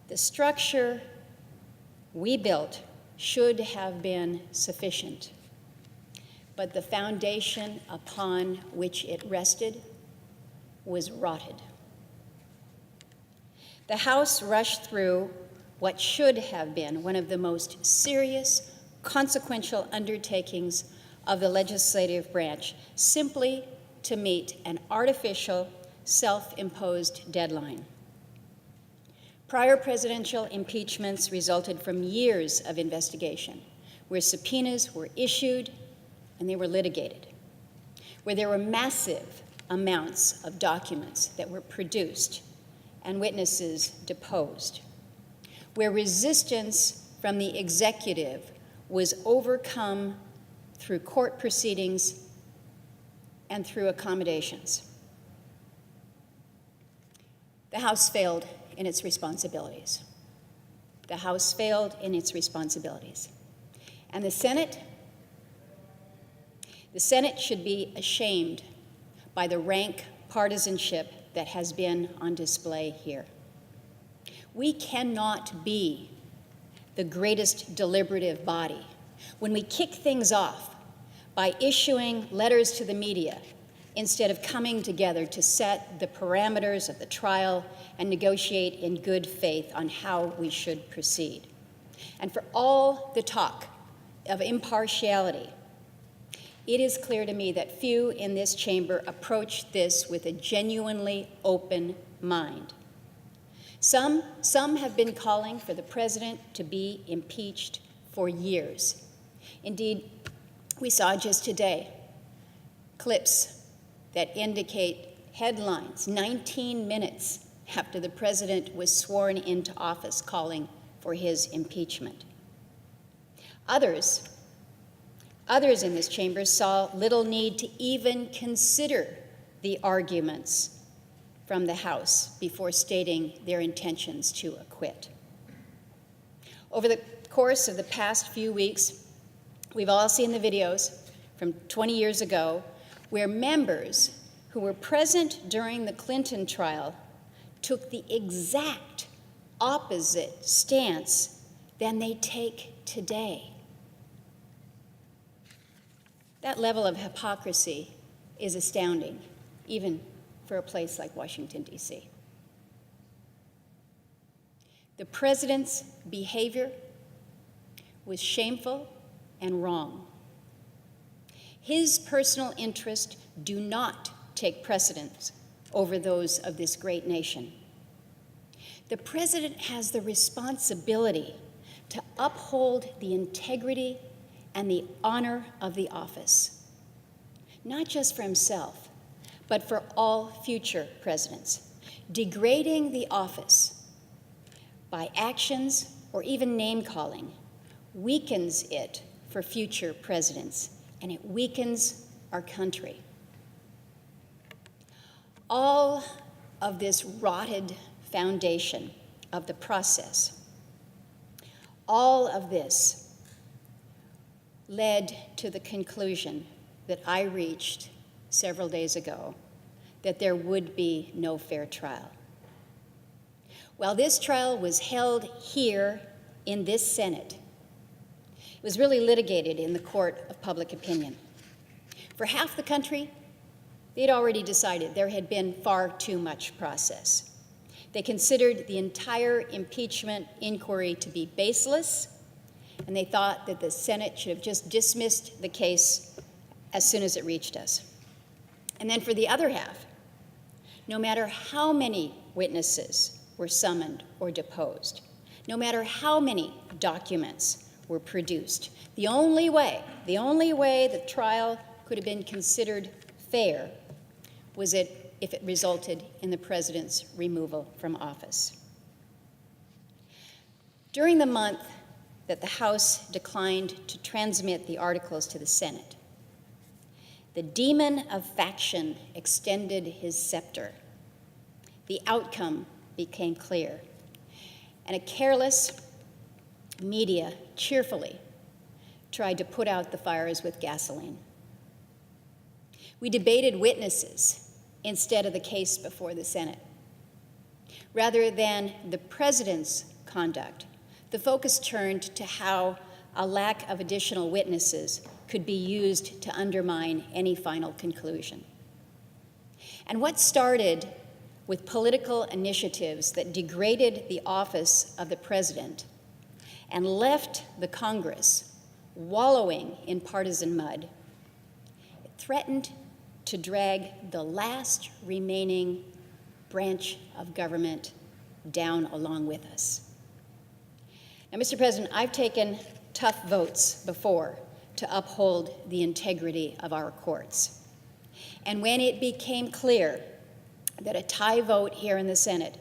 the structure we built should have been sufficient, but the foundation upon which it rested was rotted. The House rushed through what should have been one of the most serious, consequential undertakings of the legislative branch, simply to meet an artificial, self-imposed deadline. Prior presidential impeachments resulted from years of investigation, where subpoenas were issued and they were litigated, where there were massive amounts of documents that were produced and witnesses deposed, where resistance from the executive was overcome through court proceedings and through accommodations. The House failed in its responsibilities. The House failed in its responsibilities. And the Senate should be ashamed by the rank partisanship that has been on display here. We cannot be the greatest deliberative body when we kick things off by issuing letters to the media instead of coming together to set the parameters of the trial and negotiate in good faith on how we should proceed. And for all the talk of impartiality, it is clear to me that few in this chamber approach this with a genuinely open mind. Some have been calling for the president to be impeached for years. Indeed, we saw just today clips that indicate headlines 19 minutes after the president was sworn into office calling for his impeachment. Others in this chamber saw little need to even consider the arguments from the House before stating their intentions to acquit. Over the course of the past few weeks, we've all seen the videos from 20 years ago where members who were present during the Clinton trial took the exact opposite stance than they take today. That level of hypocrisy is astounding, even for a place like Washington, D.C. The president's behavior was shameful and wrong. His personal interests do not take precedence over those of this great nation. The president has the responsibility to uphold the integrity and the honor of the office, not just for himself, but for all future presidents. Degrading the office by actions or even name-calling weakens it for future presidents, and it weakens our country. All of this rotted foundation of the process, all of this led to the conclusion that I reached several days ago, that there would be no fair trial. While this trial was held here in this Senate, it was really litigated in the court of public opinion. For half the country, they'd already decided there had been far too much process. They considered the entire impeachment inquiry to be baseless, and they thought that the Senate should have just dismissed the case as soon as it reached us. And then for the other half, no matter how many witnesses were summoned or deposed, no matter how many documents were produced, the only way the trial could have been considered fair was if it resulted in the president's removal from office. During the month that the House declined to transmit the articles to the Senate, the demon of faction extended his scepter. The outcome became clear, and a careless media cheerfully tried to put out the fires with gasoline. We debated witnesses instead of the case before the Senate. Rather than the president's conduct, the focus turned to how a lack of additional witnesses could be used to undermine any final conclusion. And what started with political initiatives that degraded the office of the president and left the Congress wallowing in partisan mud, it threatened to drag the last remaining branch of government down along with us. Now, Mr. President, I've taken tough votes before to uphold the integrity of our courts. And when it became clear that a tie vote here in the Senate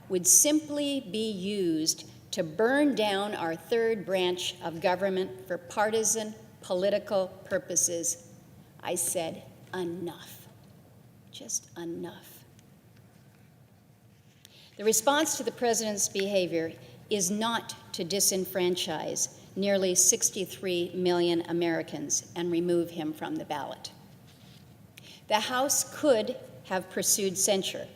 would simply be used to burn down our third branch of government for partisan political purposes, I said, enough, just enough. The response to the president's behavior is not to disenfranchise nearly 63 million Americans and remove him from the ballot. The House could have pursued censure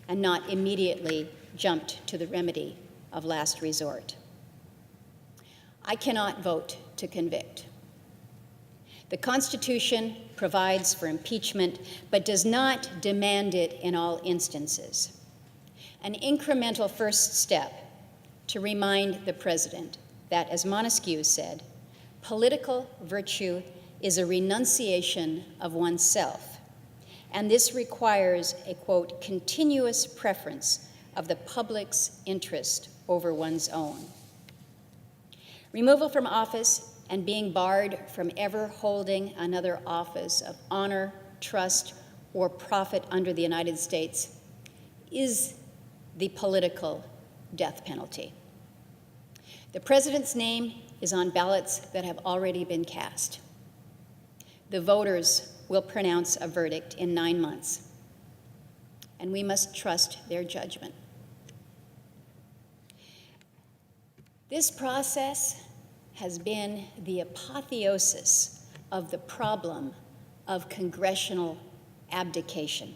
and not immediately jumped to the remedy of last resort. I cannot vote to convict. The Constitution provides for impeachment, but does not demand it in all instances. An incremental first step to remind the president that, as Montesquieu said, political virtue is a renunciation of oneself, and this requires a, quote, continuous preference of the public's interest over one's own. Removal from office and being barred from ever holding another office of honor, trust, or profit under the United States is the political death penalty. The president's name is on ballots that have already been cast. The voters will pronounce a verdict in 9 months, and we must trust their judgment. This process has been the apotheosis of the problem of congressional abdication.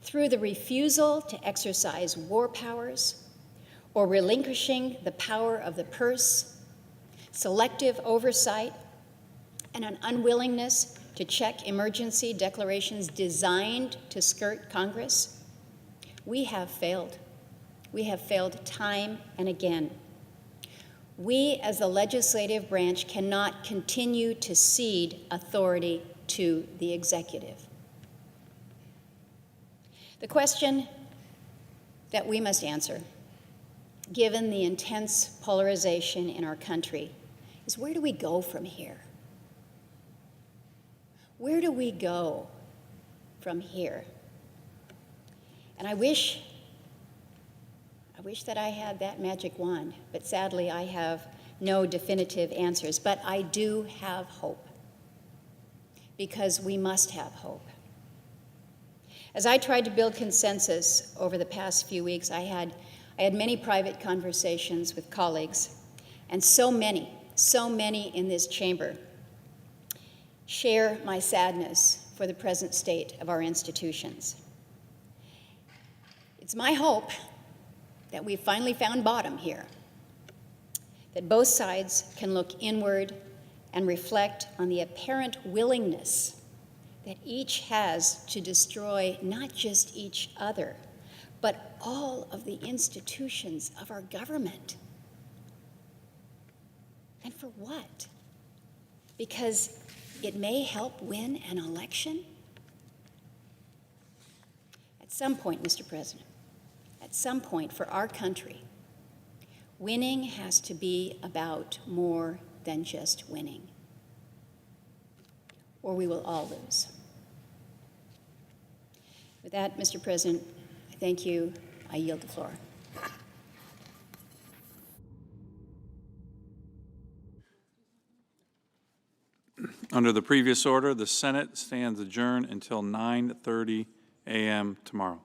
Through the refusal to exercise war powers, or relinquishing the power of the purse, selective oversight, and an unwillingness to check emergency declarations designed to skirt Congress, we have failed. We have failed time and again. We, as the legislative branch, cannot continue to cede authority to the executive. The question that we must answer, given the intense polarization in our country, is where do we go from here? Where do we go from here? And I wish that I had that magic wand, but sadly I have no definitive answers. But I do have hope, because we must have hope. As I tried to build consensus over the past few weeks, I had many private conversations with colleagues, and so many so many in this chamber share my sadness for the present state of our institutions. It's my hope that we've finally found bottom here, that both sides can look inward and reflect on the apparent willingness that each has to destroy not just each other, but all of the institutions of our government. And for what? Because it may help win an election? At some point, Mr. President, at some point for our country, winning has to be about more than just winning, or we will all lose. With that, Mr. President, I thank you. I yield the floor. Under the previous order, the Senate stands adjourned until 9:30 a.m. tomorrow.